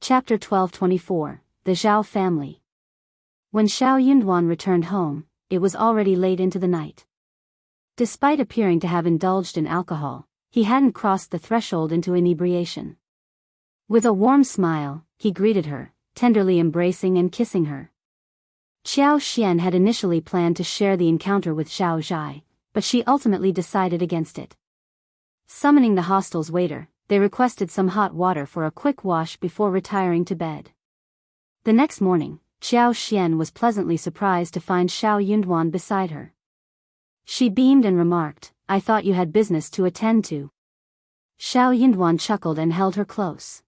Chapter 1224, The Zhao Family. When Xiao Yunduan returned home, it was already late into the night. Despite appearing to have indulged in alcohol, he hadn't crossed the threshold into inebriation. With a warm smile, he greeted her, tenderly embracing and kissing her. Qiao Xian had initially planned to share the encounter with Zhao Zhai, but she ultimately decided against it. Summoning the hostel's waiter, they requested some hot water for a quick wash before retiring to bed. The next morning, Qiao Xian was pleasantly surprised to find Xiao Yunduan beside her. She beamed and remarked, "I thought you had business to attend to." Xiao Yunduan chuckled and held her close.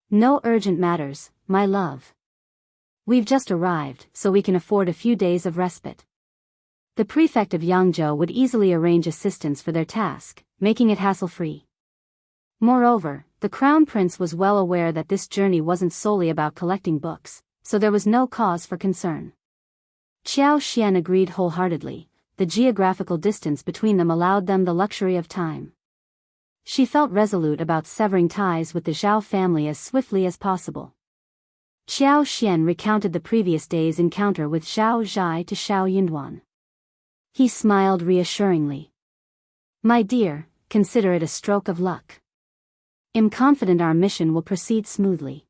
"No urgent matters, my love. We've just arrived, so we can afford a few days of respite." The prefect of Hangzhou would easily arrange assistance for their task, making it hassle-free. Moreover, the crown prince was well aware that this journey wasn't solely about collecting books, so there was no cause for concern. Qiao Xian agreed wholeheartedly. The geographical distance between them allowed them the luxury of time. She felt resolute about severing ties with the Zhao family as swiftly as possible. Qiao Xian recounted the previous day's encounter with Zhao Zhai to Xiao Yunduan. He smiled reassuringly. "My dear, consider it a stroke of luck. I'm confident our mission will proceed smoothly.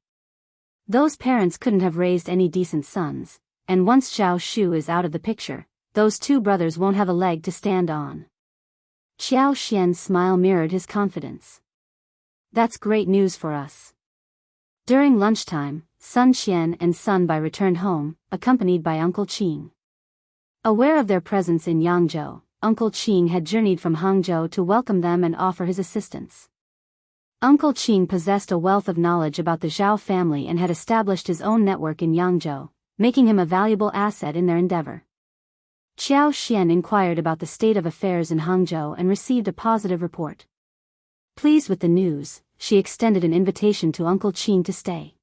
Those parents couldn't have raised any decent sons, and once Zhao Shu is out of the picture, those two brothers won't have a leg to stand on." Qiao Xian's smile mirrored his confidence. "That's great news for us." During lunchtime, Sun Qian and Sun Bai returned home, accompanied by Uncle Qing. Aware of their presence in Yangzhou, Uncle Qing had journeyed from Hangzhou to welcome them and offer his assistance. Uncle Qing possessed a wealth of knowledge about the Zhao family and had established his own network in Yangzhou, making him a valuable asset in their endeavor. Qiao Xian inquired about the state of affairs in Hangzhou and received a positive report. Pleased with the news, she extended an invitation to Uncle Qing to stay.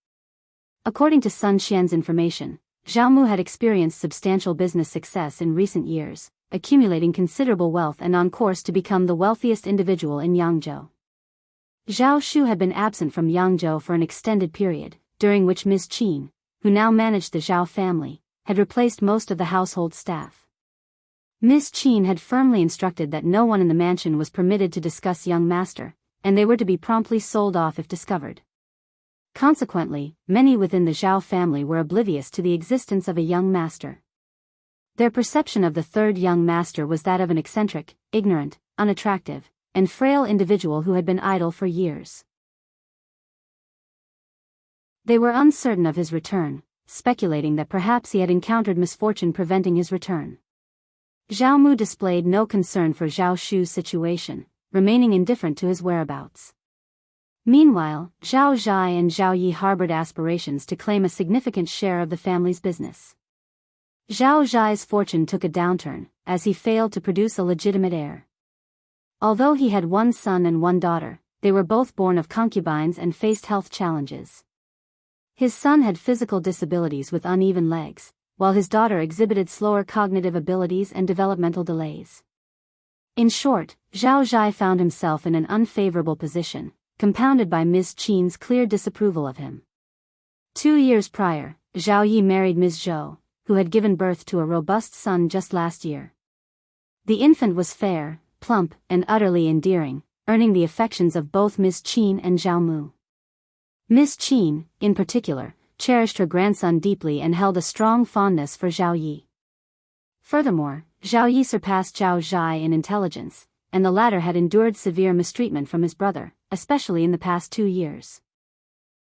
According to Sun Qian's information, Zhao Mu had experienced substantial business success in recent years, accumulating considerable wealth and on course to become the wealthiest individual in Yangzhou. Zhao Shu had been absent from Yangzhou for an extended period, during which Ms.Qin, who now managed the Zhao family, had replaced most of the household staff. Ms.Qin had firmly instructed that no one in the mansion was permitted to discuss young master, and they were to be promptly sold off if discovered. Consequently, many within the Zhao family were oblivious to the existence of a young master. Their perception of the third young master was that of an eccentric, ignorant, unattractive, and frail individual who had been idle for years. They were uncertain of his return, speculating that perhaps he had encountered misfortune preventing his return. Zhao Mu displayed no concern for Zhao Shu's situation, remaining indifferent to his whereabouts. Meanwhile, Zhao Zhai and Zhao Yi harbored aspirations to claim a significant share of the family's business. Zhao Zhai's fortune took a downturn, as he failed to produce a legitimate heir. Although he had one son and one daughter, they were both born of concubines and faced health challenges. His son had physical disabilities with uneven legs, while his daughter exhibited slower cognitive abilities and developmental delays. In short, Zhao Zhai found himself in an unfavorable position, compounded by Ms. Qin's clear disapproval of him. 2 years prior, Zhao Yi married Ms. Zhou, who had given birth to a robust son just last year. The infant was fair, plump, and utterly endearing, earning the affections of both Ms. Qin and Zhao Mu. Ms. Qin, in particular, cherished her grandson deeply and held a strong fondness for Zhao Yi. Furthermore, Zhao Yi surpassed Zhao Zhai in intelligence, and the latter had endured severe mistreatment from his brother, especially in the past 2 years.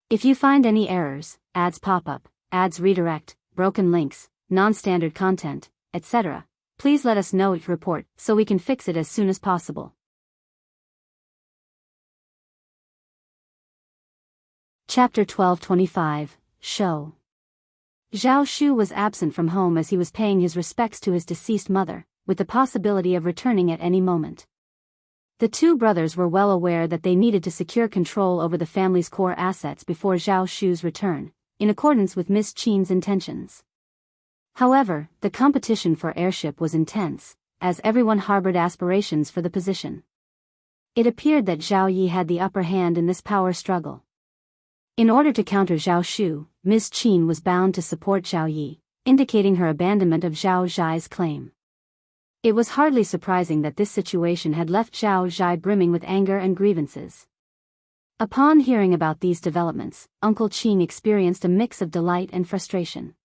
If you find any errors, ads pop up, ads redirect, broken links, non-standard content, etc., please let us know it report so we can fix it as soon as possible. Chapter 1225, Show. Zhao Shu was absent from home as he was paying his respects to his deceased mother, with the possibility of returning at any moment. The two brothers were well aware that they needed to secure control over the family's core assets before Zhao Shu's return, in accordance with Ms. Qin's intentions. However, the competition for heirship was intense, as everyone harbored aspirations for the position. It appeared that Zhao Yi had the upper hand in this power struggle. In order to counter Zhao Shu, Ms.Qin was bound to support Zhao Yi, indicating her abandonment of Zhao Zhai's claim. It was hardly surprising that this situation had left Zhao Zhai brimming with anger and grievances. Upon hearing about these developments, Uncle Qin experienced a mix of delight and frustration.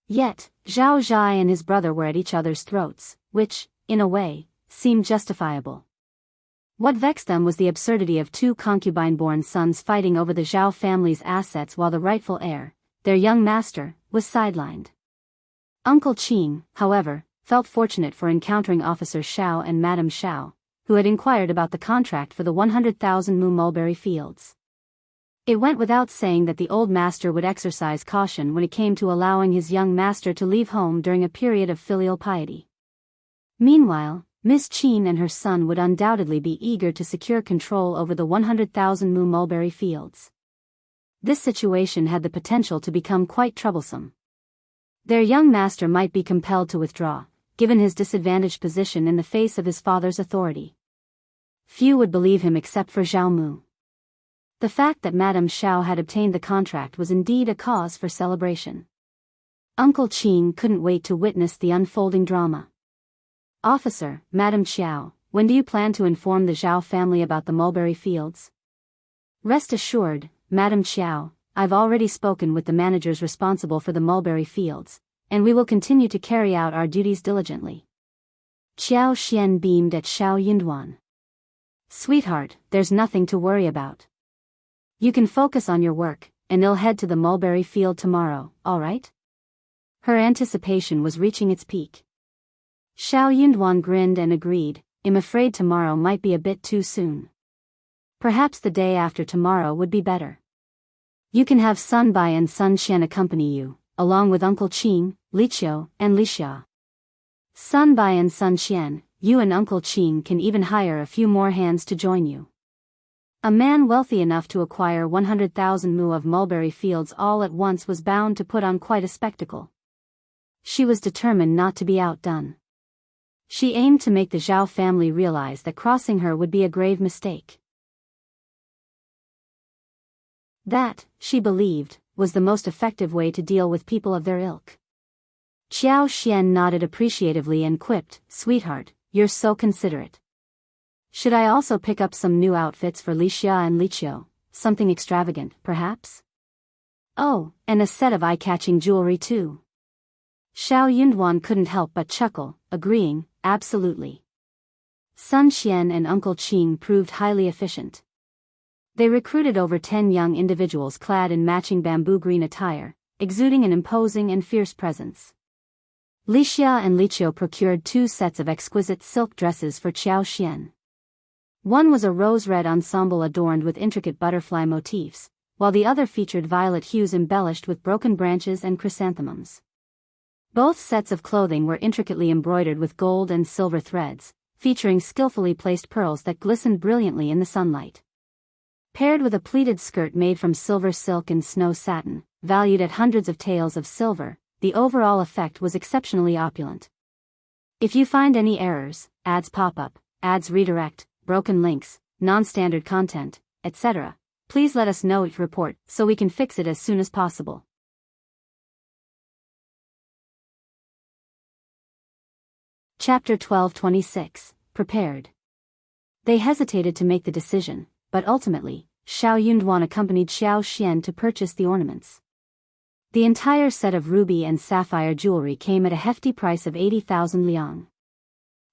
Yet, Zhao Zhai and his brother were at each other's throats, which, in a way, seemed justifiable. What vexed them was the absurdity of two concubine-born sons fighting over the Zhao family's assets while the rightful heir, their young master, was sidelined. Uncle Qin, however, felt fortunate for encountering Officer Xiao and Madame Xiao, who had inquired about the contract for the 100,000 mu mulberry fields. It went without saying that the old master would exercise caution when it came to allowing his young master to leave home during a period of filial piety. Meanwhile, Ms.Qin and her son would undoubtedly be eager to secure control over the 100,000 mu mulberry fields. This situation had the potential to become quite troublesome. Their young master might be compelled to withdraw, given his disadvantaged position in the face of his father's authority. Few would believe him except for Zhao Mu. The fact that Madame Xiao had obtained the contract was indeed a cause for celebration. Uncle Qin couldn't wait to witness the unfolding drama. "Officer, Madame Xiao, when do you plan to inform the Zhao family about the mulberry fields?" "Rest assured, Madame Xiao, I've already spoken with the managers responsible for the mulberry fields, and we will continue to carry out our duties diligently." Xiao Xian beamed at Xiao Yunduan. "Sweetheart, there's nothing to worry about. You can focus on your work, and I'll head to the mulberry field tomorrow, all right?" Her anticipation was reaching its peak. Xiao Yunduan grinned and agreed, "I'm afraid tomorrow might be a bit too soon. Perhaps the day after tomorrow would be better. You can have Sun Bai and Sun Qian accompany you, along with Uncle Qin, Li Qiu, and Li Xia. Sun Bai and Sun Qian, you and Uncle Qin can even hire a few more hands to join you." A man wealthy enough to acquire 100,000 mu of mulberry fields all at once was bound to put on quite a spectacle. She was determined not to be outdone. She aimed to make the Zhao family realize that crossing her would be a grave mistake. That, she believed, was the most effective way to deal with people of their ilk. Xiao Xian nodded appreciatively and quipped, "Sweetheart, you're so considerate. Should I also pick up some new outfits for Li Xia and Li Qiu, something extravagant, perhaps? Oh, and a set of eye-catching jewelry too." Xiao Yunduan couldn't help but chuckle, agreeing, "Absolutely." Sun Qian and Uncle Qin proved highly efficient. They recruited over 10 young individuals clad in matching bamboo green attire, exuding an imposing and fierce presence. Li Xia and Li Qiu procured 2 sets of exquisite silk dresses for Xiao Xian. One was a rose-red ensemble adorned with intricate butterfly motifs, while the other featured violet hues embellished with broken branches and chrysanthemums. Both sets of clothing were intricately embroidered with gold and silver threads, featuring skillfully placed pearls that glistened brilliantly in the sunlight. Paired with a pleated skirt made from silver silk and snow satin, valued at hundreds of taels of silver, the overall effect was exceptionally opulent. If you find any errors, ads pop up, ads redirect, broken links, non-standard content, etc., please let us know each report so we can fix it as soon as possible. Chapter 12:26, Prepared. They hesitated to make the decision, but ultimately, Xiao Yunduan accompanied Xiao Xian to purchase the ornaments. The entire set of ruby and sapphire jewelry came at a hefty price of 80,000 liang.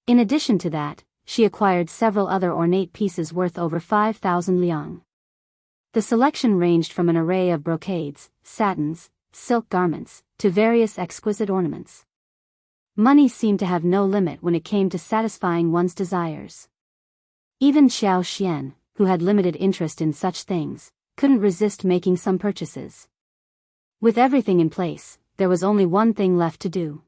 In addition to that, she acquired several other ornate pieces worth over 5,000 liang. The selection ranged from an array of brocades, satins, silk garments, to various exquisite ornaments. Money seemed to have no limit when it came to satisfying one's desires. Even Xiao Xian, who had limited interest in such things, couldn't resist making some purchases. With everything in place, there was only one thing left to do.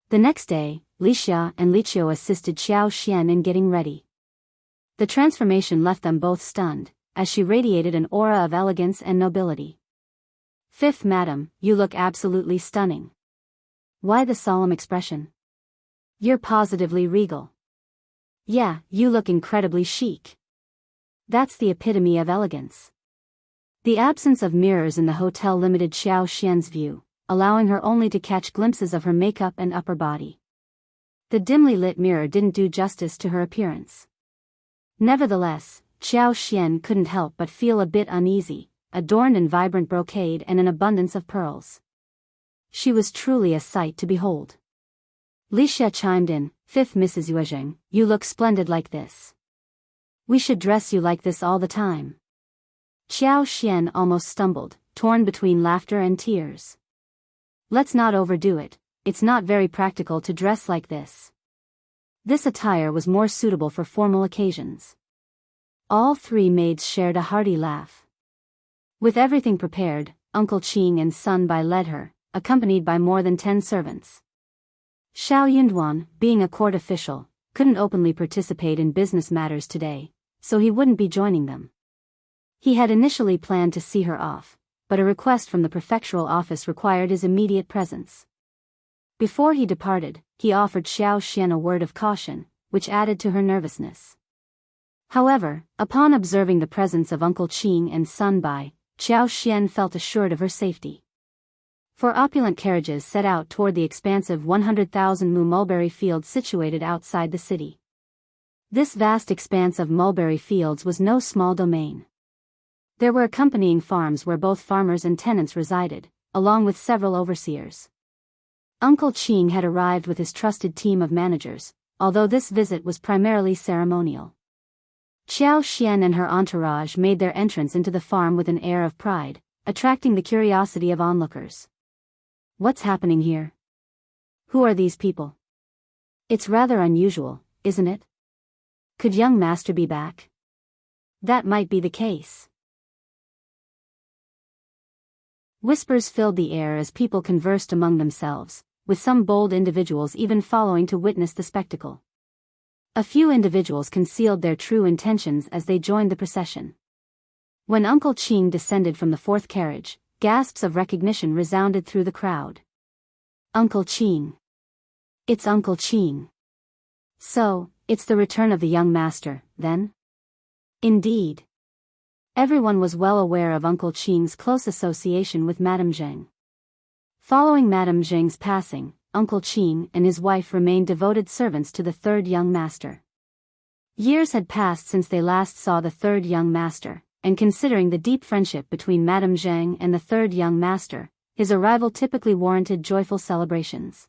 The next day, Li Xia and Li Qiu assisted Xiao Xian in getting ready. The transformation left them both stunned, as she radiated an aura of elegance and nobility. "Fifth Madam, you look absolutely stunning. Why the solemn expression? You're positively regal. Yeah, you look incredibly chic. That's the epitome of elegance." The absence of mirrors in the hotel limited Xiao Xian's view, allowing her only to catch glimpses of her makeup and upper body. The dimly lit mirror didn't do justice to her appearance. Nevertheless, Xiao Xian couldn't help but feel a bit uneasy, adorned in vibrant brocade and an abundance of pearls. She was truly a sight to behold. Li Xie chimed in, "Fifth Mrs. Zheng, you look splendid like this. We should dress you like this all the time." Xiao Xian almost stumbled, torn between laughter and tears. "Let's not overdo it, it's not very practical to dress like this." This attire was more suitable for formal occasions. All three maids shared a hearty laugh. With everything prepared, Uncle Qing and Sun Bai led her, accompanied by more than 10 servants. Xiao Yunduan, being a court official, couldn't openly participate in business matters today, so he wouldn't be joining them. He had initially planned to see her off, but a request from the prefectural office required his immediate presence. Before he departed, he offered Xiao Xian a word of caution, which added to her nervousness. However, upon observing the presence of Uncle Qing and Sun Bai, Xiao Xian felt assured of her safety. Four opulent carriages set out toward the expansive 100,000 mu mulberry field situated outside the city. This vast expanse of mulberry fields was no small domain. There were accompanying farms where both farmers and tenants resided, along with several overseers. Uncle Qing had arrived with his trusted team of managers, although this visit was primarily ceremonial. Xiao Xian and her entourage made their entrance into the farm with an air of pride, attracting the curiosity of onlookers. "What's happening here? Who are these people? It's rather unusual, isn't it? Could young master be back?" "That might be the case." Whispers filled the air as people conversed among themselves, with some bold individuals even following to witness the spectacle. A few individuals concealed their true intentions as they joined the procession. When Uncle Qing descended from the fourth carriage, gasps of recognition resounded through the crowd. "Uncle Qing! It's Uncle Qing! So, it's the return of the young master, then?" Indeed. Everyone was well aware of Uncle Qing's close association with Madame Zheng. Following Madame Zheng's passing, Uncle Qing and his wife remained devoted servants to the third young master. Years had passed since they last saw the third young master, and considering the deep friendship between Madame Zheng and the third young master, his arrival typically warranted joyful celebrations.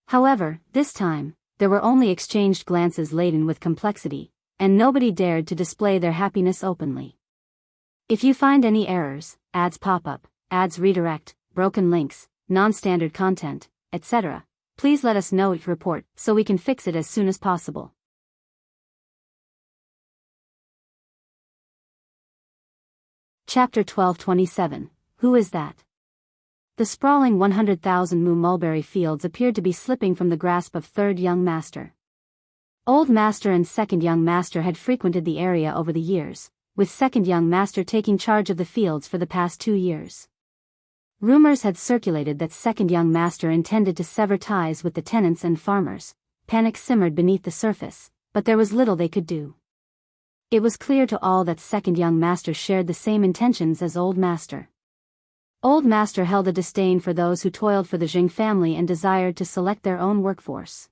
However, this time, there were only exchanged glances laden with complexity, and nobody dared to display their happiness openly. If you find any errors, ads pop up, ads redirect, broken links, non-standard content, etc., please let us know it report so we can fix it as soon as possible. Chapter 1227, Who is that? The sprawling 100,000 mu mulberry fields appeared to be slipping from the grasp of third young master. Old master and second young master had frequented the area over the years, with second young master taking charge of the fields for the past 2 years. Rumors had circulated that second young master intended to sever ties with the tenants and farmers. Panic simmered beneath the surface, but there was little they could do. It was clear to all that second young master shared the same intentions as old master. Old master held a disdain for those who toiled for the Zheng family and desired to select their own workforce.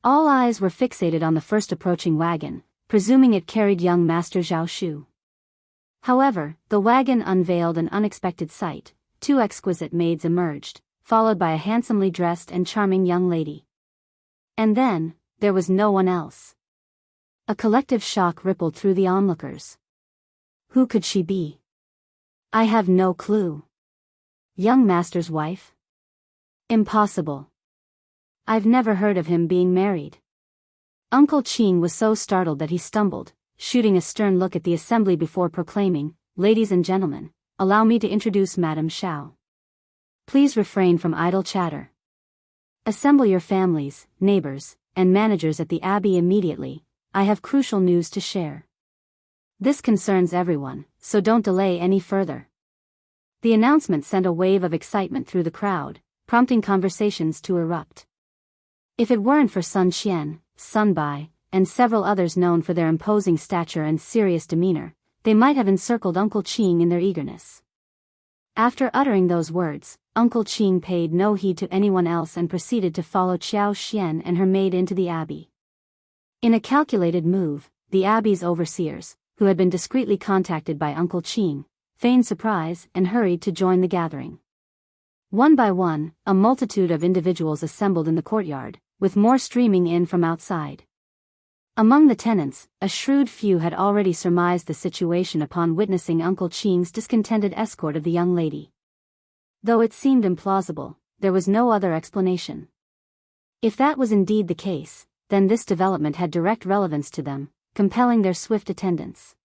All eyes were fixated on the first approaching wagon, presuming it carried young master Zhao Shu. However, the wagon unveiled an unexpected sight. 2 exquisite maids emerged, followed by a handsomely dressed and charming young lady. And then, there was no one else. A collective shock rippled through the onlookers. Who could she be? I have no clue. Young master's wife? Impossible. I've never heard of him being married. Uncle Qing was so startled that he stumbled, shooting a stern look at the assembly before proclaiming, "Ladies and gentlemen, allow me to introduce Madame Zhao. Please refrain from idle chatter. Assemble your families, neighbors, and managers at the Abbey immediately. I have crucial news to share. This concerns everyone, so don't delay any further." The announcement sent a wave of excitement through the crowd, prompting conversations to erupt. If it weren't for Sun Qian, Sun Bai, and several others known for their imposing stature and serious demeanor, they might have encircled Uncle Qin in their eagerness. After uttering those words, Uncle Qin paid no heed to anyone else and proceeded to follow Xiao Xian and her maid into the abbey. In a calculated move, the abbey's overseers, who had been discreetly contacted by Uncle Qin, feigned surprise and hurried to join the gathering. One by one, a multitude of individuals assembled in the courtyard, with more streaming in from outside. Among the tenants, a shrewd few had already surmised the situation upon witnessing Uncle Qin's discontented escort of the young lady. Though it seemed implausible, there was no other explanation. If that was indeed the case, then this development had direct relevance to them, compelling their swift attendance.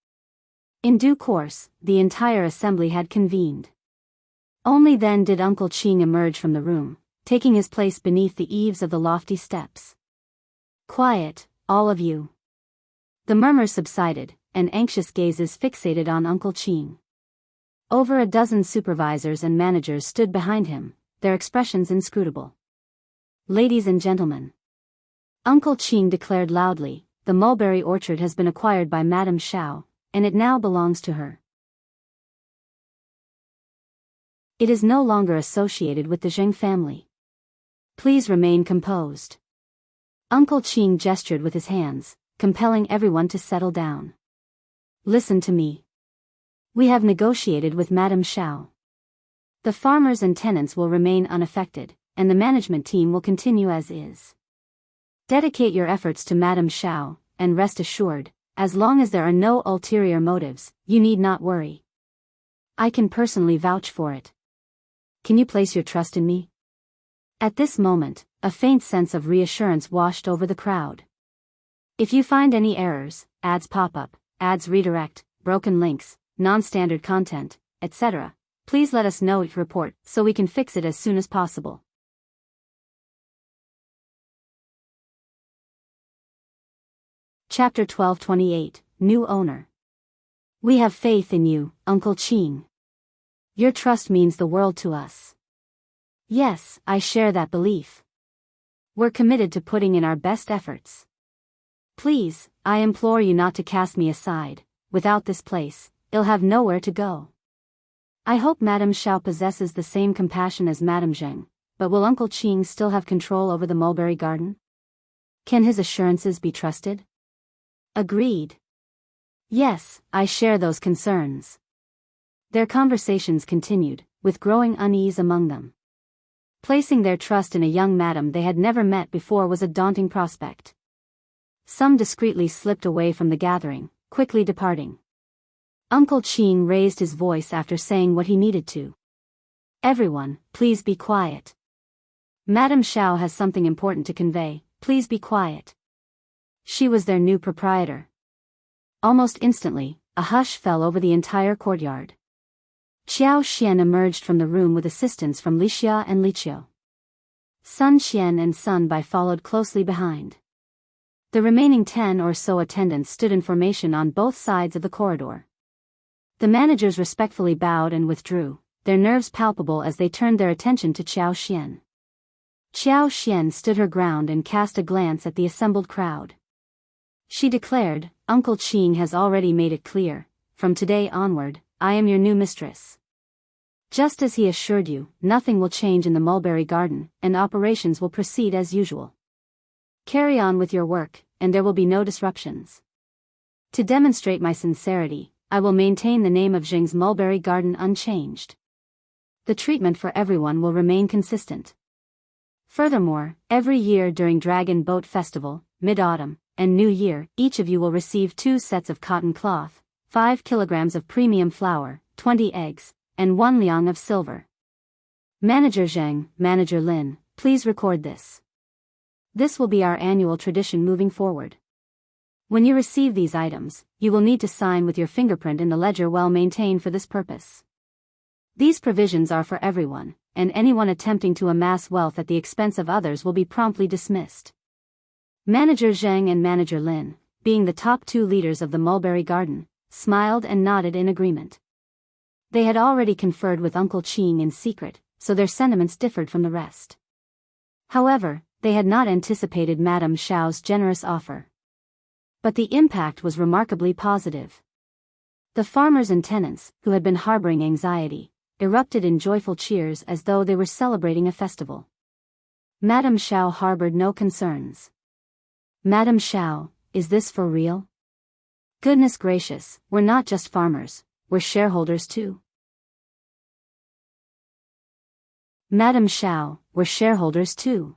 In due course, the entire assembly had convened. Only then did Uncle Qin emerge from the room, taking his place beneath the eaves of the lofty steps. "Quiet, all of you." The murmurs subsided, and anxious gazes fixated on Uncle Qin. Over a dozen supervisors and managers stood behind him, their expressions inscrutable. "Ladies and gentlemen," Uncle Qin declared loudly, "the mulberry orchard has been acquired by Madame Zhao, and it now belongs to her. It is no longer associated with the Zheng family. Please remain composed." Uncle Qin gestured with his hands, compelling everyone to settle down. "Listen to me. We have negotiated with Madame Zhao. The farmers and tenants will remain unaffected, and the management team will continue as is. Dedicate your efforts to Madame Zhao, and rest assured, as long as there are no ulterior motives, you need not worry. I can personally vouch for it. Can you place your trust in me?" At this moment, a faint sense of reassurance washed over the crowd. If you find any errors, ads pop up, ads redirect, broken links, non-standard content, etc., please let us know your report so we can fix it as soon as possible. Chapter 1228, New Owner. We have faith in you, Uncle Qin. Your trust means the world to us. Yes, I share that belief. We're committed to putting in our best efforts. Please, I implore you not to cast me aside. Without this place, I'll have nowhere to go. I hope Madame Zhao possesses the same compassion as Madame Zheng, but will Uncle Qin still have control over the mulberry garden? Can his assurances be trusted? Agreed. Yes, I share those concerns. Their conversations continued, with growing unease among them. Placing their trust in a young madam they had never met before was a daunting prospect. Some discreetly slipped away from the gathering, quickly departing. Uncle Qin raised his voice after saying what he needed to. "Everyone, please be quiet. Madame Zhao has something important to convey, please be quiet." She was their new proprietor. Almost instantly, a hush fell over the entire courtyard. Xiao Xian emerged from the room with assistance from Li Xia and Li Qiu. Sun Xian and Sun Bai followed closely behind. The remaining 10 or so attendants stood in formation on both sides of the corridor. The managers respectfully bowed and withdrew, their nerves palpable as they turned their attention to Xiao Xian. Xiao Xian stood her ground and cast a glance at the assembled crowd. She declared, "Uncle Qin has already made it clear, from today onward, I am your new mistress. Just as he assured you, nothing will change in the mulberry garden, and operations will proceed as usual. Carry on with your work, and there will be no disruptions. To demonstrate my sincerity, I will maintain the name of Zheng's mulberry garden unchanged. The treatment for everyone will remain consistent. Furthermore, every year during Dragon Boat Festival, Mid-Autumn, and New Year, each of you will receive 2 sets of cotton cloth, 5 kilograms of premium flour, 20 eggs, and 1 liang of silver. Manager Zheng, Manager Lin, please record this. This will be our annual tradition moving forward. When you receive these items, you will need to sign with your fingerprint in the ledger well maintained for this purpose. These provisions are for everyone, and anyone attempting to amass wealth at the expense of others will be promptly dismissed." Manager Zheng and Manager Lin, being the top 2 leaders of the mulberry garden, smiled and nodded in agreement. They had already conferred with Uncle Qin in secret, so their sentiments differed from the rest. However, they had not anticipated Madame Zhao's generous offer. But the impact was remarkably positive. The farmers and tenants, who had been harboring anxiety, erupted in joyful cheers as though they were celebrating a festival. Madame Zhao harbored no concerns. Madame Zhao, is this for real? Goodness gracious, we're not just farmers, we're shareholders too. Madame Zhao, we're shareholders too.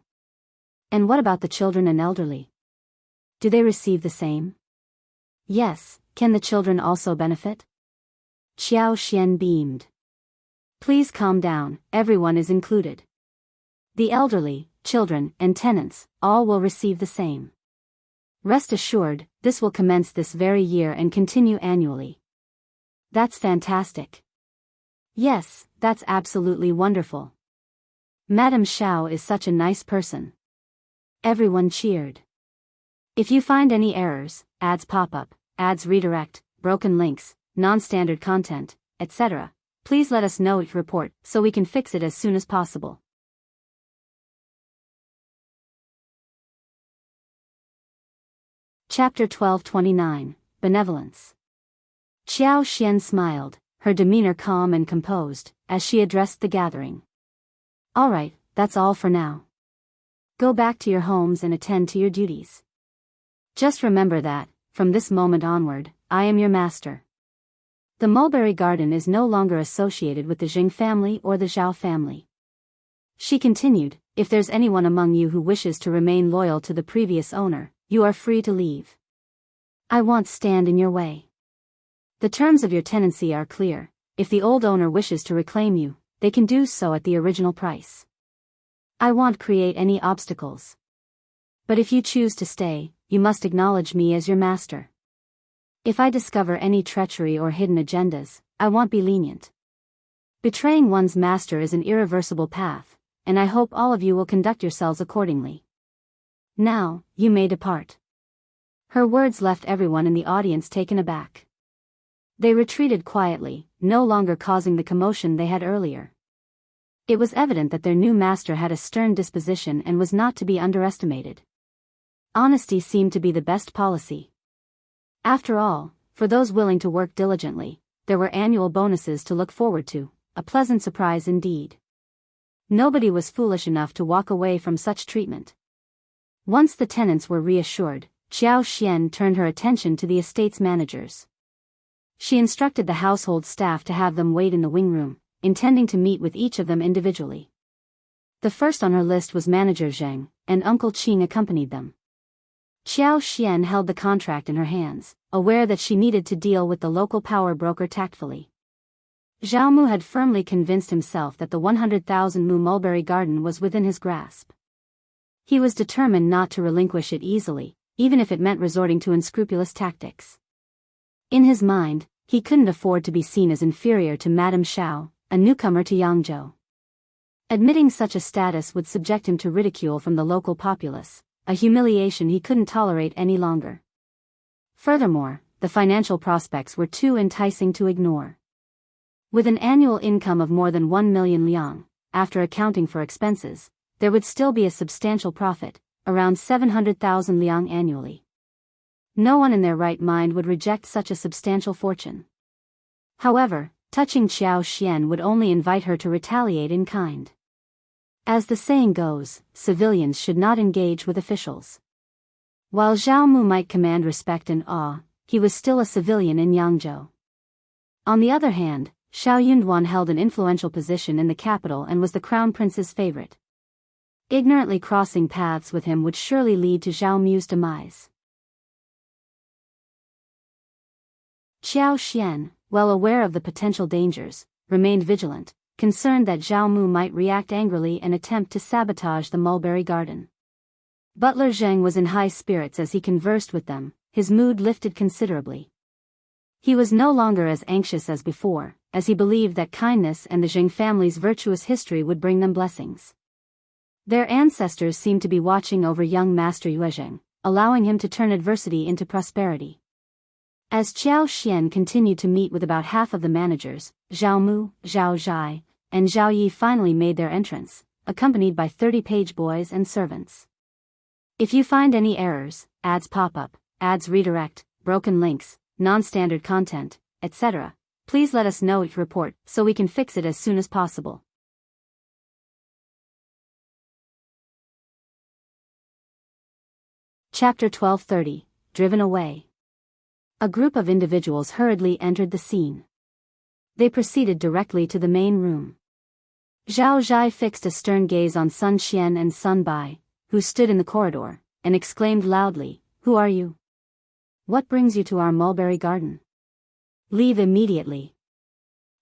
And what about the children and elderly? Do they receive the same? Yes, can the children also benefit? Xiao Xian beamed. Please calm down, everyone is included. The elderly, children, and tenants, all will receive the same. Rest assured, this will commence this very year and continue annually. That's fantastic. Yes, that's absolutely wonderful. Madame Zhao is such a nice person. Everyone cheered. If you find any errors, ads pop up, ads redirect, broken links, non-standard content, etc., please let us know each report so we can fix it as soon as possible. Chapter 1229, Benevolence. Xiao Xian smiled, her demeanor calm and composed, as she addressed the gathering. All right, that's all for now. Go back to your homes and attend to your duties. Just remember that, from this moment onward, I am your master. The mulberry garden is no longer associated with the Zheng family or the Zhao family. She continued, if there's anyone among you who wishes to remain loyal to the previous owner, you are free to leave. I won't stand in your way. The terms of your tenancy are clear. If the old owner wishes to reclaim you, they can do so at the original price. I won't create any obstacles. But if you choose to stay, you must acknowledge me as your master. If I discover any treachery or hidden agendas, I won't be lenient. Betraying one's master is an irreversible path, and I hope all of you will conduct yourselves accordingly. Now, you may depart. Her words left everyone in the audience taken aback. They retreated quietly, no longer causing the commotion they had earlier. It was evident that their new master had a stern disposition and was not to be underestimated. Honesty seemed to be the best policy. After all, for those willing to work diligently, there were annual bonuses to look forward to, a pleasant surprise indeed. Nobody was foolish enough to walk away from such treatment. Once the tenants were reassured, Xiao Xian turned her attention to the estate's managers. She instructed the household staff to have them wait in the wing room, intending to meet with each of them individually. The first on her list was Manager Zheng, and Uncle Qing accompanied them. Xiao Xian held the contract in her hands, aware that she needed to deal with the local power broker tactfully. Zhao Mu had firmly convinced himself that the 100,000 mu mulberry garden was within his grasp. He was determined not to relinquish it easily, even if it meant resorting to unscrupulous tactics. In his mind, he couldn't afford to be seen as inferior to Madame Zhao, a newcomer to Hangzhou. Admitting such a status would subject him to ridicule from the local populace, a humiliation he couldn't tolerate any longer. Furthermore, the financial prospects were too enticing to ignore. With an annual income of more than 1 million liang, after accounting for expenses, there would still be a substantial profit, around 700,000 liang annually. No one in their right mind would reject such a substantial fortune. However, touching Xiao Xian would only invite her to retaliate in kind. As the saying goes, civilians should not engage with officials. While Zhao Mu might command respect and awe, he was still a civilian in Yangzhou. On the other hand, Xiao Yunduan held an influential position in the capital and was the crown prince's favorite. Ignorantly crossing paths with him would surely lead to Zhao Mu's demise. Xiao Xian, well aware of the potential dangers, remained vigilant, concerned that Zhao Mu might react angrily and attempt to sabotage the mulberry garden. Butler Zheng was in high spirits as he conversed with them, his mood lifted considerably. He was no longer as anxious as before, as he believed that kindness and the Zheng family's virtuous history would bring them blessings. Their ancestors seemed to be watching over young Master Yue Zheng, allowing him to turn adversity into prosperity. As Xiao Xian continued to meet with about half of the managers, Zhao Mu, Zhao Zhai, and Zhao Yi finally made their entrance, accompanied by 30 page boys and servants. If you find any errors, ads pop up, ads redirect, broken links, non-standard content, etc. Please let us know your report so we can fix it as soon as possible. Chapter 1230, Driven Away. A group of individuals hurriedly entered the scene. They proceeded directly to the main room. Zhao Zhai fixed a stern gaze on Sun Qian and Sun Bai, who stood in the corridor, and exclaimed loudly, "Who are you? What brings you to our mulberry garden? Leave immediately."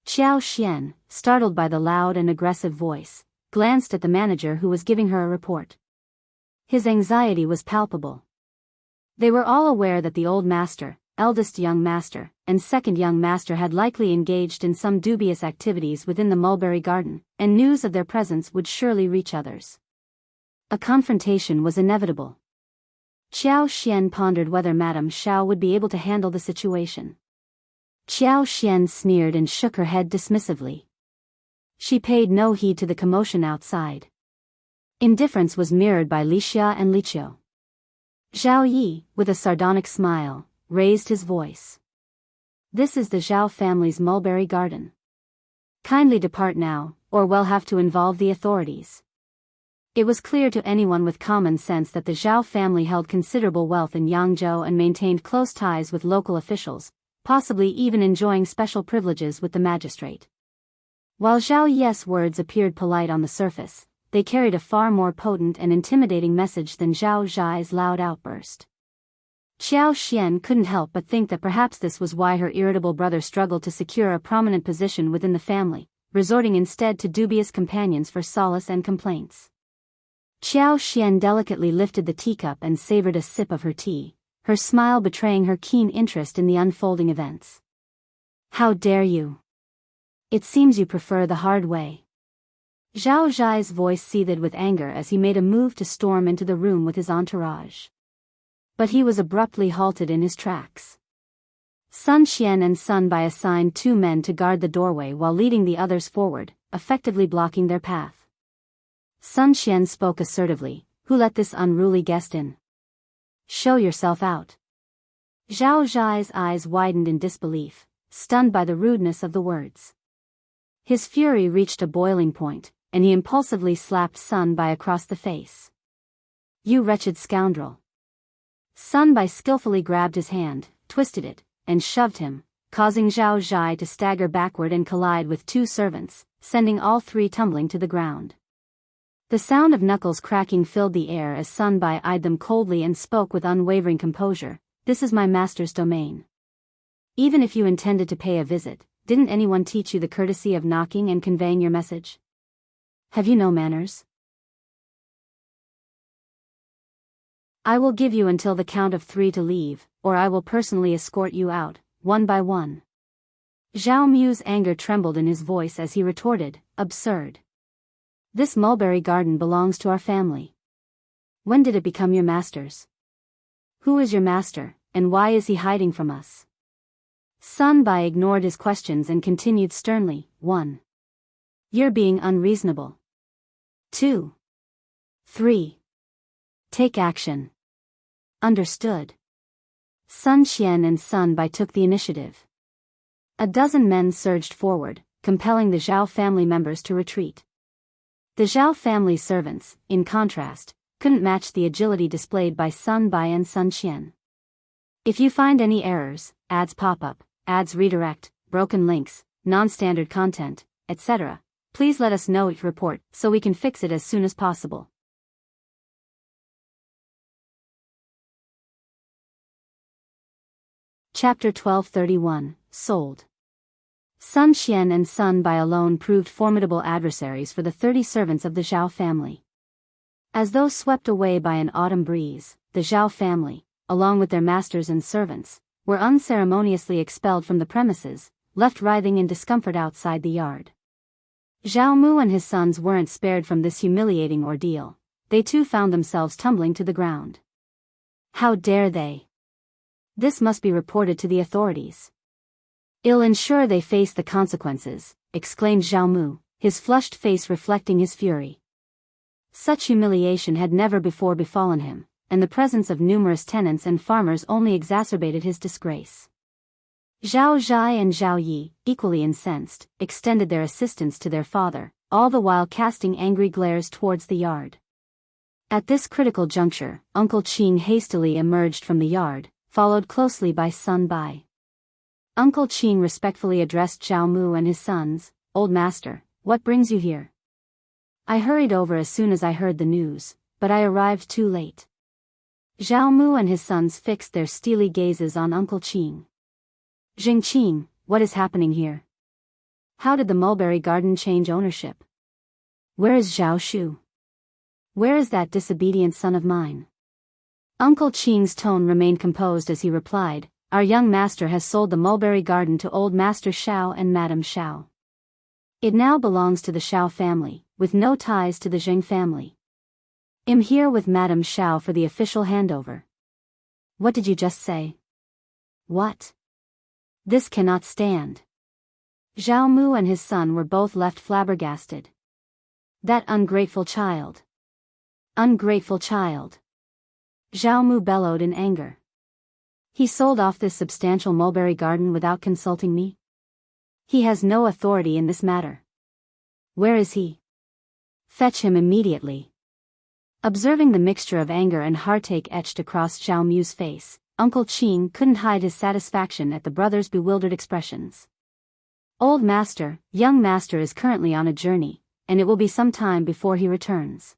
Xiao Xian, startled by the loud and aggressive voice, glanced at the manager who was giving her a report. His anxiety was palpable. They were all aware that the old master, eldest young master, and second young master had likely engaged in some dubious activities within the mulberry garden, and news of their presence would surely reach others. A confrontation was inevitable. Xiao Xian pondered whether Madame Xiao would be able to handle the situation. Xiao Xian sneered and shook her head dismissively. She paid no heed to the commotion outside. Indifference was mirrored by Li Xia and Li Qiu. Zhao Yi, with a sardonic smile, raised his voice. "This is the Zhao family's mulberry garden. Kindly depart now, or we'll have to involve the authorities." It was clear to anyone with common sense that the Zhao family held considerable wealth in Hangzhou and maintained close ties with local officials, possibly even enjoying special privileges with the magistrate. While Zhao Yi's words appeared polite on the surface, they carried a far more potent and intimidating message than Zhao Zhai's loud outburst. Xiao Xian couldn't help but think that perhaps this was why her irritable brother struggled to secure a prominent position within the family, resorting instead to dubious companions for solace and complaints. Xiao Xian delicately lifted the teacup and savored a sip of her tea, her smile betraying her keen interest in the unfolding events. "How dare you? It seems you prefer the hard way." Zhao Zhai's voice seethed with anger as he made a move to storm into the room with his entourage. But he was abruptly halted in his tracks. Sun Qian and Sun Bai assigned 2 men to guard the doorway while leading the others forward, effectively blocking their path. Sun Qian spoke assertively, "Who let this unruly guest in? Show yourself out." Zhao Zhai's eyes widened in disbelief, stunned by the rudeness of the words. His fury reached a boiling point, and he impulsively slapped Sun Bai across the face. "You wretched scoundrel." Sun Bai skillfully grabbed his hand, twisted it, and shoved him, causing Zhao Zhai to stagger backward and collide with 2 servants, sending all 3 tumbling to the ground. The sound of knuckles cracking filled the air as Sun Bai eyed them coldly and spoke with unwavering composure, "This is my master's domain. Even if you intended to pay a visit, didn't anyone teach you the courtesy of knocking and conveying your message? Have you no manners? I will give you until the count of 3 to leave, or I will personally escort you out, one by one." Zhao Mu's anger trembled in his voice as he retorted, "Absurd. This mulberry garden belongs to our family. When did it become your master's? Who is your master, and why is he hiding from us?" Sun Bai ignored his questions and continued sternly, 1. You're being unreasonable. 2. 3. Take action. Understood. Sun Qian and Sun Bai took the initiative. A dozen men surged forward, compelling the Zhao family members to retreat. The Zhao family servants, in contrast, couldn't match the agility displayed by Sun Bai and Sun Qian. If you find any errors, ads pop up, ads redirect, broken links, non-standard content, etc., please let us know your report so we can fix it as soon as possible. Chapter 1231, Sold. Sun Qian and Sun Bai alone proved formidable adversaries for the 30 servants of the Zhao family. As though swept away by an autumn breeze, the Zhao family, along with their masters and servants, were unceremoniously expelled from the premises, left writhing in discomfort outside the yard. Zhao Mu and his sons weren't spared from this humiliating ordeal. They too found themselves tumbling to the ground. How dare they? This must be reported to the authorities. I'll ensure they face the consequences, exclaimed Zhao Mu, his flushed face reflecting his fury. Such humiliation had never before befallen him, and the presence of numerous tenants and farmers only exacerbated his disgrace. Zhao Zhai and Zhao Yi, equally incensed, extended their assistance to their father, all the while casting angry glares towards the yard. At this critical juncture, Uncle Qin hastily emerged from the yard, followed closely by Sun Bai. Uncle Qin respectfully addressed Zhao Mu and his sons. "Old master, what brings you here?" "I hurried over as soon as I heard the news, but I arrived too late." Zhao Mu and his sons fixed their steely gazes on Uncle Qin. "Zheng Qin, what is happening here? How did the mulberry garden change ownership? Where is Zhao Shu? Where is that disobedient son of mine?" Uncle Qin's tone remained composed as he replied, "Our young master has sold the mulberry garden to old Master Zhao and Madame Zhao. It now belongs to the Zhao family, with no ties to the Zheng family. I'm here with Madame Zhao for the official handover." "What did you just say?" "What? This cannot stand." Zhao Mu and his son were both left flabbergasted. "That ungrateful child. Ungrateful child." Zhao Mu bellowed in anger. "He sold off this substantial mulberry garden without consulting me? He has no authority in this matter. Where is he? Fetch him immediately." Observing the mixture of anger and heartache etched across Zhao Mu's face, Uncle Qin couldn't hide his satisfaction at the brothers' bewildered expressions. "Old master, young master is currently on a journey, and it will be some time before he returns.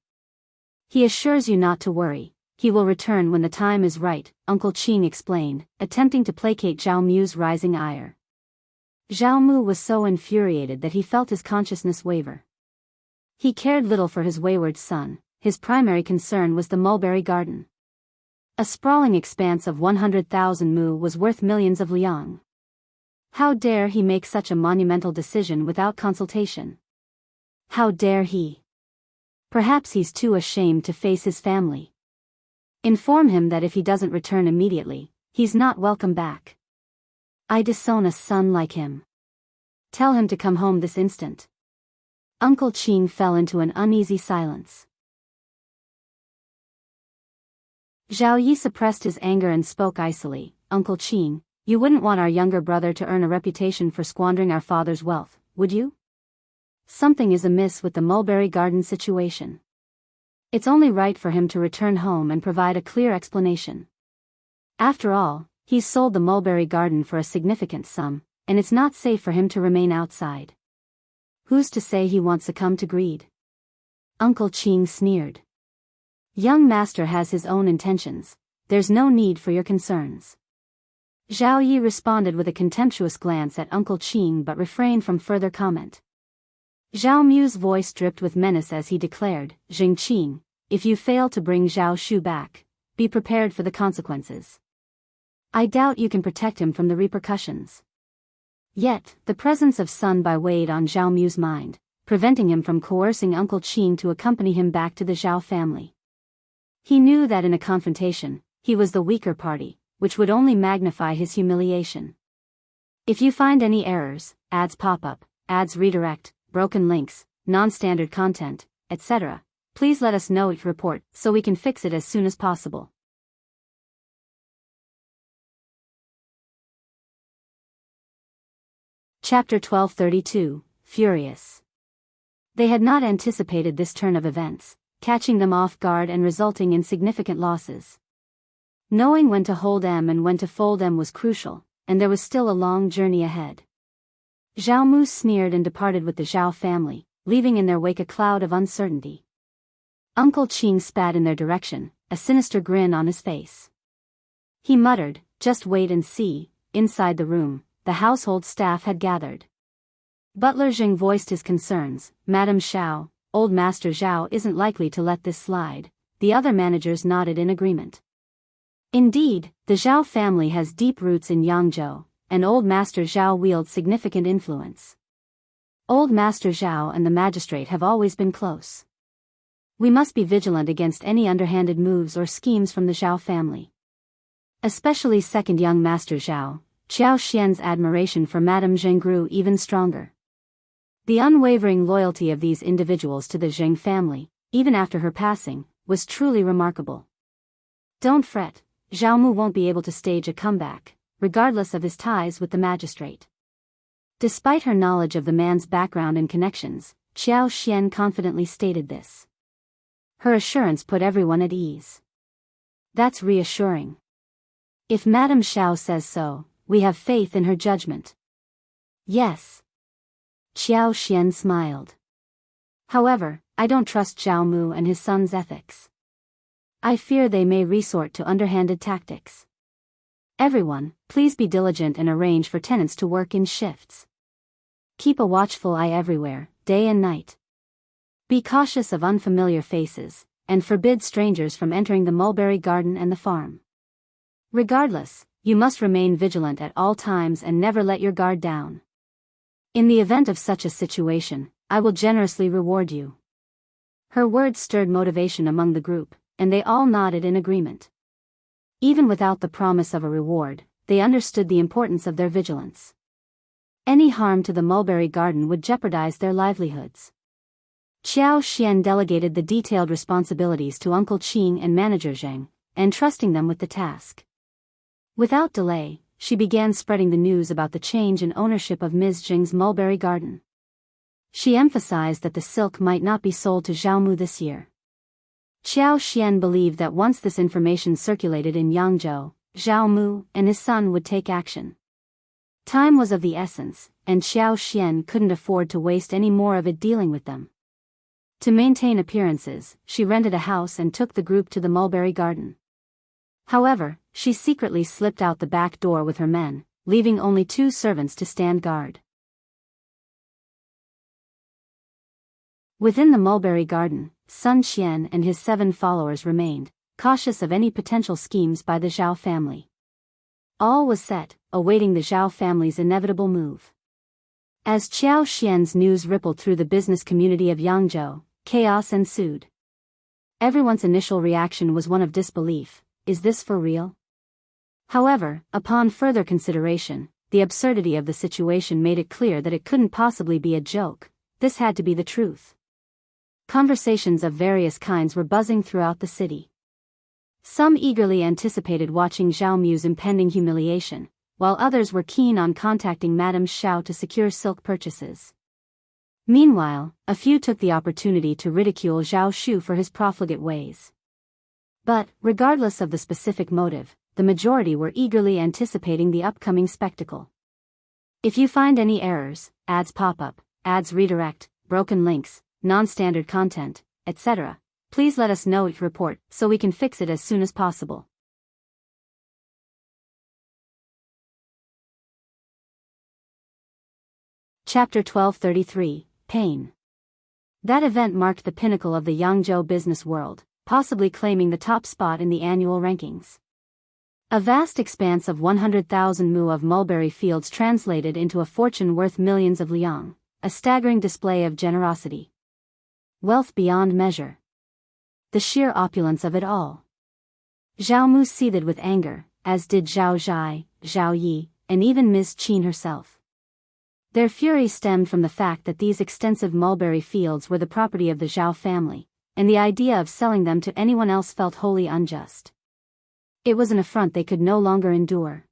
He assures you not to worry, he will return when the time is right," Uncle Qin explained, attempting to placate Zhao Mu's rising ire. Zhao Mu was so infuriated that he felt his consciousness waver. He cared little for his wayward son, his primary concern was the mulberry garden. A sprawling expanse of 100,000 mu was worth millions of liang. How dare he make such a monumental decision without consultation? How dare he? Perhaps he's too ashamed to face his family. Inform him that if he doesn't return immediately, he's not welcome back. I disown a son like him. Tell him to come home this instant. Uncle Qin fell into an uneasy silence. Zhao Yi suppressed his anger and spoke icily. "Uncle Qin, you wouldn't want our younger brother to earn a reputation for squandering our father's wealth, would you? Something is amiss with the mulberry garden situation. It's only right for him to return home and provide a clear explanation. After all, he's sold the mulberry garden for a significant sum, and it's not safe for him to remain outside. Who's to say he won't succumb to greed?" Uncle Qin sneered. "Young master has his own intentions, there's no need for your concerns." Zhao Yi responded with a contemptuous glance at Uncle Qin but refrained from further comment. Zhao Mu's voice dripped with menace as he declared, "Zheng Qin, if you fail to bring Zhao Shu back, be prepared for the consequences. I doubt you can protect him from the repercussions." Yet, the presence of Sun Bai weighed on Zhao Mu's mind, preventing him from coercing Uncle Qin to accompany him back to the Zhao family. He knew that in a confrontation, he was the weaker party, which would only magnify his humiliation. If you find any errors, ads pop up, ads redirect, broken links, non-standard content, etc., please let us know each report so we can fix it as soon as possible. Chapter 1232, Furious. They had not anticipated this turn of events, catching them off guard and resulting in significant losses. Knowing when to hold M and when to fold M was crucial, and there was still a long journey ahead. Zhao Mu sneered and departed with the Zhao family, leaving in their wake a cloud of uncertainty. Uncle Qin spat in their direction, a sinister grin on his face. He muttered, "Just wait and see." Inside the room, the household staff had gathered. Butler Zheng voiced his concerns. "Madame Zhao, old Master Zhao isn't likely to let this slide." The other managers nodded in agreement. Indeed, the Zhao family has deep roots in Hangzhou, and old Master Zhao wields significant influence. Old Master Zhao and the magistrate have always been close. We must be vigilant against any underhanded moves or schemes from the Zhao family. Especially second young Master Zhao, Qiao Xian's admiration for Madame Zheng grew even stronger. The unwavering loyalty of these individuals to the Zheng family, even after her passing, was truly remarkable. "Don't fret, Zhao Mu won't be able to stage a comeback," regardless of his ties with the magistrate. Despite her knowledge of the man's background and connections, Xiao Xian confidently stated this. Her assurance put everyone at ease. That's reassuring. If Madame Xiao says so, we have faith in her judgment. Yes. Xiao Xian smiled. However, I don't trust Zhao Mu and his son's ethics. I fear they may resort to underhanded tactics. Everyone, please be diligent and arrange for tenants to work in shifts. Keep a watchful eye everywhere, day and night. Be cautious of unfamiliar faces, and forbid strangers from entering the mulberry garden and the farm. Regardless, you must remain vigilant at all times and never let your guard down. In the event of such a situation, I will generously reward you. Her words stirred motivation among the group, and they all nodded in agreement. Even without the promise of a reward, they understood the importance of their vigilance. Any harm to the mulberry garden would jeopardize their livelihoods. Xiao Xian delegated the detailed responsibilities to Uncle Qing and Manager Zheng, entrusting them with the task. Without delay, she began spreading the news about the change in ownership of Ms. Zheng's mulberry garden. She emphasized that the silk might not be sold to Zhao Mu this year. Xiao Xian believed that once this information circulated in Hangzhou, Zhao Mu and his son would take action. Time was of the essence, and Xiao Xian couldn't afford to waste any more of it dealing with them. To maintain appearances, she rented a house and took the group to the mulberry garden. However, she secretly slipped out the back door with her men, leaving only 2 servants to stand guard. Within the mulberry garden, Sun Qian and his 7 followers remained, cautious of any potential schemes by the Zhao family. All was set, awaiting the Zhao family's inevitable move. As Xiao Xian's news rippled through the business community of Yangzhou, chaos ensued. Everyone's initial reaction was one of disbelief. Is this for real? However, upon further consideration, the absurdity of the situation made it clear that it couldn't possibly be a joke. This had to be the truth. Conversations of various kinds were buzzing throughout the city. Some eagerly anticipated watching Zhao Mu's impending humiliation, while others were keen on contacting Madame Xiao to secure silk purchases. Meanwhile, a few took the opportunity to ridicule Zhao Shu for his profligate ways. But, regardless of the specific motive, the majority were eagerly anticipating the upcoming spectacle. If you find any errors, ads pop up, ads redirect, broken links, non-standard content, etc., please let us know each report so we can fix it as soon as possible. Chapter 1233, Pain. That event marked the pinnacle of the Yangzhou business world, possibly claiming the top spot in the annual rankings. A vast expanse of 100,000 mu of mulberry fields translated into a fortune worth millions of liang, a staggering display of generosity. Wealth beyond measure. The sheer opulence of it all. Zhao Mu seethed with anger, as did Zhao Zhai, Zhao Yi, and even Ms.Qin herself. Their fury stemmed from the fact that these extensive mulberry fields were the property of the Zhao family, and the idea of selling them to anyone else felt wholly unjust. It was an affront they could no longer endure.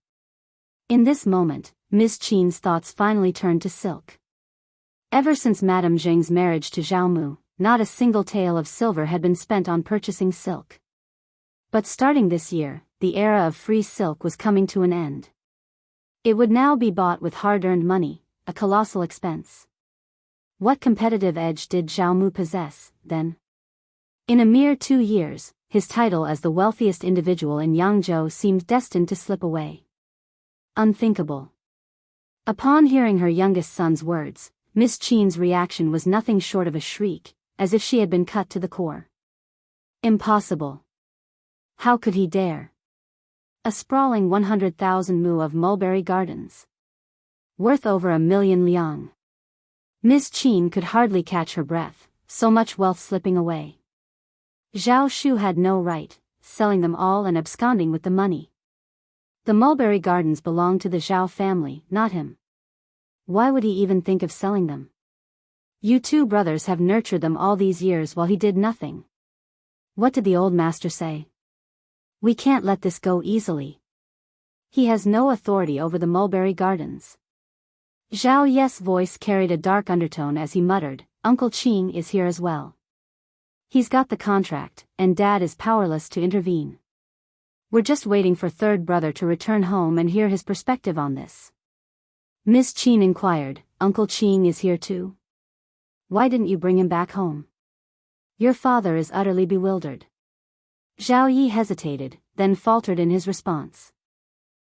In this moment, Ms.Qin's thoughts finally turned to silk. Ever since Madame Zheng's marriage to Zhao Mu, not a single tael of silver had been spent on purchasing silk. But starting this year, the era of free silk was coming to an end. It would now be bought with hard-earned money, a colossal expense. What competitive edge did Zhao Mu possess, then? In a mere 2 years, his title as the wealthiest individual in Yangzhou seemed destined to slip away. Unthinkable. Upon hearing her youngest son's words, Ms.Qin's reaction was nothing short of a shriek, as if she had been cut to the core. Impossible. How could he dare? A sprawling 100,000 mu of mulberry gardens. Worth over 1 million liang. Ms.Qin could hardly catch her breath, so much wealth slipping away. Zhao Shu had no right, selling them all and absconding with the money. The mulberry gardens belonged to the Zhao family, not him. Why would he even think of selling them? You 2 brothers have nurtured them all these years while he did nothing. What did the old master say? We can't let this go easily. He has no authority over the mulberry gardens. Zhao Ye's voice carried a dark undertone as he muttered, Uncle Qin is here as well. He's got the contract, and Dad is powerless to intervene. We're just waiting for third brother to return home and hear his perspective on this. Ms.Qin inquired, Uncle Qin is here too? Why didn't you bring him back home? Your father is utterly bewildered. Zhao Yi hesitated, then faltered in his response.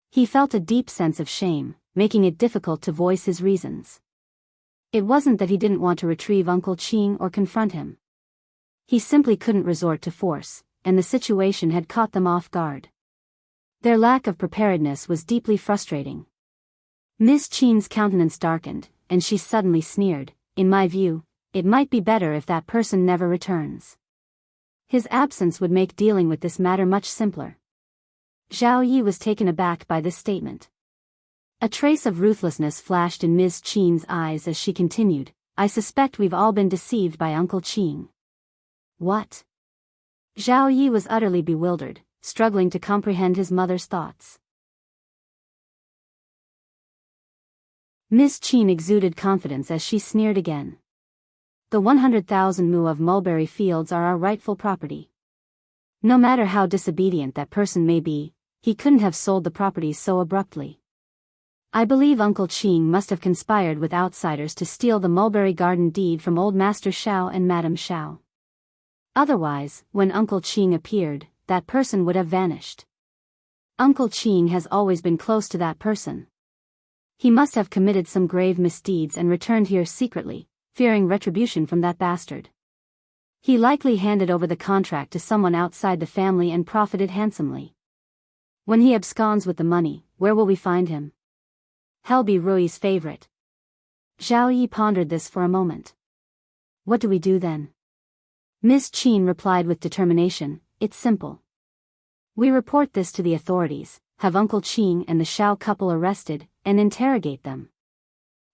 He felt a deep sense of shame, making it difficult to voice his reasons. It wasn't that he didn't want to retrieve Uncle Qin or confront him. He simply couldn't resort to force, and the situation had caught them off guard. Their lack of preparedness was deeply frustrating. Ms.Qin's countenance darkened, and she suddenly sneered, in my view, it might be better if that person never returns. His absence would make dealing with this matter much simpler. Zhao Yi was taken aback by this statement. A trace of ruthlessness flashed in Ms.Qin's eyes as she continued, I suspect we've all been deceived by Uncle Qin. What? Zhao Yi was utterly bewildered, struggling to comprehend his mother's thoughts. Ms.Qin exuded confidence as she sneered again. The 100,000 mu of mulberry fields are our rightful property. No matter how disobedient that person may be, he couldn't have sold the properties so abruptly. I believe Uncle Qin must have conspired with outsiders to steal the mulberry garden deed from Old Master Zhao and Madame Zhao. Otherwise, when Uncle Qin appeared, that person would have vanished. Uncle Qin has always been close to that person. He must have committed some grave misdeeds and returned here secretly, fearing retribution from that bastard. He likely handed over the contract to someone outside the family and profited handsomely. When he absconds with the money, where will we find him? Hell be Rui's favorite. Zhao Yi pondered this for a moment. What do we do then? Ms.Qin replied with determination, it's simple. We report this to the authorities, have Uncle Qin and the Zhao couple arrested, and interrogate them.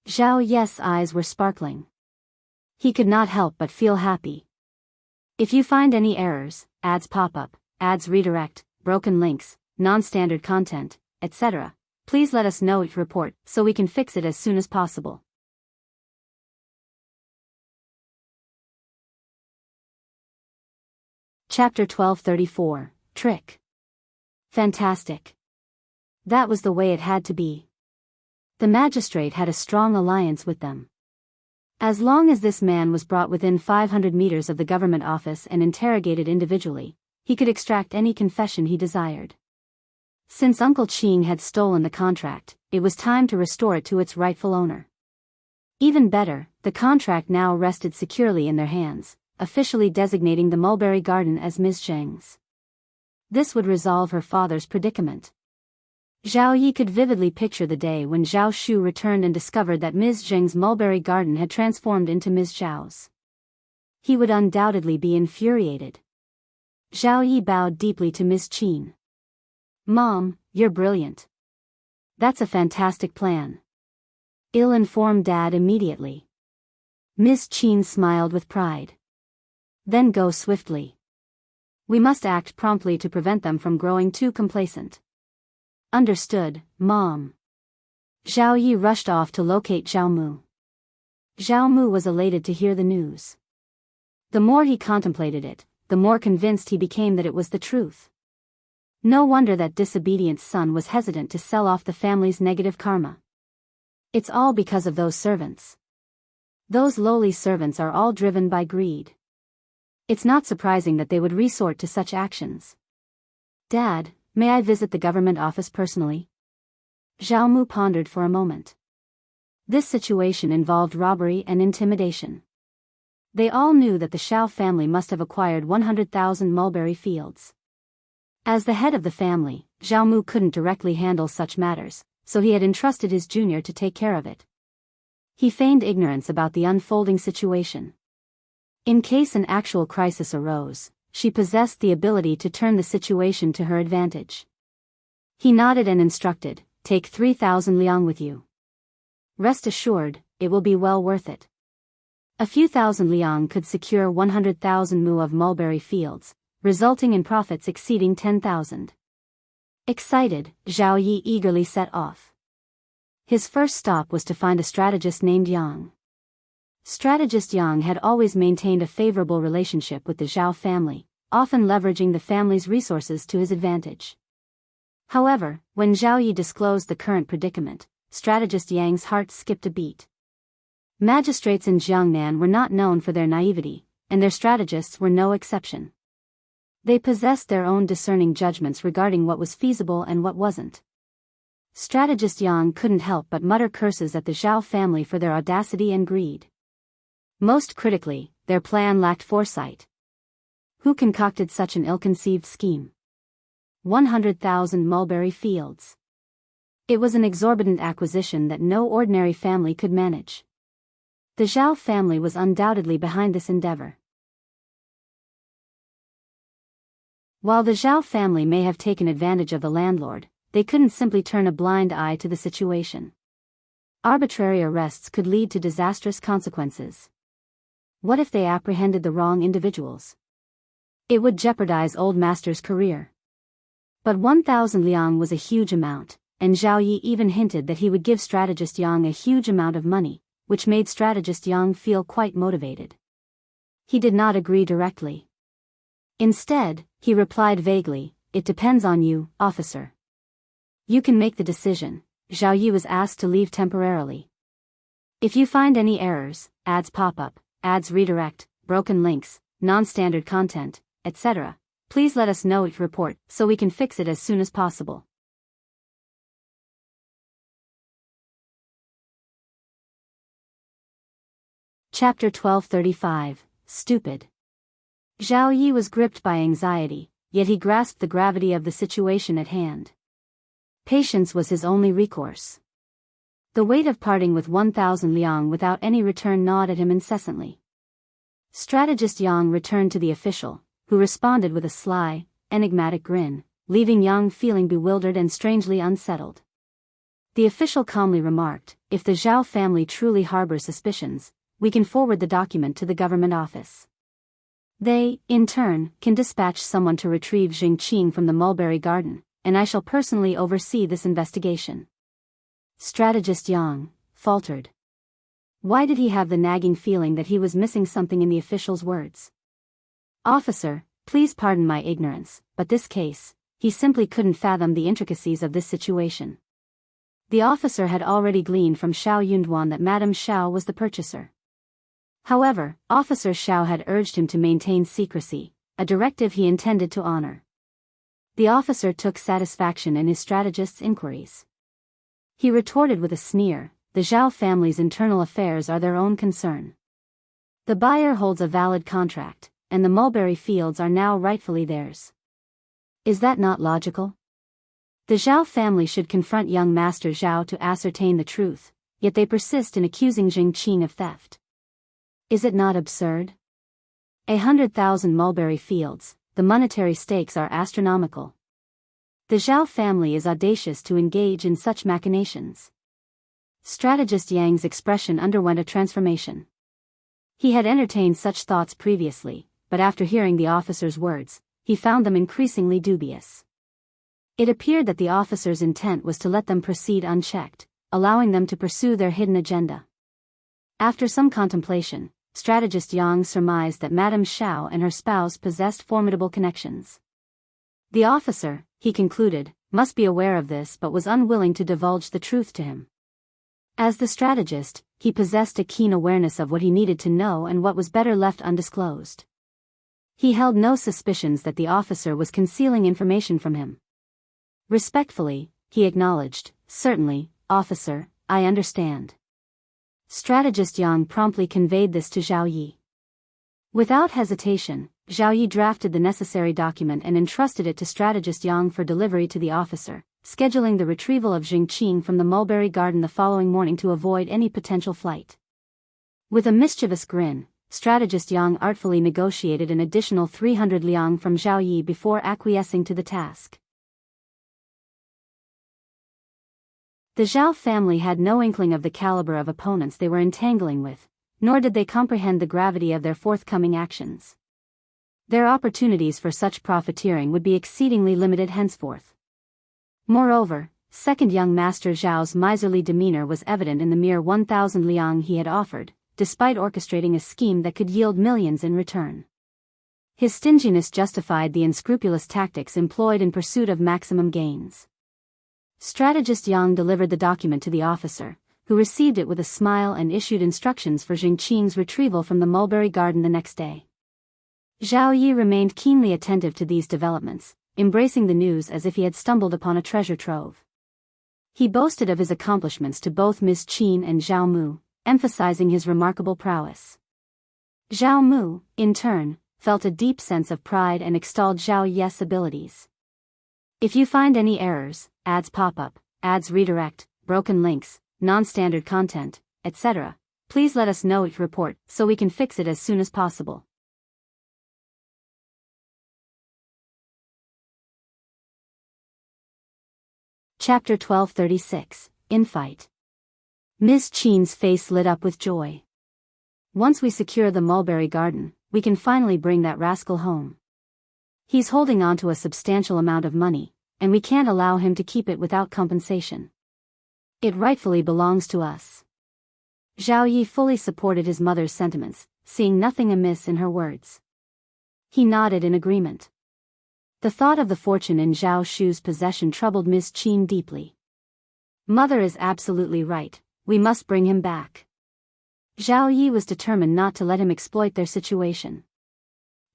Zhao Ye's eyes were sparkling. He could not help but feel happy. If you find any errors, ads pop up, ads redirect, broken links, non-standard content, etc., please let us know each report so we can fix it as soon as possible. Chapter 1234, Trick. Fantastic. That was the way it had to be. The magistrate had a strong alliance with them. As long as this man was brought within 500 meters of the government office and interrogated individually, he could extract any confession he desired. Since Uncle Qin had stolen the contract, it was time to restore it to its rightful owner. Even better, the contract now rested securely in their hands, officially designating the mulberry garden as Ms. Zheng's. This would resolve her father's predicament. Zhao Yi could vividly picture the day when Zhao Shu returned and discovered that Ms. Zheng's mulberry garden had transformed into Ms. Zhao's. He would undoubtedly be infuriated. Zhao Yi bowed deeply to Ms. Qin. Mom, you're brilliant. That's a fantastic plan. I'll inform Dad immediately. Ms. Qin smiled with pride. Then go swiftly. We must act promptly to prevent them from growing too complacent. Understood, Mom. Zhao Yi rushed off to locate Zhao Mu. Zhao Mu was elated to hear the news. The more he contemplated it, the more convinced he became that it was the truth. No wonder that disobedient son was hesitant to sell off the family's negative karma. It's all because of those servants. Those lowly servants are all driven by greed. It's not surprising that they would resort to such actions. Dad, may I visit the government office personally? Zhao Mu pondered for a moment. This situation involved robbery and intimidation. They all knew that the Zhao family must have acquired 100,000 mulberry fields. As the head of the family, Zhao Mu couldn't directly handle such matters, so he had entrusted his junior to take care of it. He feigned ignorance about the unfolding situation. In case an actual crisis arose, she possessed the ability to turn the situation to her advantage. He nodded and instructed, take 3,000 liang with you. Rest assured, it will be well worth it. A few thousand liang could secure 100,000 mu of mulberry fields, resulting in profits exceeding 10,000. Excited, Zhao Yi eagerly set off. His first stop was to find a strategist named Yang. Strategist Yang had always maintained a favorable relationship with the Zhao family, often leveraging the family's resources to his advantage. However, when Zhao Yi disclosed the current predicament, strategist Yang's heart skipped a beat. Magistrates in Jiangnan were not known for their naivety, and their strategists were no exception. They possessed their own discerning judgments regarding what was feasible and what wasn't. Strategist Yang couldn't help but mutter curses at the Zhao family for their audacity and greed. Most critically, their plan lacked foresight. Who concocted such an ill-conceived scheme? 100,000 mulberry fields. It was an exorbitant acquisition that no ordinary family could manage. The Zhao family was undoubtedly behind this endeavor. While the Zhao family may have taken advantage of the landlord, they couldn't simply turn a blind eye to the situation. Arbitrary arrests could lead to disastrous consequences. What if they apprehended the wrong individuals? It would jeopardize Old Master's career. But 1,000 liang was a huge amount, and Zhao Yi even hinted that he would give strategist Yang a huge amount of money, which made strategist Yang feel quite motivated. He did not agree directly. Instead, he replied vaguely, "It depends on you, officer. You can make the decision." Zhao Yi was asked to leave temporarily. If you find any errors, ads pop up, ads redirect, broken links, non-standard content, etc., please let us know if report so we can fix it as soon as possible. Chapter 1235, Stupid. Zhao Yi was gripped by anxiety, yet he grasped the gravity of the situation at hand. Patience was his only recourse. The weight of parting with 1,000 liang without any return gnawed at him incessantly. Strategist Yang returned to the official, who responded with a sly, enigmatic grin, leaving Yang feeling bewildered and strangely unsettled. The official calmly remarked, "If the Zhao family truly harbors suspicions, we can forward the document to the government office. They, in turn, can dispatch someone to retrieve Zheng from the mulberry garden, and I shall personally oversee this investigation." Strategist Yang faltered. Why did he have the nagging feeling that he was missing something in the official's words? "Officer, please pardon my ignorance, but this case," he simply couldn't fathom the intricacies of this situation. The officer had already gleaned from Xiao Yunduan that Madame Xiao was the purchaser. However, Officer Xiao had urged him to maintain secrecy, a directive he intended to honor. The officer took satisfaction in his strategist's inquiries. He retorted with a sneer, "The Zhao family's internal affairs are their own concern. The buyer holds a valid contract, and the mulberry fields are now rightfully theirs. Is that not logical? The Zhao family should confront young Master Zhao to ascertain the truth, yet they persist in accusing Zheng of theft. Is it not absurd? 100,000 mulberry fields, the monetary stakes are astronomical. The Zhao family is audacious to engage in such machinations." Strategist Yang's expression underwent a transformation. He had entertained such thoughts previously, but after hearing the officer's words, he found them increasingly dubious. It appeared that the officer's intent was to let them proceed unchecked, allowing them to pursue their hidden agenda. After some contemplation, strategist Yang surmised that Madame Xiao and her spouse possessed formidable connections. The officer, he concluded, must be aware of this but was unwilling to divulge the truth to him. As the strategist, he possessed a keen awareness of what he needed to know and what was better left undisclosed. He held no suspicions that the officer was concealing information from him. Respectfully, he acknowledged, "Certainly, officer, I understand." Strategist Yang promptly conveyed this to Zhao Yi. Without hesitation, Zhao Yi drafted the necessary document and entrusted it to strategist Yang for delivery to the officer, scheduling the retrieval of Zheng from the mulberry garden the following morning to avoid any potential flight. With a mischievous grin, strategist Yang artfully negotiated an additional 300 liang from Zhao Yi before acquiescing to the task. The Zhao family had no inkling of the caliber of opponents they were entangling with, nor did they comprehend the gravity of their forthcoming actions. Their opportunities for such profiteering would be exceedingly limited henceforth. Moreover, second young master Zhao's miserly demeanor was evident in the mere 1,000 liang he had offered, despite orchestrating a scheme that could yield millions in return. His stinginess justified the unscrupulous tactics employed in pursuit of maximum gains. Strategist Yang delivered the document to the officer, who received it with a smile and issued instructions for Zheng Qing's retrieval from the mulberry garden the next day. Zhao Yi remained keenly attentive to these developments, embracing the news as if he had stumbled upon a treasure trove. He boasted of his accomplishments to both Ms.Qin and Zhao Mu, emphasizing his remarkable prowess. Zhao Mu, in turn, felt a deep sense of pride and extolled Zhao Yi's abilities. If you find any errors, ads pop up, ads redirect, broken links, non-standard content, etc., please let us know each report so we can fix it as soon as possible. Chapter 1236, Infight. Ms.Qin's face lit up with joy. Once we secure the mulberry garden, we can finally bring that rascal home. He's holding on to a substantial amount of money, and we can't allow him to keep it without compensation. It rightfully belongs to us. Zhao Yi fully supported his mother's sentiments, seeing nothing amiss in her words. He nodded in agreement. The thought of the fortune in Zhao Shu's possession troubled Ms.Qin deeply. Mother is absolutely right, we must bring him back. Zhao Yi was determined not to let him exploit their situation.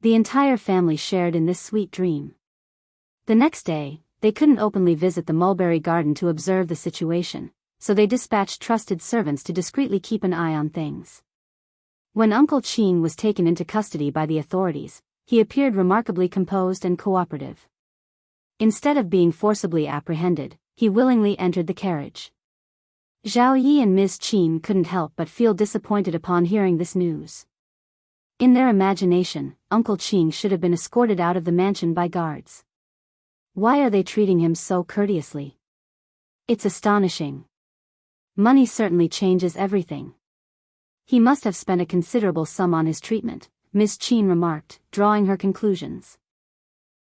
The entire family shared in this sweet dream. The next day, they couldn't openly visit the mulberry garden to observe the situation, so they dispatched trusted servants to discreetly keep an eye on things. When Uncle Qin was taken into custody by the authorities, he appeared remarkably composed and cooperative. Instead of being forcibly apprehended, he willingly entered the carriage. Zhao Yi and Ms.Qin couldn't help but feel disappointed upon hearing this news. In their imagination, Uncle Qin should have been escorted out of the mansion by guards. Why are they treating him so courteously? It's astonishing. Money certainly changes everything. He must have spent a considerable sum on his treatment, Ms.Qin remarked, drawing her conclusions.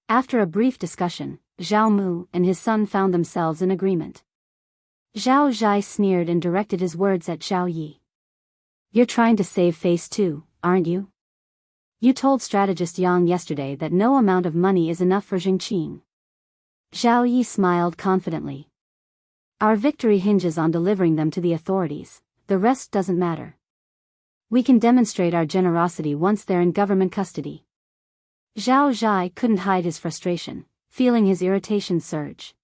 After a brief discussion, Zhao Mu and his son found themselves in agreement. Zhao Zhai sneered and directed his words at Zhao Yi. You're trying to save face too, aren't you? You told strategist Yang yesterday that no amount of money is enough for Zheng Qing. Zhao Yi smiled confidently. Our victory hinges on delivering them to the authorities, the rest doesn't matter. We can demonstrate our generosity once they're in government custody. Zhao Zhai couldn't hide his frustration, feeling his irritation surge.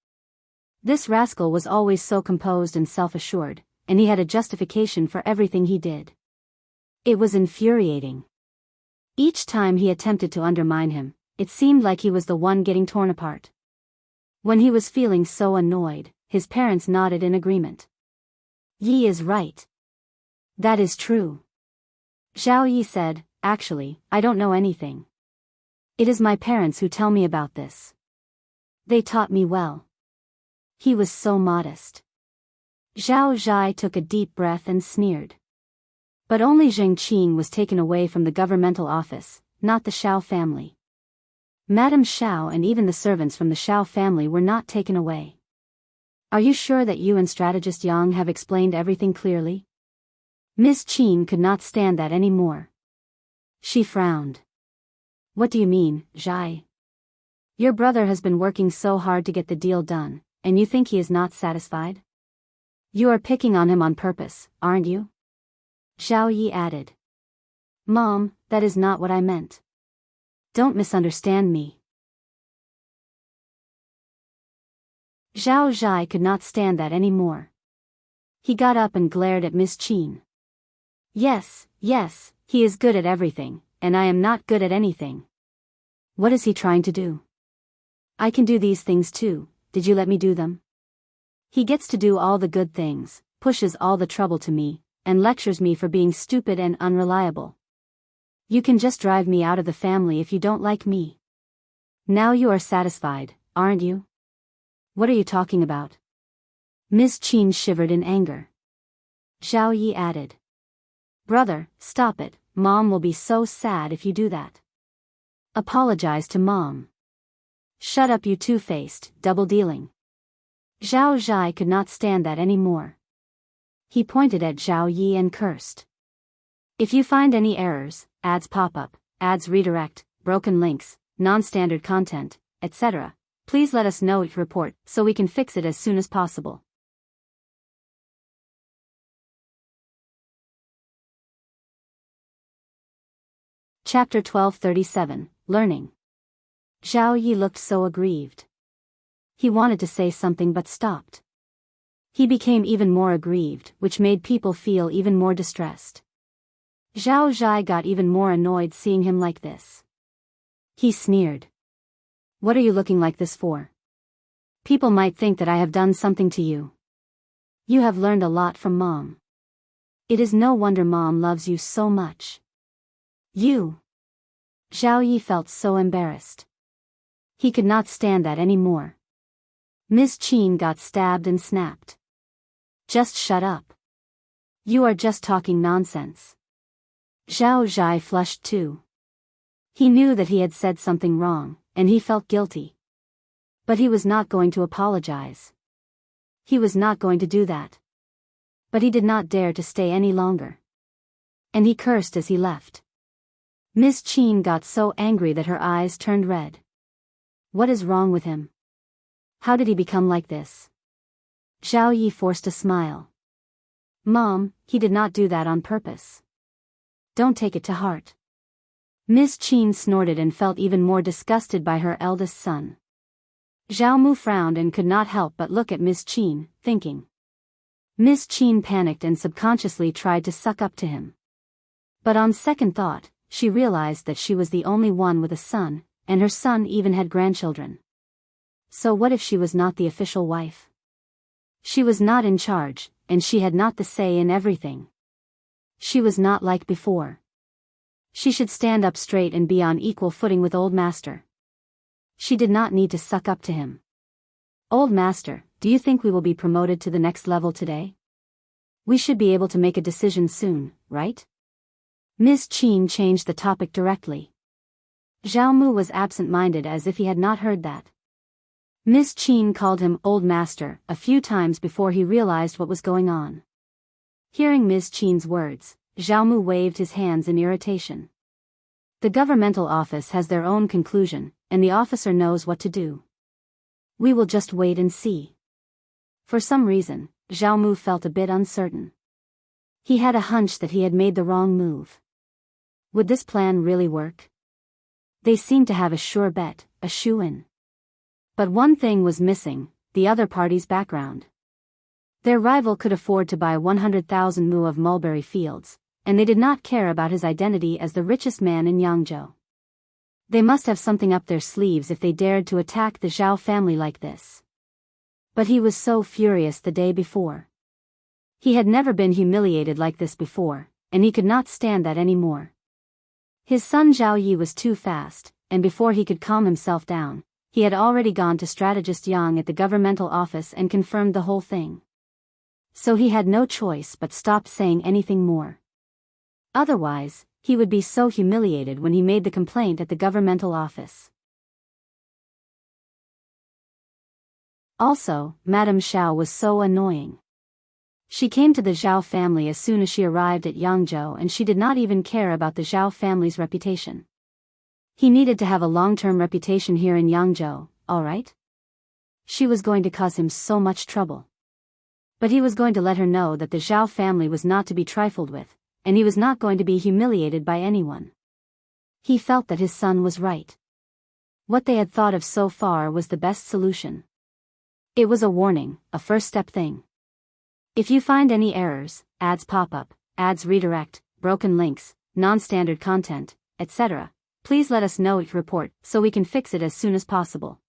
This rascal was always so composed and self-assured, and he had a justification for everything he did. It was infuriating. Each time he attempted to undermine him, it seemed like he was the one getting torn apart. When he was feeling so annoyed, his parents nodded in agreement. Yi is right. That is true. Zhao Yi said, actually, I don't know anything. It is my parents who tell me about this. They taught me well. He was so modest. Zhao Zhai took a deep breath and sneered. But only Zheng Qing was taken away from the governmental office, not the Shao family. Madame Shao and even the servants from the Shao family were not taken away. Are you sure that you and strategist Yang have explained everything clearly? Ms.Qin could not stand that anymore. She frowned. What do you mean, Zhai? Your brother has been working so hard to get the deal done, and you think he is not satisfied? You are picking on him on purpose, aren't you? Zhao Yi added. Mom, that is not what I meant. Don't misunderstand me. Zhao Zhai could not stand that anymore. He got up and glared at Ms.Qin. Yes, he is good at everything, and I am not good at anything. What is he trying to do? I can do these things too, did you let me do them? He gets to do all the good things, pushes all the trouble to me, and lectures me for being stupid and unreliable. You can just drive me out of the family if you don't like me. Now you are satisfied, aren't you? What are you talking about? Ms.Qin shivered in anger. Zhao Yi added. Brother, stop it, Mom will be so sad if you do that. Apologize to Mom. Shut up you two-faced, double-dealing. Zhao Zhai could not stand that anymore. He pointed at Zhao Yi and cursed. If you find any errors, ads pop up, ads redirect, broken links, non-standard content, etc., please let us know it report so we can fix it as soon as possible. Chapter 1237, Learning. Zhao Yi looked so aggrieved. He wanted to say something but stopped. He became even more aggrieved, which made people feel even more distressed. Zhao Zhai got even more annoyed seeing him like this. He sneered. What are you looking like this for? People might think that I have done something to you. You have learned a lot from Mom. It is no wonder Mom loves you so much. You. Zhao Yi felt so embarrassed. He could not stand that anymore. Ms.Qin got stabbed and snapped. Just shut up. You are just talking nonsense. Zhao Zhai flushed too. He knew that he had said something wrong, and he felt guilty. But he was not going to apologize. He was not going to do that. But he did not dare to stay any longer. And he cursed as he left. Ms.Qin got so angry that her eyes turned red. What is wrong with him? How did he become like this? Zhao Yi forced a smile. Mom, he did not do that on purpose. Don't take it to heart. Ms.Qin snorted and felt even more disgusted by her eldest son. Zhao Mu frowned and could not help but look at Ms.Qin, thinking. Ms.Qin panicked and subconsciously tried to suck up to him. But on second thought, she realized that she was the only one with a son, and her son even had grandchildren. So what if she was not the official wife? She was not in charge, and she had not the say in everything. She was not like before. She should stand up straight and be on equal footing with Old Master. She did not need to suck up to him. Old Master, do you think we will be promoted to the next level today? We should be able to make a decision soon, right? Ms.Qin changed the topic directly. Zhao Mu was absent-minded as if he had not heard that. Ms.Qin called him Old Master a few times before he realized what was going on. Hearing Ms.Qin's words, Zhao Mu waved his hands in irritation. The governmental office has their own conclusion, and the officer knows what to do. We will just wait and see. For some reason, Zhao Mu felt a bit uncertain. He had a hunch that he had made the wrong move. Would this plan really work? They seemed to have a sure bet, a shoe-in. But one thing was missing, the other party's background. Their rival could afford to buy 100,000 mu of mulberry fields, and they did not care about his identity as the richest man in Hangzhou. They must have something up their sleeves if they dared to attack the Zhao family like this. But he was so furious the day before. He had never been humiliated like this before, and he could not stand that anymore. His son Zhao Yi was too fast, and before he could calm himself down, he had already gone to strategist Yang at the governmental office and confirmed the whole thing. So he had no choice but stop saying anything more. Otherwise, he would be so humiliated when he made the complaint at the governmental office. Also, Madame Xiao was so annoying. She came to the Zhao family as soon as she arrived at Hangzhou, and she did not even care about the Zhao family's reputation. He needed to have a long-term reputation here in Hangzhou, alright? She was going to cause him so much trouble. But he was going to let her know that the Zhao family was not to be trifled with, and he was not going to be humiliated by anyone. He felt that his son was right. What they had thought of so far was the best solution. It was a warning, a first-step thing. If you find any errors, ads pop up, ads redirect, broken links, non-standard content, etc., please let us know it report so we can fix it as soon as possible.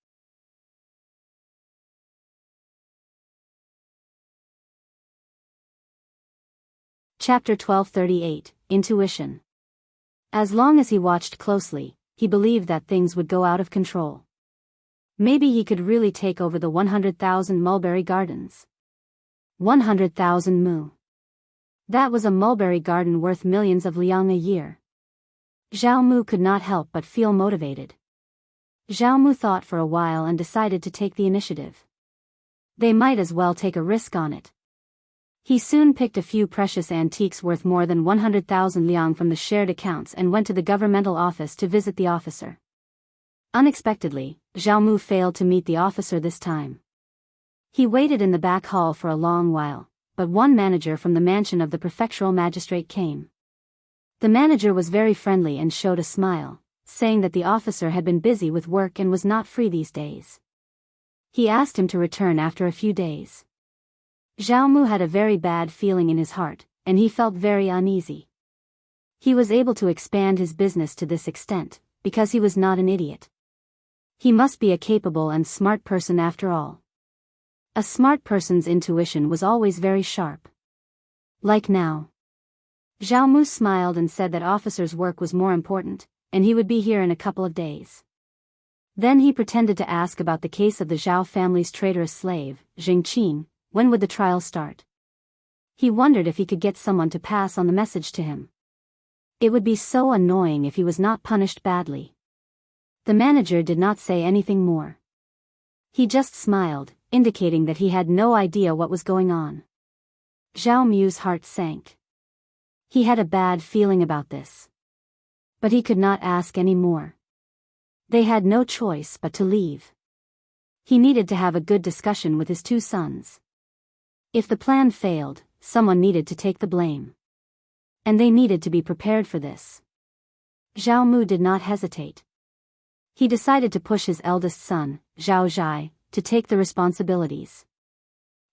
Chapter 1238, Intuition. As long as he watched closely, he believed that things would go out of control. Maybe he could really take over the 100,000 mulberry gardens. 100,000 mu. That was a mulberry garden worth millions of liang a year. Zhao Mu could not help but feel motivated. Zhao Mu thought for a while and decided to take the initiative. They might as well take a risk on it. He soon picked a few precious antiques worth more than 100,000 liang from the shared accounts and went to the governmental office to visit the officer. Unexpectedly, Zhao Mu failed to meet the officer this time. He waited in the back hall for a long while, but one manager from the mansion of the prefectural magistrate came. The manager was very friendly and showed a smile, saying that the officer had been busy with work and was not free these days. He asked him to return after a few days. Zhao Mu had a very bad feeling in his heart, and he felt very uneasy. He was able to expand his business to this extent, because he was not an idiot. He must be a capable and smart person after all. A smart person's intuition was always very sharp. Like now. Zhao Mu smiled and said that officer's work was more important, and he would be here in a couple of days. Then he pretended to ask about the case of the Zhao family's traitorous slave, Ms.Qin. When would the trial start? He wondered if he could get someone to pass on the message to him. It would be so annoying if he was not punished badly. The manager did not say anything more. He just smiled, indicating that he had no idea what was going on. Zhao Mu's heart sank. He had a bad feeling about this. But he could not ask any more. They had no choice but to leave. He needed to have a good discussion with his two sons. If the plan failed, someone needed to take the blame. And they needed to be prepared for this. Zhao Mu did not hesitate. He decided to push his eldest son, Zhao Zhai, to take the responsibilities.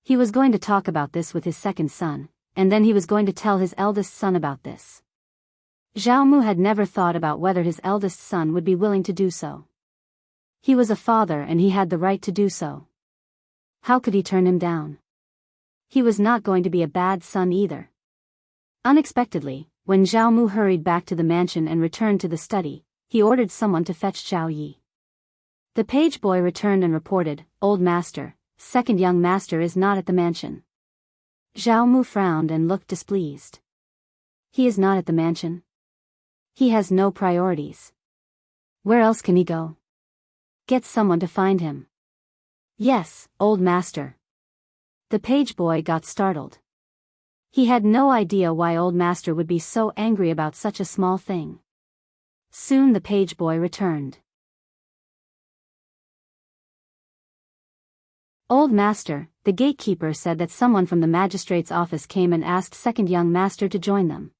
He was going to talk about this with his second son, and then he was going to tell his eldest son about this. Zhao Mu had never thought about whether his eldest son would be willing to do so. He was a father and he had the right to do so. How could he turn him down? He was not going to be a bad son either. Unexpectedly, when Zhao Mu hurried back to the mansion and returned to the study, he ordered someone to fetch Zhao Yi. The page boy returned and reported, "Old master, second young master is not at the mansion." Zhao Mu frowned and looked displeased. He is not at the mansion? He has no priorities. Where else can he go? Get someone to find him. Yes, old master. The page boy got startled. He had no idea why old master would be so angry about such a small thing. Soon the page boy returned. Old master, the gatekeeper said that someone from the magistrate's office came and asked second young master to join them.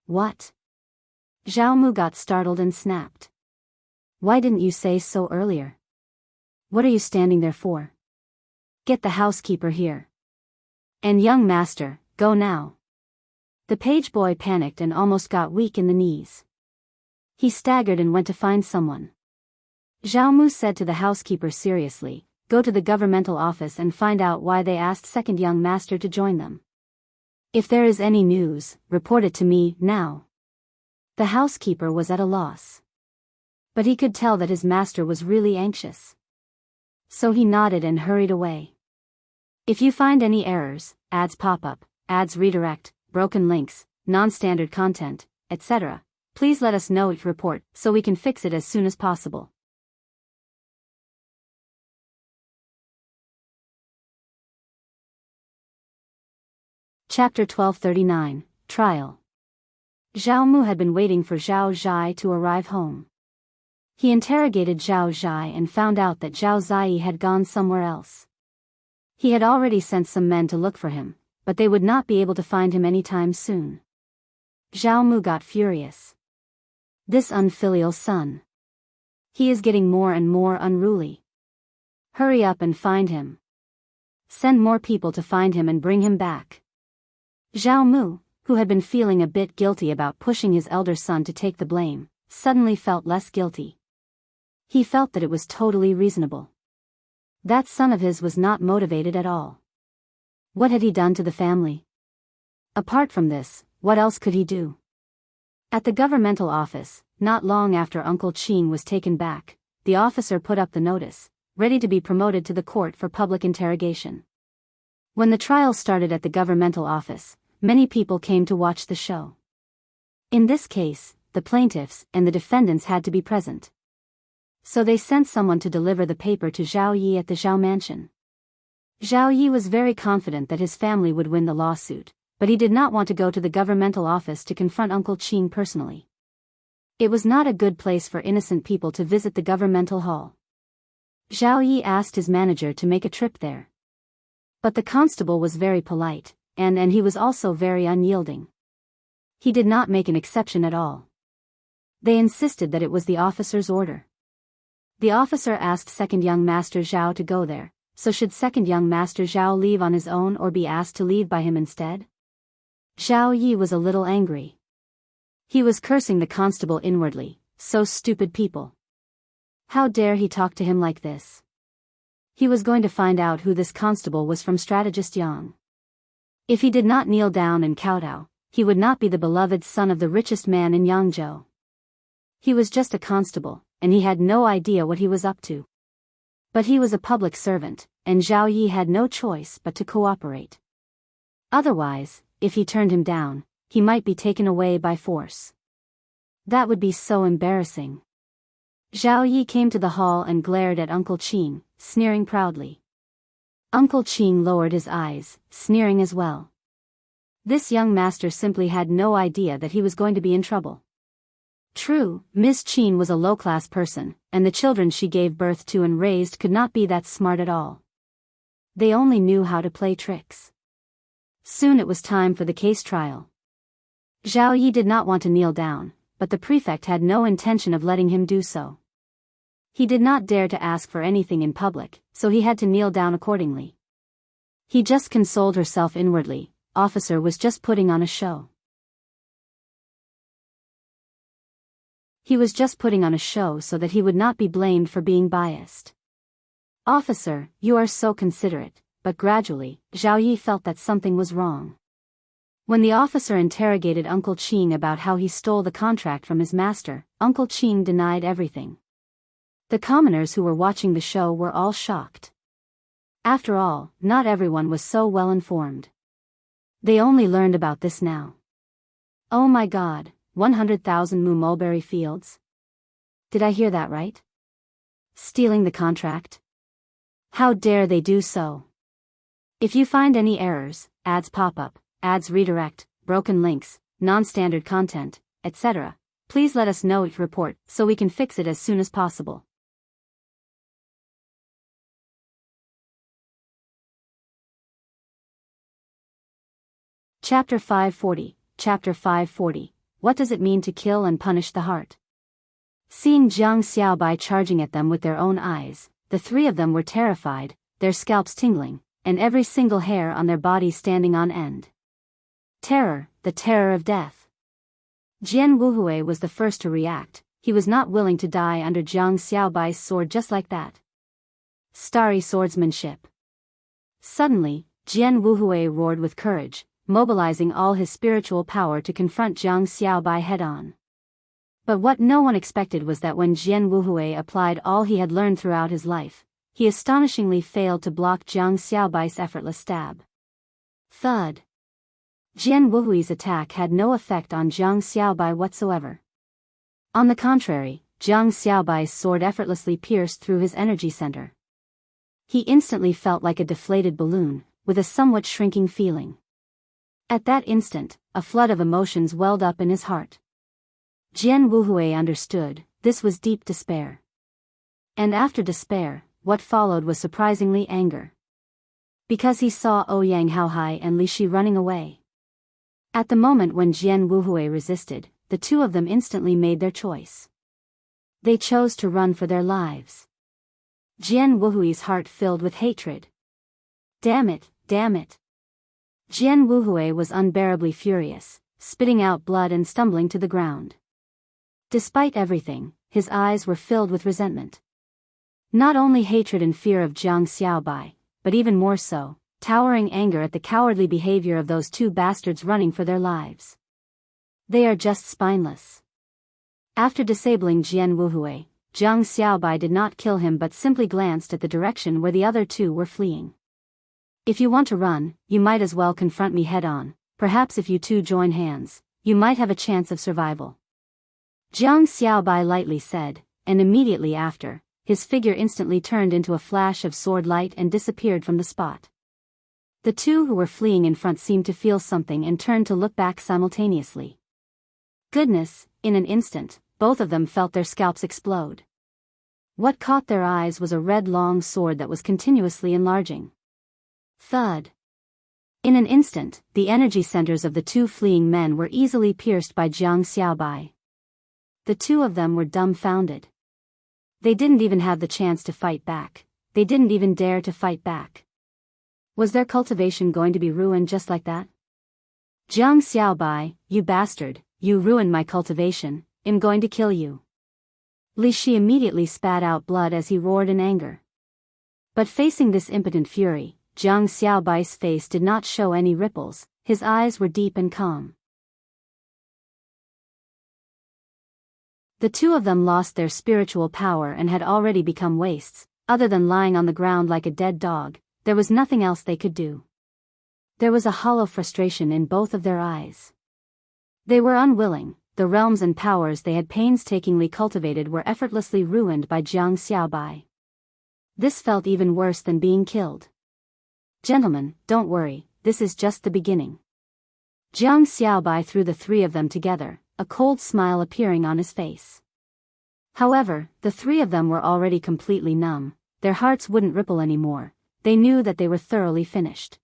What? Zhao Mu got startled and snapped. Why didn't you say so earlier? What are you standing there for? Get the housekeeper here. And young master, go now. The page boy panicked and almost got weak in the knees. He staggered and went to find someone. Zhao Mu said to the housekeeper seriously, go to the governmental office and find out why they asked second young master to join them. If there is any news, report it to me, now. The housekeeper was at a loss. But he could tell that his master was really anxious. So he nodded and hurried away. If you find any errors, ads pop up, ads redirect, broken links, non-standard content, etc., please let us know each report so we can fix it as soon as possible. Chapter 1239, Trial. Zhao Mu had been waiting for Zhao Zhai to arrive home. He interrogated Zhao Zhai and found out that Zhao Zai had gone somewhere else. He had already sent some men to look for him, but they would not be able to find him anytime soon. Zhao Mu got furious. This unfilial son. He is getting more and more unruly. Hurry up and find him. Send more people to find him and bring him back. Zhao Mu, who had been feeling a bit guilty about pushing his elder son to take the blame, suddenly felt less guilty. He felt that it was totally reasonable. That son of his was not motivated at all. What had he done to the family? Apart from this, what else could he do? At the governmental office, not long after Uncle Qin was taken back, the officer put up the notice, ready to be promoted to the court for public interrogation. When the trial started at the governmental office, many people came to watch the show. In this case, the plaintiffs and the defendants had to be present. So they sent someone to deliver the paper to Zhao Yi at the Zhao mansion. Zhao Yi was very confident that his family would win the lawsuit, but he did not want to go to the governmental office to confront Uncle Qin personally. It was not a good place for innocent people to visit the governmental hall. Zhao Yi asked his manager to make a trip there. But the constable was very polite, and he was also very unyielding. He did not make an exception at all. They insisted that it was the officer's order. The officer asked second young master Zhao to go there, so should second young master Zhao leave on his own or be asked to leave by him instead? Zhao Yi was a little angry. He was cursing the constable inwardly, so stupid people. How dare he talk to him like this? He was going to find out who this constable was from strategist Yang. If he did not kneel down and kowtow, he would not be the beloved son of the richest man in Hangzhou. He was just a constable, and he had no idea what he was up to. But he was a public servant, and Zhao Yi had no choice but to cooperate. Otherwise, if he turned him down, he might be taken away by force. That would be so embarrassing. Zhao Yi came to the hall and glared at Uncle Qin, sneering proudly. Uncle Qin lowered his eyes, sneering as well. This young master simply had no idea that he was going to be in trouble. True, Ms.Qin was a low-class person, and the children she gave birth to and raised could not be that smart at all. They only knew how to play tricks. Soon it was time for the case trial. Zhao Yi did not want to kneel down, but the prefect had no intention of letting him do so. He did not dare to ask for anything in public, so he had to kneel down accordingly. He just consoled herself inwardly, officer was just putting on a show. He was just putting on a show so that he would not be blamed for being biased. Officer, you are so considerate, but gradually, Zhao Yi felt that something was wrong. When the officer interrogated Uncle Qin about how he stole the contract from his master, Uncle Qin denied everything. The commoners who were watching the show were all shocked. After all, not everyone was so well informed. They only learned about this now. Oh my God, 100,000 mulberry fields? Did I hear that right? Stealing the contract? How dare they do so? If you find any errors, ads pop up, ads redirect, broken links, non-standard content, etc., please let us know it report so we can fix it as soon as possible. Chapter 540, Chapter 540, What does it mean to kill and punish the heart? Seeing Zhang Xiaobai charging at them with their own eyes, the three of them were terrified, their scalps tingling, and every single hair on their body standing on end. Terror, the terror of death. Jian Wuhui was the first to react. He was not willing to die under Zhang Xiaobai's sword just like that. Starry swordsmanship. Suddenly, Jian Wuhui roared with courage, mobilizing all his spiritual power to confront Zhang Xiaobai head-on. But what no one expected was that when Jian Wuhui applied all he had learned throughout his life, he astonishingly failed to block Zhang Xiaobai's effortless stab. Thud. Jian Wuhui's attack had no effect on Zhang Xiaobai whatsoever. On the contrary, Zhang Xiaobai's sword effortlessly pierced through his energy center. He instantly felt like a deflated balloon, with a somewhat shrinking feeling. At that instant, a flood of emotions welled up in his heart. Jian Wuhui understood, this was deep despair. And after despair, what followed was surprisingly anger. Because he saw Ouyang Haohai and Li Shi running away. At the moment when Jian Wuhui resisted, the two of them instantly made their choice. They chose to run for their lives. Jian Wuhui's heart filled with hatred. Damn it, damn it. Jian Wuhui was unbearably furious, spitting out blood and stumbling to the ground. Despite everything, his eyes were filled with resentment. Not only hatred and fear of Zhang Xiaobai, but even more so, towering anger at the cowardly behavior of those two bastards running for their lives. They are just spineless. After disabling Jian Wuhui, Zhang Xiaobai did not kill him but simply glanced at the direction where the other two were fleeing. If you want to run, you might as well confront me head-on. Perhaps if you two join hands, you might have a chance of survival. Zhang Xiaobai lightly said, and immediately after, his figure instantly turned into a flash of sword light and disappeared from the spot. The two who were fleeing in front seemed to feel something and turned to look back simultaneously. Goodness, in an instant, both of them felt their scalps explode. What caught their eyes was a red long sword that was continuously enlarging. Thud. In an instant, the energy centers of the two fleeing men were easily pierced by Zhang Xiaobai. The two of them were dumbfounded. They didn't even have the chance to fight back. They didn't even dare to fight back. Was their cultivation going to be ruined just like that? Zhang Xiaobai, you bastard, you ruined my cultivation, I'm going to kill you. Li Shi immediately spat out blood as he roared in anger. But facing this impotent fury, Zhang Xiaobai's face did not show any ripples, his eyes were deep and calm. The two of them lost their spiritual power and had already become wastes. Other than lying on the ground like a dead dog, there was nothing else they could do. There was a hollow frustration in both of their eyes. They were unwilling. The realms and powers they had painstakingly cultivated were effortlessly ruined by Zhang Xiaobai. This felt even worse than being killed. Gentlemen, don't worry, this is just the beginning. Zhang Xiaobai threw the three of them together, a cold smile appearing on his face. However, the three of them were already completely numb, their hearts wouldn't ripple anymore, they knew that they were thoroughly finished.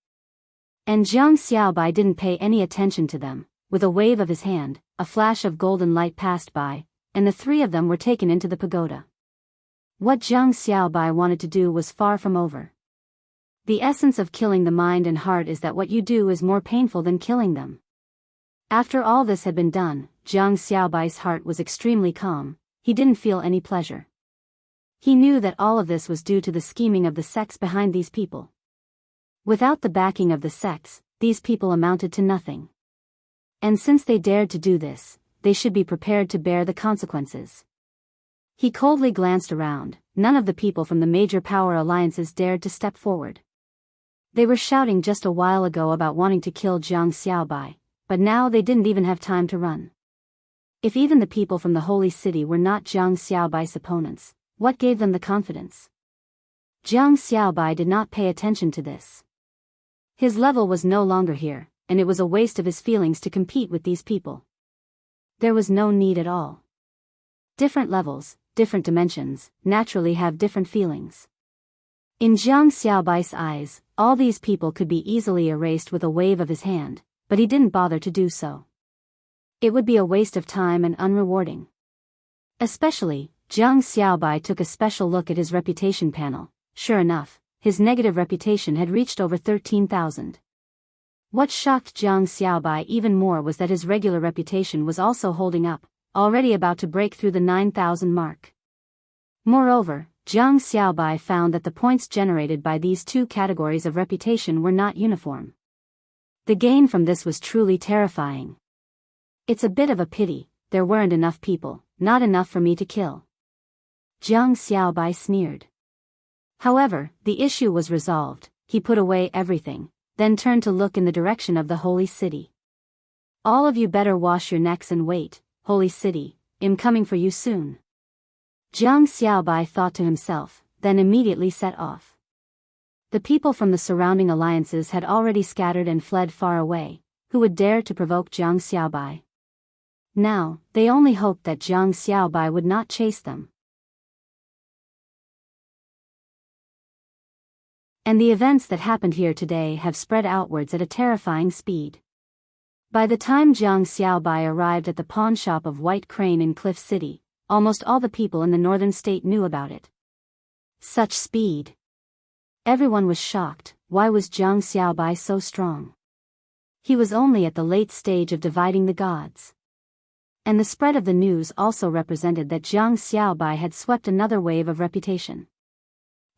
And Zhang Xiaobai didn't pay any attention to them. With a wave of his hand, a flash of golden light passed by, and the three of them were taken into the pagoda. What Zhang Xiaobai wanted to do was far from over. The essence of killing the mind and heart is that what you do is more painful than killing them. After all this had been done, Zhang Xiaobai's heart was extremely calm, he didn't feel any pleasure. He knew that all of this was due to the scheming of the sects behind these people. Without the backing of the sects, these people amounted to nothing. And since they dared to do this, they should be prepared to bear the consequences. He coldly glanced around, none of the people from the major power alliances dared to step forward. They were shouting just a while ago about wanting to kill Zhang Xiaobai, but now they didn't even have time to run. If even the people from the holy city were not Zhang Xiaobai's opponents, what gave them the confidence? Zhang Xiaobai did not pay attention to this. His level was no longer here, and it was a waste of his feelings to compete with these people. There was no need at all. Different levels, different dimensions, naturally have different feelings. In Zhang Xiaobai's eyes, all these people could be easily erased with a wave of his hand, but he didn't bother to do so. It would be a waste of time and unrewarding. Especially, Zhang Xiaobai took a special look at his reputation panel. Sure enough, his negative reputation had reached over 13,000. What shocked Zhang Xiaobai even more was that his regular reputation was also holding up, already about to break through the 9,000 mark. Moreover, Zhang Xiaobai found that the points generated by these two categories of reputation were not uniform. The gain from this was truly terrifying. It's a bit of a pity, there weren't enough people, not enough for me to kill. Zhang Xiaobai sneered. However, the issue was resolved, he put away everything, then turned to look in the direction of the holy city. All of you better wash your necks and wait, holy city, I'm coming for you soon. Zhang Xiaobai thought to himself, then immediately set off. The people from the surrounding alliances had already scattered and fled far away, who would dare to provoke Zhang Xiaobai? Now, they only hoped that Zhang Xiaobai would not chase them. And the events that happened here today have spread outwards at a terrifying speed. By the time Zhang Xiaobai arrived at the pawn shop of White Crane in Cliff City, almost all the people in the northern state knew about it. Such speed! Everyone was shocked. Why was Zhang Xiaobai so strong? He was only at the late stage of dividing the gods. And the spread of the news also represented that Zhang Xiaobai had swept another wave of reputation.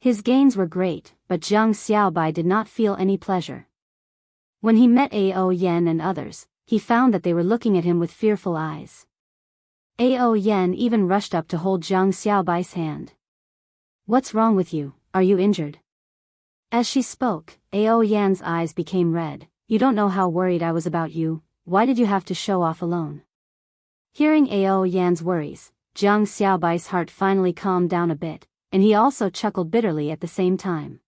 His gains were great, but Zhang Xiaobai did not feel any pleasure. When he met Ao Yan and others, he found that they were looking at him with fearful eyes. Ao Yan even rushed up to hold Zhang Xiaobai's hand. "What's wrong with you, are you injured?" As she spoke, Ao Yan's eyes became red. "You don't know how worried I was about you, why did you have to show off alone?" Hearing Ao Yan's worries, Zhang Xiaobai's heart finally calmed down a bit, and he also chuckled bitterly at the same time.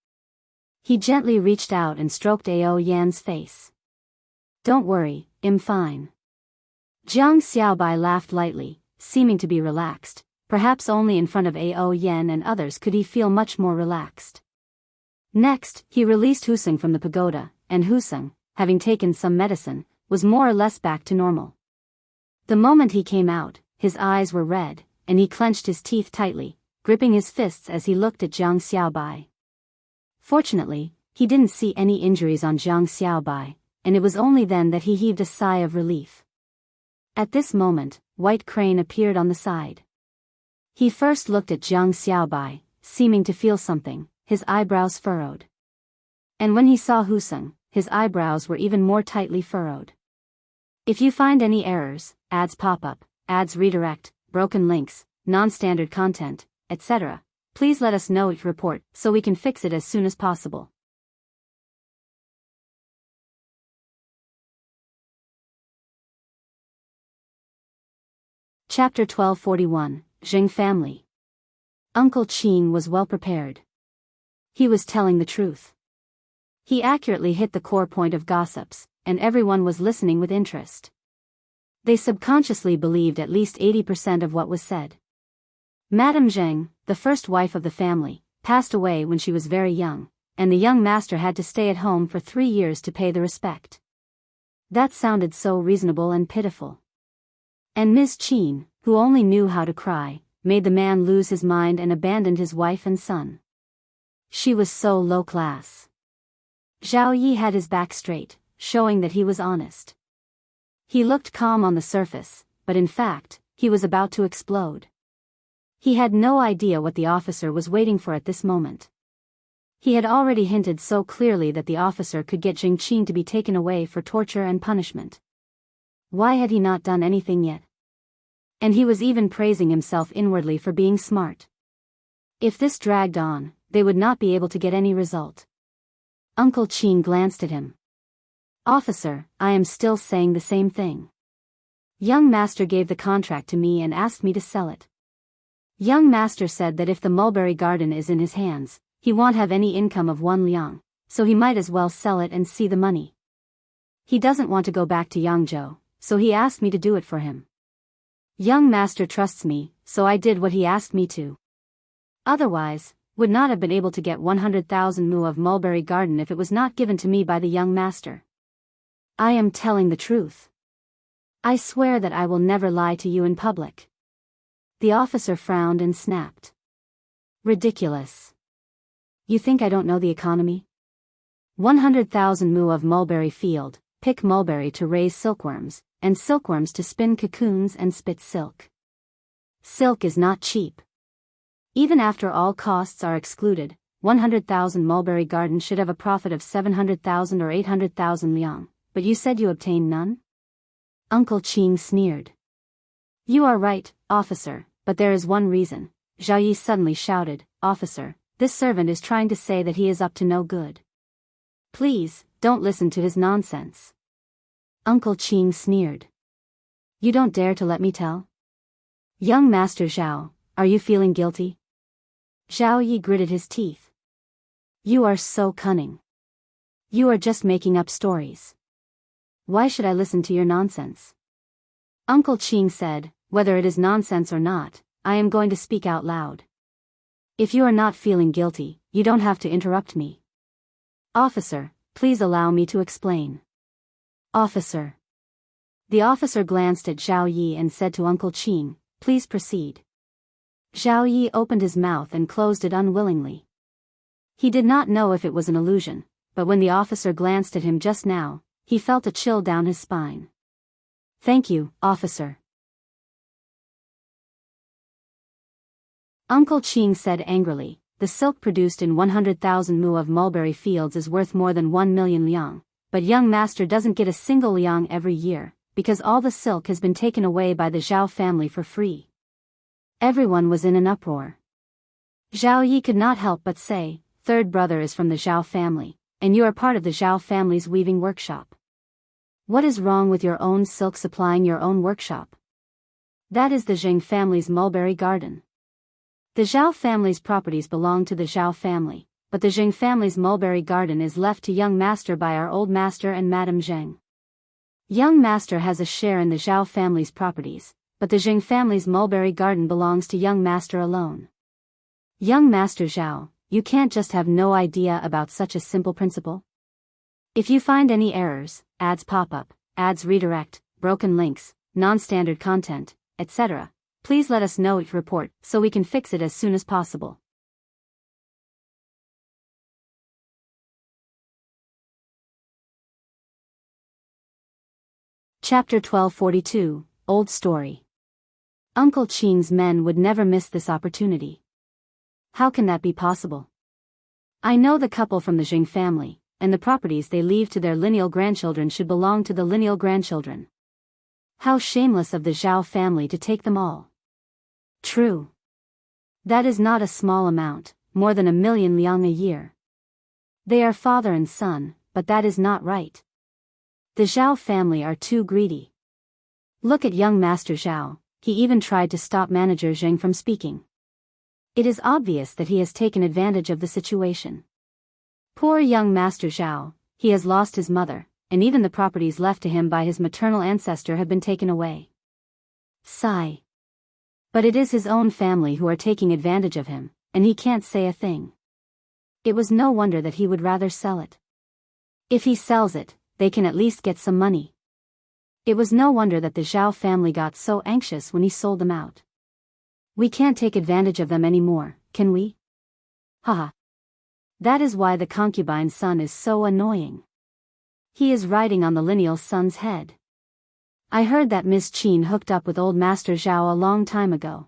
He gently reached out and stroked Ao Yan's face. "Don't worry, I'm fine." Zhang Xiaobai laughed lightly, seeming to be relaxed. Perhaps only in front of Ao Yan and others could he feel much more relaxed. Next, he released Huseng from the pagoda, and Huseng, having taken some medicine, was more or less back to normal. The moment he came out, his eyes were red, and he clenched his teeth tightly, gripping his fists as he looked at Zhang Xiaobai. Fortunately, he didn't see any injuries on Zhang Xiaobai, and it was only then that he heaved a sigh of relief. At this moment, White Crane appeared on the side. He first looked at Zhang Xiaobai, seeming to feel something, his eyebrows furrowed. And when he saw Huseng, his eyebrows were even more tightly furrowed. If you find any errors, ads pop up, ads redirect, broken links, non-standard content, etc., please let us know each report so we can fix it as soon as possible. Chapter 1241, Zheng Family. Uncle Qin was well prepared. He was telling the truth. He accurately hit the core point of gossips, and everyone was listening with interest. They subconsciously believed at least 80% of what was said. Madame Zheng, the first wife of the family, passed away when she was very young, and the young master had to stay at home for 3 years to pay the respect. That sounded so reasonable and pitiful. And Ms.Qin, who only knew how to cry, made the man lose his mind and abandoned his wife and son. She was so low class. Zhao Yi had his back straight, showing that he was honest. He looked calm on the surface, but in fact, he was about to explode. He had no idea what the officer was waiting for at this moment. He had already hinted so clearly that the officer could get Zheng Qin to be taken away for torture and punishment. Why had he not done anything yet? And he was even praising himself inwardly for being smart. If this dragged on, they would not be able to get any result. Uncle Qin glanced at him. "Officer, I am still saying the same thing. Young master gave the contract to me and asked me to sell it. Young master said that if the mulberry garden is in his hands, he won't have any income of 1 liang, so he might as well sell it and see the money. He doesn't want to go back to Hangzhou, so he asked me to do it for him. Young master trusts me, so I did what he asked me to. Otherwise, would not have been able to get 100,000 mu of mulberry garden if it was not given to me by the young master. I am telling the truth. I swear that I will never lie to you in public." The officer frowned and snapped. "Ridiculous. You think I don't know the economy? 100,000 mu of mulberry field, pick mulberry to raise silkworms, and silkworms to spin cocoons and spit silk. Silk is not cheap. Even after all costs are excluded, 100,000 mulberry garden should have a profit of 700,000 or 800,000 liang, but you said you obtained none?" Uncle Qin sneered. "You are right, officer, but there is one reason." Zhao Yi suddenly shouted, "Officer, this servant is trying to say that he is up to no good. Please, don't listen to his nonsense." Uncle Qin sneered. "You don't dare to let me tell? Young Master Zhao, are you feeling guilty?" Zhao Yi gritted his teeth. "You are so cunning. You are just making up stories. Why should I listen to your nonsense?" Uncle Qin said, "Whether it is nonsense or not, I am going to speak out loud. If you are not feeling guilty, you don't have to interrupt me. Officer, please allow me to explain." "Officer." The officer glanced at Zhao Yi and said to Uncle Qin, "Please proceed." Zhao Yi opened his mouth and closed it unwillingly. He did not know if it was an illusion, but when the officer glanced at him just now, he felt a chill down his spine. "Thank you, officer." Uncle Qin said angrily, "The silk produced in 100,000 mu of mulberry fields is worth more than 1 million liang, but young master doesn't get a single liang every year, because all the silk has been taken away by the Zhao family for free." Everyone was in an uproar. Zhao Yi could not help but say, "Third brother is from the Zhao family, and you are part of the Zhao family's weaving workshop. What is wrong with your own silk supplying your own workshop? That is the Zheng family's mulberry garden. The Zhao family's properties belong to the Zhao family, but the Zheng family's mulberry garden is left to young master by our old master and Madame Zheng. Young master has a share in the Zhao family's properties, but the Zheng family's mulberry garden belongs to young master alone. Young master Zhao, you can't just have no idea about such a simple principle. If you find any errors, ads pop up, ads redirect, broken links, non-standard content, etc., please let us know each report so we can fix it as soon as possible. Chapter 1242, Old Story. Uncle Qin's men would never miss this opportunity. How can that be possible? I know the couple from the Zheng family, and the properties they leave to their lineal grandchildren should belong to the lineal grandchildren. How shameless of the Zhao family to take them all. True. That is not a small amount, more than 1 million liang a year. They are father and son, but that is not right. The Zhao family are too greedy. Look at young Master Zhao, he even tried to stop manager Zheng from speaking. It is obvious that he has taken advantage of the situation. Poor young Master Zhao, he has lost his mother, and even the properties left to him by his maternal ancestor have been taken away. Sigh. But it is his own family who are taking advantage of him, and he can't say a thing. It was no wonder that he would rather sell it. If he sells it, they can at least get some money. It was no wonder that the Zhao family got so anxious when he sold them out. We can't take advantage of them anymore, can we? Haha. That is why the concubine's son is so annoying. He is riding on the lineal son's head. I heard that Ms.Qin hooked up with old Master Zhao a long time ago.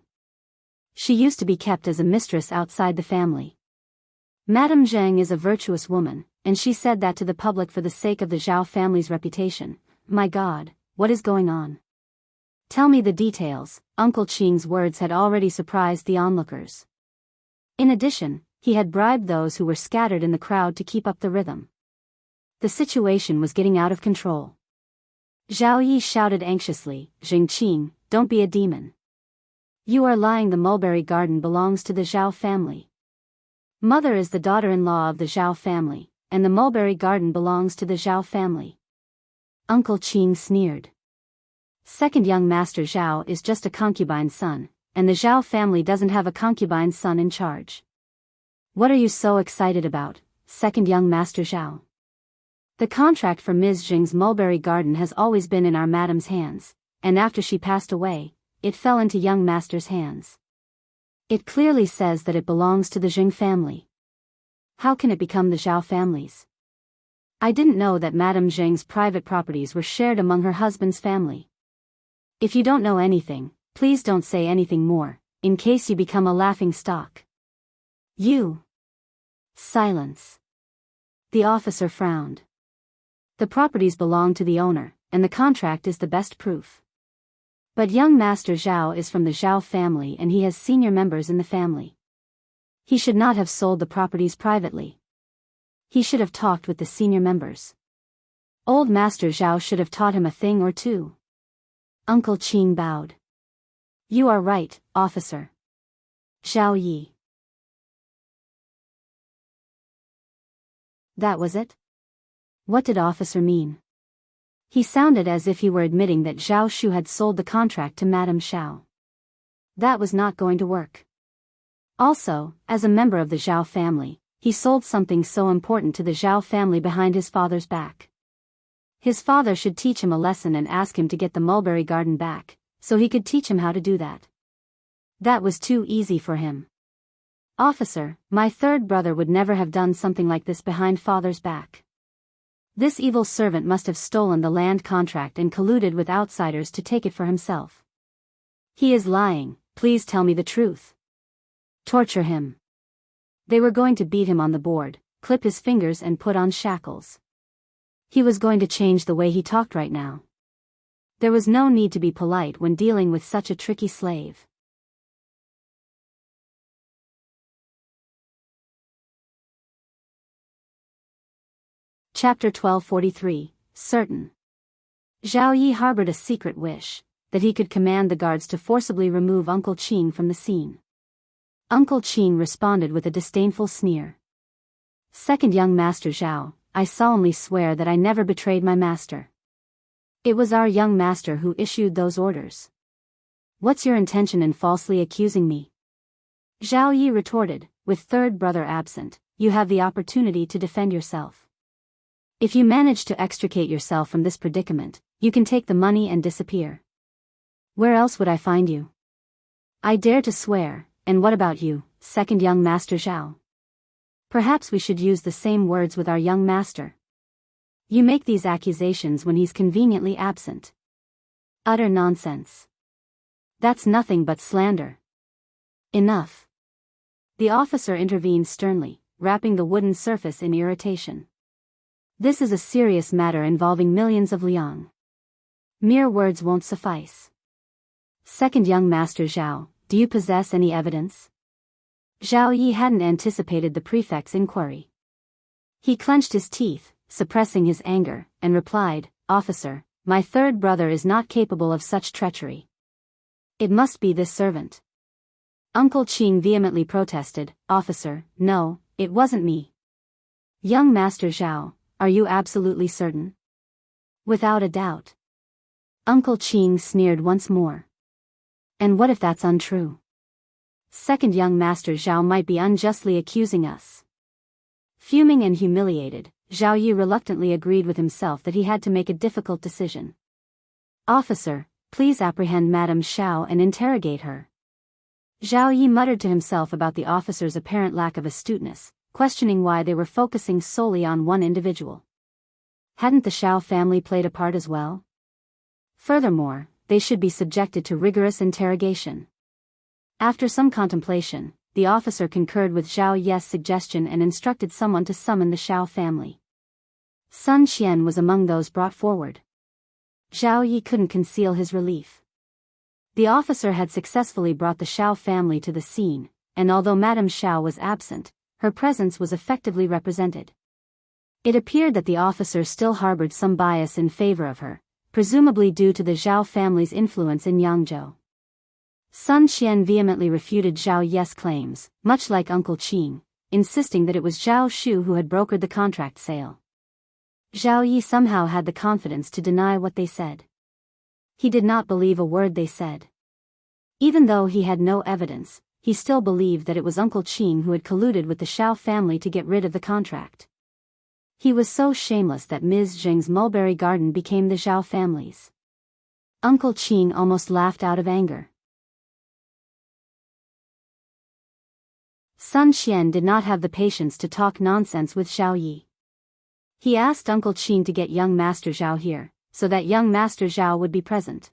She used to be kept as a mistress outside the family. Madame Zheng is a virtuous woman, and she said that to the public for the sake of the Zhao family's reputation. My God, what is going on? Tell me the details. Uncle Qin's words had already surprised the onlookers. In addition, he had bribed those who were scattered in the crowd to keep up the rhythm. The situation was getting out of control. Zhao Yi shouted anxiously, Qin, don't be a demon. You are lying. The mulberry garden belongs to the Zhao family. Mother is the daughter-in-law of the Zhao family, and the mulberry garden belongs to the Zhao family. Uncle Qin sneered. Second young Master Zhao is just a concubine's son, and the Zhao family doesn't have a concubine's son in charge. What are you so excited about, second young Master Zhao? The contract for Ms. Zheng's mulberry garden has always been in our madam's hands, and after she passed away, it fell into young Master's hands. It clearly says that it belongs to the Zheng family. How can it become the Zhao family's? I didn't know that Madame Zheng's private properties were shared among her husband's family. If you don't know anything, please don't say anything more, in case you become a laughing stock. You. Silence. The officer frowned. The properties belong to the owner, and the contract is the best proof. But young Master Zhao is from the Zhao family and he has senior members in the family. He should not have sold the properties privately. He should have talked with the senior members. Old Master Zhao should have taught him a thing or two. Uncle Qin bowed. You are right, officer. Zhao Yi. That was it? What did officer mean? He sounded as if he were admitting that Zhao Shu had sold the contract to Madame Xiao. That was not going to work. Also, as a member of the Zhao family, he sold something so important to the Zhao family behind his father's back. His father should teach him a lesson and ask him to get the mulberry garden back, so he could teach him how to do that. That was too easy for him. Officer, my third brother would never have done something like this behind father's back. This evil servant must have stolen the land contract and colluded with outsiders to take it for himself. He is lying, please tell me the truth. Torture him. They were going to beat him on the board, clip his fingers and put on shackles. He was going to change the way he talked right now. There was no need to be polite when dealing with such a tricky slave. Chapter 1243, Certain. Zhao Yi harbored a secret wish, that he could command the guards to forcibly remove Uncle Qin from the scene. Uncle Qin responded with a disdainful sneer. Second young master Zhao, I solemnly swear that I never betrayed my master. It was our young master who issued those orders. What's your intention in falsely accusing me? Zhao Yi retorted, with third brother absent, you have the opportunity to defend yourself. If you manage to extricate yourself from this predicament, you can take the money and disappear. Where else would I find you? I dare to swear, and what about you, second young master Zhao? Perhaps we should use the same words with our young master. You make these accusations when he's conveniently absent. Utter nonsense. That's nothing but slander. Enough. The officer intervened sternly, rapping the wooden surface in irritation. This is a serious matter involving millions of liang. Mere words won't suffice. Second young master Zhao, do you possess any evidence? Zhao Yi hadn't anticipated the prefect's inquiry. He clenched his teeth, suppressing his anger, and replied, Officer, my third brother is not capable of such treachery. It must be this servant. Uncle Qin vehemently protested, Officer, no, it wasn't me. Young Master Zhao, are you absolutely certain? Without a doubt. Uncle Qin sneered once more. And what if that's untrue? Second young Master Zhao might be unjustly accusing us. Fuming and humiliated, Zhao Yi reluctantly agreed with himself that he had to make a difficult decision. Officer, please apprehend Madame Xiao and interrogate her. Zhao Yi muttered to himself about the officer's apparent lack of astuteness, questioning why they were focusing solely on one individual. Hadn't the Xiao family played a part as well? Furthermore, they should be subjected to rigorous interrogation. After some contemplation, the officer concurred with Zhao Yi's suggestion and instructed someone to summon the Xiao family. Sun Qian was among those brought forward. Zhao Yi couldn't conceal his relief. The officer had successfully brought the Xiao family to the scene, and although Madame Xiao was absent, her presence was effectively represented. It appeared that the officer still harbored some bias in favor of her, presumably due to the Zhao family's influence in Hangzhou. Sun Qian vehemently refuted Zhao Yi's claims, much like Uncle Qin, insisting that it was Zhao Shu who had brokered the contract sale. Zhao Yi somehow had the confidence to deny what they said. He did not believe a word they said. Even though he had no evidence, he still believed that it was Uncle Qin who had colluded with the Xiao family to get rid of the contract. He was so shameless that Ms. Zheng's mulberry garden became the Zhao family's. Uncle Qin almost laughed out of anger. Sun Qian did not have the patience to talk nonsense with Zhao Yi. He asked Uncle Qin to get young Master Zhao here, so that young Master Zhao would be present.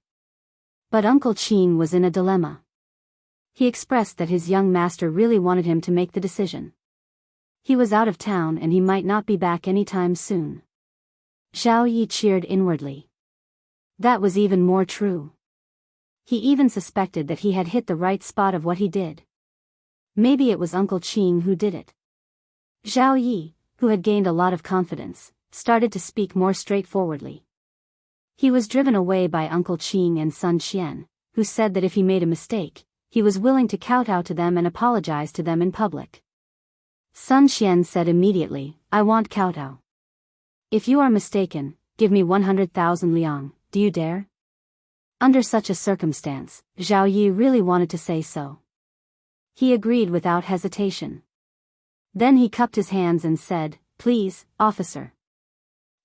But Uncle Qin was in a dilemma. He expressed that his young master really wanted him to make the decision. He was out of town and he might not be back anytime soon. Zhao Yi cheered inwardly. That was even more true. He even suspected that he had hit the right spot of what he did. Maybe it was Uncle Qin who did it. Zhao Yi, who had gained a lot of confidence, started to speak more straightforwardly. He was driven away by Uncle Qin and Sun Qian, who said that if he made a mistake, he was willing to kowtow to them and apologize to them in public. Sun Qian said immediately, I want kowtow. If you are mistaken, give me 100,000 liang, do you dare? Under such a circumstance, Zhao Yi really wanted to say so. He agreed without hesitation. Then he cupped his hands and said, Please, officer.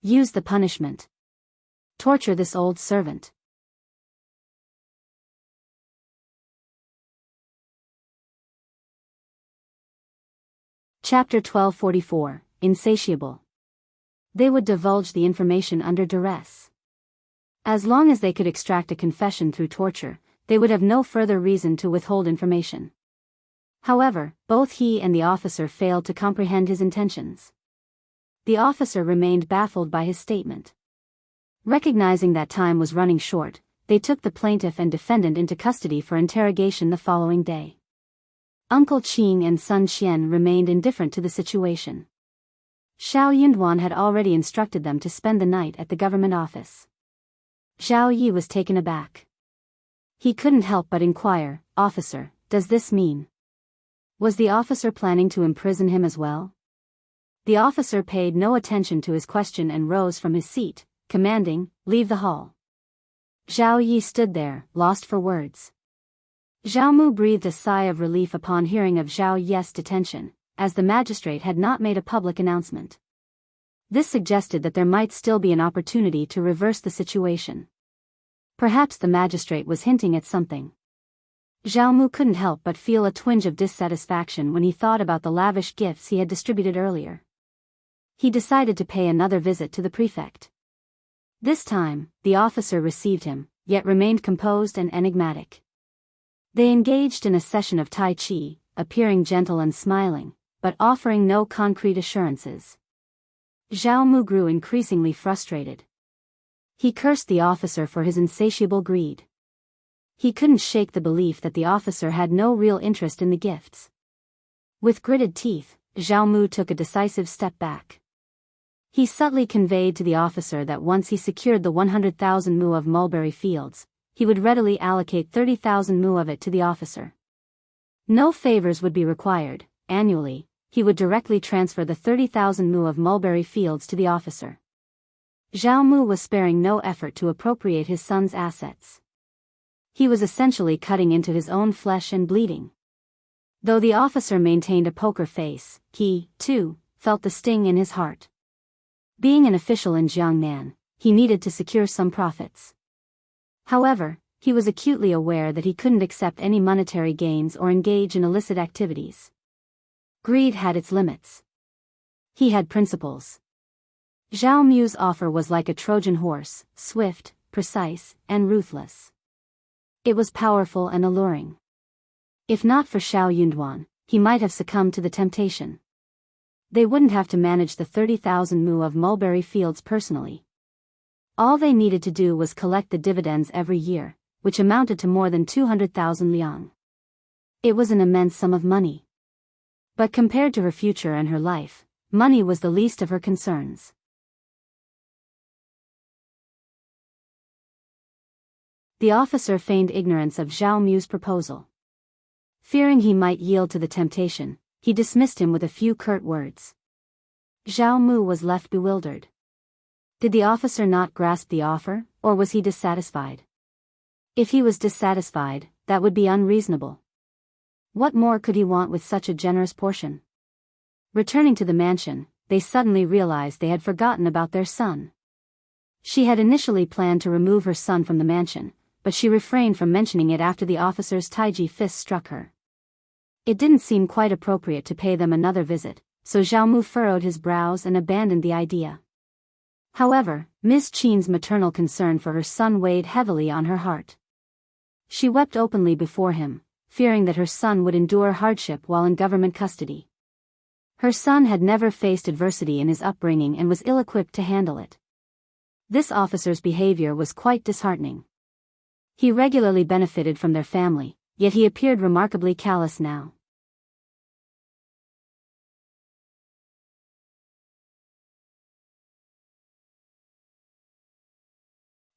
Use the punishment. Torture this old servant. Chapter 1244, Insatiable. They would divulge the information under duress. As long as they could extract a confession through torture, they would have no further reason to withhold information. However, both he and the officer failed to comprehend his intentions. The officer remained baffled by his statement. Recognizing that time was running short, they took the plaintiff and defendant into custody for interrogation the following day. Uncle Qin and Sun Qian remained indifferent to the situation. Xiao Yunduan had already instructed them to spend the night at the government office. Zhao Yi was taken aback. He couldn't help but inquire, Officer, does this mean? Was the officer planning to imprison him as well? The officer paid no attention to his question and rose from his seat, commanding, "Leave the hall." Zhao Yi stood there, lost for words. Zhao Mu breathed a sigh of relief upon hearing of Zhao Yi's detention, as the magistrate had not made a public announcement. This suggested that there might still be an opportunity to reverse the situation. Perhaps the magistrate was hinting at something. Zhao Mu couldn't help but feel a twinge of dissatisfaction when he thought about the lavish gifts he had distributed earlier. He decided to pay another visit to the prefect. This time, the officer received him, yet remained composed and enigmatic. They engaged in a session of Tai Chi, appearing gentle and smiling, but offering no concrete assurances. Zhao Mu grew increasingly frustrated. He cursed the officer for his insatiable greed. He couldn't shake the belief that the officer had no real interest in the gifts. With gritted teeth, Zhao Mu took a decisive step back. He subtly conveyed to the officer that once he secured the 100,000 mu of mulberry fields, he would readily allocate 30,000 mu of it to the officer. No favors would be required. Annually, he would directly transfer the 30,000 mu of mulberry fields to the officer. Zhao Mu was sparing no effort to appropriate his son's assets. He was essentially cutting into his own flesh and bleeding. Though the officer maintained a poker face, he, too, felt the sting in his heart. Being an official in Jiangnan, he needed to secure some profits. However, he was acutely aware that he couldn't accept any monetary gains or engage in illicit activities. Greed had its limits. He had principles. Zhao Mu's offer was like a Trojan horse, swift, precise, and ruthless. It was powerful and alluring. If not for Xiao Yunduan, he might have succumbed to the temptation. They wouldn't have to manage the 30,000 mu of mulberry fields personally. All they needed to do was collect the dividends every year, which amounted to more than 200,000 liang. It was an immense sum of money. But compared to her future and her life, money was the least of her concerns. The officer feigned ignorance of Zhao Mu's proposal. Fearing he might yield to the temptation, he dismissed him with a few curt words. Zhao Mu was left bewildered. Did the officer not grasp the offer, or was he dissatisfied? If he was dissatisfied, that would be unreasonable. What more could he want with such a generous portion? Returning to the mansion, they suddenly realized they had forgotten about their son. She had initially planned to remove her son from the mansion, but she refrained from mentioning it after the officer's taiji fist struck her. It didn't seem quite appropriate to pay them another visit, so Zhao Mu furrowed his brows and abandoned the idea. However, Ms.Qin's maternal concern for her son weighed heavily on her heart. She wept openly before him, fearing that her son would endure hardship while in government custody. Her son had never faced adversity in his upbringing and was ill-equipped to handle it. This officer's behavior was quite disheartening. He regularly benefited from their family, yet he appeared remarkably callous now.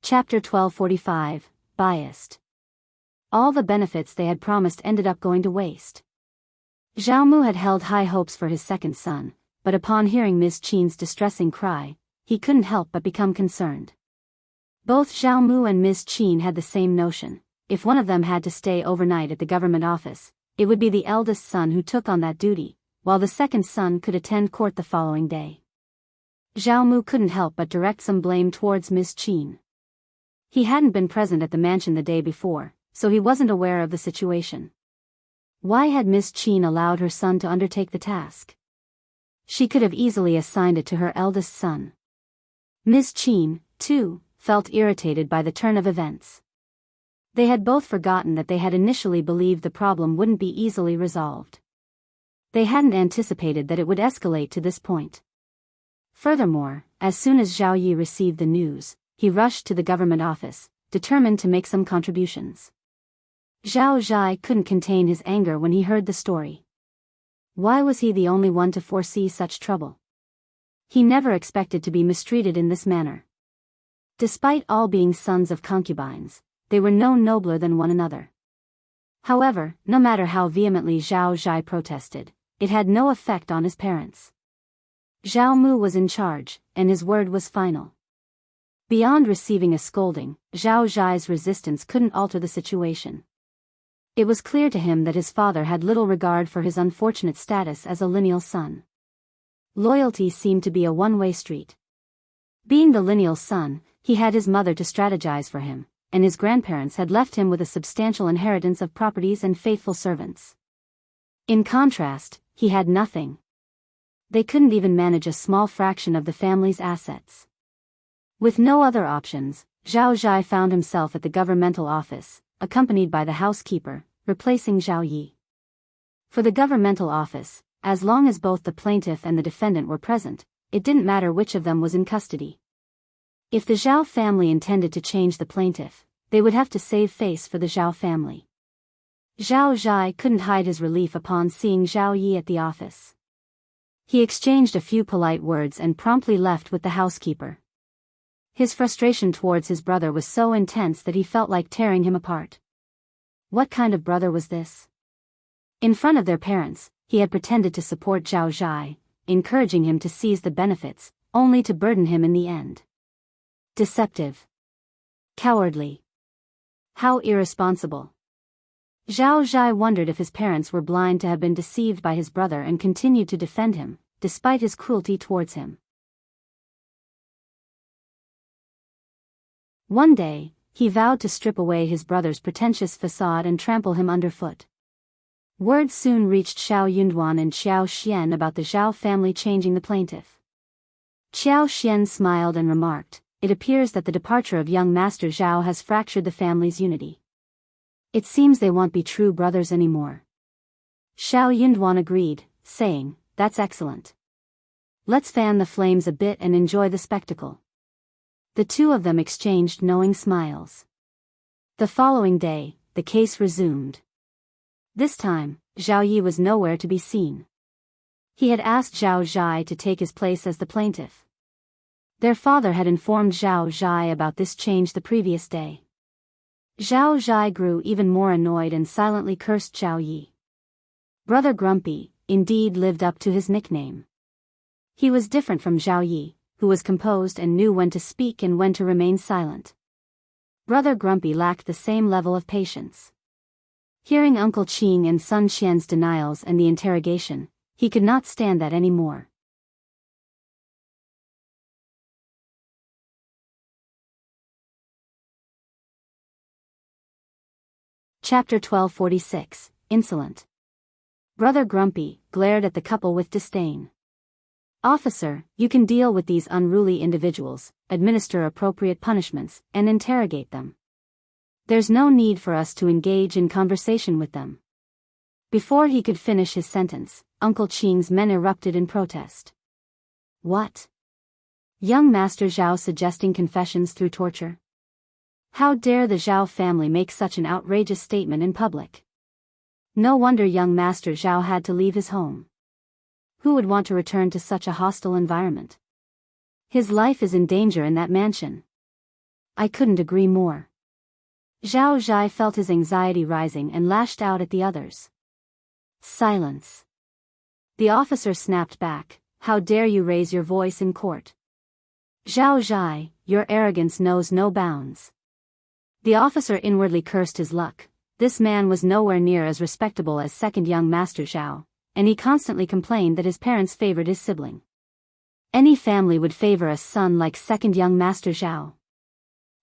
Chapter 1245, Biased. All the benefits they had promised ended up going to waste. Zhao Mu had held high hopes for his second son, but upon hearing Ms.Qin's distressing cry, he couldn't help but become concerned. Both Zhao Mu and Ms.Qin had the same notion: if one of them had to stay overnight at the government office, it would be the eldest son who took on that duty, while the second son could attend court the following day. Zhao Mu couldn't help but direct some blame towards Ms.Qin. He hadn't been present at the mansion the day before, so he wasn't aware of the situation. Why had Ms.Qin allowed her son to undertake the task? She could have easily assigned it to her eldest son. Ms.Qin, too, felt irritated by the turn of events. They had both forgotten that they had initially believed the problem wouldn't be easily resolved. They hadn't anticipated that it would escalate to this point. Furthermore, as soon as Zhao Yi received the news, he rushed to the government office, determined to make some contributions. Zhao Zhai couldn't contain his anger when he heard the story. Why was he the only one to foresee such trouble? He never expected to be mistreated in this manner. Despite all being sons of concubines, they were no nobler than one another. However, no matter how vehemently Zhao Zhai protested, it had no effect on his parents. Zhao Mu was in charge, and his word was final. Beyond receiving a scolding, Zhao Zhai's resistance couldn't alter the situation. It was clear to him that his father had little regard for his unfortunate status as a lineal son. Loyalty seemed to be a one-way street. Being the lineal son, he had his mother to strategize for him, and his grandparents had left him with a substantial inheritance of properties and faithful servants. In contrast, he had nothing. They couldn't even manage a small fraction of the family's assets. With no other options, Zhao Zhai found himself at the governmental office, accompanied by the housekeeper, replacing Zhao Yi. For the governmental office, as long as both the plaintiff and the defendant were present, it didn't matter which of them was in custody. If the Zhao family intended to change the plaintiff, they would have to save face for the Zhao family. Zhao Zhai couldn't hide his relief upon seeing Zhao Yi at the office. He exchanged a few polite words and promptly left with the housekeeper. His frustration towards his brother was so intense that he felt like tearing him apart. What kind of brother was this? In front of their parents, he had pretended to support Zhao Zhai, encouraging him to seize the benefits, only to burden him in the end. Deceptive. Cowardly. How irresponsible. Zhao Zhai wondered if his parents were blind to have been deceived by his brother and continued to defend him, despite his cruelty towards him. One day, he vowed to strip away his brother's pretentious facade and trample him underfoot. Word soon reached Xiao Yunduan and Xiao Xian about the Zhao family changing the plaintiff. Xiao Xian smiled and remarked, "It appears that the departure of young Master Zhao has fractured the family's unity. It seems they won't be true brothers anymore." Xiao Yunduan agreed, saying, "That's excellent. Let's fan the flames a bit and enjoy the spectacle." The two of them exchanged knowing smiles. The following day, the case resumed. This time, Zhao Yi was nowhere to be seen. He had asked Zhao Zhai to take his place as the plaintiff. Their father had informed Zhao Zhai about this change the previous day. Zhao Zhai grew even more annoyed and silently cursed Zhao Yi. Brother Grumpy, indeed, lived up to his nickname. He was different from Zhao Yi, who was composed and knew when to speak and when to remain silent. Brother Grumpy lacked the same level of patience. Hearing Uncle Qing and Sun Qian's denials and the interrogation, he could not stand that anymore. Chapter 1246, Insolent. Brother Grumpy glared at the couple with disdain. "Officer, you can deal with these unruly individuals, administer appropriate punishments, and interrogate them. There's no need for us to engage in conversation with them." Before he could finish his sentence, Uncle Qing's men erupted in protest. "What? Young Master Zhao suggesting confessions through torture? How dare the Zhao family make such an outrageous statement in public? No wonder young Master Zhao had to leave his home. Who would want to return to such a hostile environment? His life is in danger in that mansion." "I couldn't agree more." Zhao Zhai felt his anxiety rising and lashed out at the others. "Silence." The officer snapped back, "How dare you raise your voice in court? Zhao Zhai, your arrogance knows no bounds." The officer inwardly cursed his luck. This man was nowhere near as respectable as second young Master Zhao, and he constantly complained that his parents favored his sibling. Any family would favor a son like second young Master Zhao.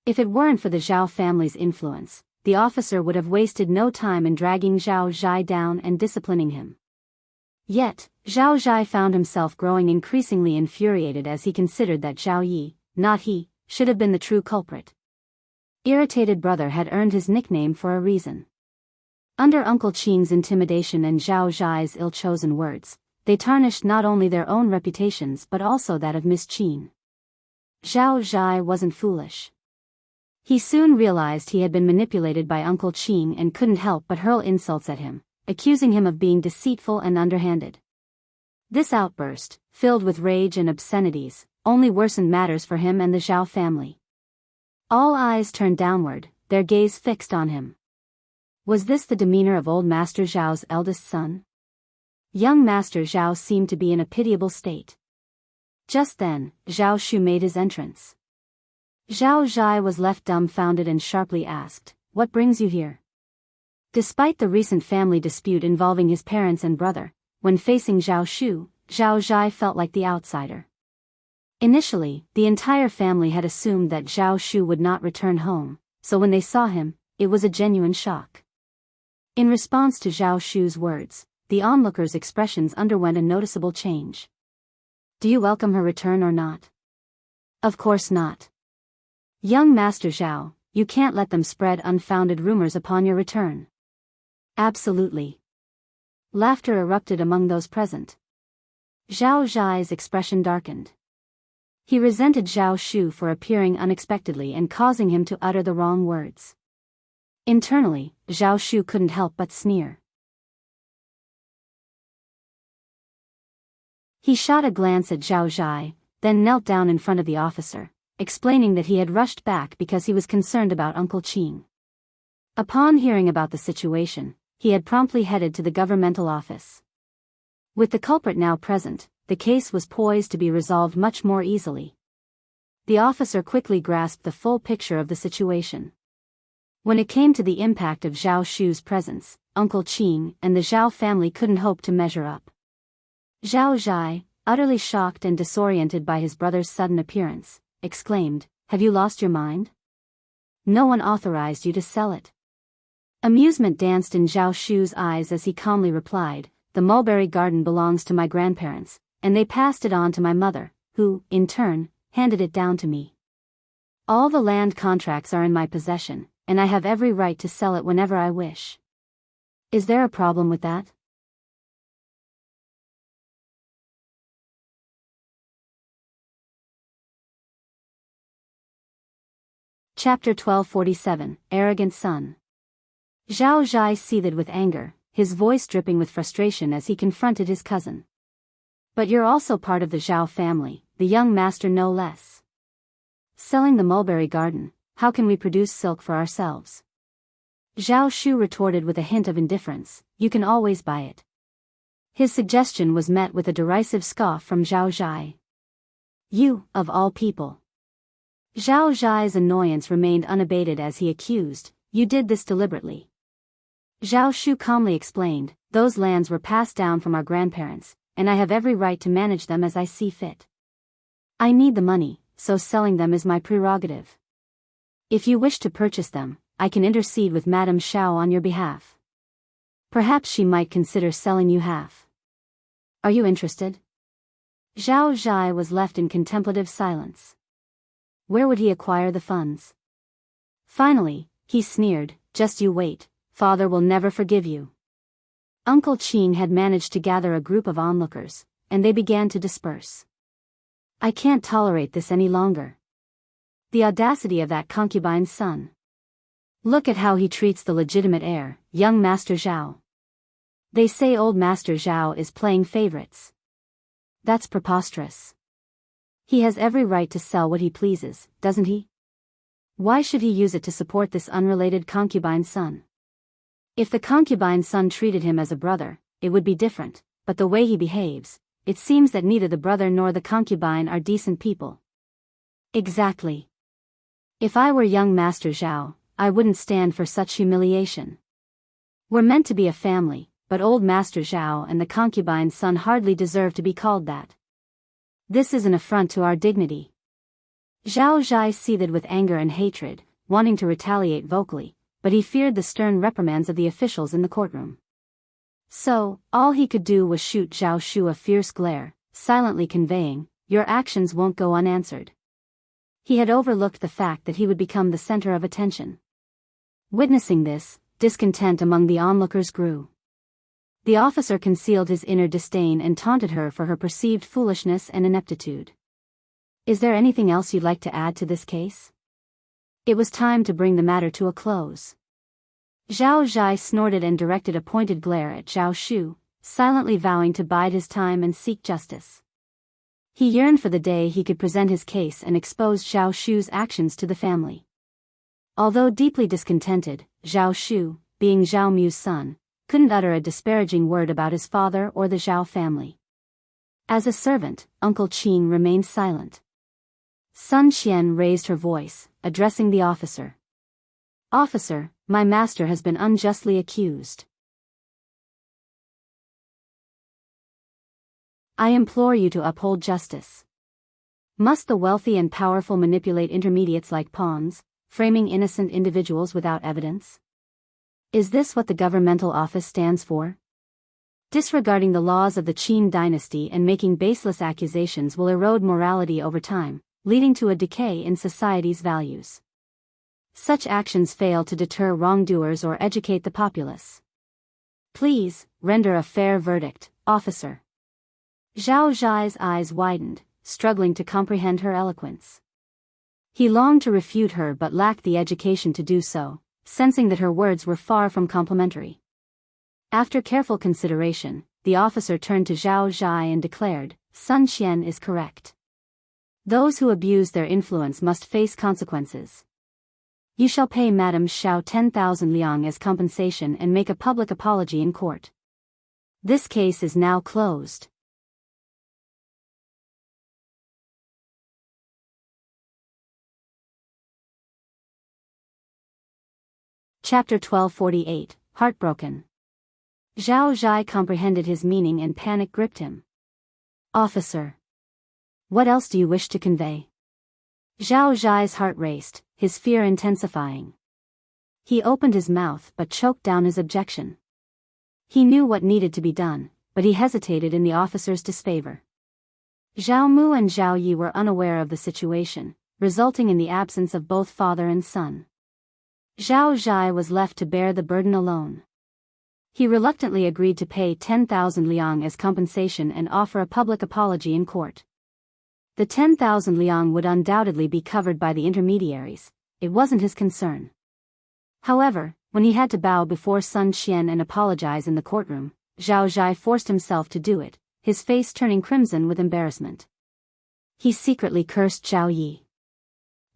If it weren't for the Zhao family's influence, the officer would have wasted no time in dragging Zhao Zhai down and disciplining him. Yet, Zhao Zhai found himself growing increasingly infuriated as he considered that Zhao Yi, not he, should have been the true culprit. Irritated brother had earned his nickname for a reason. Under Uncle Qing's intimidation and Zhao Zhai's ill-chosen words, they tarnished not only their own reputations but also that of Ms.Qin. Zhao Zhai wasn't foolish. He soon realized he had been manipulated by Uncle Qing and couldn't help but hurl insults at him, accusing him of being deceitful and underhanded. This outburst, filled with rage and obscenities, only worsened matters for him and the Zhao family. All eyes turned downward, their gaze fixed on him. Was this the demeanor of old Master Zhao's eldest son? Young Master Zhao seemed to be in a pitiable state. Just then, Zhao Shu made his entrance. Zhao Zhai was left dumbfounded and sharply asked, "What brings you here?" Despite the recent family dispute involving his parents and brother, when facing Zhao Shu, Zhao Zhai felt like the outsider. Initially, the entire family had assumed that Zhao Shu would not return home, so when they saw him, it was a genuine shock. In response to Zhao Shu's words, the onlookers' expressions underwent a noticeable change. "Do you welcome her return or not?" "Of course not. Young Master Zhao, you can't let them spread unfounded rumors upon your return." "Absolutely." Laughter erupted among those present. Zhao Zhai's expression darkened. He resented Zhao Shu for appearing unexpectedly and causing him to utter the wrong words. Internally, Zhao Shu couldn't help but sneer. He shot a glance at Zhao Zhai, then knelt down in front of the officer, explaining that he had rushed back because he was concerned about Uncle Qin. Upon hearing about the situation, he had promptly headed to the governmental office. With the culprit now present, the case was poised to be resolved much more easily. The officer quickly grasped the full picture of the situation. When it came to the impact of Zhao Shu's presence, Uncle Qin and the Zhao family couldn't hope to measure up. Zhao Zhai, utterly shocked and disoriented by his brother's sudden appearance, exclaimed, "Have you lost your mind? No one authorized you to sell it." Amusement danced in Zhao Shu's eyes as he calmly replied, "The mulberry garden belongs to my grandparents, and they passed it on to my mother, who, in turn, handed it down to me. All the land contracts are in my possession, and I have every right to sell it whenever I wish. Is there a problem with that?" Chapter 1247, Arrogant Son. Zhao Zhai seethed with anger, his voice dripping with frustration as he confronted his cousin. "But you're also part of the Zhao family, the young master no less. Selling the mulberry garden, how can we produce silk for ourselves?" Zhao Shu retorted with a hint of indifference, "You can always buy it." His suggestion was met with a derisive scoff from Zhao Zhai. "You, of all people." Zhao Zhai's annoyance remained unabated as he accused, "You did this deliberately." Zhao Shu calmly explained, "Those lands were passed down from our grandparents, and I have every right to manage them as I see fit. I need the money, so selling them is my prerogative. If you wish to purchase them, I can intercede with Madame Xiao on your behalf. Perhaps she might consider selling you half. Are you interested?" Zhao Zhai was left in contemplative silence. Where would he acquire the funds? Finally, he sneered, "Just you wait, father will never forgive you." Uncle Qin had managed to gather a group of onlookers, and they began to disperse. "I can't tolerate this any longer. The audacity of that concubine's son. Look at how he treats the legitimate heir, young Master Zhao. They say old Master Zhao is playing favorites. That's preposterous. He has every right to sell what he pleases, doesn't he? Why should he use it to support this unrelated concubine's son? If the concubine's son treated him as a brother, it would be different, but the way he behaves, it seems that neither the brother nor the concubine are decent people." "Exactly. If I were young Master Zhao, I wouldn't stand for such humiliation. We're meant to be a family, but old Master Zhao and the concubine's son hardly deserve to be called that. This is an affront to our dignity." Zhao Zhai seethed with anger and hatred, wanting to retaliate vocally, but he feared the stern reprimands of the officials in the courtroom. So, all he could do was shoot Zhao Shu a fierce glare, silently conveying, "Your actions won't go unanswered." He had overlooked the fact that he would become the center of attention. Witnessing this, discontent among the onlookers grew. The officer concealed his inner disdain and taunted her for her perceived foolishness and ineptitude. "Is there anything else you'd like to add to this case?" It was time to bring the matter to a close. Zhao Zhai snorted and directed a pointed glare at Zhao Shu, silently vowing to bide his time and seek justice. He yearned for the day he could present his case and expose Zhao Shu's actions to the family. Although deeply discontented, Zhao Shu, being Zhao Mu's son, couldn't utter a disparaging word about his father or the Zhao family. As a servant, Uncle Qin remained silent. Sun Qian raised her voice, addressing the officer. "Officer, my master has been unjustly accused. I implore you to uphold justice. Must the wealthy and powerful manipulate intermediates like pawns, framing innocent individuals without evidence? Is this what the governmental office stands for? Disregarding the laws of the Qin dynasty and making baseless accusations will erode morality over time, leading to a decay in society's values. Such actions fail to deter wrongdoers or educate the populace. Please, render a fair verdict, officer." Zhao Zhai's eyes widened, struggling to comprehend her eloquence. He longed to refute her but lacked the education to do so, sensing that her words were far from complimentary. After careful consideration, the officer turned to Zhao Zhai and declared, "Sun Qian is correct. Those who abuse their influence must face consequences. You shall pay Madame Xiao 10,000 liang as compensation and make a public apology in court. This case is now closed." Chapter 1248, Heartbroken. Zhao Zhai comprehended his meaning and panic gripped him. "Officer. What else do you wish to convey?" Zhao Zhai's heart raced, his fear intensifying. He opened his mouth but choked down his objection. He knew what needed to be done, but he hesitated in the officer's disfavor. Zhao Mu and Zhao Yi were unaware of the situation, resulting in the absence of both father and son. Zhao Zhai was left to bear the burden alone. He reluctantly agreed to pay 10,000 liang as compensation and offer a public apology in court. The 10,000 liang would undoubtedly be covered by the intermediaries, it wasn't his concern. However, when he had to bow before Sun Qian and apologize in the courtroom, Zhao Zhai forced himself to do it, his face turning crimson with embarrassment. He secretly cursed Zhao Yi.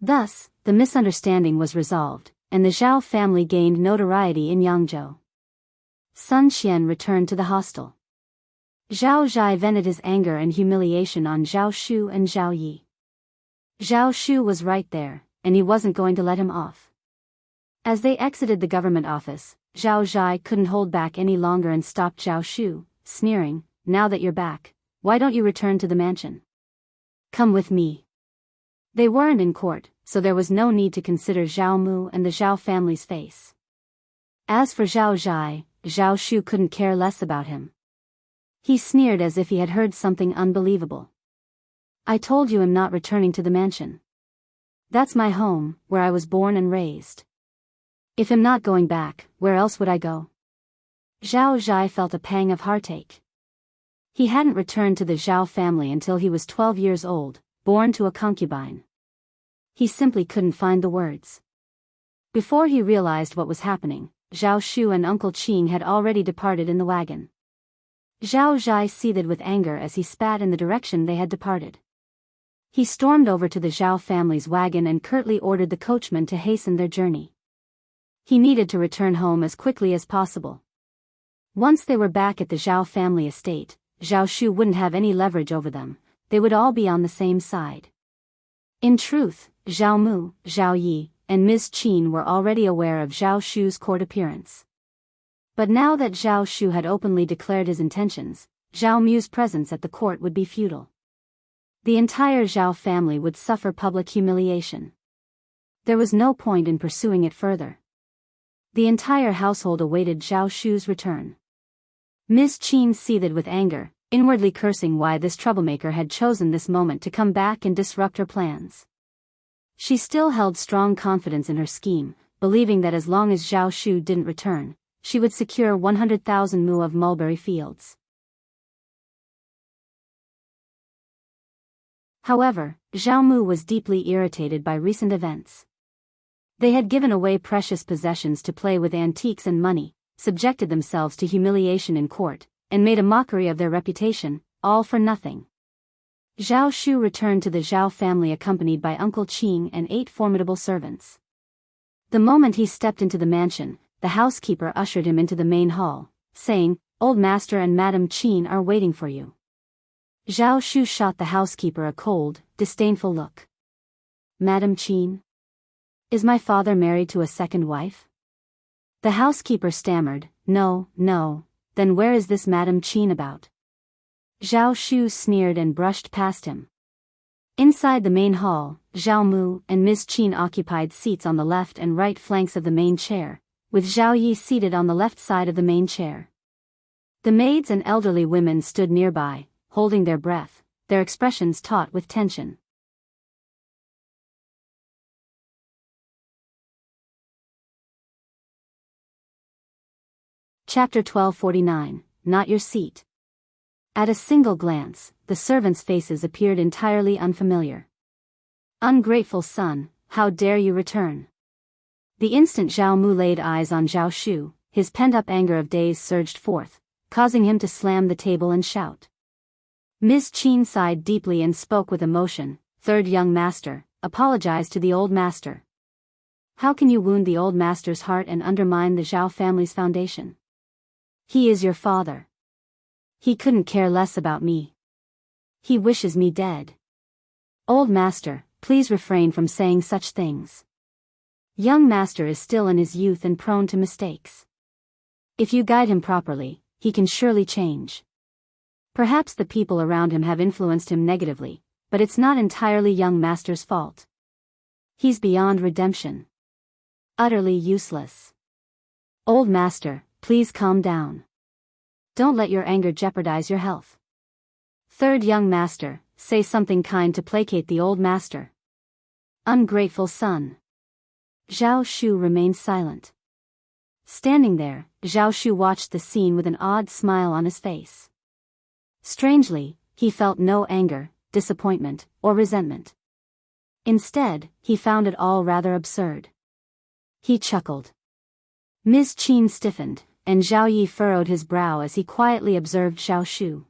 Thus, the misunderstanding was resolved, and the Zhao family gained notoriety in Hangzhou. Sun Qian returned to the hostel. Zhao Zhai vented his anger and humiliation on Zhao Shu and Zhao Yi. Zhao Shu was right there, and he wasn't going to let him off. As they exited the government office, Zhao Zhai couldn't hold back any longer and stopped Zhao Shu, sneering, "Now that you're back, why don't you return to the mansion? Come with me." They weren't in court, so there was no need to consider Zhao Mu and the Zhao family's face. As for Zhao Zhai, Zhao Shu couldn't care less about him. He sneered as if he had heard something unbelievable. "I told you I'm not returning to the mansion. That's my home, where I was born and raised. If I'm not going back, where else would I go?" Zhao Zhai felt a pang of heartache. He hadn't returned to the Zhao family until he was 12 years old, born to a concubine. He simply couldn't find the words. Before he realized what was happening, Zhao Shu and Uncle Qin had already departed in the wagon. Zhao Zhai seethed with anger as he spat in the direction they had departed. He stormed over to the Zhao family's wagon and curtly ordered the coachman to hasten their journey. He needed to return home as quickly as possible. Once they were back at the Zhao family estate, Zhao Shu wouldn't have any leverage over them, they would all be on the same side. In truth, Zhao Mu, Zhao Yi, and Ms.Qin were already aware of Zhao Shu's court appearance. But now that Zhao Shu had openly declared his intentions, Zhao Mu's presence at the court would be futile. The entire Zhao family would suffer public humiliation. There was no point in pursuing it further. The entire household awaited Zhao Shu's return. Ms.Qin seethed with anger, inwardly cursing why this troublemaker had chosen this moment to come back and disrupt her plans. She still held strong confidence in her scheme, believing that as long as Zhao Shu didn't return, she would secure 100,000 mu of mulberry fields. However, Zhao Mu was deeply irritated by recent events. They had given away precious possessions to play with antiques and money, subjected themselves to humiliation in court, and made a mockery of their reputation, all for nothing. Zhao Shu returned to the Zhao family accompanied by Uncle Qin and 8 formidable servants. The moment he stepped into the mansion, the housekeeper ushered him into the main hall, saying, "Old Master and Madame Qin are waiting for you." Zhao Shu shot the housekeeper a cold, disdainful look. "Madame Qin? Is my father married to a second wife?" The housekeeper stammered, "No, no, then where is this Madame Qin about?" Zhao Shu sneered and brushed past him. Inside the main hall, Zhao Mu and Ms.Qin occupied seats on the left and right flanks of the main chair, with Zhao Yi seated on the left side of the main chair. The maids and elderly women stood nearby, holding their breath, their expressions taut with tension. Chapter 1249, Not Your Seat. At a single glance, the servants' faces appeared entirely unfamiliar. "Ungrateful son, how dare you return?" The instant Zhao Mu laid eyes on Zhao Shu, his pent-up anger of days surged forth, causing him to slam the table and shout. Ms.Qin sighed deeply and spoke with emotion, "Third young master, apologize to the old master. How can you wound the old master's heart and undermine the Zhao family's foundation? He is your father. He couldn't care less about me. He wishes me dead. Old master, please refrain from saying such things. Young master is still in his youth and prone to mistakes. If you guide him properly, he can surely change. Perhaps the people around him have influenced him negatively, but it's not entirely young master's fault. He's beyond redemption. Utterly useless. Old master, please calm down. Don't let your anger jeopardize your health. Third young master, say something kind to placate the old master. Ungrateful son." Zhao Shu remained silent. Standing there, Zhao Shu watched the scene with an odd smile on his face. Strangely, he felt no anger, disappointment, or resentment. Instead, he found it all rather absurd. He chuckled. Ms.Qin stiffened, and Zhao Yi furrowed his brow as he quietly observed Zhao Shu.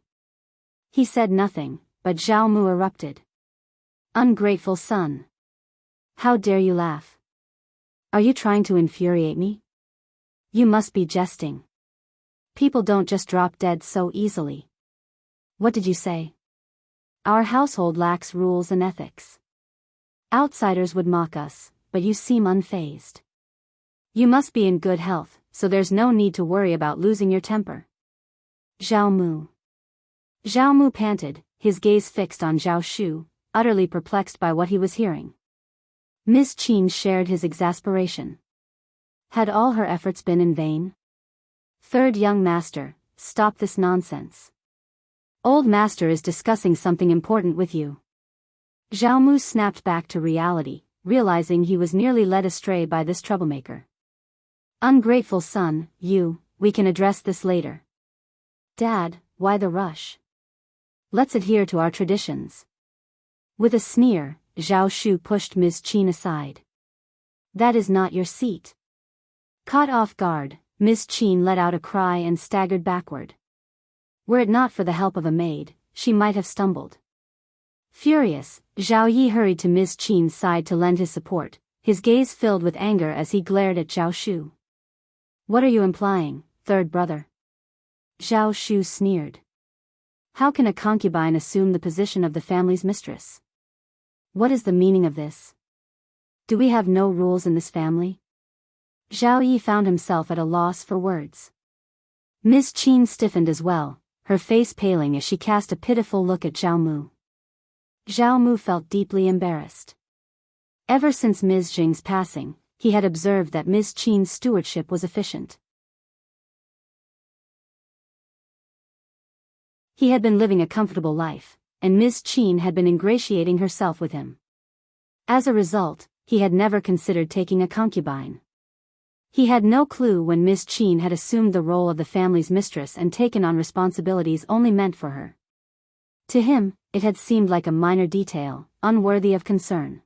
He said nothing, but Zhao Mu erupted. "Ungrateful son. How dare you laugh? Are you trying to infuriate me? You must be jesting. People don't just drop dead so easily. What did you say? Our household lacks rules and ethics. Outsiders would mock us, but you seem unfazed. You must be in good health, so there's no need to worry about losing your temper." Zhao Mu. Zhao Mu panted, his gaze fixed on Zhao Shu, utterly perplexed by what he was hearing. Ms.Qin shared his exasperation. Had all her efforts been in vain? "Third young master, stop this nonsense. Old master is discussing something important with you." Zhao Mu snapped back to reality, realizing he was nearly led astray by this troublemaker. "Ungrateful son, we can address this later." "Dad, why the rush? Let's adhere to our traditions." With a sneer, Zhao Shu pushed Ms.Qin aside. "That is not your seat." Caught off guard, Ms.Qin let out a cry and staggered backward. Were it not for the help of a maid, she might have stumbled. Furious, Zhao Yi hurried to Ms.Qin's side to lend his support, his gaze filled with anger as he glared at Zhao Shu. "What are you implying, third brother?" Zhao Shu sneered. "How can a concubine assume the position of the family's mistress? What is the meaning of this? Do we have no rules in this family?" Zhao Yi found himself at a loss for words. Ms.Qin stiffened as well, her face paling as she cast a pitiful look at Zhao Mu. Zhao Mu felt deeply embarrassed. Ever since Ms. Zheng's passing, he had observed that Ms.Qin's stewardship was efficient. He had been living a comfortable life, and Ms.Qin had been ingratiating herself with him. As a result, he had never considered taking a concubine. He had no clue when Ms.Qin had assumed the role of the family's mistress and taken on responsibilities only meant for her. To him, it had seemed like a minor detail, unworthy of concern.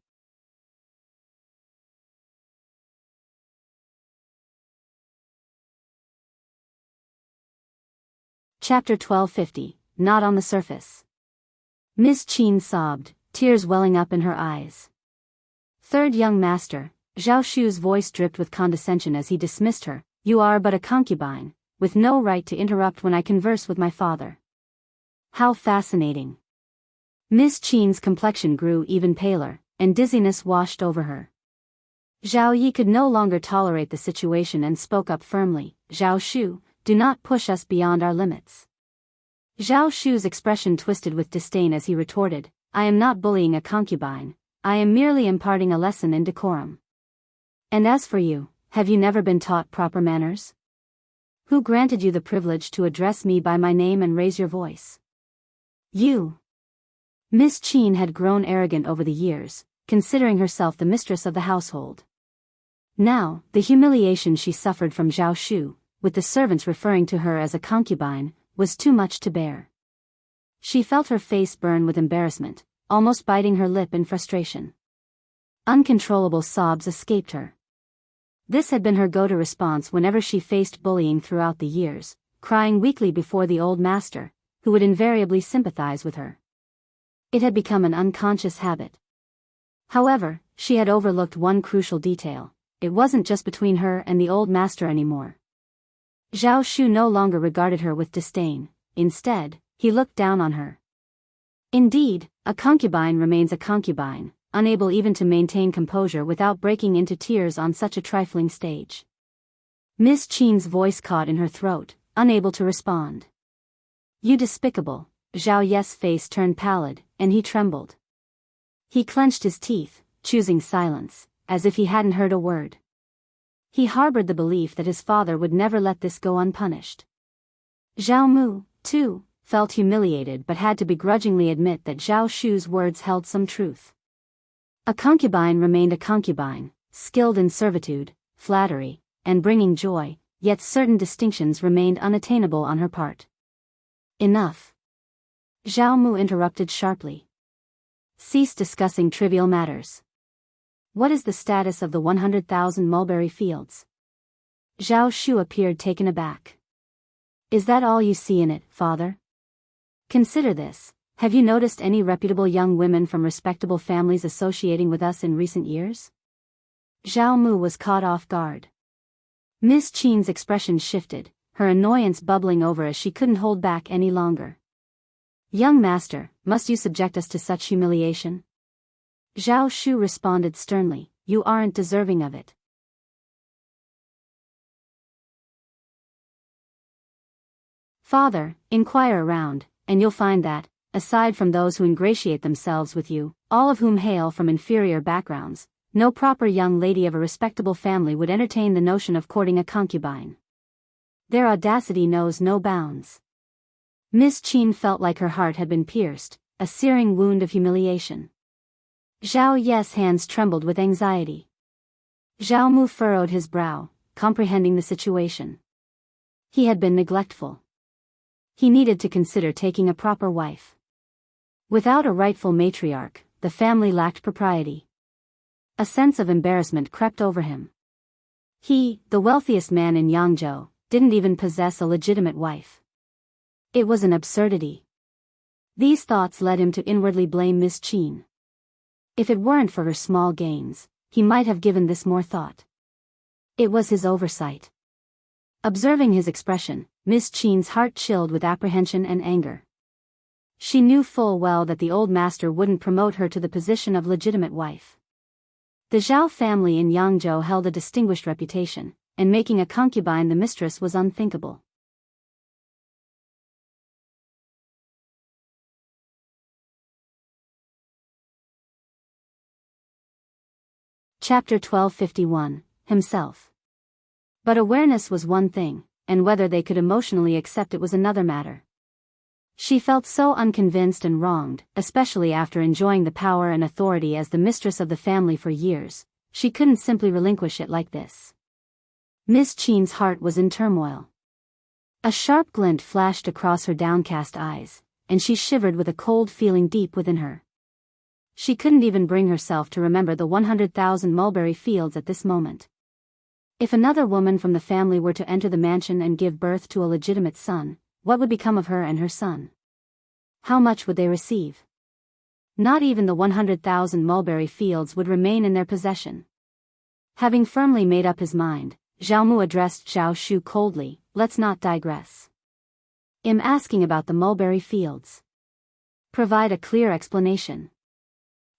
Chapter 1250, Not on the Surface. Ms.Qin sobbed, tears welling up in her eyes. "Third young master," Zhao Shu's voice dripped with condescension as he dismissed her, You are but a concubine, with no right to interrupt when I converse with my father. How fascinating. Ms.Qin's complexion grew even paler, and dizziness washed over her. Zhao Yi could no longer tolerate the situation and spoke up firmly. Zhao Shu, do not push us beyond our limits. Zhao Shu's expression twisted with disdain as he retorted, I am not bullying a concubine, I am merely imparting a lesson in decorum. And as for you, have you never been taught proper manners? Who granted you the privilege to address me by my name and raise your voice? You. Ms.Qin had grown arrogant over the years, considering herself the mistress of the household. Now, the humiliation she suffered from Zhao Shu, with the servants referring to her as a concubine, was too much to bear. She felt her face burn with embarrassment, almost biting her lip in frustration. Uncontrollable sobs escaped her. This had been her go-to response whenever she faced bullying throughout the years, crying weakly before the old master, who would invariably sympathize with her. It had become an unconscious habit. However, she had overlooked one crucial detail. It wasn't just between her and the old master anymore. Zhao Shu no longer regarded her with disdain. Instead, he looked down on her. Indeed, a concubine remains a concubine, unable even to maintain composure without breaking into tears on such a trifling stage. Ms.Qin's voice caught in her throat, unable to respond. You despicable. Zhao Ye's face turned pallid, and he trembled. He clenched his teeth, choosing silence, as if he hadn't heard a word. He harbored the belief that his father would never let this go unpunished. Zhao Mu, too, felt humiliated but had to begrudgingly admit that Zhao Shu's words held some truth. A concubine remained a concubine, skilled in servitude, flattery, and bringing joy, yet certain distinctions remained unattainable on her part. Enough. Zhao Mu interrupted sharply. Cease discussing trivial matters. What is the status of the 100,000 mulberry fields? Zhao Shu appeared taken aback. Is that all you see in it, father? Consider this. Have you noticed any reputable young women from respectable families associating with us in recent years? Zhao Mu was caught off guard. Ms.Qin's expression shifted, her annoyance bubbling over as she couldn't hold back any longer. Young master, must you subject us to such humiliation? Zhao Shu responded sternly, you aren't deserving of it. Father, inquire around, and you'll find that, aside from those who ingratiate themselves with you, all of whom hail from inferior backgrounds, no proper young lady of a respectable family would entertain the notion of courting a concubine. Their audacity knows no bounds. Ms.Qin felt like her heart had been pierced, a searing wound of humiliation. Zhao Ye's hands trembled with anxiety. Zhao Mu furrowed his brow, comprehending the situation. He had been neglectful. He needed to consider taking a proper wife. Without a rightful matriarch, the family lacked propriety. A sense of embarrassment crept over him. He, the wealthiest man in Hangzhou, didn't even possess a legitimate wife. It was an absurdity. These thoughts led him to inwardly blame Ms.Qin. If it weren't for her small gains, he might have given this more thought. It was his oversight. Observing his expression, Ms.Qin's heart chilled with apprehension and anger. She knew full well that the old master wouldn't promote her to the position of legitimate wife. The Zhao family in Hangzhou held a distinguished reputation, and making a concubine the mistress was unthinkable. Chapter 1251, Himself. But awareness was one thing, and whether they could emotionally accept it was another matter. She felt so unconvinced and wronged, especially after enjoying the power and authority as the mistress of the family for years, she couldn't simply relinquish it like this. Ms.Qin's heart was in turmoil. A sharp glint flashed across her downcast eyes, and she shivered with a cold feeling deep within her. She couldn't even bring herself to remember the 100,000 mulberry fields at this moment. If another woman from the family were to enter the mansion and give birth to a legitimate son, what would become of her and her son? How much would they receive? Not even the 100,000 mulberry fields would remain in their possession. Having firmly made up his mind, Zhao Mu addressed Zhao Shu coldly, let's not digress. I'm asking about the mulberry fields. Provide a clear explanation.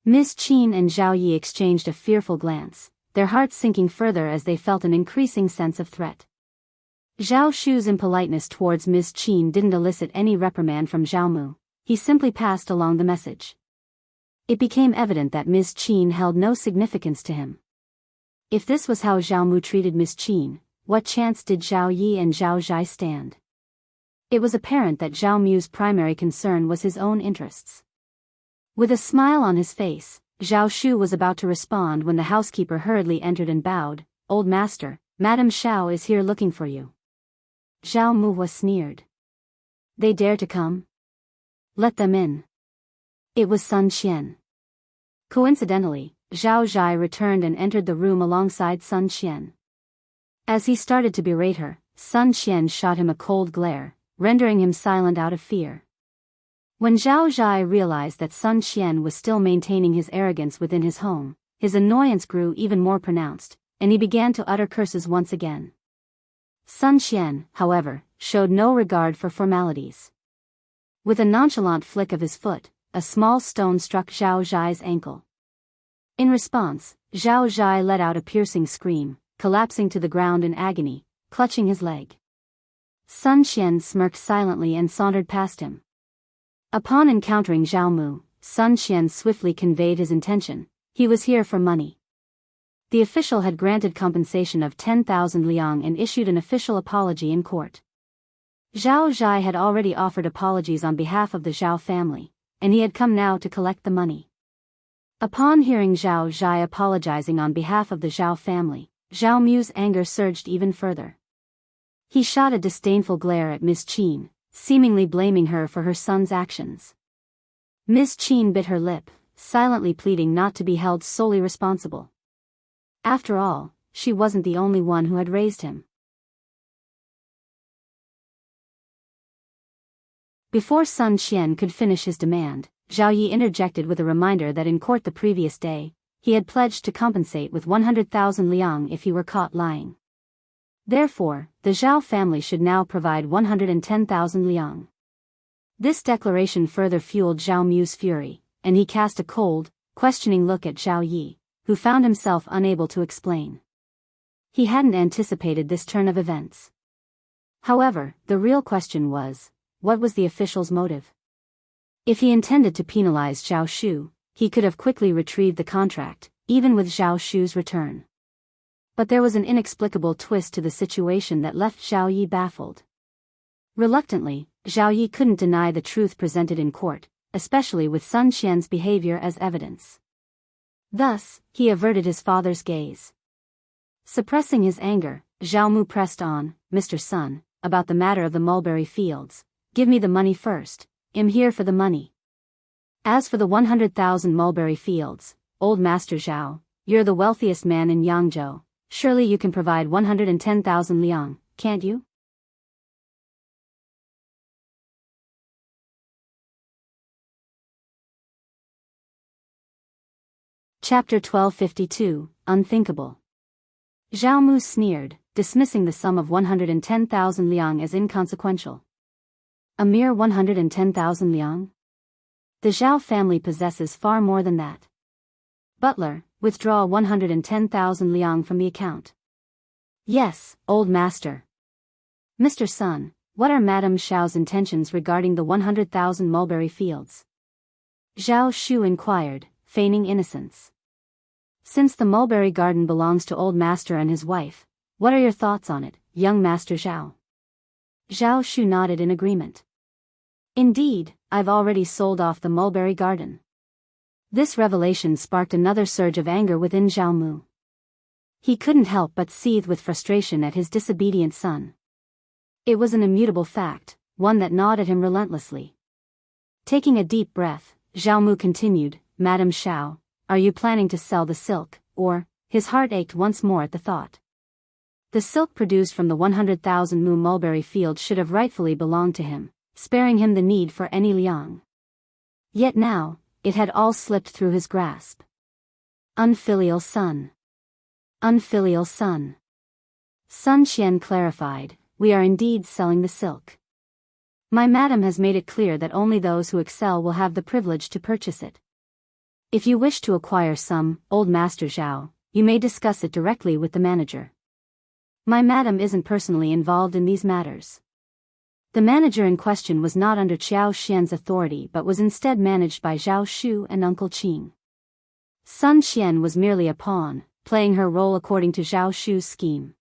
Ms.Qin and Zhao Yi exchanged a fearful glance, their hearts sinking further as they felt an increasing sense of threat. Zhao Shu's impoliteness towards Ms.Qin didn't elicit any reprimand from Zhao Mu, he simply passed along the message. It became evident that Ms.Qin held no significance to him. If this was how Zhao Mu treated Ms.Qin, what chance did Zhao Yi and Zhao Zhai stand? It was apparent that Zhao Mu's primary concern was his own interests. With a smile on his face, Zhao Shu was about to respond when the housekeeper hurriedly entered and bowed, "Old master, Madame Zhao is here looking for you." Zhao Mu was sneered. They dare to come? Let them in. It was Sun Qian. Coincidentally, Zhao Zhai returned and entered the room alongside Sun Qian. As he started to berate her, Sun Qian shot him a cold glare, rendering him silent out of fear. When Zhao Zhai realized that Sun Qian was still maintaining his arrogance within his home, his annoyance grew even more pronounced, and he began to utter curses once again. Sun Qian, however, showed no regard for formalities. With a nonchalant flick of his foot, a small stone struck Zhao Zhai's ankle. In response, Zhao Zhai let out a piercing scream, collapsing to the ground in agony, clutching his leg. Sun Qian smirked silently and sauntered past him. Upon encountering Zhao Mu, Sun Qian swiftly conveyed his intention: he was here for money. The official had granted compensation of 10,000 liang and issued an official apology in court. Zhao Zhai had already offered apologies on behalf of the Zhao family, and he had come now to collect the money. Upon hearing Zhao Zhai apologizing on behalf of the Zhao family, Zhao Mu's anger surged even further. He shot a disdainful glare at Ms.Qin, seemingly blaming her for her son's actions. Ms.Qin bit her lip, silently pleading not to be held solely responsible. After all, she wasn't the only one who had raised him. Before Sun Qian could finish his demand, Zhao Yi interjected with a reminder that in court the previous day, he had pledged to compensate with 100,000 liang if he were caught lying. Therefore, the Zhao family should now provide 110,000 liang. This declaration further fueled Zhao Mu's fury, and he cast a cold, questioning look at Zhao Yi, who found himself unable to explain. He hadn't anticipated this turn of events. However, the real question was, what was the official's motive? If he intended to penalize Zhao Shu, he could have quickly retrieved the contract, even with Zhao Shu's return. But there was an inexplicable twist to the situation that left Zhao Yi baffled. Reluctantly, Zhao Yi couldn't deny the truth presented in court, especially with Sun Qian's behavior as evidence. Thus, he averted his father's gaze. Suppressing his anger, Zhao Mu pressed on, "Mr. Sun, about the matter of the mulberry fields, give me the money first. I'm here for the money. As for the 100,000 mulberry fields, old Master Zhao, you're the wealthiest man in Hangzhou. Surely you can provide 110,000 liang, can't you?" Chapter 1252, Unthinkable. Zhao Mu sneered, dismissing the sum of 110,000 liang as inconsequential. A mere 110,000 liang? The Zhao family possesses far more than that. Butler, withdraw 110,000 liang from the account. Yes, old master. Mr. Sun, what are Madame Zhao's intentions regarding the 100,000 mulberry fields? Zhao Shu inquired, feigning innocence. Since the mulberry garden belongs to old master and his wife, what are your thoughts on it, young Master Zhao? Zhao Shu nodded in agreement. Indeed, I've already sold off the mulberry garden. This revelation sparked another surge of anger within Zhao Mu. He couldn't help but seethe with frustration at his disobedient son. It was an immutable fact, one that gnawed at him relentlessly. Taking a deep breath, Zhao Mu continued, "Madame Zhao, are you planning to sell the silk, or?" His heart ached once more at the thought. The silk produced from the 100,000 mu mulberry field should have rightfully belonged to him, sparing him the need for any liang. Yet now, it had all slipped through his grasp. Unfilial son. Unfilial son. Sun Qian clarified, "We are indeed selling the silk. My madam has made it clear that only those who excel will have the privilege to purchase it. If you wish to acquire some, Old Master Zhao, you may discuss it directly with the manager. My madam isn't personally involved in these matters." The manager in question was not under Qiao Xian's authority but was instead managed by Zhao Shu and Uncle Qin. Sun Qian was merely a pawn, playing her role according to Zhao Shu's scheme.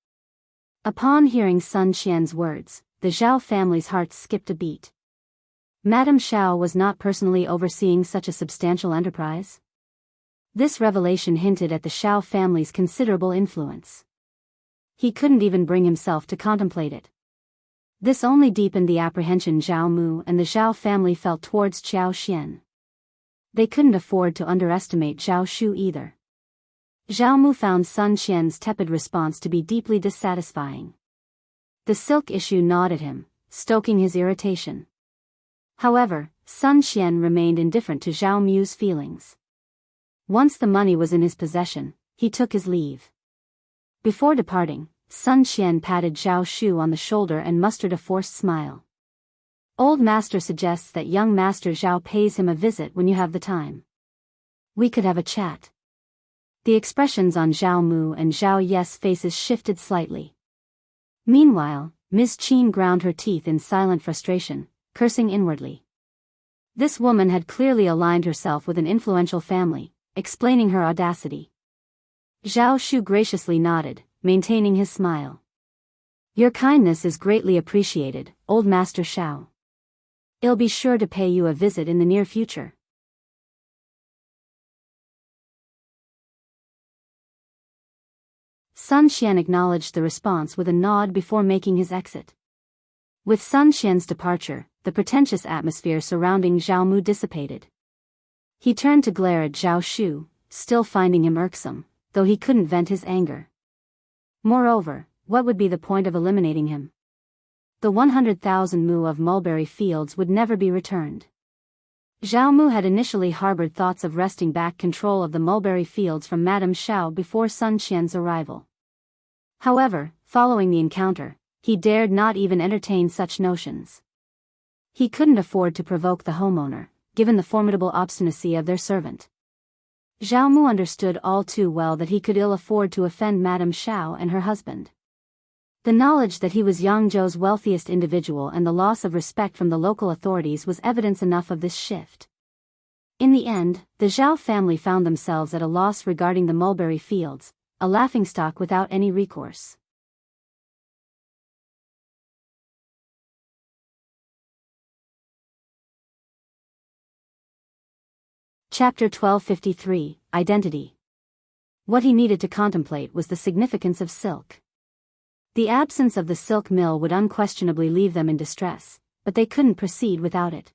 Upon hearing Sun Qian's words, the Zhao family's hearts skipped a beat. Madame Zhao was not personally overseeing such a substantial enterprise. This revelation hinted at the Zhao family's considerable influence. He couldn't even bring himself to contemplate it. This only deepened the apprehension Zhao Mu and the Zhao family felt towards Qiao Xian. They couldn't afford to underestimate Zhao Shu either. Zhao Mu found Sun Qian's tepid response to be deeply dissatisfying. The silk issue gnawed at him, stoking his irritation. However, Sun Qian remained indifferent to Zhao Mu's feelings. Once the money was in his possession, he took his leave. Before departing, Sun Qian patted Zhao Shu on the shoulder and mustered a forced smile. "Old Master suggests that young Master Zhao pays him a visit when you have the time. We could have a chat." The expressions on Zhao Mu and Zhao Ye's faces shifted slightly. Meanwhile, Ms.Qin ground her teeth in silent frustration, cursing inwardly. This woman had clearly aligned herself with an influential family, explaining her audacity. Zhao Shu graciously nodded, maintaining his smile. "Your kindness is greatly appreciated, Old Master Zhao. I'll be sure to pay you a visit in the near future." Sun Qian acknowledged the response with a nod before making his exit. With Sun Qian's departure, the pretentious atmosphere surrounding Zhao Mu dissipated. He turned to glare at Zhao Shu, still finding him irksome, though he couldn't vent his anger. Moreover, what would be the point of eliminating him? The 100,000 mu of mulberry fields would never be returned. Zhao Mu had initially harbored thoughts of wresting back control of the mulberry fields from Madame Zhao before Sun Qian's arrival. However, following the encounter, he dared not even entertain such notions. He couldn't afford to provoke the homeowner, given the formidable obstinacy of their servant. Zhao Mu understood all too well that he could ill afford to offend Madame Zhao and her husband. The knowledge that he was Yangzhou's wealthiest individual and the loss of respect from the local authorities was evidence enough of this shift. In the end, the Zhao family found themselves at a loss regarding the mulberry fields, a laughingstock without any recourse. Chapter 1253, Identity. What he needed to contemplate was the significance of silk. The absence of the silk mill would unquestionably leave them in distress, but they couldn't proceed without it.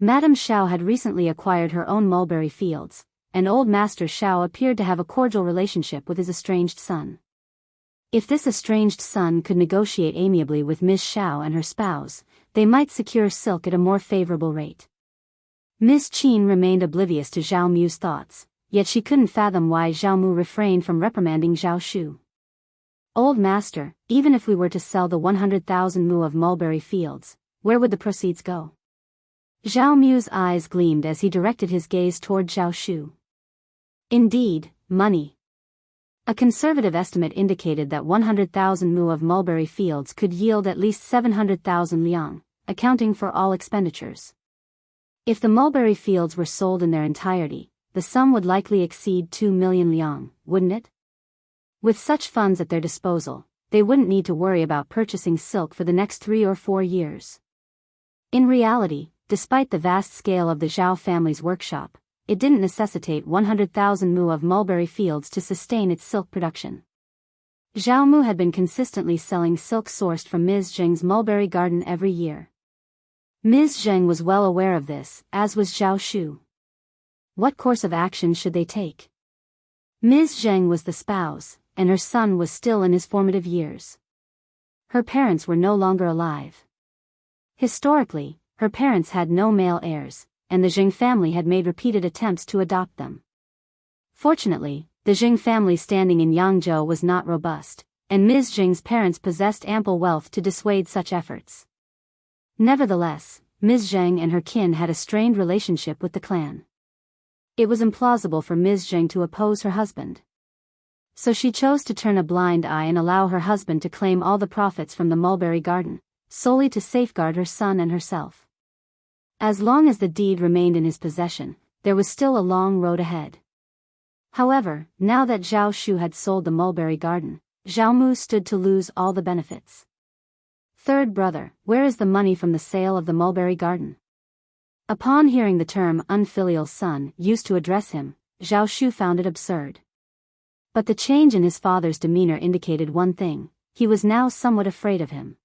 Madame Zhao had recently acquired her own mulberry fields, and Old Master Zhao appeared to have a cordial relationship with his estranged son. If this estranged son could negotiate amiably with Ms. Zhao and her spouse, they might secure silk at a more favorable rate. Ms.Qin remained oblivious to Zhao Mu's thoughts, yet she couldn't fathom why Zhao Mu refrained from reprimanding Zhao Shu. "Old Master, even if we were to sell the 100,000 mu of mulberry fields, where would the proceeds go?" Zhao Mu's eyes gleamed as he directed his gaze toward Zhao Shu. "Indeed, money." A conservative estimate indicated that 100,000 mu of mulberry fields could yield at least 700,000 liang, accounting for all expenditures. If the mulberry fields were sold in their entirety, the sum would likely exceed 2 million liang, wouldn't it? With such funds at their disposal, they wouldn't need to worry about purchasing silk for the next 3 or 4 years. In reality, despite the vast scale of the Zhao family's workshop, it didn't necessitate 100,000 mu of mulberry fields to sustain its silk production. Zhao Mu had been consistently selling silk sourced from Ms. Zheng's mulberry garden every year. Ms. Zheng was well aware of this, as was Zhao Shu. What course of action should they take? Ms. Zheng was the spouse, and her son was still in his formative years. Her parents were no longer alive. Historically, her parents had no male heirs, and the Zheng family had made repeated attempts to adopt them. Fortunately, the Zheng family's standing in Yangzhou was not robust, and Ms. Zheng's parents possessed ample wealth to dissuade such efforts. Nevertheless, Ms. Zheng and her kin had a strained relationship with the clan. It was implausible for Ms. Zheng to oppose her husband. So she chose to turn a blind eye and allow her husband to claim all the profits from the mulberry garden, solely to safeguard her son and herself. As long as the deed remained in his possession, there was still a long road ahead. However, now that Zhao Shu had sold the mulberry garden, Zhao Mu stood to lose all the benefits. Third brother, where is the money from the sale of the mulberry garden? Upon hearing the term unfilial son used to address him, Zhao Shu found it absurd. But the change in his father's demeanor indicated one thing: he was now somewhat afraid of him.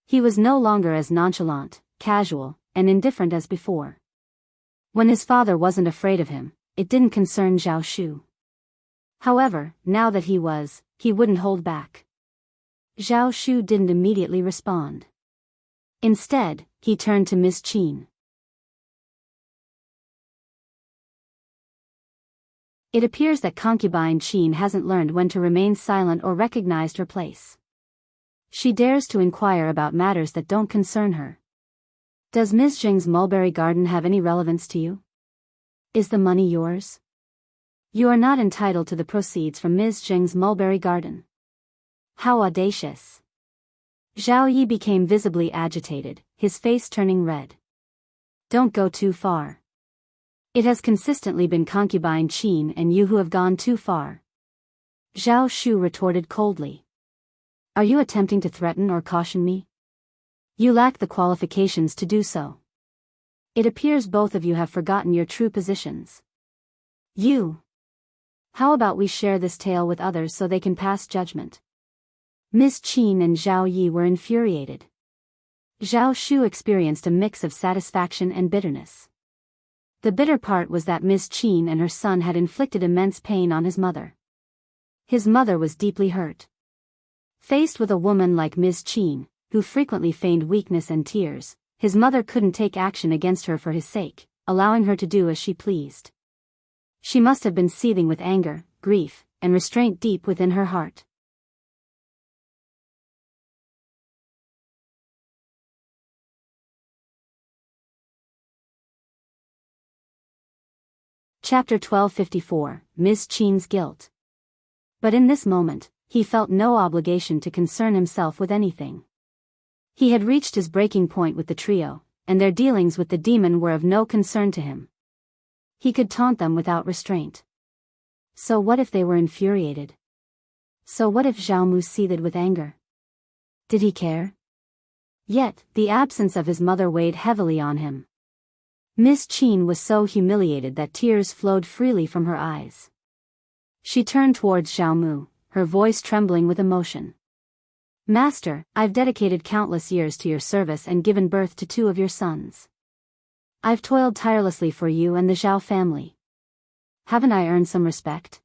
He was no longer as nonchalant, casual, and indifferent as before. When his father wasn't afraid of him, it didn't concern Zhao Shu. However, now that he wouldn't hold back. Zhao Shu didn't immediately respond. Instead, he turned to Ms.Qin. It appears that concubine Qin hasn't learned when to remain silent or recognized her place. She dares to inquire about matters that don't concern her. Does Ms. Zheng's mulberry garden have any relevance to you? Is the money yours? You are not entitled to the proceeds from Ms. Zheng's mulberry garden. How audacious! Zhao Yi became visibly agitated, his face turning red. Don't go too far. It has consistently been concubine Qin and you who have gone too far. Zhao Shu retorted coldly. Are you attempting to threaten or caution me? You lack the qualifications to do so. It appears both of you have forgotten your true positions. How about we share this tale with others so they can pass judgment? Ms.Qin and Zhao Yi were infuriated. Zhao Shu experienced a mix of satisfaction and bitterness. The bitter part was that Ms.Qin and her son had inflicted immense pain on his mother. His mother was deeply hurt. Faced with a woman like Ms.Qin, who frequently feigned weakness and tears, his mother couldn't take action against her for his sake, allowing her to do as she pleased. She must have been seething with anger, grief, and restraint deep within her heart. Chapter 1254, Ms.Qin's Guilt. But in this moment, he felt no obligation to concern himself with anything. He had reached his breaking point with the trio, and their dealings with the demon were of no concern to him. He could taunt them without restraint. So what if they were infuriated? So what if Zhao Mu seethed with anger? Did he care? Yet, the absence of his mother weighed heavily on him. Ms.Qin was so humiliated that tears flowed freely from her eyes. She turned towards Zhao Mu, her voice trembling with emotion. Master, I've dedicated countless years to your service and given birth to 2 of your sons. I've toiled tirelessly for you and the Zhao family. Haven't I earned some respect?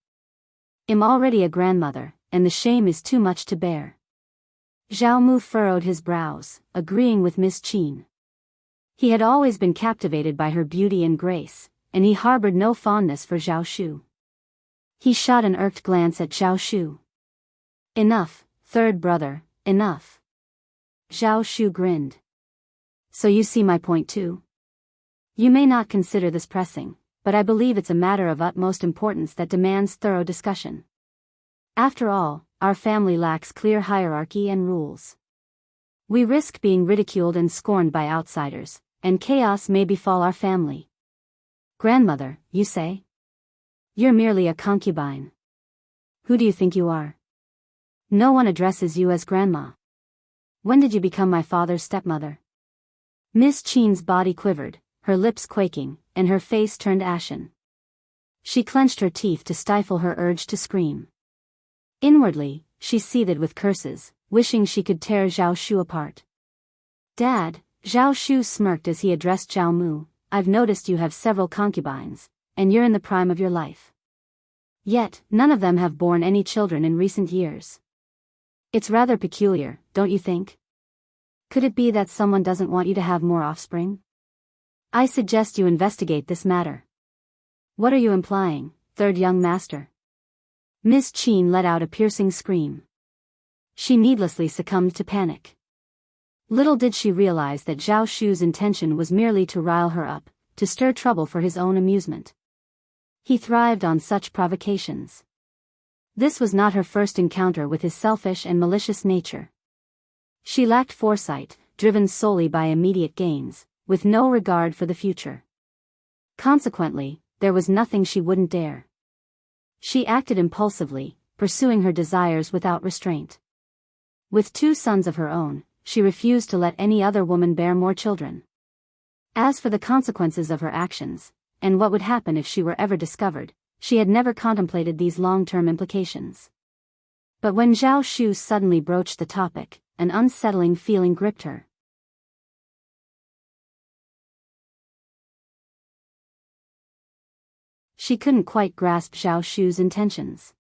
I'm already a grandmother, and the shame is too much to bear. Zhao Mu furrowed his brows, agreeing with Ms.Qin. He had always been captivated by her beauty and grace, and he harbored no fondness for Zhao Shu. He shot an irked glance at Zhao Shu. Enough, third brother, enough. Zhao Shu grinned. So you see my point too? You may not consider this pressing, but I believe it's a matter of utmost importance that demands thorough discussion. After all, our family lacks clear hierarchy and rules. We risk being ridiculed and scorned by outsiders, and chaos may befall our family. Grandmother, you say? You're merely a concubine. Who do you think you are? No one addresses you as grandma. When did you become my father's stepmother? Ms.Qin's body quivered, her lips quaking, and her face turned ashen. She clenched her teeth to stifle her urge to scream. Inwardly, she seethed with curses, wishing she could tear Zhao Shu apart. Dad, Zhao Shu smirked as he addressed Zhao Mu, I've noticed you have several concubines, and you're in the prime of your life. Yet, none of them have borne any children in recent years. It's rather peculiar, don't you think? Could it be that someone doesn't want you to have more offspring? I suggest you investigate this matter. What are you implying, third young master? Ms.Qin let out a piercing scream. She needlessly succumbed to panic. Little did she realize that Zhao Shu's intention was merely to rile her up, to stir trouble for his own amusement. He thrived on such provocations. This was not her first encounter with his selfish and malicious nature. She lacked foresight, driven solely by immediate gains, with no regard for the future. Consequently, there was nothing she wouldn't dare. She acted impulsively, pursuing her desires without restraint. With 2 sons of her own, she refused to let any other woman bear more children. As for the consequences of her actions, and what would happen if she were ever discovered, she had never contemplated these long-term implications. But when Zhao Shu suddenly broached the topic, an unsettling feeling gripped her. She couldn't quite grasp Zhao Shu's intentions.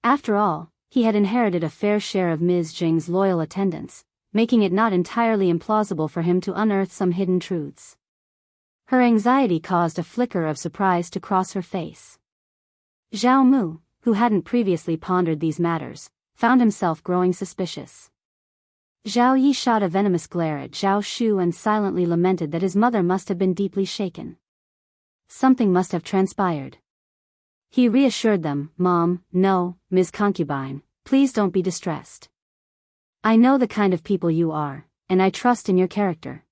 After all, he had inherited a fair share of Ms. Zheng's loyal attendants, making it not entirely implausible for him to unearth some hidden truths. Her anxiety caused a flicker of surprise to cross her face. Zhao Mu, who hadn't previously pondered these matters, found himself growing suspicious. Zhao Yi shot a venomous glare at Zhao Shu and silently lamented that his mother must have been deeply shaken. Something must have transpired. He reassured them, "Mom, no, Ms. Concubine, please don't be distressed. I know the kind of people you are, and I trust in your character.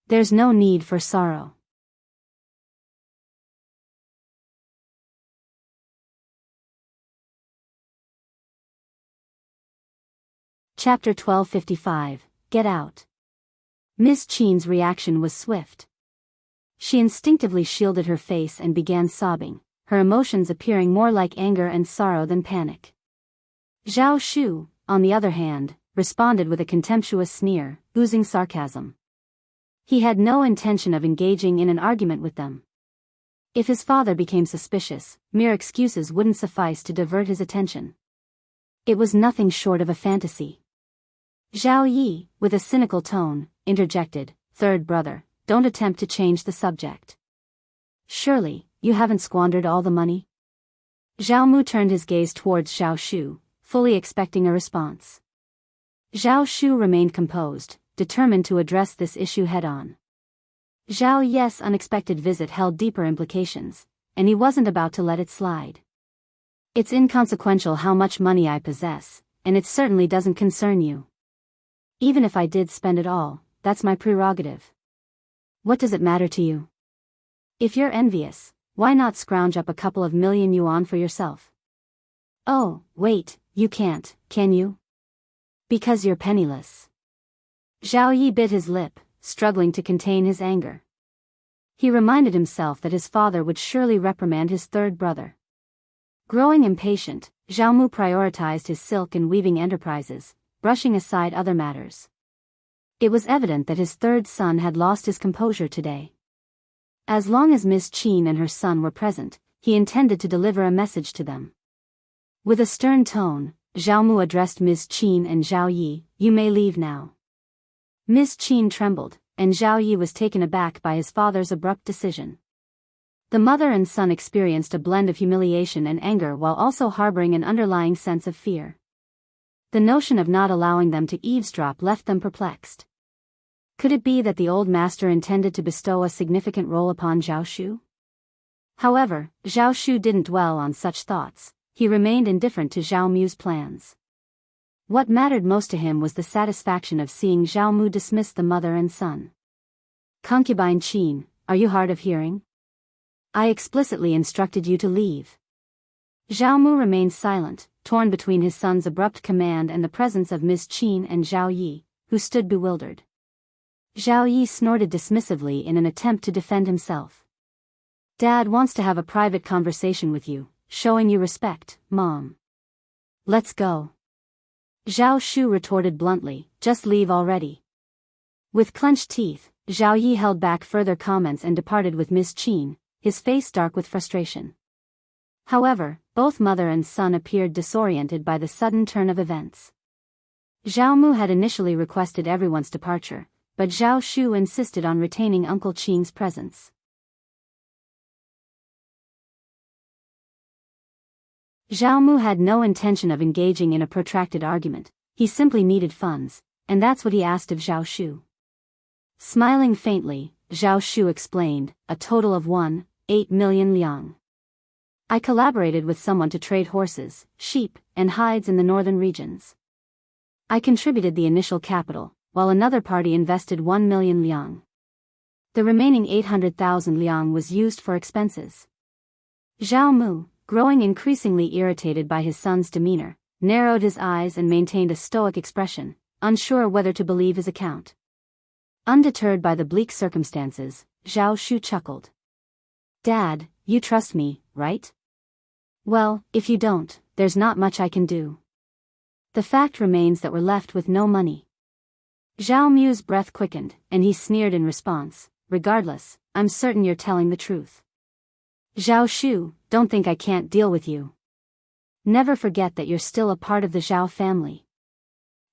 There's no need for sorrow." Chapter 1255, Get Out. Ms.Qin's reaction was swift. She instinctively shielded her face and began sobbing, her emotions appearing more like anger and sorrow than panic. Zhao Shu, on the other hand, responded with a contemptuous sneer, oozing sarcasm. He had no intention of engaging in an argument with them. If his father became suspicious, mere excuses wouldn't suffice to divert his attention. It was nothing short of a fantasy. Zhao Yi, with a cynical tone, interjected, "Third brother, don't attempt to change the subject. Surely, you haven't squandered all the money?" Zhao Mu turned his gaze towards Zhao Shu, fully expecting a response. Zhao Shu remained composed, determined to address this issue head-on. Zhao Yi's unexpected visit held deeper implications, and he wasn't about to let it slide. "It's inconsequential how much money I possess, and it certainly doesn't concern you. Even if I did spend it all, that's my prerogative. What does it matter to you? If you're envious, why not scrounge up a couple of million yuan for yourself?" "Oh, wait, you can't, can you? Because you're penniless." Zhao Yi bit his lip, struggling to contain his anger. He reminded himself that his father would surely reprimand his third brother. Growing impatient, Zhao Mu prioritized his silk and weaving enterprises, brushing aside other matters. It was evident that his third son had lost his composure today. As long as Ms.Qin and her son were present, he intended to deliver a message to them. With a stern tone, Zhao Mu addressed Ms.Qin and Zhao Yi, "You may leave now." Ms.Qin trembled, and Zhao Yi was taken aback by his father's abrupt decision. The mother and son experienced a blend of humiliation and anger while also harboring an underlying sense of fear. The notion of not allowing them to eavesdrop left them perplexed. Could it be that the old master intended to bestow a significant role upon Zhao Shu? However, Zhao Shu didn't dwell on such thoughts. He remained indifferent to Zhao Mu's plans. What mattered most to him was the satisfaction of seeing Zhao Mu dismiss the mother and son. "Concubine Qin, are you hard of hearing? I explicitly instructed you to leave." Zhao Mu remained silent, torn between his son's abrupt command and the presence of Ms.Qin and Zhao Yi, who stood bewildered. Zhao Yi snorted dismissively in an attempt to defend himself. "Dad wants to have a private conversation with you, showing you respect, Mom. Let's go." Zhao Shu retorted bluntly, "Just leave already." With clenched teeth, Zhao Yi held back further comments and departed with Ms.Qin, his face dark with frustration. However, both mother and son appeared disoriented by the sudden turn of events. Zhao Mu had initially requested everyone's departure, but Zhao Shu insisted on retaining Uncle Qing's presence. Zhao Mu had no intention of engaging in a protracted argument, he simply needed funds, and that's what he asked of Zhao Shu. Smiling faintly, Zhao Shu explained, a total of 1.8 million liang. I collaborated with someone to trade horses, sheep, and hides in the northern regions. I contributed the initial capital, while another party invested 1 million liang. The remaining 800,000 liang was used for expenses. Zhao Mu, growing increasingly irritated by his son's demeanor, narrowed his eyes and maintained a stoic expression, unsure whether to believe his account. Undeterred by the bleak circumstances, Zhao Shu chuckled. Dad, you trust me, right? Well, if you don't, there's not much I can do. The fact remains that we're left with no money. Zhao Mu's breath quickened, and he sneered in response, regardless, I'm certain you're telling the truth. Zhao Shu, don't think I can't deal with you. Never forget that you're still a part of the Zhao family.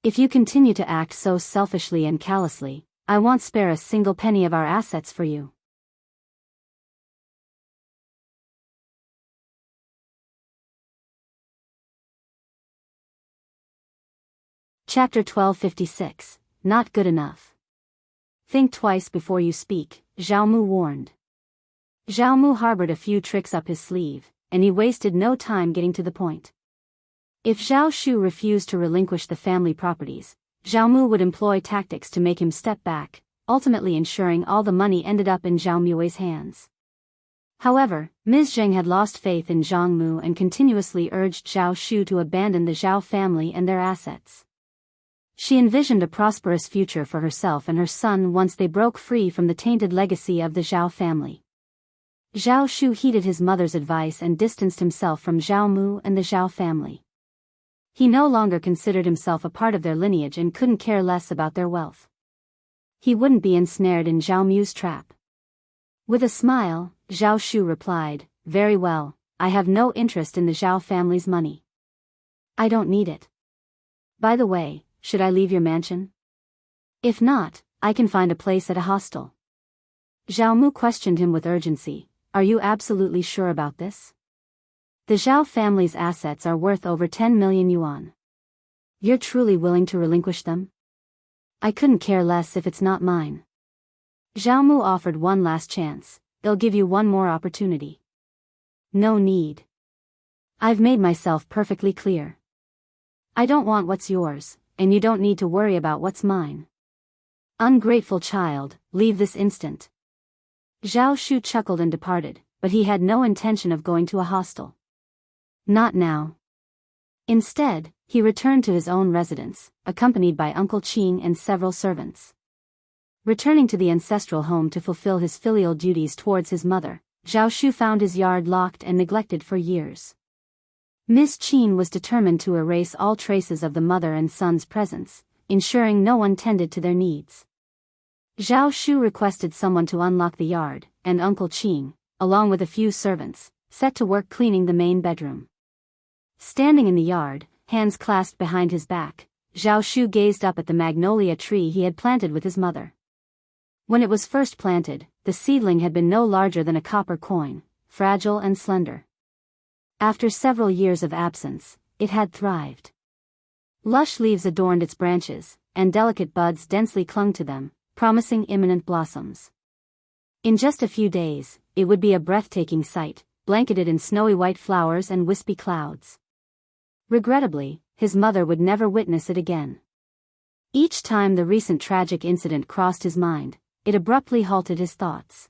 If you continue to act so selfishly and callously, I won't spare a single penny of our assets for you. Chapter 1256, Not Good Enough. Think twice before you speak, Zhao Mu warned. Zhao Mu harbored a few tricks up his sleeve, and he wasted no time getting to the point. If Zhao Shu refused to relinquish the family properties, Zhao Mu would employ tactics to make him step back, ultimately ensuring all the money ended up in Zhao Mu's hands. However, Ms. Zheng had lost faith in Zhang Mu and continuously urged Zhao Shu to abandon the Zhao family and their assets. She envisioned a prosperous future for herself and her son once they broke free from the tainted legacy of the Zhao family. Zhao Shu heeded his mother's advice and distanced himself from Zhao Mu and the Zhao family. He no longer considered himself a part of their lineage and couldn't care less about their wealth. He wouldn't be ensnared in Zhao Mu's trap. With a smile, Zhao Shu replied, Very well, I have no interest in the Zhao family's money. I don't need it. By the way, should I leave your mansion? If not, I can find a place at a hostel. Zhao Mu questioned him with urgency. Are you absolutely sure about this? The Zhao family's assets are worth over 10 million yuan. You're truly willing to relinquish them? I couldn't care less if it's not mine. Zhao Mu offered one last chance. They'll give you one more opportunity. No need. I've made myself perfectly clear. I don't want what's yours, and you don't need to worry about what's mine. Ungrateful child, leave this instant. Zhao Shu chuckled and departed, but he had no intention of going to a hostel. Not now. Instead, he returned to his own residence, accompanied by Uncle Qing and several servants. Returning to the ancestral home to fulfill his filial duties towards his mother, Zhao Shu found his yard locked and neglected for years. Ms.Qin was determined to erase all traces of the mother and son's presence, ensuring no one tended to their needs. Zhao Shu requested someone to unlock the yard, and Uncle Qing, along with a few servants, set to work cleaning the main bedroom. Standing in the yard, hands clasped behind his back, Zhao Shu gazed up at the magnolia tree he had planted with his mother. When it was first planted, the seedling had been no larger than a copper coin, fragile and slender. After several years of absence, it had thrived. Lush leaves adorned its branches, and delicate buds densely clung to them, promising imminent blossoms. In just a few days, it would be a breathtaking sight, blanketed in snowy white flowers and wispy clouds. Regrettably, his mother would never witness it again. Each time the recent tragic incident crossed his mind, it abruptly halted his thoughts.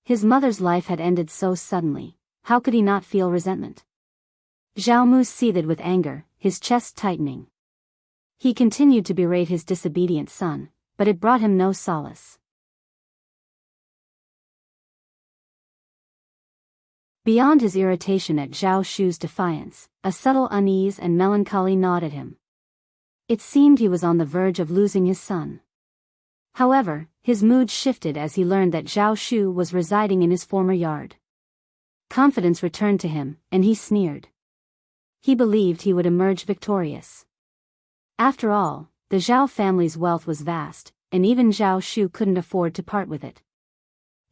His mother's life had ended so suddenly, how could he not feel resentment? Zhao Mu seethed with anger, his chest tightening. He continued to berate his disobedient son, but it brought him no solace. Beyond his irritation at Zhao Shu's defiance, a subtle unease and melancholy gnawed at him. It seemed he was on the verge of losing his son. However, his mood shifted as he learned that Zhao Shu was residing in his former yard. Confidence returned to him, and he sneered. He believed he would emerge victorious. After all, the Zhao family's wealth was vast, and even Zhao Shu couldn't afford to part with it.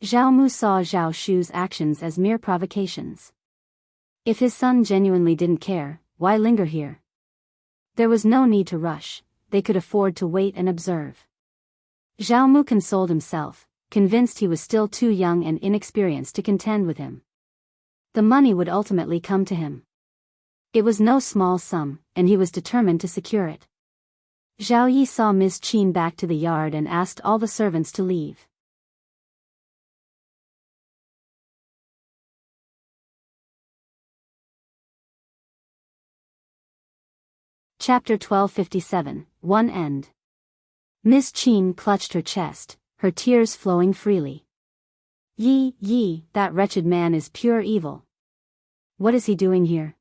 Zhao Mu saw Zhao Shu's actions as mere provocations. If his son genuinely didn't care, why linger here? There was no need to rush, they could afford to wait and observe. Zhao Mu consoled himself, convinced he was still too young and inexperienced to contend with him. The money would ultimately come to him. It was no small sum, and he was determined to secure it. Zhao Yi saw Ms.Qin back to the yard and asked all the servants to leave. Chapter 1257, One End. Ms.Qin clutched her chest, her tears flowing freely. Yi, that wretched man is pure evil. What is he doing here?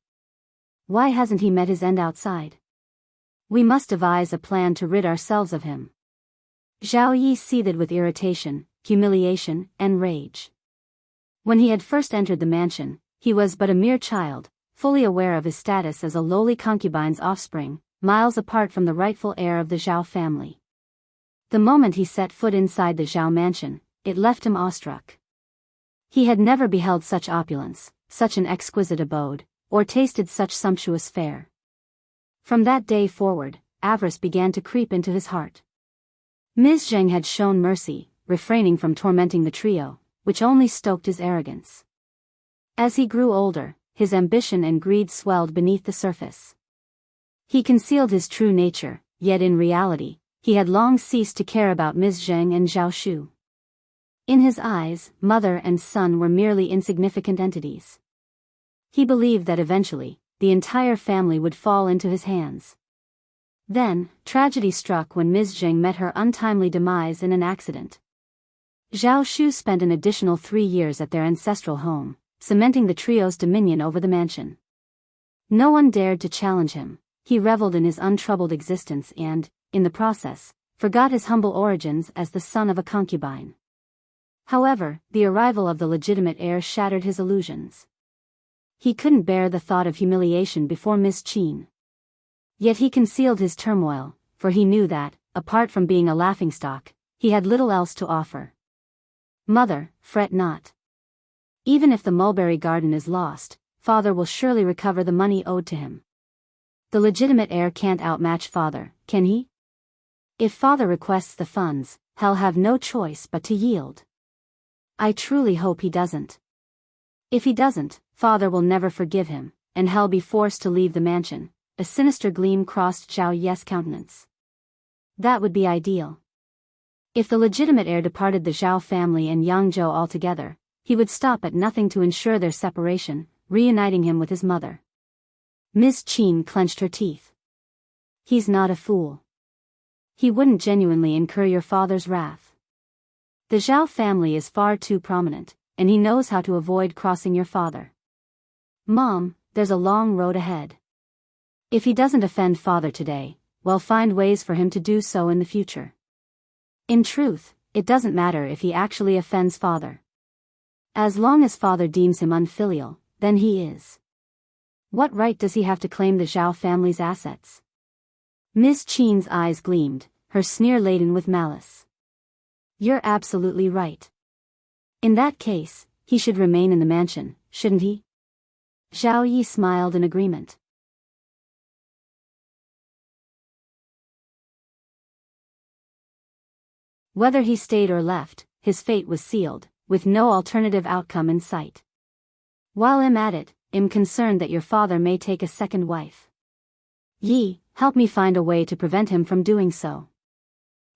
Why hasn't he met his end outside? We must devise a plan to rid ourselves of him. Zhao Yi seethed with irritation, humiliation, and rage. When he had first entered the mansion, he was but a mere child, fully aware of his status as a lowly concubine's offspring, miles apart from the rightful heir of the Zhao family. The moment he set foot inside the Zhao mansion, it left him awestruck. He had never beheld such opulence, such an exquisite abode, or tasted such sumptuous fare. From that day forward, avarice began to creep into his heart. Ms. Zheng had shown mercy, refraining from tormenting the trio, which only stoked his arrogance. As he grew older, his ambition and greed swelled beneath the surface. He concealed his true nature, yet in reality, he had long ceased to care about Ms. Zheng and Zhao Shu. In his eyes, mother and son were merely insignificant entities. He believed that eventually, the entire family would fall into his hands. Then, tragedy struck when Ms. Zheng met her untimely demise in an accident. Zhao Shu spent an additional 3 years at their ancestral home, cementing the trio's dominion over the mansion. No one dared to challenge him. He reveled in his untroubled existence and, in the process, forgot his humble origins as the son of a concubine. However, the arrival of the legitimate heir shattered his illusions. He couldn't bear the thought of humiliation before Ms.Qin. Yet he concealed his turmoil, for he knew that, apart from being a laughingstock, he had little else to offer. Mother, fret not. Even if the mulberry garden is lost, father will surely recover the money owed to him. The legitimate heir can't outmatch father, can he? If father requests the funds, he'll have no choice but to yield. I truly hope he doesn't. If he doesn't, father will never forgive him, and he'll be forced to leave the mansion. A sinister gleam crossed Zhao Yi's countenance. That would be ideal. If the legitimate heir departed the Zhao family and Hangzhou altogether, he would stop at nothing to ensure their separation, reuniting him with his mother. Ms.Qin clenched her teeth. He's not a fool. He wouldn't genuinely incur your father's wrath. The Zhao family is far too prominent, and he knows how to avoid crossing your father. Mom, there's a long road ahead. If he doesn't offend father today, we'll find ways for him to do so in the future. In truth, it doesn't matter if he actually offends father. As long as father deems him unfilial, then he is. What right does he have to claim the Zhao family's assets? Ms.Qin's eyes gleamed, her sneer laden with malice. You're absolutely right. In that case, he should remain in the mansion, shouldn't he? Zhao Yi smiled in agreement. Whether he stayed or left, his fate was sealed, with no alternative outcome in sight. While I'm at it, I'm concerned that your father may take a second wife. Yi, help me find a way to prevent him from doing so.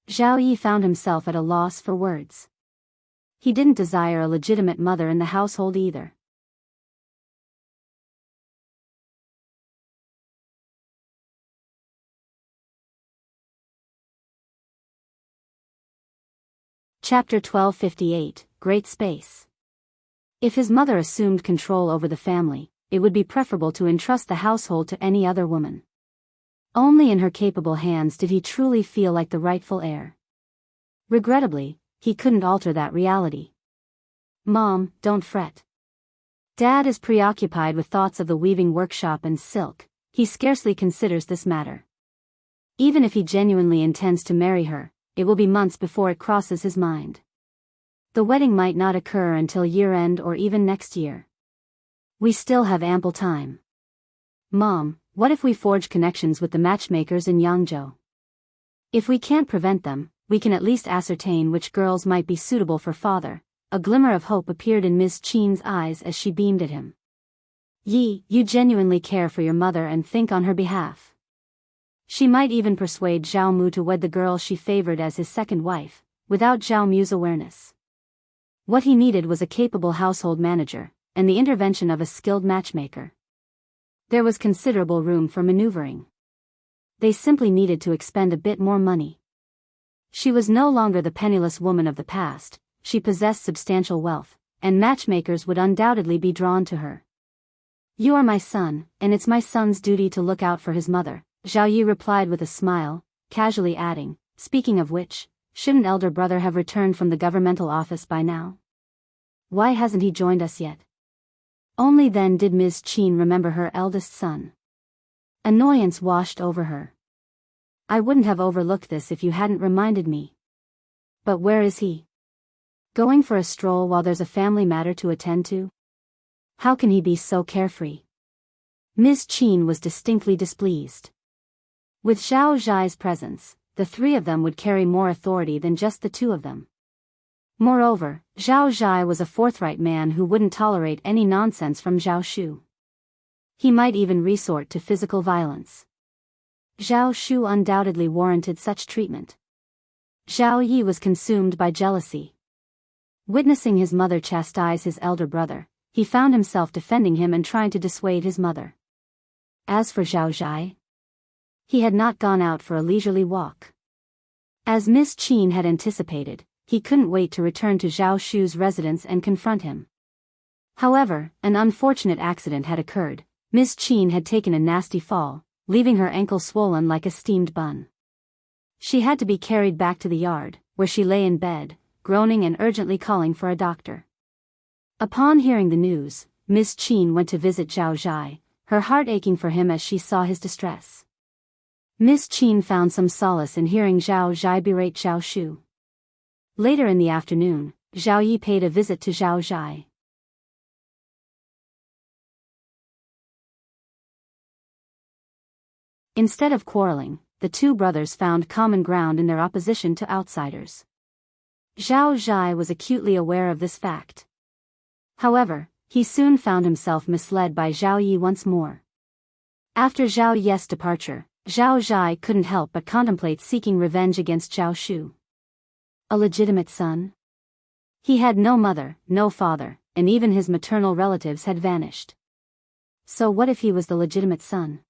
Zhao Yi found himself at a loss for words. He didn't desire a legitimate mother in the household either. Chapter 1258, Great Space. If his mother assumed control over the family, it would be preferable to entrust the household to any other woman. Only in her capable hands did he truly feel like the rightful heir. Regrettably, he couldn't alter that reality. Mom, don't fret. Dad is preoccupied with thoughts of the weaving workshop and silk. He scarcely considers this matter. Even if he genuinely intends to marry her, it will be months before it crosses his mind. The wedding might not occur until year-end or even next year. We still have ample time. Mom, what if we forge connections with the matchmakers in Yangzhou? If we can't prevent them, we can at least ascertain which girls might be suitable for father. A glimmer of hope appeared in Ms.Qin's eyes as she beamed at him. You genuinely care for your mother and think on her behalf. She might even persuade Zhao Mu to wed the girl she favored as his second wife, without Zhao Mu's awareness. What he needed was a capable household manager, and the intervention of a skilled matchmaker. There was considerable room for maneuvering. They simply needed to expend a bit more money. She was no longer the penniless woman of the past, she possessed substantial wealth, and matchmakers would undoubtedly be drawn to her. You are my son, and it's my son's duty to look out for his mother, Zhao Yi replied with a smile, casually adding, speaking of which, shouldn't elder brother have returned from the governmental office by now? Why hasn't he joined us yet? Only then did Ms.Qin remember her eldest son. Annoyance washed over her. I wouldn't have overlooked this if you hadn't reminded me. But where is he? Going for a stroll while there's a family matter to attend to? How can he be so carefree? Ms.Qin was distinctly displeased. With Zhao Zhai's presence, the three of them would carry more authority than just the two of them. Moreover, Zhao Zhai was a forthright man who wouldn't tolerate any nonsense from Zhao Shu. He might even resort to physical violence. Zhao Shu undoubtedly warranted such treatment. Zhao Yi was consumed by jealousy. Witnessing his mother chastise his elder brother, he found himself defending him and trying to dissuade his mother. As for Zhao Zhai, he had not gone out for a leisurely walk. As Ms.Qin had anticipated, he couldn't wait to return to Zhao Shu's residence and confront him. However, an unfortunate accident had occurred. Ms.Qin had taken a nasty fall, leaving her ankle swollen like a steamed bun. She had to be carried back to the yard, where she lay in bed, groaning and urgently calling for a doctor. Upon hearing the news, Ms.Qin went to visit Zhao Zhai, her heart aching for him as she saw his distress. Ms.Qin found some solace in hearing Zhao Zhai berate Zhao Shu. Later in the afternoon, Zhao Yi paid a visit to Zhao Zhai. Instead of quarreling, the two brothers found common ground in their opposition to outsiders. Zhao Zhai was acutely aware of this fact. However, he soon found himself misled by Zhao Yi once more. After Zhao Yi's departure, Zhao Zhai couldn't help but contemplate seeking revenge against Zhao Shu. A legitimate son? He had no mother, no father, and even his maternal relatives had vanished. So what if he was the legitimate son?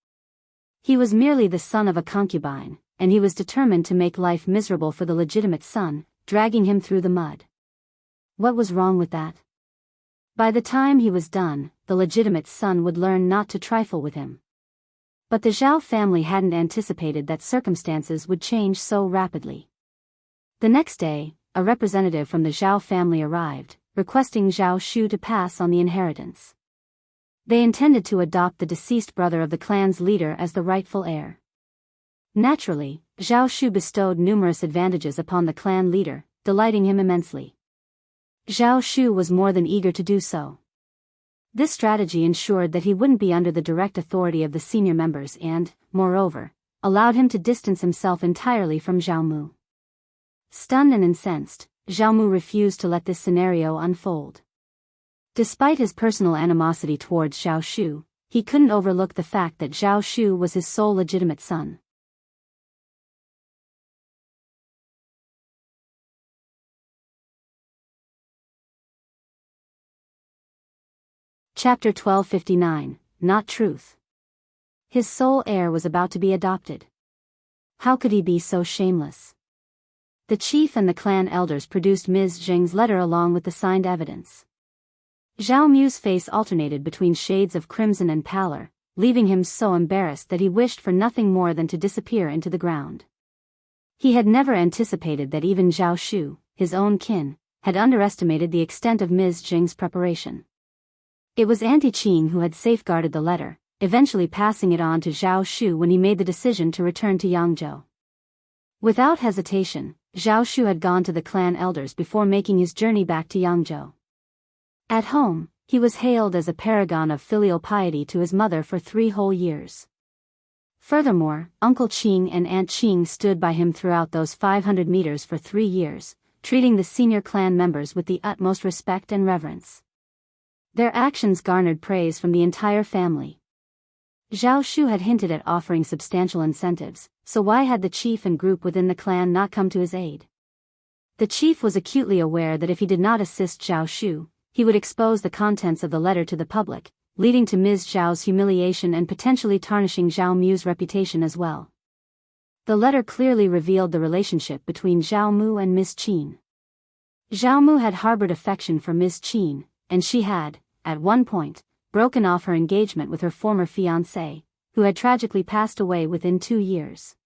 He was merely the son of a concubine, and he was determined to make life miserable for the legitimate son, dragging him through the mud. What was wrong with that? By the time he was done, the legitimate son would learn not to trifle with him. But the Zhao family hadn't anticipated that circumstances would change so rapidly. The next day, a representative from the Zhao family arrived, requesting Zhao Shu to pass on the inheritance. They intended to adopt the deceased brother of the clan's leader as the rightful heir. Naturally, Zhao Shu bestowed numerous advantages upon the clan leader, delighting him immensely. Zhao Shu was more than eager to do so. This strategy ensured that he wouldn't be under the direct authority of the senior members and, moreover, allowed him to distance himself entirely from Zhao Mu. Stunned and incensed, Zhao Mu refused to let this scenario unfold. Despite his personal animosity towards Zhao Shu, he couldn't overlook the fact that Zhao Shu was his sole legitimate son. Chapter 1259, Not Truth. His sole heir was about to be adopted. How could he be so shameless? The chief and the clan elders produced Ms. Zheng's letter along with the signed evidence. Zhao Mu's face alternated between shades of crimson and pallor, leaving him so embarrassed that he wished for nothing more than to disappear into the ground. He had never anticipated that even Zhao Shu, his own kin, had underestimated the extent of Ms. Zheng's preparation. It was Auntie Qing who had safeguarded the letter, eventually passing it on to Zhao Shu when he made the decision to return to Yangzhou. Without hesitation, Zhao Shu had gone to the clan elders before making his journey back to Yangzhou. At home, He was hailed as a paragon of filial piety to his mother for 3 whole years. Furthermore, Uncle Qing and Aunt Qing stood by him throughout those 500 meters for 3 years, treating the senior clan members with the utmost respect and reverence. Their actions garnered praise from the entire family. Zhao Shu had hinted at offering substantial incentives, so why had the chief and group within the clan not come to his aid? The chief was acutely aware that if he did not assist Zhao Shu, he would expose the contents of the letter to the public, leading to Ms. Zhao's humiliation and potentially tarnishing Zhao Mu's reputation as well. The letter clearly revealed the relationship between Zhao Mu and Ms.Qin. Zhao Mu had harbored affection for Ms.Qin, and she had, at one point, broken off her engagement with her former fiancé, who had tragically passed away within 2 years.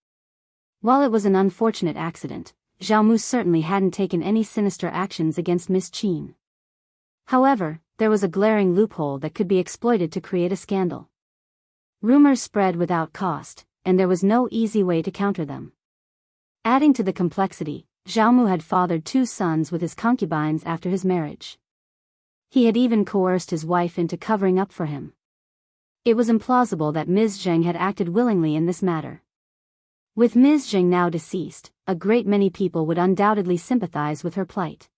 While it was an unfortunate accident, Zhao Mu certainly hadn't taken any sinister actions against Ms.Qin. However, there was a glaring loophole that could be exploited to create a scandal. Rumors spread without cost, and there was no easy way to counter them. Adding to the complexity, Zhao Mu had fathered 2 sons with his concubines after his marriage. He had even coerced his wife into covering up for him. It was implausible that Ms. Zheng had acted willingly in this matter. With Ms. Zheng now deceased, a great many people would undoubtedly sympathize with her plight.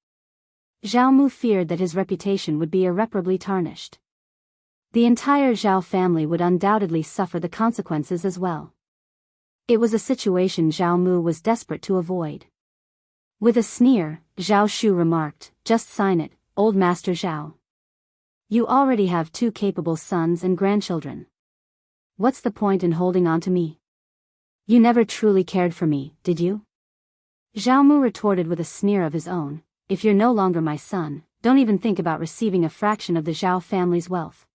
Zhao Mu feared that his reputation would be irreparably tarnished. The entire Zhao family would undoubtedly suffer the consequences as well. It was a situation Zhao Mu was desperate to avoid. With a sneer, Zhao Shu remarked, "Just sign it, old Master Zhao. You already have 2 capable sons and grandchildren. What's the point in holding on to me? You never truly cared for me, did you?" Zhao Mu retorted with a sneer of his own, "If you're no longer my son, don't even think about receiving a fraction of the Zhao family's wealth."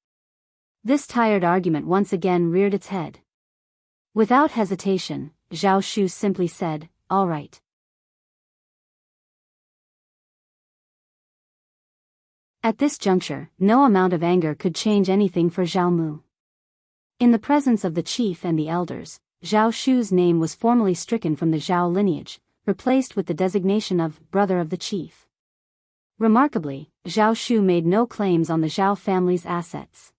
This tired argument once again reared its head. Without hesitation, Zhao Shu simply said, "All right." At this juncture, no amount of anger could change anything for Zhao Mu. In the presence of the chief and the elders, Zhao Shu's name was formally stricken from the Zhao lineage, replaced with the designation of brother of the chief. Remarkably, Zhao Shu made no claims on the Zhao family's assets.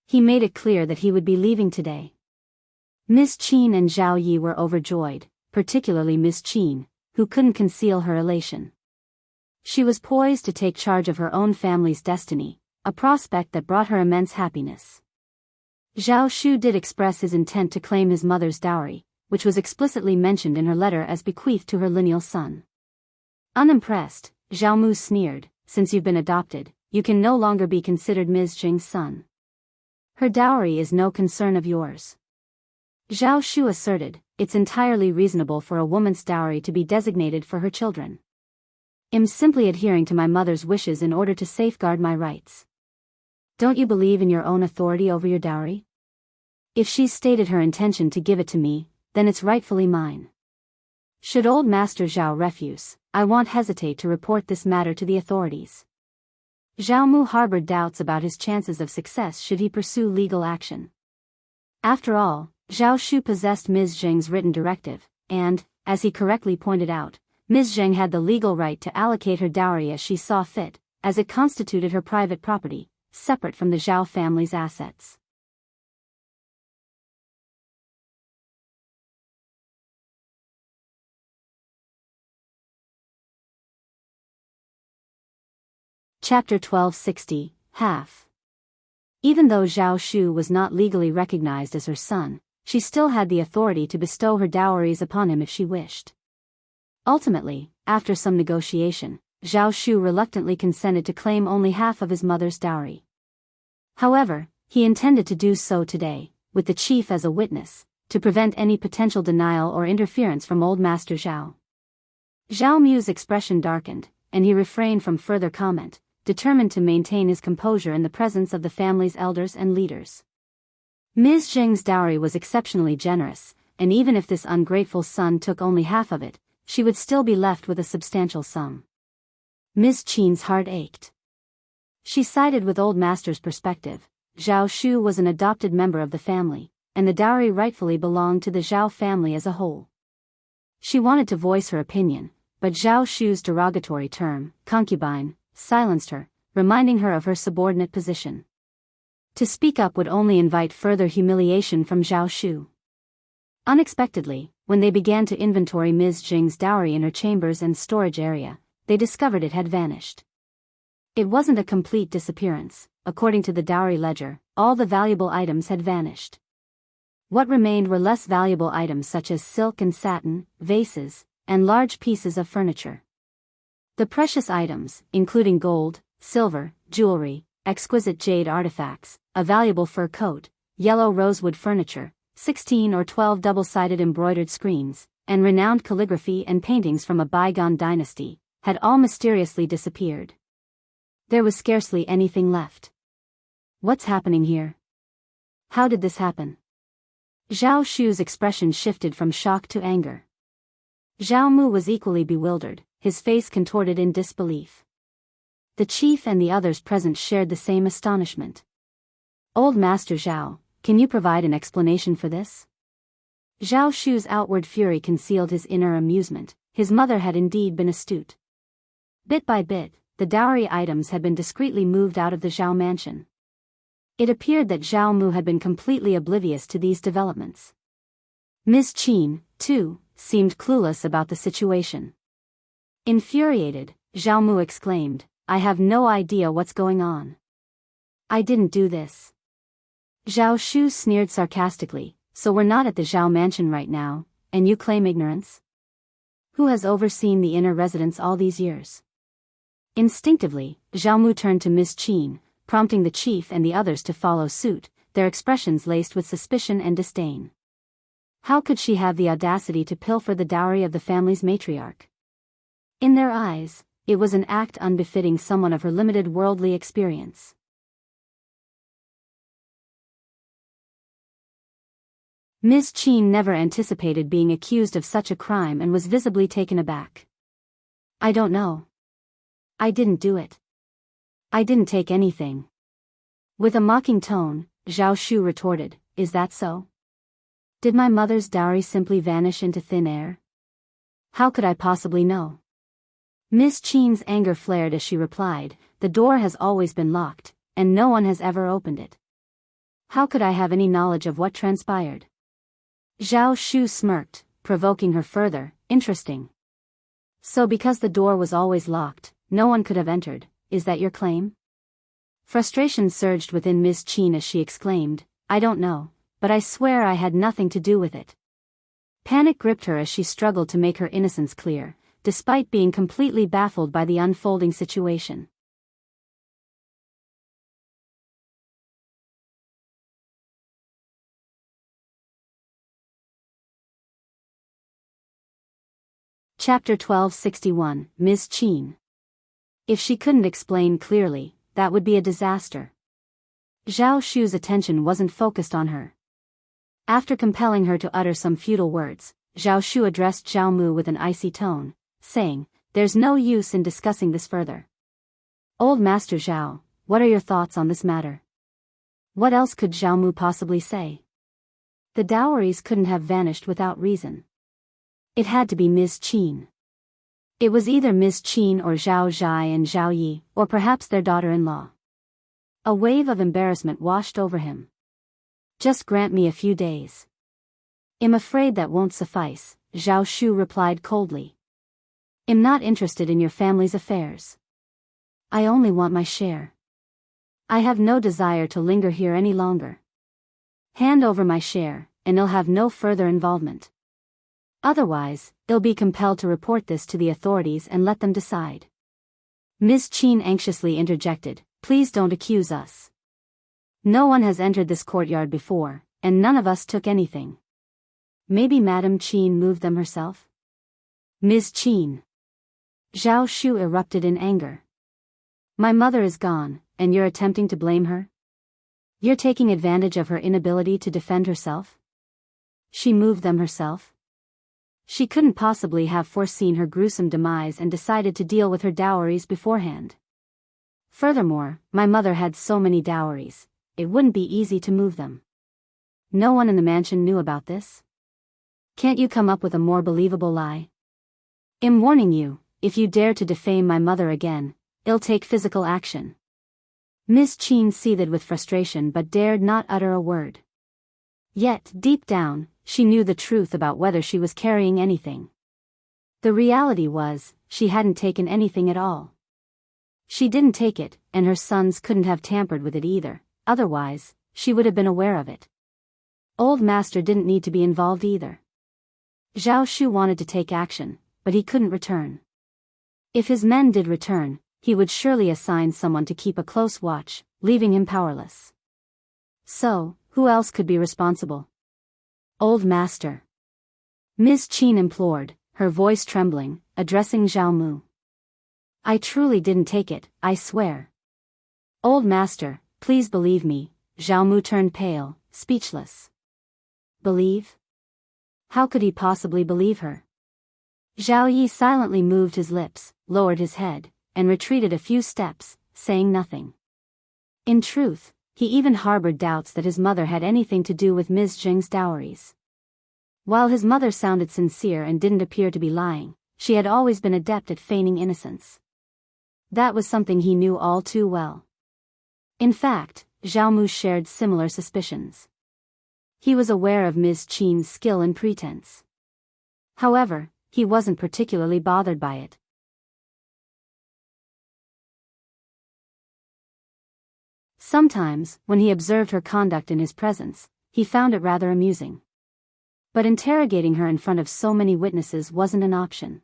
He made it clear that he would be leaving today. Ms.Qin and Zhao Yi were overjoyed, particularly Ms.Qin, who couldn't conceal her elation. She was poised to take charge of her own family's destiny, a prospect that brought her immense happiness. Zhao Shu did express his intent to claim his mother's dowry, which was explicitly mentioned in her letter as bequeathed to her lineal son. Unimpressed, Zhao Mu sneered, "Since you've been adopted, you can no longer be considered Ms. Zheng's son. Her dowry is no concern of yours." Zhao Shu asserted, "It's entirely reasonable for a woman's dowry to be designated for her children. I'm simply adhering to my mother's wishes in order to safeguard my rights. Don't you believe in your own authority over your dowry? If she's stated her intention to give it to me, then it's rightfully mine. Should old Master Zhao refuse, I won't hesitate to report this matter to the authorities." Zhao Mu harbored doubts about his chances of success should he pursue legal action. After all, Zhao Shu possessed Ms. Zheng's written directive, and, as he correctly pointed out, Ms. Zheng had the legal right to allocate her dowry as she saw fit, as it constituted her private property, separate from the Zhao family's assets. Chapter 1260, Half. Even though Zhao Shu was not legally recognized as her son, she still had the authority to bestow her dowries upon him if she wished. Ultimately, after some negotiation, Zhao Shu reluctantly consented to claim only half of his mother's dowry. However, he intended to do so today, with the chief as a witness, to prevent any potential denial or interference from old Master Zhao. Zhao Mu's expression darkened, and he refrained from further comment, determined to maintain his composure in the presence of the family's elders and leaders. Ms. Zheng's dowry was exceptionally generous, and even if this ungrateful son took only half of it, she would still be left with a substantial sum. Ms.Qin's heart ached. She sided with old Master's perspective. Zhao Shu was an adopted member of the family, and the dowry rightfully belonged to the Zhao family as a whole. She wanted to voice her opinion, but Zhao Shu's derogatory term, concubine, silenced her, reminding her of her subordinate position. To speak up would only invite further humiliation from Zhao Shu. Unexpectedly, when they began to inventory Ms. Zheng's dowry in her chambers and storage area, they discovered it had vanished. It wasn't a complete disappearance. According to the dowry ledger, all the valuable items had vanished. What remained were less valuable items such as silk and satin, vases, and large pieces of furniture. The precious items, including gold, silver, jewelry, exquisite jade artifacts, a valuable fur coat, yellow rosewood furniture, 16 or 12 double-sided embroidered screens, and renowned calligraphy and paintings from a bygone dynasty, had all mysteriously disappeared. There was scarcely anything left. What's happening here? How did this happen? Zhao Shu's expression shifted from shock to anger. Zhao Mu was equally bewildered, his face contorted in disbelief. The chief and the others present shared the same astonishment. Old Master Zhao, can you provide an explanation for this? Zhao Shu's outward fury concealed his inner amusement. His mother had indeed been astute. Bit by bit, the dowry items had been discreetly moved out of the Zhao mansion. It appeared that Zhao Mu had been completely oblivious to these developments. Ms.Qin, too, seemed clueless about the situation. Infuriated, Zhao Mu exclaimed, "I have no idea what's going on. I didn't do this." Zhao Shu sneered sarcastically, "So we're not at the Zhao mansion right now, and you claim ignorance? Who has overseen the inner residence all these years?" Instinctively, Zhao Mu turned to Ms.Qin, prompting the chief and the others to follow suit, their expressions laced with suspicion and disdain. How could she have the audacity to pilfer the dowry of the family's matriarch? In their eyes, it was an act unbefitting someone of her limited worldly experience. Ms.Qin never anticipated being accused of such a crime and was visibly taken aback. "I don't know. I didn't do it. I didn't take anything." With a mocking tone, Zhao Shu retorted, "Is that so? Did my mother's dowry simply vanish into thin air? How could I possibly know?" Ms.Qin's anger flared as she replied, "The door has always been locked, and no one has ever opened it. How could I have any knowledge of what transpired?" Zhao Shu smirked, provoking her further, "Interesting. So because the door was always locked, no one could have entered, is that your claim?" Frustration surged within Ms.Qin as she exclaimed, "I don't know, but I swear I had nothing to do with it." Panic gripped her as she struggled to make her innocence clear, despite being completely baffled by the unfolding situation. Chapter 1261, Ms.Qin. If she couldn't explain clearly, that would be a disaster. Zhao Shu's attention wasn't focused on her. After compelling her to utter some futile words, Zhao Shu addressed Zhao Mu with an icy tone, saying, "There's no use in discussing this further. Old Master Zhao, what are your thoughts on this matter?" What else could Zhao Mu possibly say? The dowries couldn't have vanished without reason. It had to be Ms.Qin. It was either Ms.Qin or Zhao Zhai and Zhao Yi, or perhaps their daughter-in-law. A wave of embarrassment washed over him. "Just grant me a few days." "I'm afraid that won't suffice," Zhao Shu replied coldly. "I'm not interested in your family's affairs. I only want my share. I have no desire to linger here any longer. Hand over my share, and I'll have no further involvement. Otherwise, they'll be compelled to report this to the authorities and let them decide." Ms.Qin anxiously interjected, "Please don't accuse us. No one has entered this courtyard before, and none of us took anything. Maybe Madame Qin moved them herself?" "Ms.Qin." Zhao Shu erupted in anger. "My mother is gone, and you're attempting to blame her? You're taking advantage of her inability to defend herself? She moved them herself? She couldn't possibly have foreseen her gruesome demise and decided to deal with her dowries beforehand. Furthermore, my mother had so many dowries, it wouldn't be easy to move them. No one in the mansion knew about this? Can't you come up with a more believable lie? I'm warning you, if you dare to defame my mother again, I'll take physical action." Ms.Qin seethed with frustration but dared not utter a word. Yet, deep down, she knew the truth about whether she was carrying anything. The reality was, she hadn't taken anything at all. She didn't take it, and her sons couldn't have tampered with it either, otherwise, she would have been aware of it. Old Master didn't need to be involved either. Zhao Shu wanted to take action, but he couldn't return. If his men did return, he would surely assign someone to keep a close watch, leaving him powerless. So, who else could be responsible? Old Master. Ms.Qin implored, her voice trembling, addressing Zhao Mu. I truly didn't take it, I swear. Old Master, please believe me. Zhao Mu turned pale, speechless. Believe? How could he possibly believe her? Zhao Yi silently moved his lips, lowered his head, and retreated a few steps, saying nothing. In truth, he even harbored doubts that his mother had anything to do with Ms. Zheng's dowries. While his mother sounded sincere and didn't appear to be lying, she had always been adept at feigning innocence. That was something he knew all too well. In fact, Zhao Mu shared similar suspicions. He was aware of Ms. Qin's skill in pretense. However, he wasn't particularly bothered by it. Sometimes, when he observed her conduct in his presence, he found it rather amusing. But interrogating her in front of so many witnesses wasn't an option.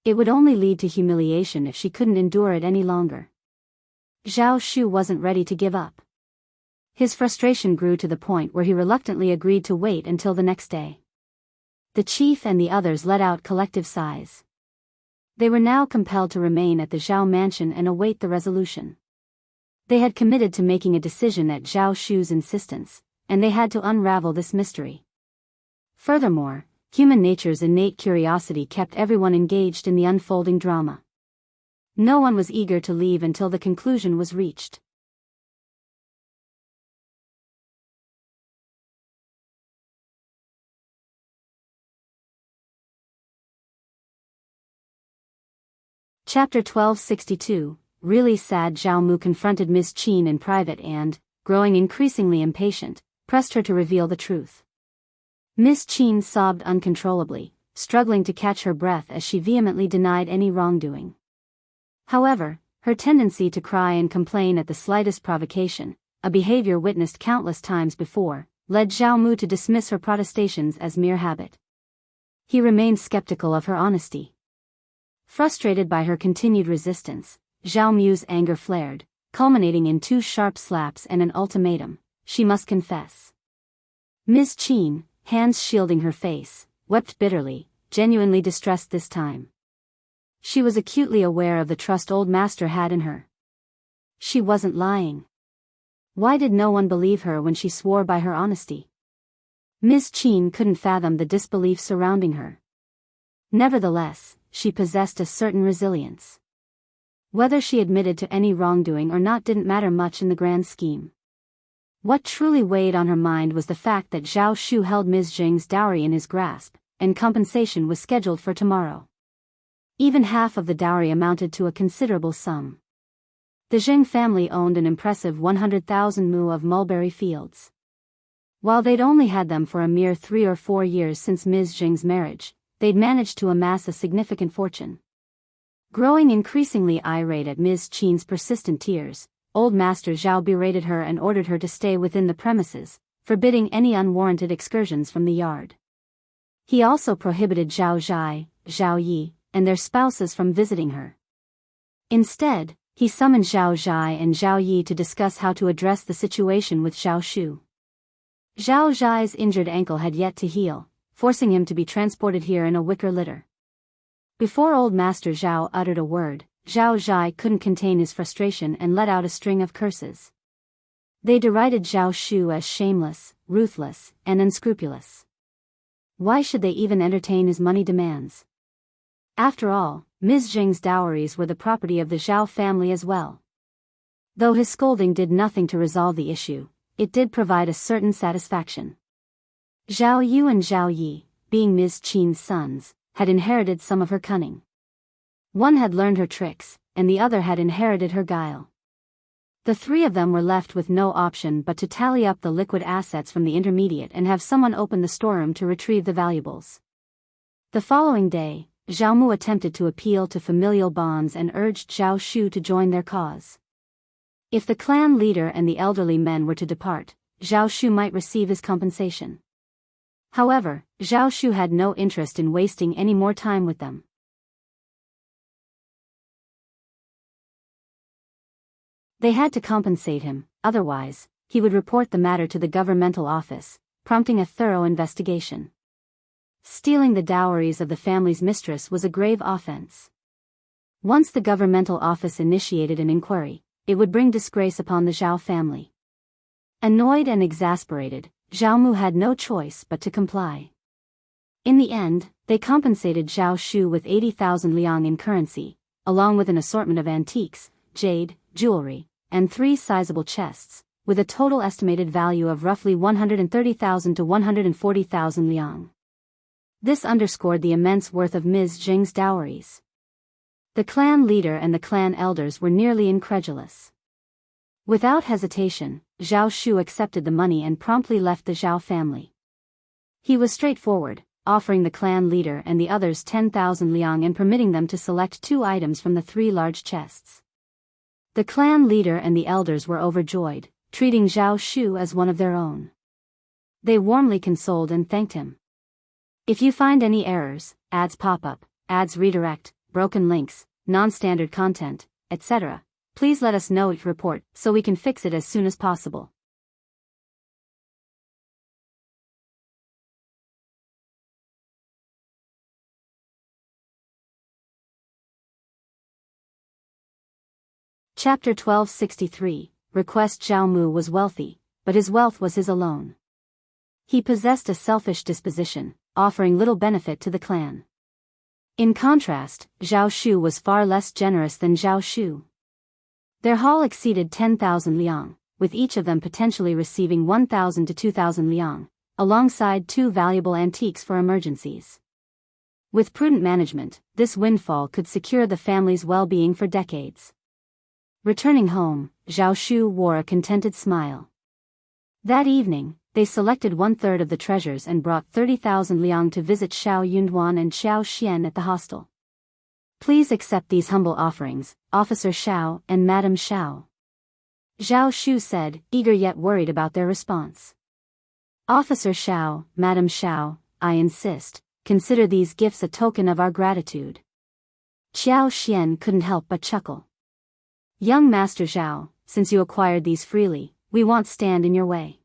It would only lead to humiliation if she couldn't endure it any longer. Zhao Shu wasn't ready to give up. His frustration grew to the point where he reluctantly agreed to wait until the next day. The chief and the others let out collective sighs. They were now compelled to remain at the Zhao mansion and await the resolution. They had committed to making a decision at Zhao Shu's insistence, and they had to unravel this mystery. Furthermore, human nature's innate curiosity kept everyone engaged in the unfolding drama. No one was eager to leave until the conclusion was reached. Chapter 1262, Really sad. Zhao Mu confronted Ms. Qin in private and, growing increasingly impatient, pressed her to reveal the truth. Ms. Qin sobbed uncontrollably, struggling to catch her breath as she vehemently denied any wrongdoing. However, her tendency to cry and complain at the slightest provocation, a behavior witnessed countless times before, led Zhao Mu to dismiss her protestations as mere habit. He remained skeptical of her honesty. Frustrated by her continued resistance, Zhao Mu's anger flared, culminating in 2 sharp slaps and an ultimatum: she must confess. Ms. Qin, hands shielding her face, wept bitterly, genuinely distressed this time. She was acutely aware of the trust Old Master had in her. She wasn't lying. Why did no one believe her when she swore by her honesty? Ms. Qin couldn't fathom the disbelief surrounding her. Nevertheless, she possessed a certain resilience. Whether she admitted to any wrongdoing or not didn't matter much in the grand scheme. What truly weighed on her mind was the fact that Zhao Shu held Ms. Zheng's dowry in his grasp, and compensation was scheduled for tomorrow. Even half of the dowry amounted to a considerable sum. The Zheng family owned an impressive 100,000 mu of mulberry fields. While they'd only had them for a mere 3 or 4 years since Ms. Zheng's marriage, they'd managed to amass a significant fortune. Growing increasingly irate at Ms. Qin's persistent tears, Old Master Zhao berated her and ordered her to stay within the premises, forbidding any unwarranted excursions from the yard. He also prohibited Zhao Zhai, Zhao Yi, and their spouses from visiting her. Instead, he summoned Zhao Zhai and Zhao Yi to discuss how to address the situation with Zhao Shu. Zhao Zhai's injured ankle had yet to heal, forcing him to be transported here in a wicker litter. Before Old Master Zhao uttered a word, Zhao Zhai couldn't contain his frustration and let out a string of curses. They derided Zhao Shu as shameless, ruthless, and unscrupulous. Why should they even entertain his money demands? After all, Ms. Zheng's dowries were the property of the Zhao family as well. Though his scolding did nothing to resolve the issue, it did provide a certain satisfaction. Zhao Yu and Zhao Yi, being Ms. Qin's sons, had inherited some of her cunning. One had learned her tricks, and the other had inherited her guile. The three of them were left with no option but to tally up the liquid assets from the intermediate and have someone open the storeroom to retrieve the valuables. The following day, Zhao Mu attempted to appeal to familial bonds and urged Zhao Shu to join their cause. If the clan leader and the elderly men were to depart, Zhao Shu might receive his compensation. However, Zhao Shu had no interest in wasting any more time with them. They had to compensate him, otherwise, he would report the matter to the governmental office, prompting a thorough investigation. Stealing the dowries of the family's mistress was a grave offense. Once the governmental office initiated an inquiry, it would bring disgrace upon the Zhao family. Annoyed and exasperated, Zhao Mu had no choice but to comply. In the end, they compensated Zhao Shu with 80,000 liang in currency, along with an assortment of antiques, jade, jewelry, and 3 sizable chests, with a total estimated value of roughly 130,000 to 140,000 liang. This underscored the immense worth of Ms. Zheng's dowries. The clan leader and the clan elders were nearly incredulous. Without hesitation, Zhao Shu accepted the money and promptly left the Zhao family. He was straightforward, offering the clan leader and the others 10,000 liang and permitting them to select 2 items from the 3 large chests. The clan leader and the elders were overjoyed, treating Zhao Shu as one of their own. They warmly consoled and thanked him. If you find any errors, ads pop up, ads redirect, broken links, non-standard content, etc., please let us know. Report so we can fix it as soon as possible. Chapter 1263, Request. Zhao Mu was wealthy, but his wealth was his alone. He possessed a selfish disposition, offering little benefit to the clan. In contrast, Zhao Shu was far less generous than Zhao Shu. Their haul exceeded 10,000 liang, with each of them potentially receiving 1,000 to 2,000 liang, alongside 2 valuable antiques for emergencies. With prudent management, this windfall could secure the family's well-being for decades. Returning home, Zhao Shu wore a contented smile. That evening, they selected 1/3 of the treasures and brought 30,000 liang to visit Xiao Yunduan and Xiao Xian at the hostel. Please accept these humble offerings, Officer Xiao and Madam Xiao. Zhao Shu said, eager yet worried about their response. Officer Xiao, Madam Xiao, I insist, consider these gifts a token of our gratitude. Xiao Xian couldn't help but chuckle. Young Master Zhao, since you acquired these freely, we won't stand in your way.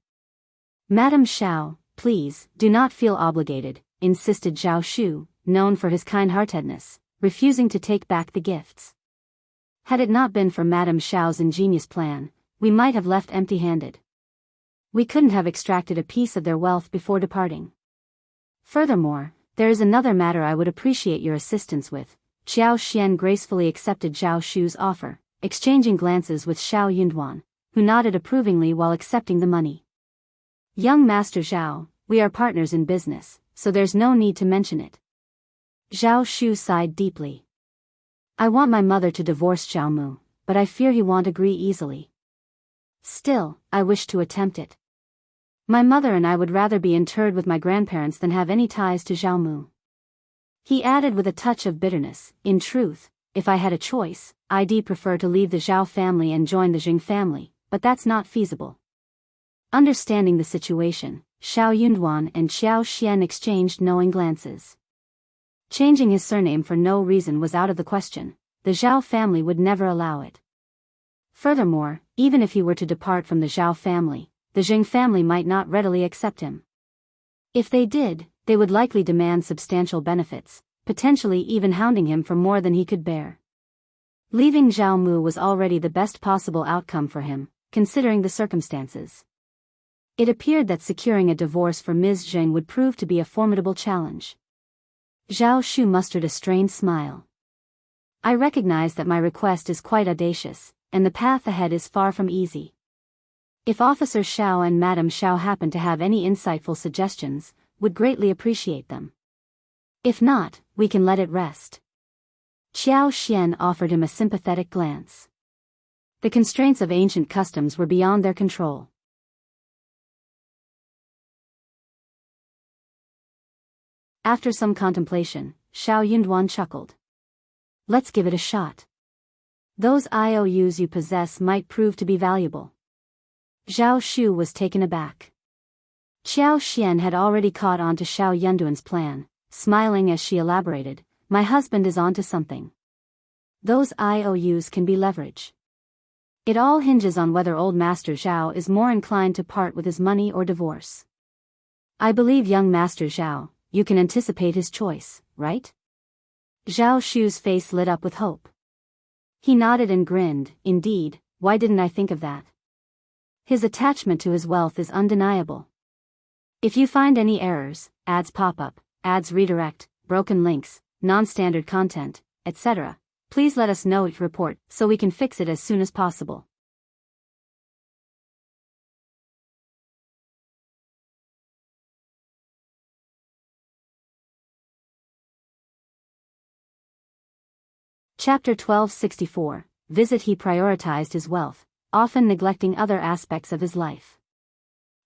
Madam Xiao, please, do not feel obligated, insisted Zhao Shu, known for his kind-heartedness, refusing to take back the gifts. Had it not been for Madam Xiao's ingenious plan, we might have left empty-handed. We couldn't have extracted a piece of their wealth before departing. Furthermore, there is another matter I would appreciate your assistance with. Xiao Xian gracefully accepted Zhao Shu's offer, exchanging glances with Xiao Yunduan, who nodded approvingly while accepting the money. Young Master Zhao, we are partners in business, so there's no need to mention it. Zhao Shu sighed deeply. I want my mother to divorce Zhao Mu, but I fear he won't agree easily. Still, I wish to attempt it. My mother and I would rather be interred with my grandparents than have any ties to Zhao Mu. He added with a touch of bitterness, in truth, if I had a choice, I'd prefer to leave the Zhao family and join the Zheng family, but that's not feasible. Understanding the situation, Xiao Yunduan and Xiao Xian exchanged knowing glances. Changing his surname for no reason was out of the question. The Zhao family would never allow it. Furthermore, even if he were to depart from the Zhao family, the Zheng family might not readily accept him. If they did, they would likely demand substantial benefits, potentially even hounding him for more than he could bear. Leaving Zhao Mu was already the best possible outcome for him, considering the circumstances. It appeared that securing a divorce for Ms. Zheng would prove to be a formidable challenge. Zhao Shu mustered a strained smile. I recognize that my request is quite audacious, and the path ahead is far from easy. If Officer Xiao and Madam Xiao happen to have any insightful suggestions, would greatly appreciate them. If not, we can let it rest. Xiao Xian offered him a sympathetic glance. The constraints of ancient customs were beyond their control. After some contemplation, Zhao Yunduan chuckled. Let's give it a shot. Those IOUs you possess might prove to be valuable. Zhao Shu was taken aback. Qiao Xian had already caught on to Zhao Yunduan's plan, smiling as she elaborated, my husband is onto something. Those IOUs can be leverage. It all hinges on whether old Master Zhao is more inclined to part with his money or divorce. I believe young Master Zhao, you can anticipate his choice, right? Zhao Shu's face lit up with hope. He nodded and grinned, indeed, why didn't I think of that? His attachment to his wealth is undeniable. If you find any errors, ads pop up, ads redirect, broken links, non-standard content, etc., please let us know, report, so we can fix it as soon as possible. Chapter 1264, Visit. He prioritized his wealth, often neglecting other aspects of his life.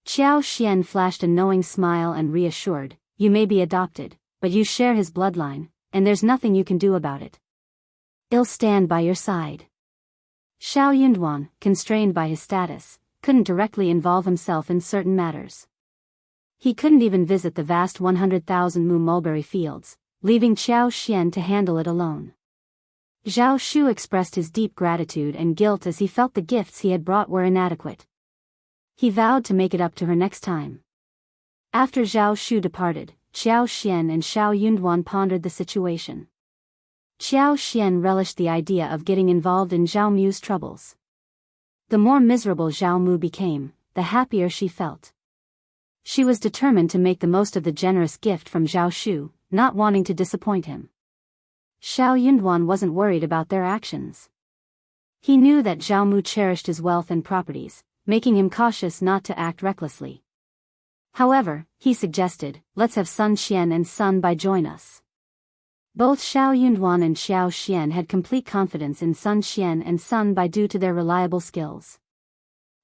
Qiao Xian flashed a knowing smile and reassured, you may be adopted, but you share his bloodline, and there's nothing you can do about it. I'll stand by your side. Zhao Yunduan, constrained by his status, couldn't directly involve himself in certain matters. He couldn't even visit the vast 100,000 mu mulberry fields, leaving Qiao Xian to handle it alone. Zhao Shu expressed his deep gratitude and guilt as he felt the gifts he had brought were inadequate. He vowed to make it up to her next time. After Zhao Shu departed, Qiao Xian and Zhao Yunduan pondered the situation. Qiao Xian relished the idea of getting involved in Zhao Mu's troubles. The more miserable Zhao Mu became, the happier she felt. She was determined to make the most of the generous gift from Zhao Shu, not wanting to disappoint him. Zhao Yunduan wasn't worried about their actions. He knew that Zhao Mu cherished his wealth and properties, making him cautious not to act recklessly. However, he suggested, let's have Sun Qian and Sun Bai join us. Both Zhao Yunduan and Qiao Xian had complete confidence in Sun Qian and Sun Bai due to their reliable skills.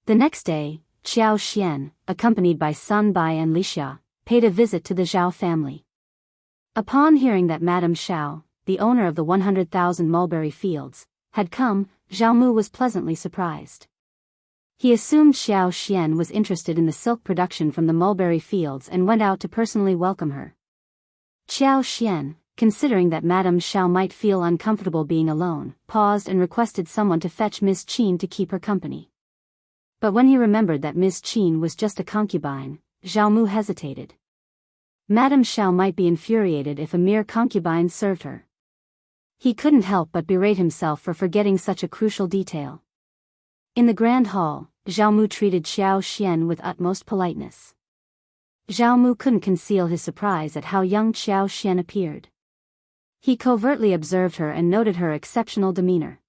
The next day, Qiao Xian, accompanied by Sun Bai and Li Xia, paid a visit to the Zhao family. Upon hearing that Madame Zhao, the owner of the 100,000 mulberry fields, had come, Zhao Mu was pleasantly surprised. He assumed Qiao Xian was interested in the silk production from the mulberry fields and went out to personally welcome her. Qiao Xian, considering that Madame Zhao might feel uncomfortable being alone, paused and requested someone to fetch Ms.Qin to keep her company. But when he remembered that Ms.Qin was just a concubine, Zhao Mu hesitated. Madame Zhao might be infuriated if a mere concubine served her. He couldn't help but berate himself for forgetting such a crucial detail. In the grand hall, Zhao Mu treated Qiao Xian with utmost politeness. Zhao Mu couldn't conceal his surprise at how young Qiao Xian appeared. He covertly observed her and noted her exceptional demeanor.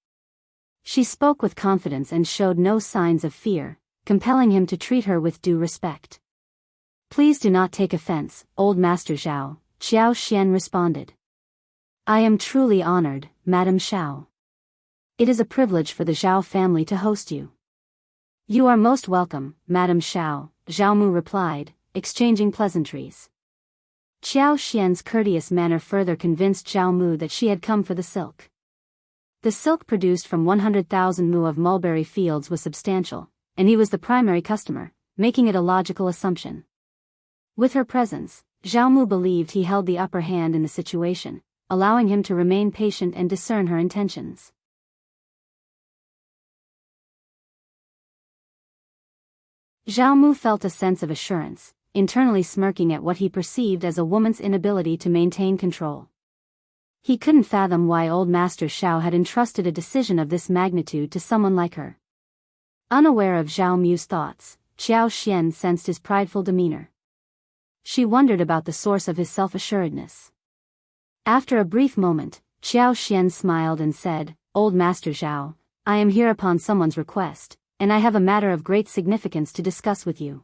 She spoke with confidence and showed no signs of fear, compelling him to treat her with due respect. Please do not take offense, old Master Zhao, Qiao Xian responded. I am truly honored, Madame Zhao. It is a privilege for the Zhao family to host you. You are most welcome, Madame Zhao, Zhao Mu replied, exchanging pleasantries. Qiao Xian's courteous manner further convinced Zhao Mu that she had come for the silk. The silk produced from 100,000 mu of mulberry fields was substantial, and he was the primary customer, making it a logical assumption. With her presence, Zhao Mu believed he held the upper hand in the situation, allowing him to remain patient and discern her intentions. Zhao Mu felt a sense of assurance, internally smirking at what he perceived as a woman's inability to maintain control. He couldn't fathom why old Master Zhao had entrusted a decision of this magnitude to someone like her. Unaware of Zhao Mu's thoughts, Qiao Xian sensed his prideful demeanor. She wondered about the source of his self-assuredness. After a brief moment, Qiao Xian smiled and said, Old Master Zhao, I am here upon someone's request, and I have a matter of great significance to discuss with you.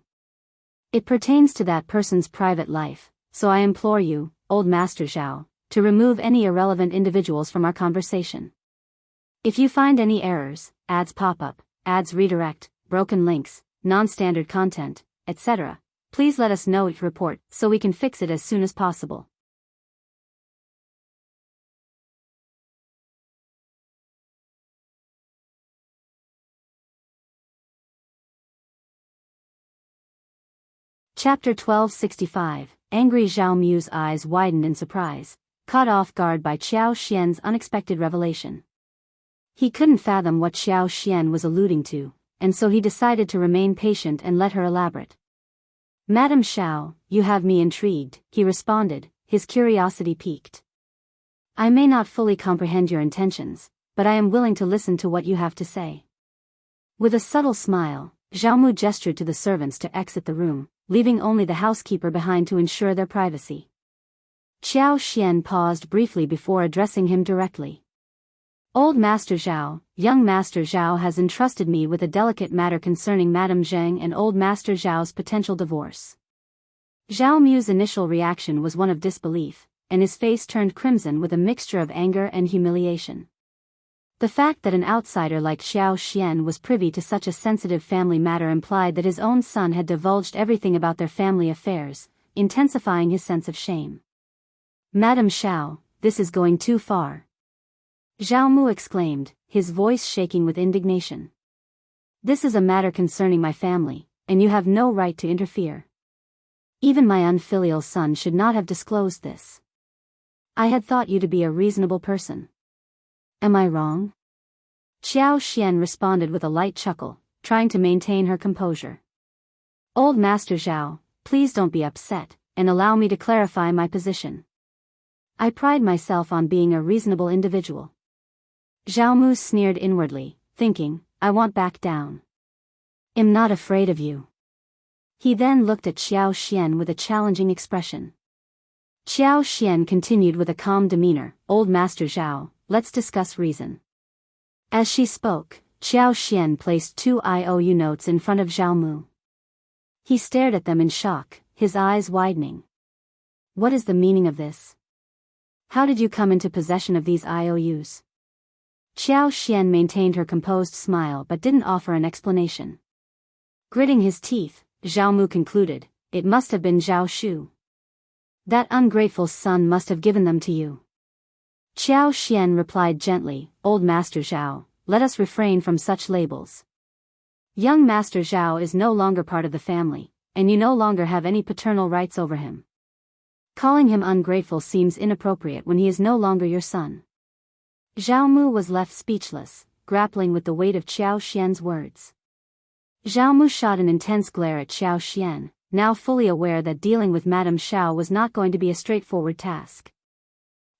It pertains to that person's private life, so I implore you, Old Master Zhao, to remove any irrelevant individuals from our conversation. If you find any errors, ads pop up, ads redirect, broken links, non-standard content, etc., please let us know each report so we can fix it as soon as possible. Chapter 1265. Angry Zhao Mu's eyes widened in surprise, caught off guard by Qiao Xian's unexpected revelation. He couldn't fathom what Qiao Xian was alluding to, and so he decided to remain patient and let her elaborate. "Madam Zhao, you have me intrigued," he responded, his curiosity piqued. "I may not fully comprehend your intentions, but I am willing to listen to what you have to say." With a subtle smile, Zhao Mu gestured to the servants to exit the room, leaving only the housekeeper behind to ensure their privacy. Qiao Xian paused briefly before addressing him directly. "Old Master Zhao, young Master Zhao has entrusted me with a delicate matter concerning Madame Zheng and Old Master Zhao's potential divorce." Zhao Mu's initial reaction was one of disbelief, and his face turned crimson with a mixture of anger and humiliation. The fact that an outsider like Qiao Xian was privy to such a sensitive family matter implied that his own son had divulged everything about their family affairs, intensifying his sense of shame. "Madam Zhao, this is going too far," Zhao Mu exclaimed, his voice shaking with indignation. "This is a matter concerning my family, and you have no right to interfere. Even my unfilial son should not have disclosed this. I had thought you to be a reasonable person. Am I wrong?" Qiao Xian responded with a light chuckle, trying to maintain her composure. "Old Master Zhao, please don't be upset, and allow me to clarify my position. I pride myself on being a reasonable individual." Zhao Mu sneered inwardly, thinking, "I won't back down. I'm not afraid of you." He then looked at Qiao Xian with a challenging expression. Qiao Xian continued with a calm demeanor, "Old Master Zhao, let's discuss reason." As she spoke, Qiao Xian placed 2 IOU notes in front of Zhao Mu. He stared at them in shock, his eyes widening. "What is the meaning of this? How did you come into possession of these IOUs?" Qiao Xian maintained her composed smile but didn't offer an explanation. Gritting his teeth, Zhao Mu concluded, "It must have been Zhao Shu. That ungrateful son must have given them to you." Qiao Xian replied gently, "Old Master Zhao, let us refrain from such labels. Young Master Zhao is no longer part of the family, and you no longer have any paternal rights over him. Calling him ungrateful seems inappropriate when he is no longer your son." Zhao Mu was left speechless, grappling with the weight of Qiao Xian's words. Zhao Mu shot an intense glare at Qiao Xian, now fully aware that dealing with Madame Zhao was not going to be a straightforward task.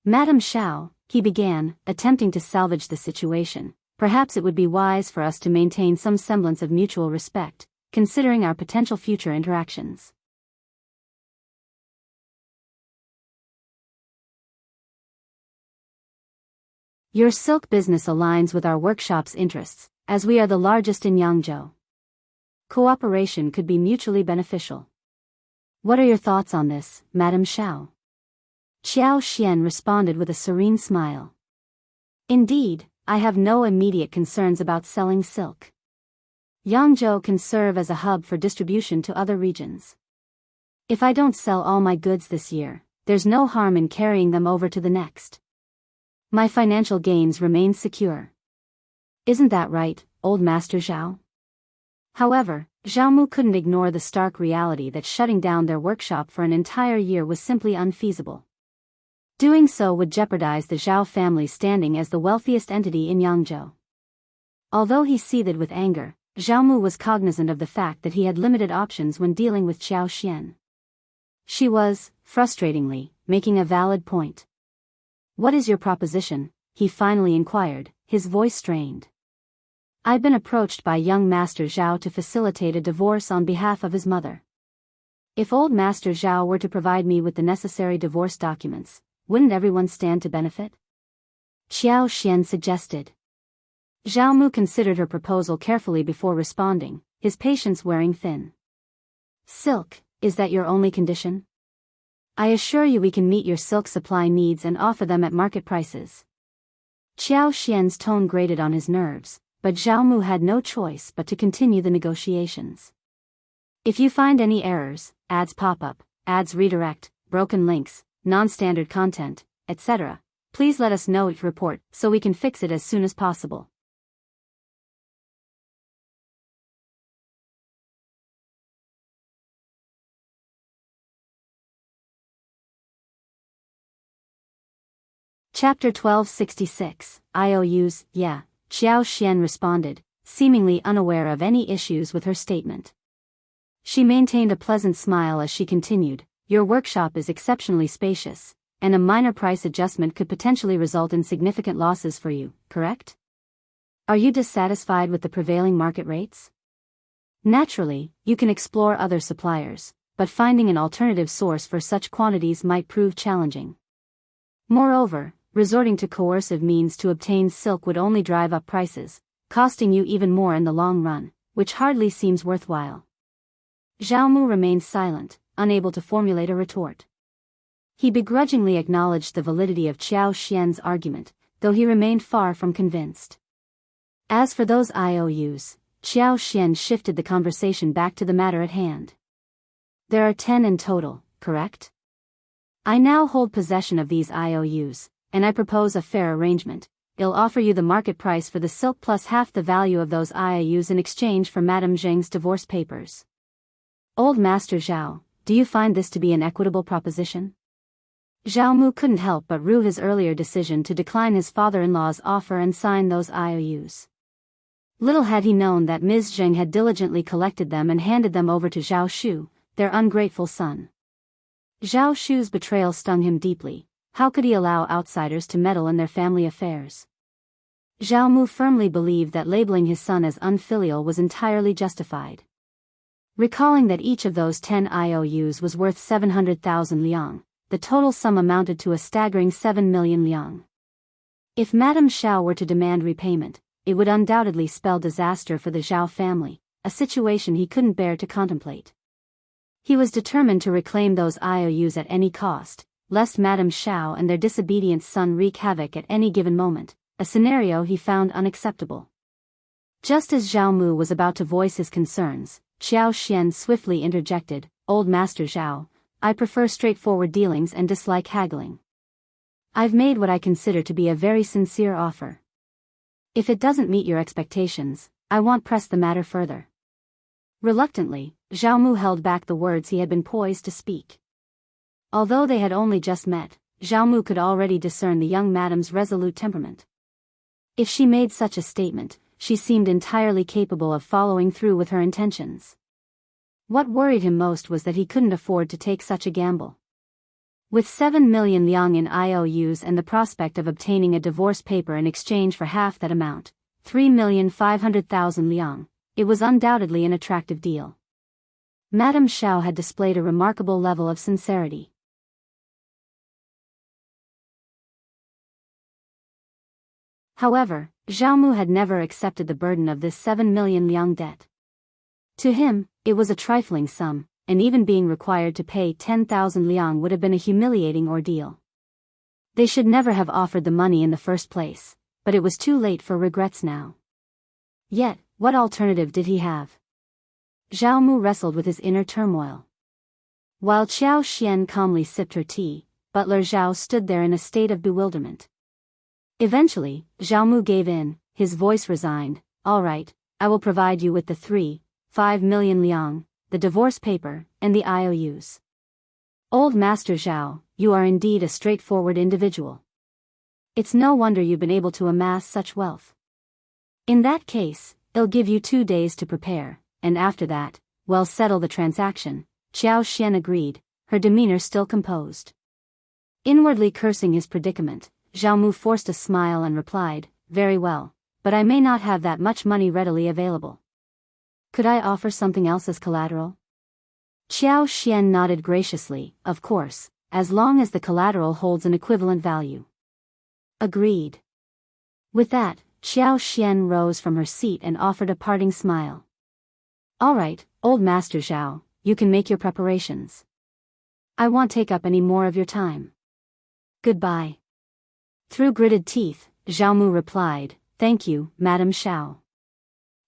"Madame Zhao," he began, attempting to salvage the situation, "perhaps it would be wise for us to maintain some semblance of mutual respect, considering our potential future interactions." "Your silk business aligns with our workshop's interests, as we are the largest in Hangzhou. Cooperation could be mutually beneficial. What are your thoughts on this, Madame Zhao?" Qiao Xian responded with a serene smile. "Indeed, I have no immediate concerns about selling silk. Hangzhou can serve as a hub for distribution to other regions. If I don't sell all my goods this year, there's no harm in carrying them over to the next. My financial gains remain secure. Isn't that right, Old Master Zhao?" However, Zhao Mu couldn't ignore the stark reality that shutting down their workshop for an entire year was simply unfeasible. Doing so would jeopardize the Zhao family's standing as the wealthiest entity in Hangzhou. Although he seethed with anger, Zhao Mu was cognizant of the fact that he had limited options when dealing with Qiao Xian. She was, frustratingly, making a valid point. "What is your proposition?" he finally inquired, his voice strained. "I've been approached by young Master Zhao to facilitate a divorce on behalf of his mother. If Old Master Zhao were to provide me with the necessary divorce documents, wouldn't everyone stand to benefit?" Qiao Xian suggested. Zhao Mu considered her proposal carefully before responding, his patience wearing thin. "Silk, is that your only condition? I assure you we can meet your silk supply needs and offer them at market prices." Qiao Xian's tone grated on his nerves, but Zhao Mu had no choice but to continue the negotiations. If you find any errors, ads pop up, ads redirect, broken links, non-standard content, etc., please let us know each report so we can fix it as soon as possible. Chapter 1266, IOUs, yeah, Qiao Xian responded, seemingly unaware of any issues with her statement. She maintained a pleasant smile as she continued, your workshop is exceptionally spacious, and a minor price adjustment could potentially result in significant losses for you, correct? Are you dissatisfied with the prevailing market rates? Naturally, you can explore other suppliers, but finding an alternative source for such quantities might prove challenging. Moreover, resorting to coercive means to obtain silk would only drive up prices, costing you even more in the long run, which hardly seems worthwhile. Zhao Mu remained silent, unable to formulate a retort. He begrudgingly acknowledged the validity of Qiao Xian's argument, though he remained far from convinced. As for those IOUs, Qiao Xian shifted the conversation back to the matter at hand. There are 10 in total, correct? I now hold possession of these IOUs, and I propose a fair arrangement. I'll offer you the market price for the silk plus half the value of those IOUs in exchange for Madame Zheng's divorce papers. Old Master Zhao, do you find this to be an equitable proposition? Zhao Mu couldn't help but rue his earlier decision to decline his father-in-law's offer and sign those IOUs. Little had he known that Ms. Zheng had diligently collected them and handed them over to Zhao Shu, their ungrateful son. Zhao Shu's betrayal stung him deeply. How could he allow outsiders to meddle in their family affairs? Zhao Mu firmly believed that labeling his son as unfilial was entirely justified. Recalling that each of those 10 IOUs was worth 700,000 liang, the total sum amounted to a staggering 7 million liang. If Madame Zhao were to demand repayment, it would undoubtedly spell disaster for the Zhao family, a situation he couldn't bear to contemplate. He was determined to reclaim those IOUs at any cost, lest Madame Zhao and their disobedient son wreak havoc at any given moment, a scenario he found unacceptable. Just as Zhao Mu was about to voice his concerns, Qiao Xian swiftly interjected, Old Master Zhao, I prefer straightforward dealings and dislike haggling. I've made what I consider to be a very sincere offer. If it doesn't meet your expectations, I won't press the matter further. Reluctantly, Zhao Mu held back the words he had been poised to speak. Although they had only just met, Zhao Mu could already discern the young madame's resolute temperament. If she made such a statement, she seemed entirely capable of following through with her intentions. What worried him most was that he couldn't afford to take such a gamble. With 7 million liang in IOUs and the prospect of obtaining a divorce paper in exchange for half that amount, 3,500,000 liang, it was undoubtedly an attractive deal. Madame Zhao had displayed a remarkable level of sincerity. However, Zhao Mu had never accepted the burden of this 7 million liang debt. To him, it was a trifling sum, and even being required to pay 10,000 liang would have been a humiliating ordeal. They should never have offered the money in the first place, but it was too late for regrets now. Yet, what alternative did he have? Zhao Mu wrestled with his inner turmoil. While Qiao Xian calmly sipped her tea, butler Zhao stood there in a state of bewilderment. Eventually, Zhao Mu gave in, his voice resigned, all right, I will provide you with the 3.5 million liang, the divorce paper, and the IOUs. Old Master Zhao, you are indeed a straightforward individual. It's no wonder you've been able to amass such wealth. In that case, I'll give you 2 days to prepare, and after that, well, settle the transaction. Qiao Xian agreed, her demeanor still composed. Inwardly cursing his predicament, Zhao Mu forced a smile and replied, very well, but I may not have that much money readily available. Could I offer something else as collateral? Qiao Xian nodded graciously, of course, as long as the collateral holds an equivalent value. Agreed. With that, Qiao Xian rose from her seat and offered a parting smile. All right, Old Master Zhao, you can make your preparations. I won't take up any more of your time. Goodbye. Through gritted teeth, Zhao Mu replied, "Thank you, Madam Xiao.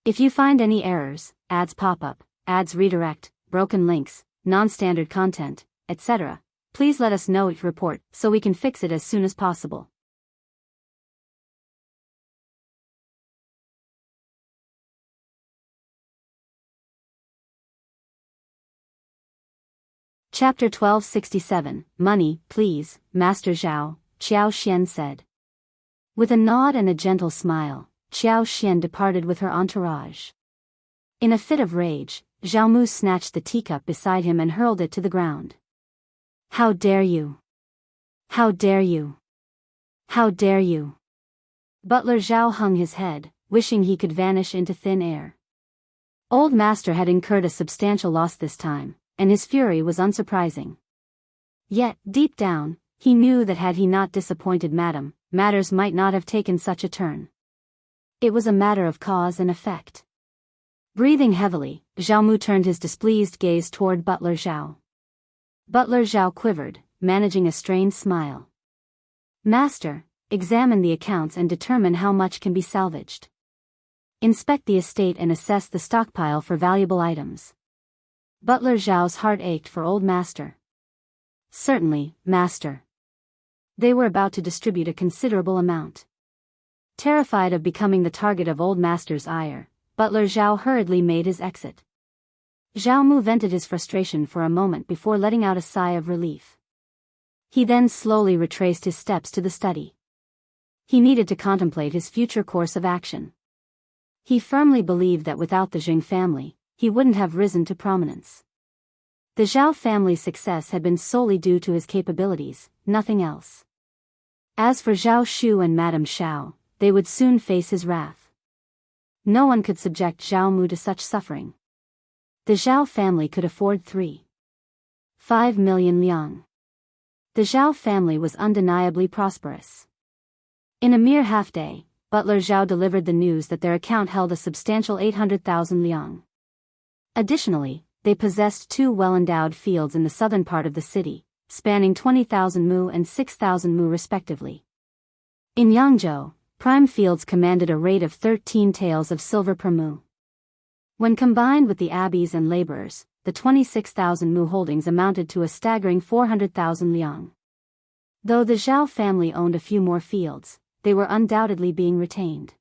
If you find any errors, ads pop up, ads redirect, broken links, non-standard content, etc., please let us know each report so we can fix it as soon as possible." Chapter 1267, Money, Please, Master Zhao, Qiao Xian said. With a nod and a gentle smile, Qiao Xian departed with her entourage. In a fit of rage, Zhao Mu snatched the teacup beside him and hurled it to the ground. "How dare you! How dare you! How dare you!" Butler Zhao hung his head, wishing he could vanish into thin air. Old Master had incurred a substantial loss this time, and his fury was unsurprising. Yet, deep down, he knew that had he not disappointed Madam, matters might not have taken such a turn. It was a matter of cause and effect. Breathing heavily, Zhao Mu turned his displeased gaze toward Butler Zhao. Butler Zhao quivered, managing a strained smile. "Master, examine the accounts and determine how much can be salvaged. Inspect the estate and assess the stockpile for valuable items." Butler Zhao's heart ached for Old Master. "Certainly, Master." They were about to distribute a considerable amount. Terrified of becoming the target of Old Master's ire, Butler Zhao hurriedly made his exit. Zhao Mu vented his frustration for a moment before letting out a sigh of relief. He then slowly retraced his steps to the study. He needed to contemplate his future course of action. He firmly believed that without the Zheng family, he wouldn't have risen to prominence. The Zhao family's success had been solely due to his capabilities, nothing else. As for Zhao Shu and Madame Xiao, they would soon face his wrath. No one could subject Zhao Mu to such suffering. The Zhao family could afford 3.5 million liang. The Zhao family was undeniably prosperous. In a mere half-day, Butler Zhao delivered the news that their account held a substantial 800,000 liang. Additionally, they possessed 2 well-endowed fields in the southern part of the city, spanning 20,000 mu and 6,000 mu respectively. In Hangzhou, prime fields commanded a rate of 13 taels of silver per mu. When combined with the abbeys and laborers, the 26,000 mu holdings amounted to a staggering 400,000 liang. Though the Zhao family owned a few more fields, they were undoubtedly being retained.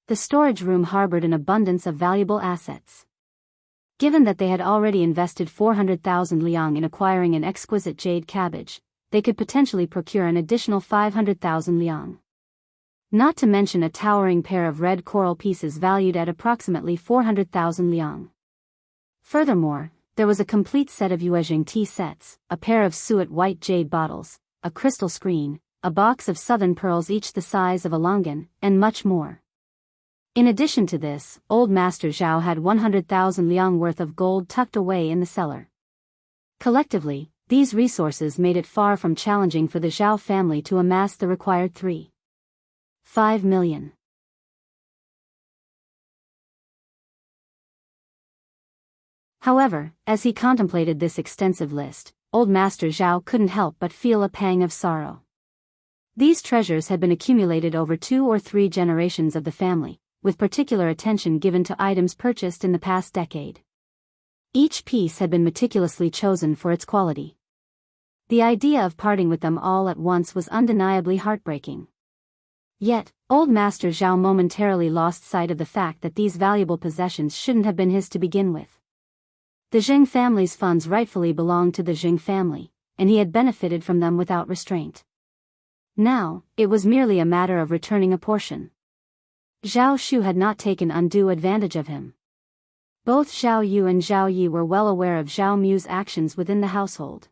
The storage room harbored an abundance of valuable assets. Given that they had already invested 400,000 liang in acquiring an exquisite jade cabbage, they could potentially procure an additional 500,000 liang. Not to mention a towering pair of red coral pieces valued at approximately 400,000 liang. Furthermore, there was a complete set of Yuezheng tea sets, a pair of suet white jade bottles, a crystal screen, a box of southern pearls each the size of a longan, and much more. In addition to this, Old Master Zhao had 100,000 liang worth of gold tucked away in the cellar. Collectively, these resources made it far from challenging for the Zhao family to amass the required 3.5 million. However, as he contemplated this extensive list, Old Master Zhao couldn't help but feel a pang of sorrow. These treasures had been accumulated over 2 or 3 generations of the family, with particular attention given to items purchased in the past decade. Each piece had been meticulously chosen for its quality. The idea of parting with them all at once was undeniably heartbreaking. Yet, Old Master Zhao momentarily lost sight of the fact that these valuable possessions shouldn't have been his to begin with. The Zheng family's funds rightfully belonged to the Zheng family, and he had benefited from them without restraint. Now, it was merely a matter of returning a portion. Zhao Shu had not taken undue advantage of him. Both Zhao Yu and Zhao Yi were well aware of Zhao Mu's actions within the household.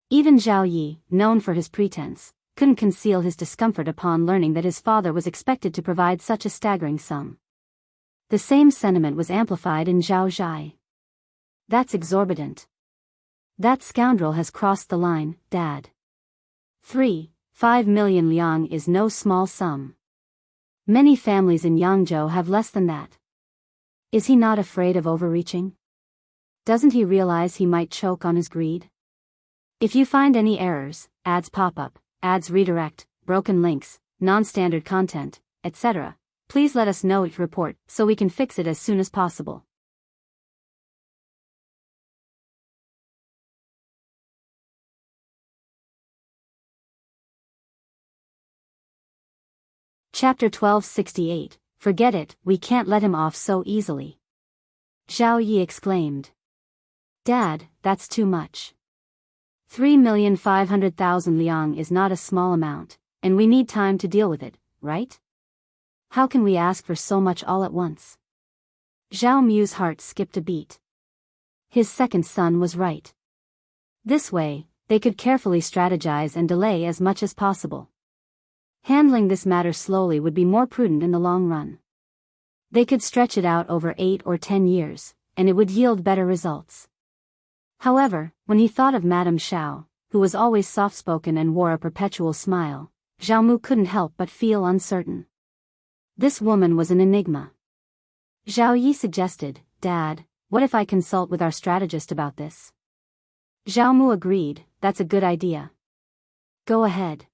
Even Zhao Yi, known for his pretense, couldn't conceal his discomfort upon learning that his father was expected to provide such a staggering sum. The same sentiment was amplified in Zhao Zhai. "That's exorbitant. That scoundrel has crossed the line, Dad. 3.5 million liang is no small sum. Many families in Yangzhou have less than that. Is he not afraid of overreaching? Doesn't he realize he might choke on his greed? If you find any errors, ads pop up, ads redirect, broken links, non-standard content, etc. Please let us know your report so we can fix it as soon as possible. Chapter 1268. Forget it, we can't let him off so easily. Zhao Yi exclaimed. Dad, that's too much. 3,500,000 liang is not a small amount, and we need time to deal with it, right? How can we ask for so much all at once? Zhao Mu's heart skipped a beat. His second son was right. This way, they could carefully strategize and delay as much as possible. Handling this matter slowly would be more prudent in the long run. They could stretch it out over 8 or 10 years, and it would yield better results. However, when he thought of Madame Zhao, who was always soft-spoken and wore a perpetual smile, Zhao Mu couldn't help but feel uncertain. This woman was an enigma. Zhao Yi suggested, Dad, what if I consult with our strategist about this? Zhao Mu agreed, that's a good idea. Go ahead.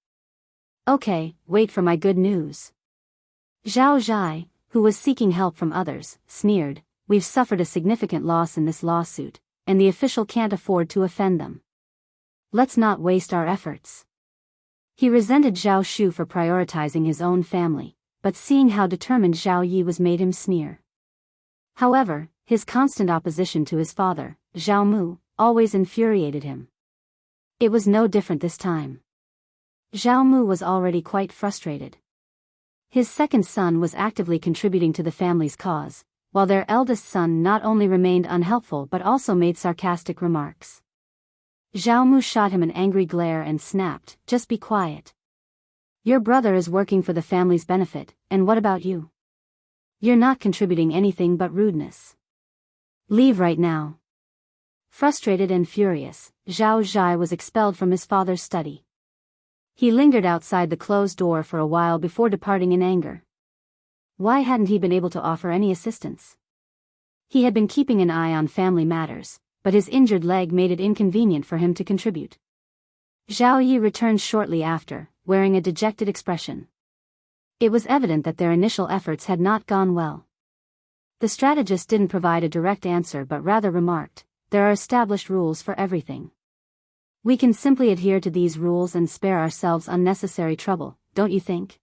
Okay, wait for my good news. Zhao Zhai, who was seeking help from others, sneered, we've suffered a significant loss in this lawsuit, and the official can't afford to offend them. Let's not waste our efforts. He resented Zhao Shu for prioritizing his own family, but seeing how determined Zhao Yi was made him sneer. However, his constant opposition to his father, Zhao Mu, always infuriated him. It was no different this time. Zhao Mu was already quite frustrated. His second son was actively contributing to the family's cause, while their eldest son not only remained unhelpful but also made sarcastic remarks. Zhao Mu shot him an angry glare and snapped, just be quiet. Your brother is working for the family's benefit, and what about you? You're not contributing anything but rudeness. Leave right now. Frustrated and furious, Zhao Zhai was expelled from his father's study. He lingered outside the closed door for a while before departing in anger. Why hadn't he been able to offer any assistance? He had been keeping an eye on family matters, but his injured leg made it inconvenient for him to contribute. Zhao Yi returned shortly after, wearing a dejected expression. It was evident that their initial efforts had not gone well. The strategist didn't provide a direct answer but rather remarked, there are established rules for everything. We can simply adhere to these rules and spare ourselves unnecessary trouble, don't you think?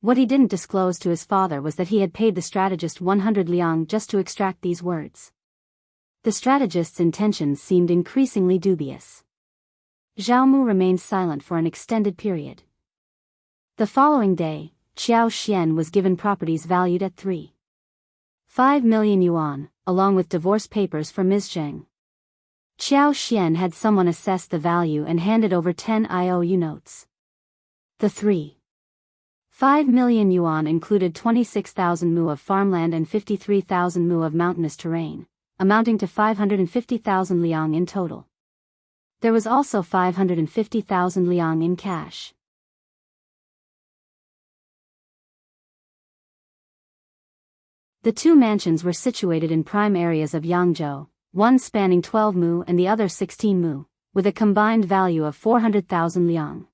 What he didn't disclose to his father was that he had paid the strategist 100 liang just to extract these words. The strategist's intentions seemed increasingly dubious. Zhao Mu remained silent for an extended period. The following day, Qiao Xian was given properties valued at 3.5 million yuan, along with divorce papers for Ms. Zheng. Qiao Xian had someone assess the value and handed over 10 IOU notes. The 3.5 million yuan included 26,000 mu of farmland and 53,000 mu of mountainous terrain, amounting to 550,000 liang in total. There was also 550,000 liang in cash. The two mansions were situated in prime areas of Hangzhou, one spanning 12 mu and the other 16 mu, with a combined value of 400,000 liang.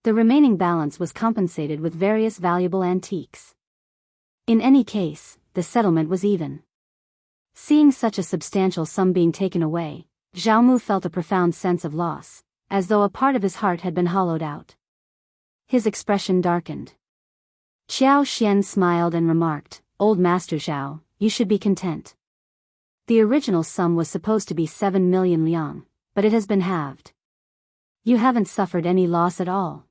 The remaining balance was compensated with various valuable antiques. In any case, the settlement was even. Seeing such a substantial sum being taken away, Zhao Mu felt a profound sense of loss, as though a part of his heart had been hollowed out. His expression darkened. Qiao Xian smiled and remarked, Old Master Zhao, you should be content. The original sum was supposed to be 7 million liang, but it has been halved. You haven't suffered any loss at all.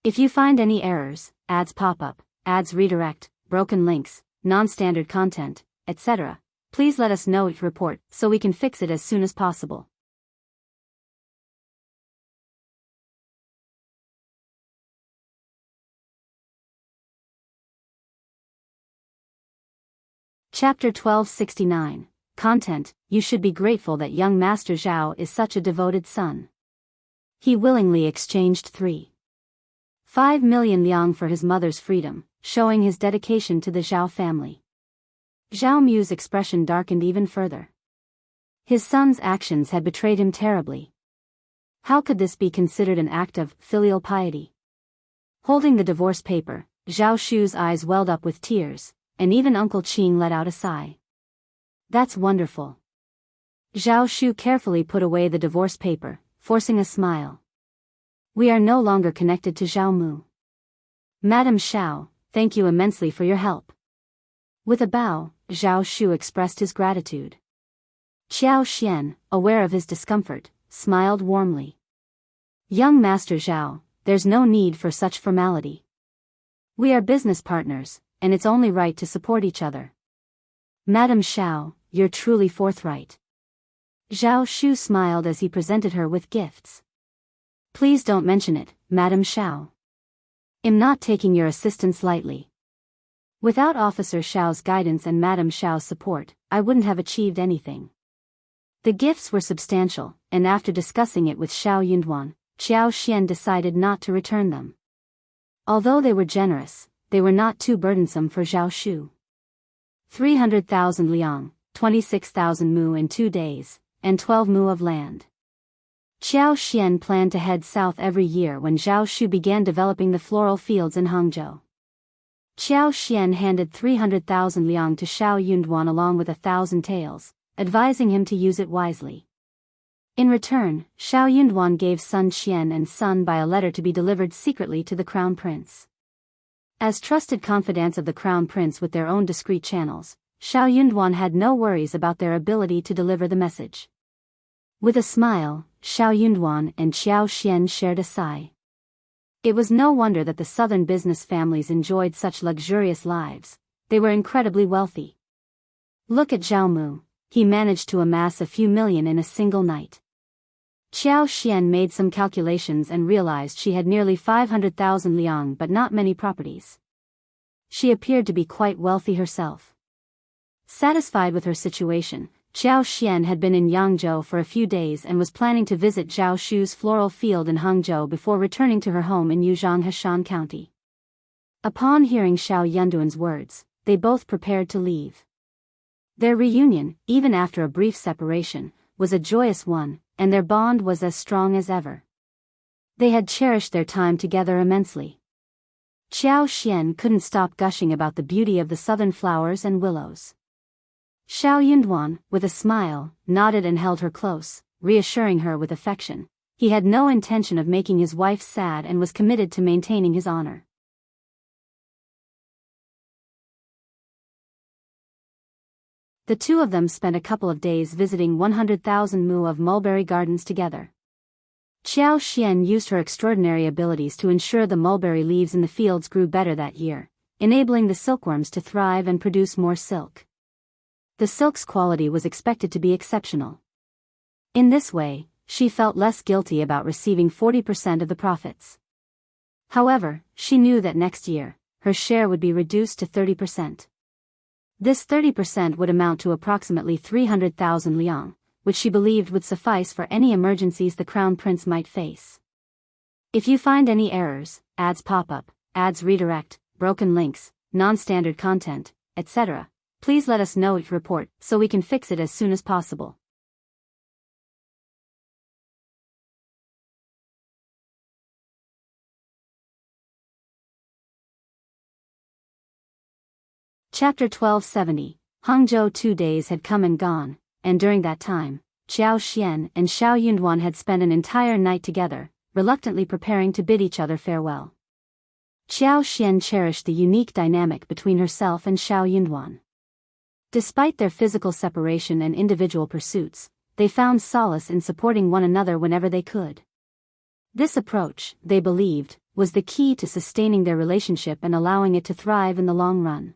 If you find any errors, ads pop up, ads redirect, broken links, non-standard content, etc., please let us know your report so we can fix it as soon as possible. Chapter 1269. Content, you should be grateful that young Master Zhao is such a devoted son. He willingly exchanged 3.5 million liang for his mother's freedom, showing his dedication to the Zhao family. Zhao Mu's expression darkened even further. His son's actions had betrayed him terribly. How could this be considered an act of filial piety? Holding the divorce paper, Zhao Shu's eyes welled up with tears, and even Uncle Qin let out a sigh. That's wonderful. Zhao Shu carefully put away the divorce paper, forcing a smile. We are no longer connected to Zhao Mu. Madam Xiao, thank you immensely for your help. With a bow, Zhao Shu expressed his gratitude. Qiao Xian, aware of his discomfort, smiled warmly. Young Master Zhao, there's no need for such formality. We are business partners, and it's only right to support each other. Madam Xiao, you're truly forthright. Zhao Shu smiled as he presented her with gifts. Please don't mention it, Madam Xiao. I'm not taking your assistance lightly. Without Officer Xiao's guidance and Madam Xiao's support, I wouldn't have achieved anything. The gifts were substantial, and after discussing it with Xiao Yunduan, Qiao Xian decided not to return them. Although they were generous, they were not too burdensome for Zhao Shu. 300,000 liang, 26,000 mu in 2 days, and 12 mu of land. Qiao Xian planned to head south every year when Zhao Shu began developing the floral fields in Hangzhou. Qiao Xian handed 300,000 liang to Xiao Yunduan along with 1,000 taels, advising him to use it wisely. In return, Xiao Yunduan gave Sun Qian and Sun by a letter to be delivered secretly to the Crown Prince. As trusted confidants of the Crown Prince with their own discreet channels, Xiao Yunduan had no worries about their ability to deliver the message. With a smile, Xiao Yunduan and Qiao Xian shared a sigh. It was no wonder that the southern business families enjoyed such luxurious lives. They were incredibly wealthy. Look at Zhao Mu, he managed to amass a few million in a single night. Qiao Xian made some calculations and realized she had nearly 500,000 liang but not many properties. She appeared to be quite wealthy herself. Satisfied with her situation, Qiao Xian had been in Yangzhou for a few days and was planning to visit Zhao Shu's floral field in Hangzhou before returning to her home in Yuzhang Heshan County. Upon hearing Xiao Yunduan's words, they both prepared to leave. Their reunion, even after a brief separation, was a joyous one, and their bond was as strong as ever. They had cherished their time together immensely. Qiao Xian couldn't stop gushing about the beauty of the southern flowers and willows. Xiao Yunduan, with a smile, nodded and held her close, reassuring her with affection. He had no intention of making his wife sad and was committed to maintaining his honor. The two of them spent a couple of days visiting 100,000 mu of mulberry gardens together. Qiao Xian used her extraordinary abilities to ensure the mulberry leaves in the fields grew better that year, enabling the silkworms to thrive and produce more silk. The silk's quality was expected to be exceptional. In this way, she felt less guilty about receiving 40% of the profits. However, she knew that next year, her share would be reduced to 30%. This 30% would amount to approximately 300,000 liang, which she believed would suffice for any emergencies the Crown Prince might face. If you find any errors, ads pop up, ads redirect, broken links, non-standard content, etc., please let us know each report so we can fix it as soon as possible. Chapter 1270. Hangzhou 2 days had come and gone, and during that time, Qiao Xian and Xiao Yunduan had spent an entire night together, reluctantly preparing to bid each other farewell. Qiao Xian cherished the unique dynamic between herself and Xiao Yunduan. Despite their physical separation and individual pursuits, they found solace in supporting one another whenever they could. This approach, they believed, was the key to sustaining their relationship and allowing it to thrive in the long run.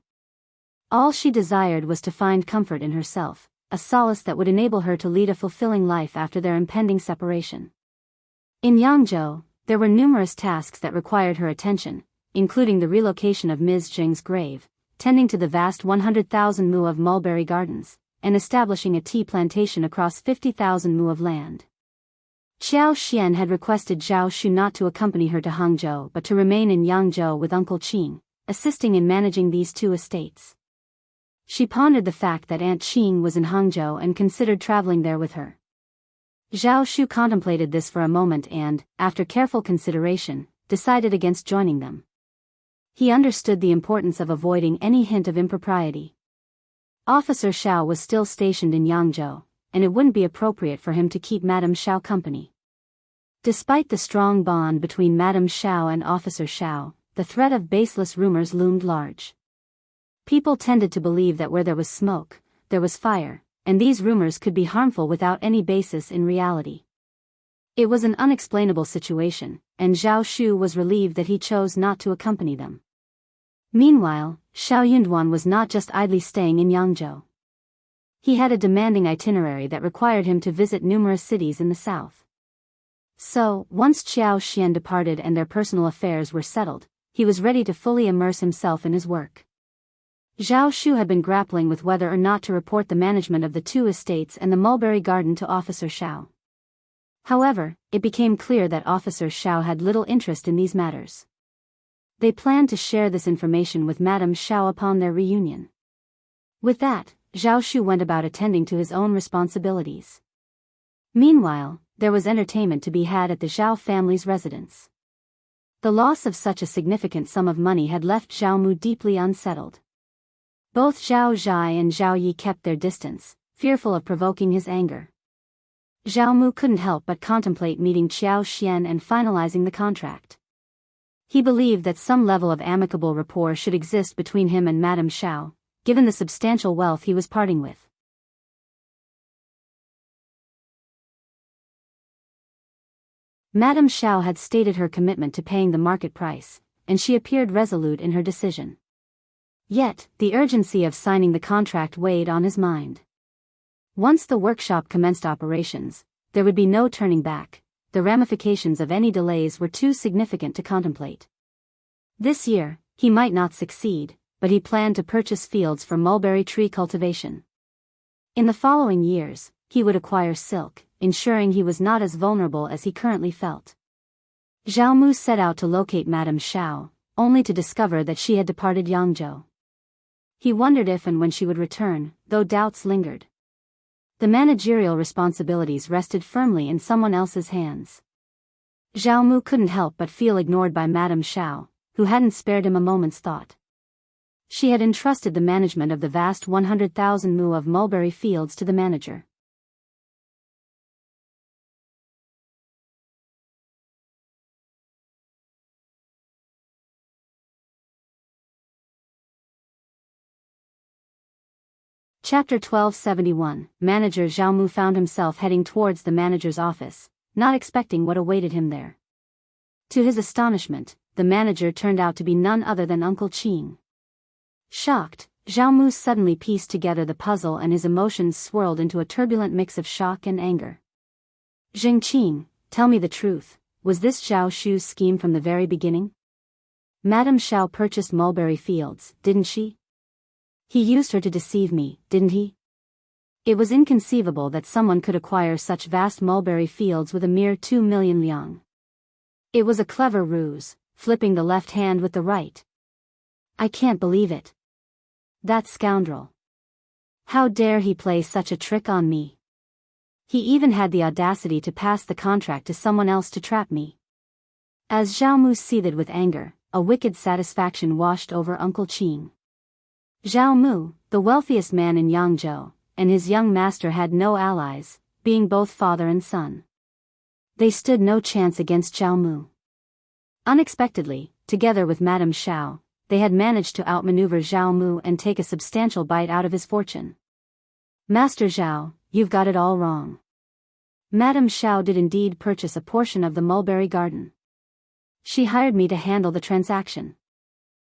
All she desired was to find comfort in herself, a solace that would enable her to lead a fulfilling life after their impending separation. In Yangzhou, there were numerous tasks that required her attention, including the relocation of Ms. Zheng's grave, tending to the vast 100,000 mu of mulberry gardens, and establishing a tea plantation across 50,000 mu of land. Qiao Xian had requested Zhao Shu not to accompany her to Hangzhou but to remain in Yangzhou with Uncle Qin, assisting in managing these two estates. She pondered the fact that Aunt Qin was in Hangzhou and considered traveling there with her. Zhao Shu contemplated this for a moment and, after careful consideration, decided against joining them. He understood the importance of avoiding any hint of impropriety. Officer Zhao was still stationed in Hangzhou, and it wouldn't be appropriate for him to keep Madame Zhao company. Despite the strong bond between Madame Zhao and Officer Zhao, the threat of baseless rumors loomed large. People tended to believe that where there was smoke, there was fire, and these rumors could be harmful without any basis in reality. It was an unexplainable situation, and Zhao Shu was relieved that he chose not to accompany them. Meanwhile, Zhao Yunduan was not just idly staying in Yangzhou. He had a demanding itinerary that required him to visit numerous cities in the south. So, once Qiao Xian departed and their personal affairs were settled, he was ready to fully immerse himself in his work. Zhao Shu had been grappling with whether or not to report the management of the two estates and the mulberry garden to Officer Zhao. However, it became clear that Officer Zhao had little interest in these matters. They planned to share this information with Madame Zhao upon their reunion. With that, Zhao Shu went about attending to his own responsibilities. Meanwhile, there was entertainment to be had at the Zhao family's residence. The loss of such a significant sum of money had left Zhao Mu deeply unsettled. Both Zhao Zhai and Zhao Yi kept their distance, fearful of provoking his anger. Zhao Mu couldn't help but contemplate meeting Qiao Xian and finalizing the contract. He believed that some level of amicable rapport should exist between him and Madame Zhao, given the substantial wealth he was parting with. Madame Zhao had stated her commitment to paying the market price, and she appeared resolute in her decision. Yet, the urgency of signing the contract weighed on his mind. Once the workshop commenced operations, there would be no turning back. The ramifications of any delays were too significant to contemplate. This year, he might not succeed, but he planned to purchase fields for mulberry tree cultivation. In the following years, he would acquire silk, ensuring he was not as vulnerable as he currently felt. Zhao Mu set out to locate Madame Zhao, only to discover that she had departed Yangzhou. He wondered if and when she would return, though doubts lingered. The managerial responsibilities rested firmly in someone else's hands. Zhao Mu couldn't help but feel ignored by Madame Zhao, who hadn't spared him a moment's thought. She had entrusted the management of the vast 100,000 mu of mulberry fields to the manager. Chapter 1271. Manager Zhao Mu found himself heading towards the manager's office, not expecting what awaited him there. To his astonishment, the manager turned out to be none other than Uncle Qin. Shocked, Zhao Mu suddenly pieced together the puzzle and his emotions swirled into a turbulent mix of shock and anger. Qin, tell me the truth, was this Zhao Shu's scheme from the very beginning? Madame Zhao purchased mulberry fields, didn't she? He used her to deceive me, didn't he? It was inconceivable that someone could acquire such vast mulberry fields with a mere 2 million liang. It was a clever ruse, flipping the left hand with the right. I can't believe it. That scoundrel. How dare he play such a trick on me? He even had the audacity to pass the contract to someone else to trap me. As Zhao Mu seethed with anger, a wicked satisfaction washed over Uncle Qin. Zhao Mu, the wealthiest man in Yangzhou, and his young master had no allies, being both father and son. They stood no chance against Zhao Mu. Unexpectedly, together with Madame Zhao, they had managed to outmaneuver Zhao Mu and take a substantial bite out of his fortune. Master Zhao, you've got it all wrong. Madame Zhao did indeed purchase a portion of the mulberry garden. She hired me to handle the transaction.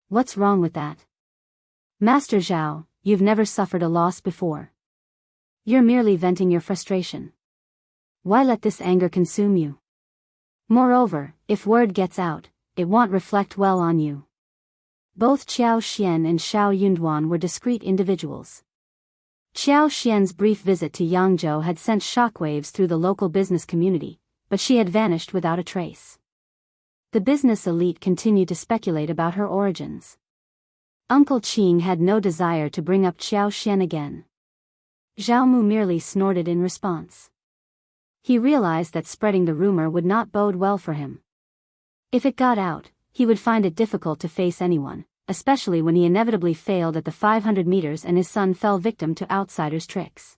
What's wrong with that? Master Zhao, you've never suffered a loss before. You're merely venting your frustration. Why let this anger consume you? Moreover, if word gets out, it won't reflect well on you. Both Qiao Xian and Zhao Yunduan were discreet individuals. Qiao Xian's brief visit to Yangzhou had sent shockwaves through the local business community, but she had vanished without a trace. The business elite continued to speculate about her origins. Uncle Qin had no desire to bring up Qiao Xian again. Zhao Mu merely snorted in response. He realized that spreading the rumor would not bode well for him. If it got out, he would find it difficult to face anyone, especially when he inevitably failed at the 500 meters and his son fell victim to outsiders' tricks.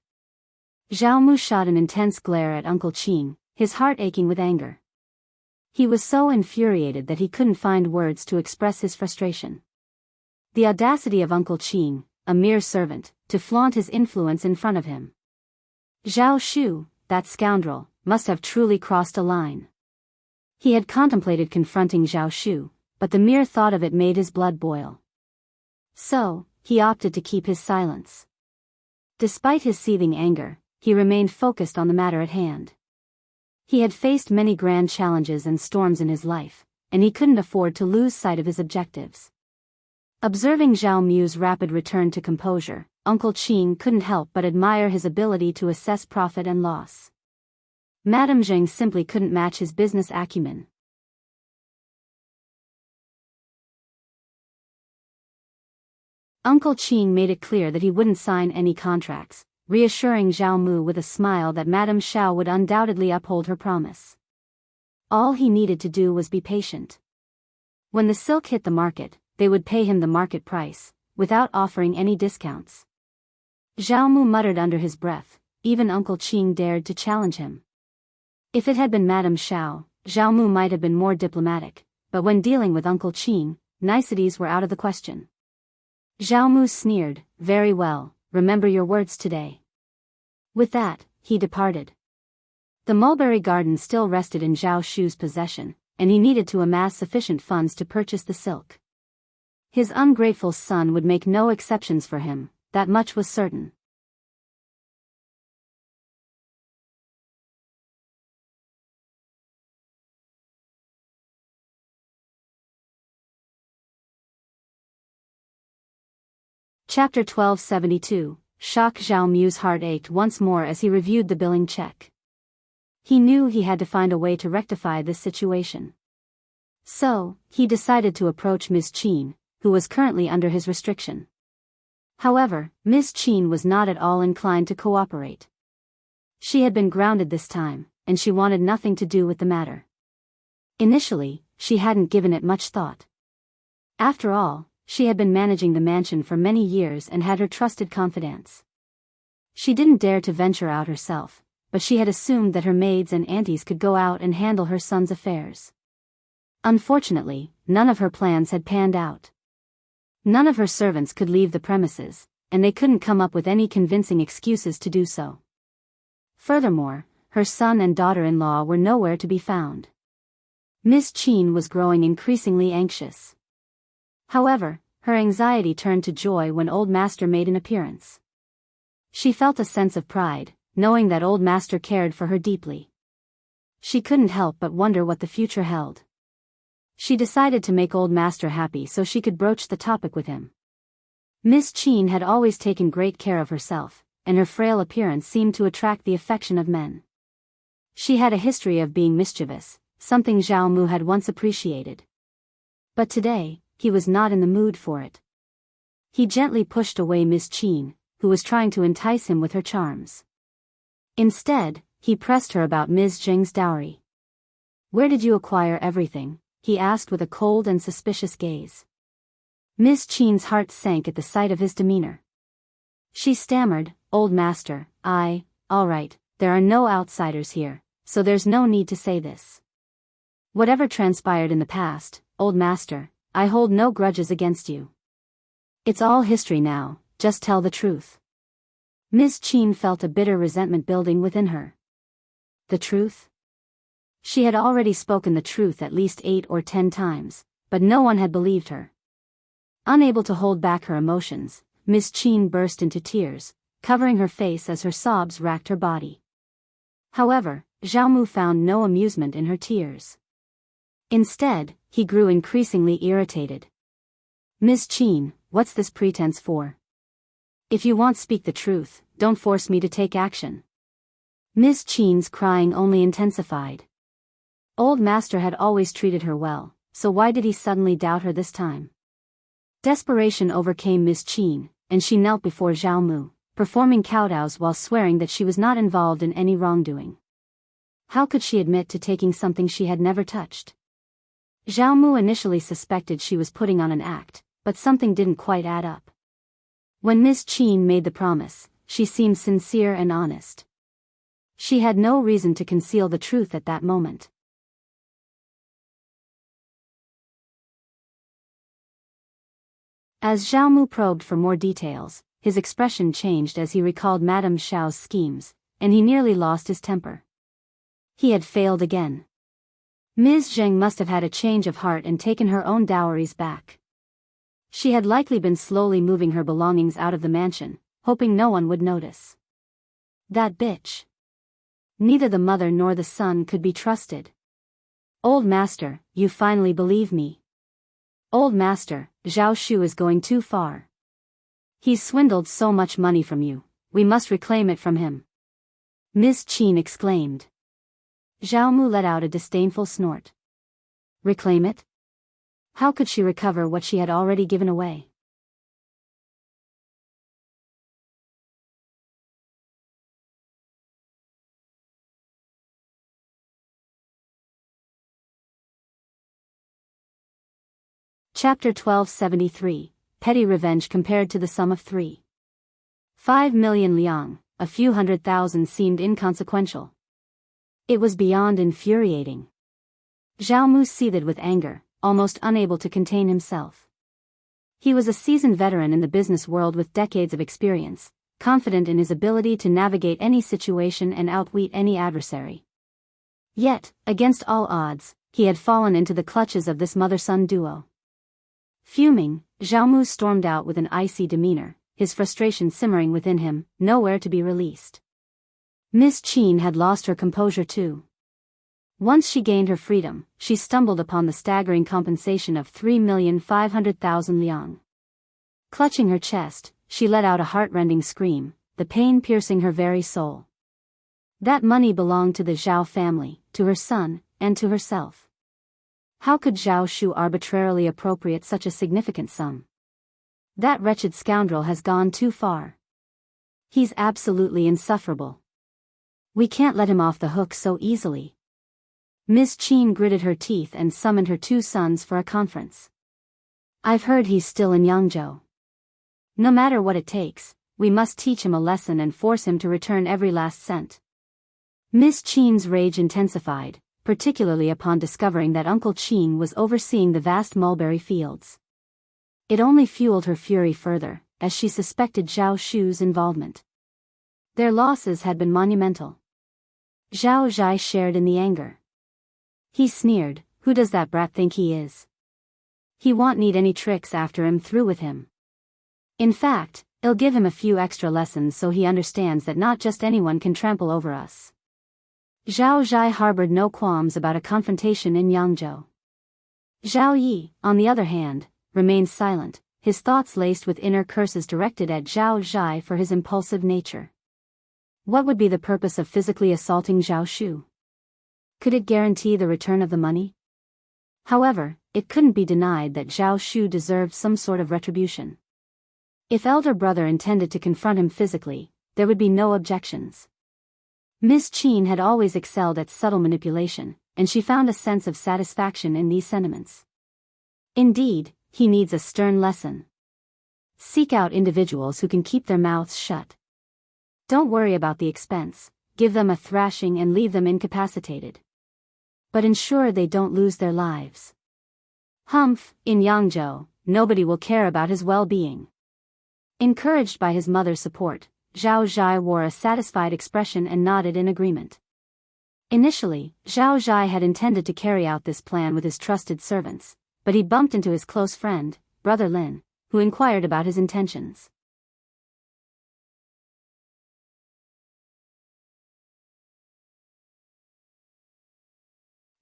Zhao Mu shot an intense glare at Uncle Qin, his heart aching with anger. He was so infuriated that he couldn't find words to express his frustration. The audacity of Uncle Qin, a mere servant, to flaunt his influence in front of him. Zhao Shu, that scoundrel, must have truly crossed a line. He had contemplated confronting Zhao Shu, but the mere thought of it made his blood boil. So, he opted to keep his silence. Despite his seething anger, he remained focused on the matter at hand. He had faced many grand challenges and storms in his life, and he couldn't afford to lose sight of his objectives. Observing Zhao Mu's rapid return to composure, Uncle Qin couldn't help but admire his ability to assess profit and loss. Madame Zheng simply couldn't match his business acumen. Uncle Qin made it clear that he wouldn't sign any contracts, reassuring Zhao Mu with a smile that Madame Xiao would undoubtedly uphold her promise. All he needed to do was be patient. When the silk hit the market, they would pay him the market price, without offering any discounts. Zhao Mu muttered under his breath, even Uncle Qin dared to challenge him. If it had been Madame Xiao, Zhao Mu might have been more diplomatic, but when dealing with Uncle Qin, niceties were out of the question. Zhao Mu sneered, "Very well, remember your words today." With that, he departed. The mulberry garden still rested in Zhao Shu's possession, and he needed to amass sufficient funds to purchase the silk. His ungrateful son would make no exceptions for him, that much was certain. Chapter 1272, Shock. Zhao Mu's heart ached once more as he reviewed the billing check. He knew he had to find a way to rectify this situation. So, he decided to approach Ms.Qin, who was currently under his restriction. However, Ms.Qin was not at all inclined to cooperate. She had been grounded this time, and she wanted nothing to do with the matter. Initially, she hadn't given it much thought. After all, she had been managing the mansion for many years and had her trusted confidants. She didn't dare to venture out herself, but she had assumed that her maids and aunties could go out and handle her son's affairs. Unfortunately, none of her plans had panned out. None of her servants could leave the premises, and they couldn't come up with any convincing excuses to do so. Furthermore, her son and daughter-in-law were nowhere to be found. Ms.Qin was growing increasingly anxious. However, her anxiety turned to joy when Old Master made an appearance. She felt a sense of pride, knowing that Old Master cared for her deeply. She couldn't help but wonder what the future held. She decided to make Old Master happy so she could broach the topic with him. Ms.Qin had always taken great care of herself, and her frail appearance seemed to attract the affection of men. She had a history of being mischievous, something Zhao Mu had once appreciated. But today, he was not in the mood for it. He gently pushed away Ms.Qin, who was trying to entice him with her charms. Instead, he pressed her about Ms. Zheng's dowry. "Where did you acquire everything?" he asked with a cold and suspicious gaze. Ms.Qin's heart sank at the sight of his demeanor. She stammered, "Old Master, all right, there are no outsiders here, so there's no need to say this. Whatever transpired in the past, Old Master, I hold no grudges against you. It's all history now, just tell the truth." Ms.Qin felt a bitter resentment building within her. The truth? She had already spoken the truth at least 8 or 10 times, but no one had believed her. Unable to hold back her emotions, Ms.Qin burst into tears, covering her face as her sobs racked her body. However, Zhao Mu found no amusement in her tears. Instead, he grew increasingly irritated. "Ms.Qin, what's this pretense for? If you want speak the truth, don't force me to take action." Ms.Qin's crying only intensified. Old Master had always treated her well, so why did he suddenly doubt her this time? Desperation overcame Ms.Qin, and she knelt before Zhao Mu, performing kowtows while swearing that she was not involved in any wrongdoing. How could she admit to taking something she had never touched? Zhao Mu initially suspected she was putting on an act, but something didn't quite add up. When Ms.Qin made the promise, she seemed sincere and honest. She had no reason to conceal the truth at that moment. As Zhao Mu probed for more details, his expression changed as he recalled Madame Xiao's schemes, and he nearly lost his temper. He had failed again. Ms. Zheng must have had a change of heart and taken her own dowries back. She had likely been slowly moving her belongings out of the mansion, hoping no one would notice. That bitch. Neither the mother nor the son could be trusted. Old master, you finally believe me. Old master, Zhao Shu is going too far. He's swindled so much money from you, we must reclaim it from him. Ms.Qin exclaimed. Zhao Mu let out a disdainful snort. Reclaim it? How could she recover what she had already given away? Chapter 1273, Petty Revenge compared to the sum of 3.5 million liang, a few 100,000 seemed inconsequential. It was beyond infuriating. Zhao Mu seethed with anger, almost unable to contain himself. He was a seasoned veteran in the business world with decades of experience, confident in his ability to navigate any situation and outwit any adversary. Yet, against all odds, he had fallen into the clutches of this mother-son duo. Fuming, Zhao Mu stormed out with an icy demeanor, his frustration simmering within him, nowhere to be released. Ms.Qin had lost her composure too. Once she gained her freedom, she stumbled upon the staggering compensation of 3,500,000 liang. Clutching her chest, she let out a heart-rending scream, the pain piercing her very soul. That money belonged to the Zhao family, to her son, and to herself. How could Zhao Shu arbitrarily appropriate such a significant sum? That wretched scoundrel has gone too far. He's absolutely insufferable. We can't let him off the hook so easily. Ms.Qin gritted her teeth and summoned her two sons for a conference. I've heard he's still in Hangzhou. No matter what it takes, we must teach him a lesson and force him to return every last cent. Ms.Qin's rage intensified, particularly upon discovering that Uncle Qin was overseeing the vast mulberry fields. It only fueled her fury further, as she suspected Zhao Shu's involvement. Their losses had been monumental. Zhao Zhai shared in the anger. He sneered, who does that brat think he is? He won't need any tricks after I'm through with him. In fact, I'll give him a few extra lessons so he understands that not just anyone can trample over us. Zhao Zhai harbored no qualms about a confrontation in Yangzhou. Zhao Yi, on the other hand, remained silent, his thoughts laced with inner curses directed at Zhao Zhai for his impulsive nature. What would be the purpose of physically assaulting Zhao Shu? Could it guarantee the return of the money? However, it couldn't be denied that Zhao Shu deserved some sort of retribution. If elder brother intended to confront him physically, there would be no objections. Ms.Qin had always excelled at subtle manipulation, and she found a sense of satisfaction in these sentiments. Indeed, he needs a stern lesson. Seek out individuals who can keep their mouths shut. Don't worry about the expense, give them a thrashing and leave them incapacitated. But ensure they don't lose their lives. Humph, in Yangzhou, nobody will care about his well-being. Encouraged by his mother's support, Zhao Zhai wore a satisfied expression and nodded in agreement. Initially, Zhao Zhai had intended to carry out this plan with his trusted servants, but he bumped into his close friend, Brother Lin, who inquired about his intentions.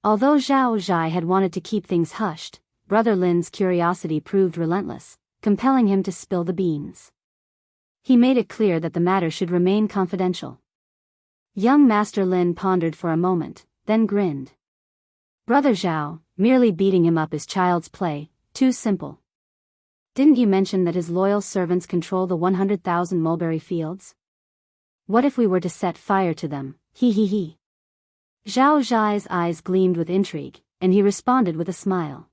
Although Zhao Zhai had wanted to keep things hushed, Brother Lin's curiosity proved relentless, compelling him to spill the beans. He made it clear that the matter should remain confidential. Young Master Lin pondered for a moment, then grinned. Brother Zhao, merely beating him up is child's play, too simple. Didn't you mention that his loyal servants control the 100,000 mulberry fields? What if we were to set fire to them, he. Zhao Zhai's eyes gleamed with intrigue, and he responded with a smile.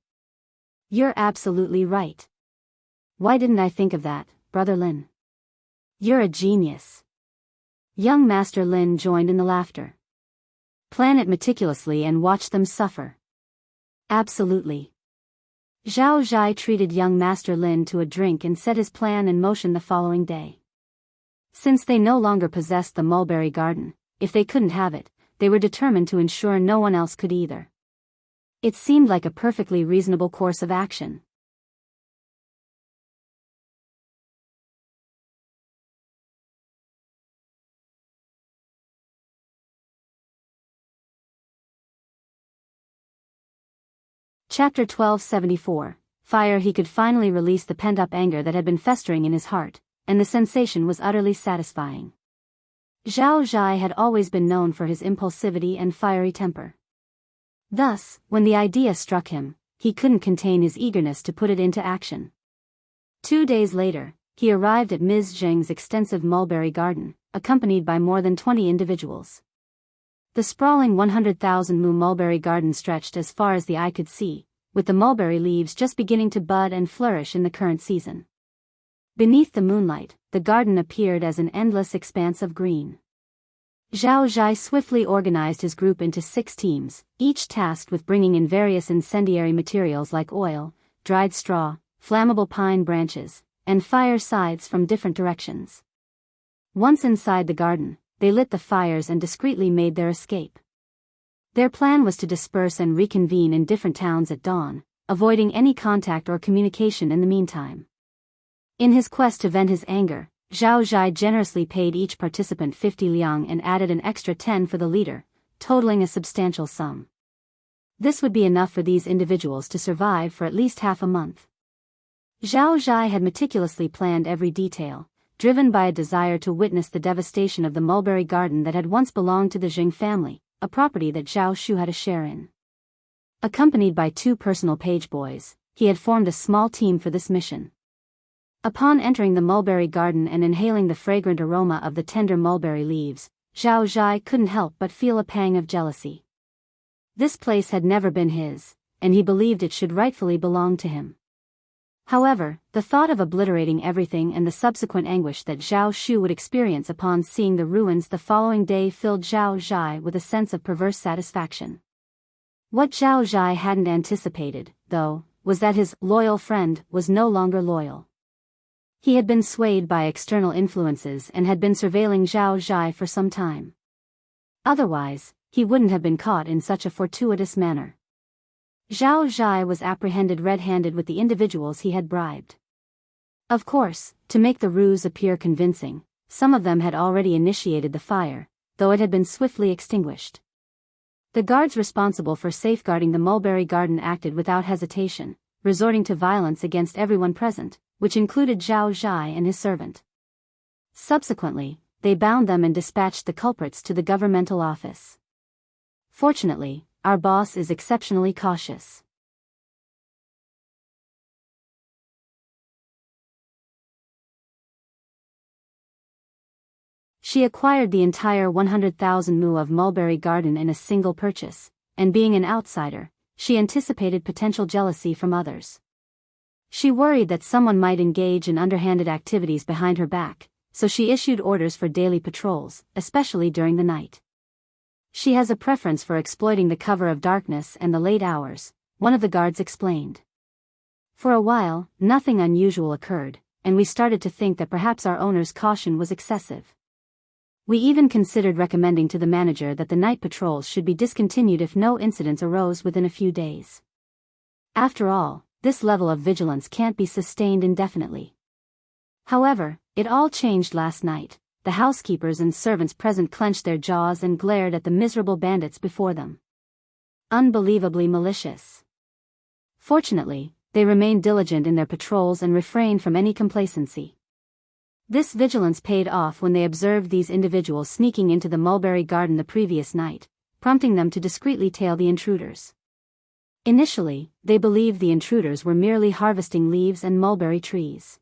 You're absolutely right. Why didn't I think of that, Brother Lin? You're a genius. Young Master Lin joined in the laughter. Plan it meticulously and watch them suffer. Absolutely. Zhao Zhai treated young Master Lin to a drink and set his plan in motion the following day. Since they no longer possessed the mulberry garden, if they couldn't have it, they were determined to ensure no one else could either. It seemed like a perfectly reasonable course of action. Chapter 1274. Fire. He could finally release the pent-up anger that had been festering in his heart, and the sensation was utterly satisfying. Zhao Zhai had always been known for his impulsivity and fiery temper. Thus, when the idea struck him, he couldn't contain his eagerness to put it into action. 2 days later, he arrived at Ms. Zheng's extensive mulberry garden, accompanied by more than 20 individuals. The sprawling 100,000 mu mulberry garden stretched as far as the eye could see, with the mulberry leaves just beginning to bud and flourish in the current season. Beneath the moonlight, the garden appeared as an endless expanse of green. Zhao Zhai swiftly organized his group into 6 teams, each tasked with bringing in various incendiary materials like oil, dried straw, flammable pine branches, and fire scythes from different directions. Once inside the garden, they lit the fires and discreetly made their escape. Their plan was to disperse and reconvene in different towns at dawn, avoiding any contact or communication in the meantime. In his quest to vent his anger, Zhao Zhai generously paid each participant 50 liang and added an extra 10 for the leader, totaling a substantial sum. This would be enough for these individuals to survive for at least half a month. Zhao Zhai had meticulously planned every detail, driven by a desire to witness the devastation of the mulberry garden that had once belonged to the Zheng family, a property that Zhao Shu had a share in. Accompanied by 2 personal page boys, he had formed a small team for this mission. Upon entering the mulberry garden and inhaling the fragrant aroma of the tender mulberry leaves, Zhao Zhai couldn't help but feel a pang of jealousy. This place had never been his, and he believed it should rightfully belong to him. However, the thought of obliterating everything and the subsequent anguish that Zhao Shu would experience upon seeing the ruins the following day filled Zhao Zhai with a sense of perverse satisfaction. What Zhao Zhai hadn't anticipated, though, was that his loyal friend was no longer loyal. He had been swayed by external influences and had been surveilling Zhao Zhai for some time. Otherwise, he wouldn't have been caught in such a fortuitous manner. Zhao Zhai was apprehended red-handed with the individuals he had bribed. Of course, to make the ruse appear convincing, some of them had already initiated the fire, though it had been swiftly extinguished. The guards responsible for safeguarding the mulberry garden acted without hesitation, resorting to violence against everyone present, which included Zhao Zhai and his servant. Subsequently, they bound them and dispatched the culprits to the governmental office. Fortunately, our boss is exceptionally cautious. She acquired the entire 100,000 mu of mulberry garden in a single purchase, and being an outsider, she anticipated potential jealousy from others. She worried that someone might engage in underhanded activities behind her back, so she issued orders for daily patrols, especially during the night. She has a preference for exploiting the cover of darkness and the late hours, one of the guards explained. For a while, nothing unusual occurred, and we started to think that perhaps our owner's caution was excessive. We even considered recommending to the manager that the night patrols should be discontinued if no incidents arose within a few days. After all, this level of vigilance can't be sustained indefinitely. However, it all changed last night. The housekeepers and servants present clenched their jaws and glared at the miserable bandits before them. Unbelievably malicious. Fortunately, they remained diligent in their patrols and refrained from any complacency. This vigilance paid off when they observed these individuals sneaking into the mulberry garden the previous night, prompting them to discreetly tail the intruders. Initially, they believed the intruders were merely harvesting leaves and mulberry trees.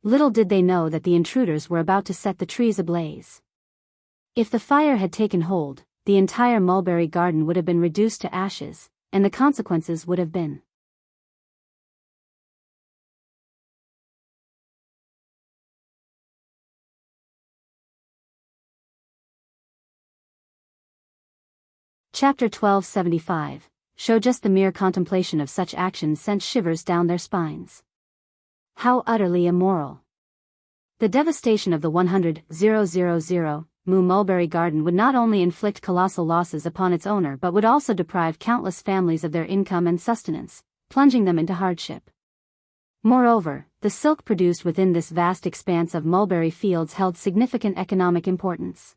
Little did they know that the intruders were about to set the trees ablaze. If the fire had taken hold, the entire mulberry garden would have been reduced to ashes, and the consequences would have been. Chapter 1275. Show just the mere contemplation of such actions sent shivers down their spines. How utterly immoral. The devastation of the 100,000 Mu mulberry garden would not only inflict colossal losses upon its owner but would also deprive countless families of their income and sustenance, plunging them into hardship. Moreover, the silk produced within this vast expanse of mulberry fields held significant economic importance.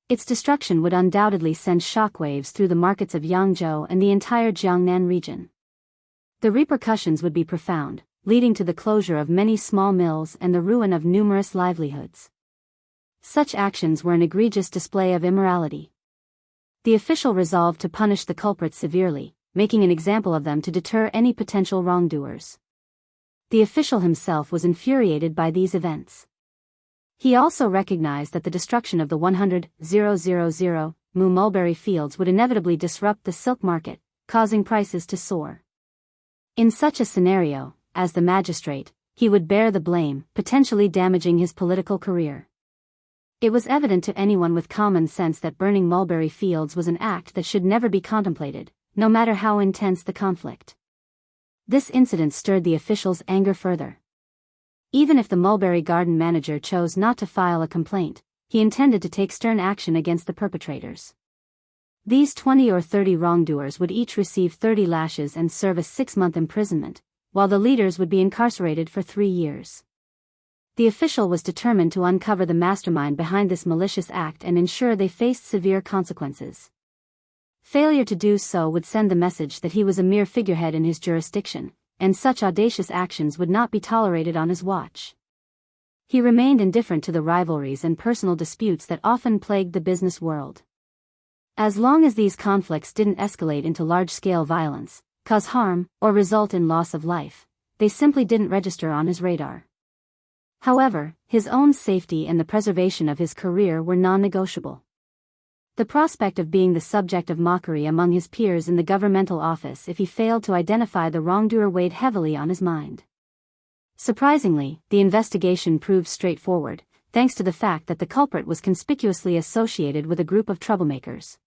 Its destruction would undoubtedly send shockwaves through the markets of Hangzhou and the entire Jiangnan region. The repercussions would be profound, leading to the closure of many small mills and the ruin of numerous livelihoods. Such actions were an egregious display of immorality. The official resolved to punish the culprits severely, making an example of them to deter any potential wrongdoers. The official himself was infuriated by these events. He also recognized that the destruction of the 100,000 Mu mulberry fields would inevitably disrupt the silk market, causing prices to soar. In such a scenario, as the magistrate, he would bear the blame, potentially damaging his political career. It was evident to anyone with common sense that burning mulberry fields was an act that should never be contemplated, no matter how intense the conflict. This incident stirred the official's anger further. Even if the mulberry garden manager chose not to file a complaint, he intended to take stern action against the perpetrators. These 20 or 30 wrongdoers would each receive 30 lashes and serve a 6-month imprisonment, while the leaders would be incarcerated for 3 years. The official was determined to uncover the mastermind behind this malicious act and ensure they faced severe consequences. Failure to do so would send the message that he was a mere figurehead in his jurisdiction, and such audacious actions would not be tolerated on his watch. He remained indifferent to the rivalries and personal disputes that often plagued the business world. As long as these conflicts didn't escalate into large-scale violence, cause harm, or result in loss of life, they simply didn't register on his radar. However, his own safety and the preservation of his career were non-negotiable. The prospect of being the subject of mockery among his peers in the governmental office if he failed to identify the wrongdoer weighed heavily on his mind. Surprisingly, the investigation proved straightforward, thanks to the fact that the culprit was conspicuously associated with a group of troublemakers.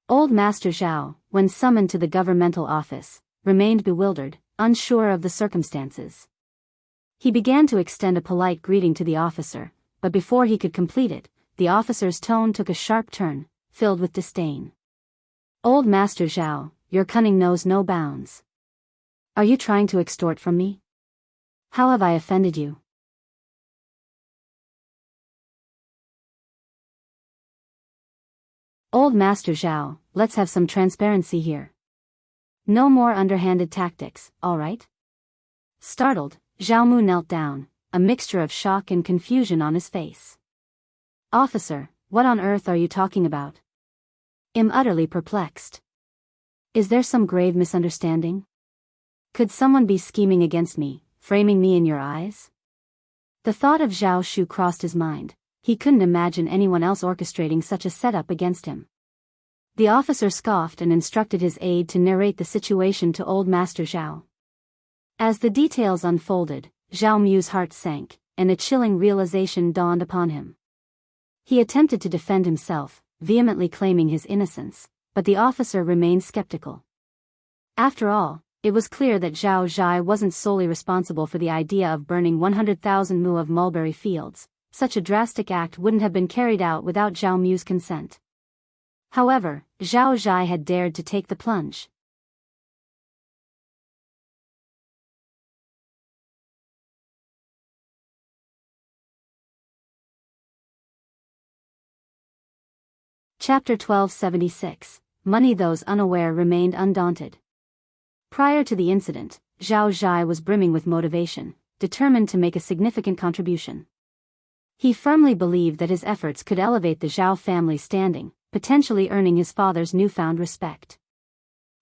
Old Master Zhao, when summoned to the governmental office, remained bewildered, unsure of the circumstances. He began to extend a polite greeting to the officer, but before he could complete it, the officer's tone took a sharp turn, filled with disdain. "Old Master Zhao, your cunning knows no bounds. Are you trying to extort from me? How have I offended you?" "Old Master Zhao, let's have some transparency here. No more underhanded tactics, all right?" Startled, Zhao Mu knelt down, a mixture of shock and confusion on his face. "Officer, what on earth are you talking about? I'm utterly perplexed. Is there some grave misunderstanding? Could someone be scheming against me, framing me in your eyes?" The thought of Zhao Shu crossed his mind. He couldn't imagine anyone else orchestrating such a setup against him. The officer scoffed and instructed his aide to narrate the situation to Old Master Zhao. As the details unfolded, Zhao Mu's heart sank, and a chilling realization dawned upon him. He attempted to defend himself, vehemently claiming his innocence, but the officer remained skeptical. After all, it was clear that Zhao Zhai wasn't solely responsible for the idea of burning 100,000 mu of mulberry fields. Such a drastic act wouldn't have been carried out without Zhao Mu's consent. However, Zhao Zhai had dared to take the plunge. Chapter 1276. Money. Those unaware remained undaunted. Prior to the incident, Zhao Zhai was brimming with motivation, determined to make a significant contribution. He firmly believed that his efforts could elevate the Zhao family's standing, potentially earning his father's newfound respect.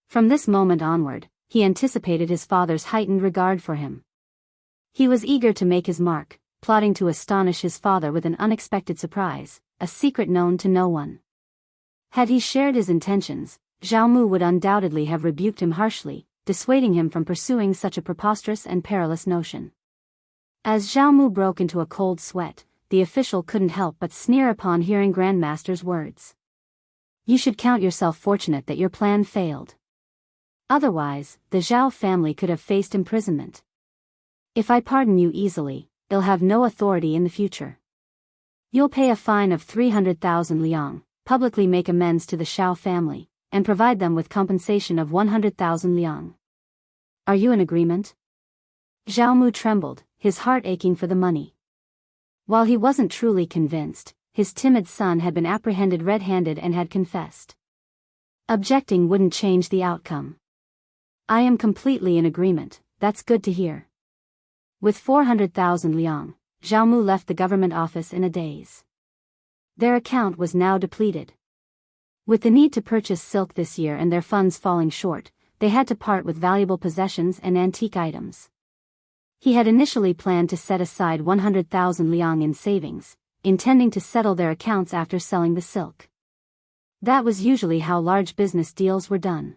From this moment onward, he anticipated his father's heightened regard for him. He was eager to make his mark, plotting to astonish his father with an unexpected surprise, a secret known to no one. Had he shared his intentions, Zhao Mu would undoubtedly have rebuked him harshly, dissuading him from pursuing such a preposterous and perilous notion. As Zhao Mu broke into a cold sweat, the official couldn't help but sneer upon hearing Grandmaster's words. You should count yourself fortunate that your plan failed. Otherwise, the Zhao family could have faced imprisonment. If I pardon you easily, you'll have no authority in the future. You'll pay a fine of 300,000 liang, publicly make amends to the Zhao family, and provide them with compensation of 100,000 liang. Are you in agreement? Zhao Mu trembled, his heart aching for the money. While he wasn't truly convinced, his timid son had been apprehended red-handed and had confessed. Objecting wouldn't change the outcome. I am completely in agreement, that's good to hear. With 400,000 liang, Zhao Mu left the government office in a daze. Their account was now depleted. With the need to purchase silk this year and their funds falling short, they had to part with valuable possessions and antique items. He had initially planned to set aside 100,000 liang in savings, intending to settle their accounts after selling the silk. That was usually how large business deals were done.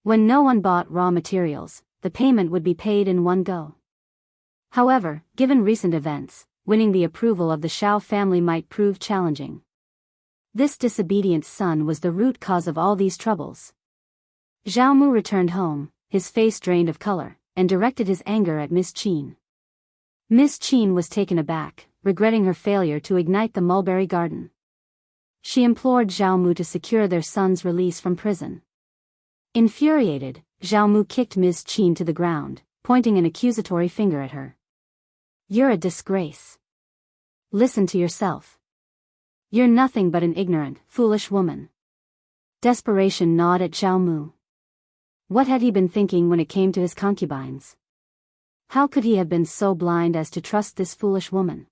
When no one bought raw materials, the payment would be paid in one go. However, given recent events, winning the approval of the Zhao family might prove challenging. This disobedient son was the root cause of all these troubles. Zhao Mu returned home, his face drained of color, and directed his anger at Ms.Qin. Ms.Qin was taken aback, regretting her failure to ignite the mulberry garden. She implored Zhao Mu to secure their son's release from prison. Infuriated, Zhao Mu kicked Ms.Qin to the ground, pointing an accusatory finger at her. You're a disgrace. Listen to yourself. You're nothing but an ignorant, foolish woman. Desperation gnawed at Zhao Mu. What had he been thinking when it came to his concubines? How could he have been so blind as to trust this foolish woman?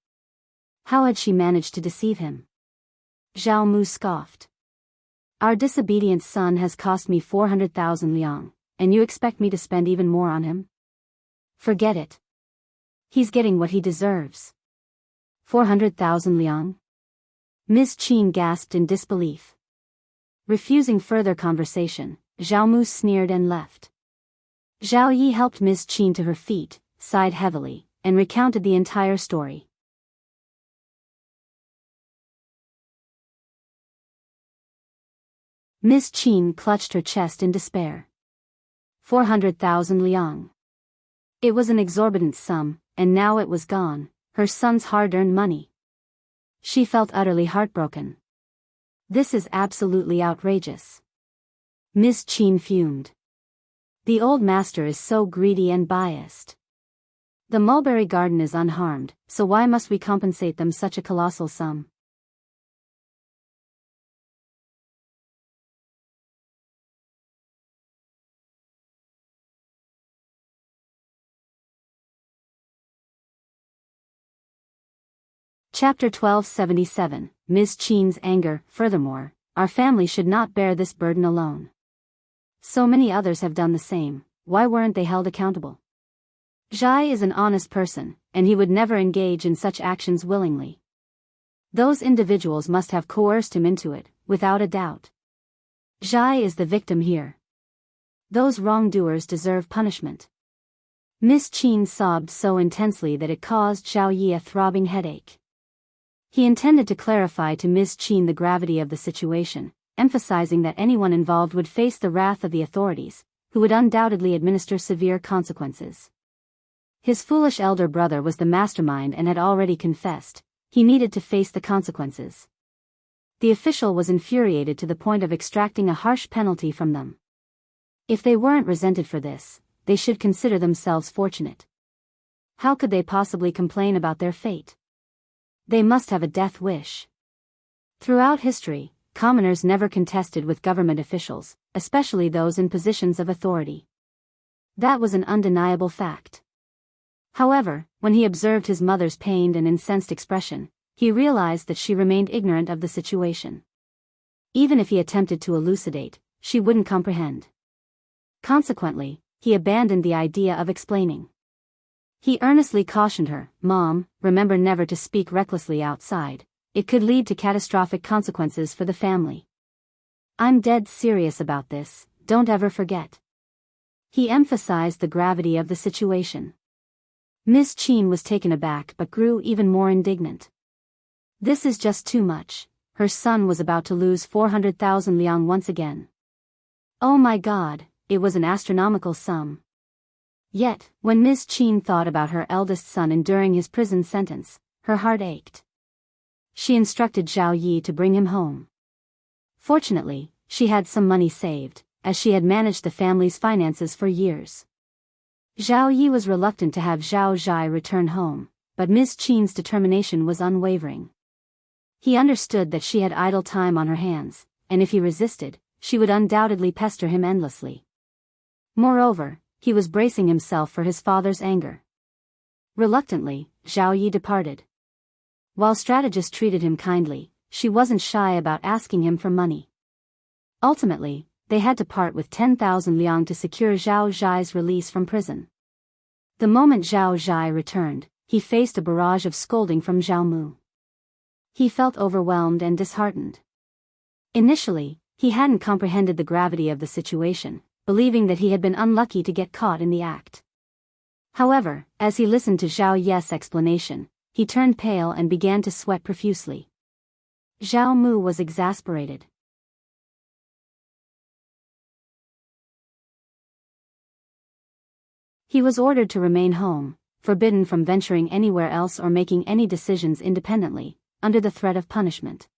How had she managed to deceive him? Zhao Mu scoffed. Our disobedient son has cost me 400,000 liang, and you expect me to spend even more on him? Forget it. He's getting what he deserves. 400,000 liang? Ms.Qin gasped in disbelief. Refusing further conversation, Zhao Mu sneered and left. Zhao Yi helped Ms.Qin to her feet, sighed heavily, and recounted the entire story. Ms.Qin clutched her chest in despair. 400,000 liang. It was an exorbitant sum, and now it was gone, her son's hard-earned money. She felt utterly heartbroken. This is absolutely outrageous. Ms.Qin fumed. The old master is so greedy and biased. The mulberry garden is unharmed, so why must we compensate them such a colossal sum? Chapter 1277, Ms.Qin's anger. Furthermore, our family should not bear this burden alone. So many others have done the same, why weren't they held accountable? Zhai is an honest person, and he would never engage in such actions willingly. Those individuals must have coerced him into it, without a doubt. Zhai is the victim here. Those wrongdoers deserve punishment. Ms.Qin sobbed so intensely that it caused Zhao Yi a throbbing headache. He intended to clarify to Ms.Qin the gravity of the situation, emphasizing that anyone involved would face the wrath of the authorities, who would undoubtedly administer severe consequences. His foolish elder brother was the mastermind and had already confessed. He needed to face the consequences. The official was infuriated to the point of extracting a harsh penalty from them. If they weren't resented for this, they should consider themselves fortunate. How could they possibly complain about their fate? They must have a death wish. Throughout history, commoners never contested with government officials, especially those in positions of authority. That was an undeniable fact. However, when he observed his mother's pained and incensed expression, he realized that she remained ignorant of the situation. Even if he attempted to elucidate, she wouldn't comprehend. Consequently, he abandoned the idea of explaining. He earnestly cautioned her, "Mom, remember never to speak recklessly outside. It could lead to catastrophic consequences for the family." I'm dead serious about this, don't ever forget. He emphasized the gravity of the situation. Ms.Qin was taken aback but grew even more indignant. This is just too much. Her son was about to lose 400,000 liang once again. Oh my God, it was an astronomical sum. Yet, when Ms.Qin thought about her eldest son enduring his prison sentence, her heart ached. She instructed Zhao Yi to bring him home. Fortunately, she had some money saved, as she had managed the family's finances for years. Zhao Yi was reluctant to have Zhao Zhai return home, but Ms.Qin's determination was unwavering. He understood that she had idle time on her hands, and if he resisted, she would undoubtedly pester him endlessly. Moreover, he was bracing himself for his father's anger. Reluctantly, Zhao Yi departed. While strategist treated him kindly, she wasn't shy about asking him for money. Ultimately, they had to part with 10,000 liang to secure Zhao Zhai's release from prison. The moment Zhao Zhai returned, he faced a barrage of scolding from Zhao Mu. He felt overwhelmed and disheartened. Initially, he hadn't comprehended the gravity of the situation, believing that he had been unlucky to get caught in the act. However, as he listened to Zhao Yi's explanation, he turned pale and began to sweat profusely. Zhao Mu was exasperated. He was ordered to remain home, forbidden from venturing anywhere else or making any decisions independently, under the threat of punishment.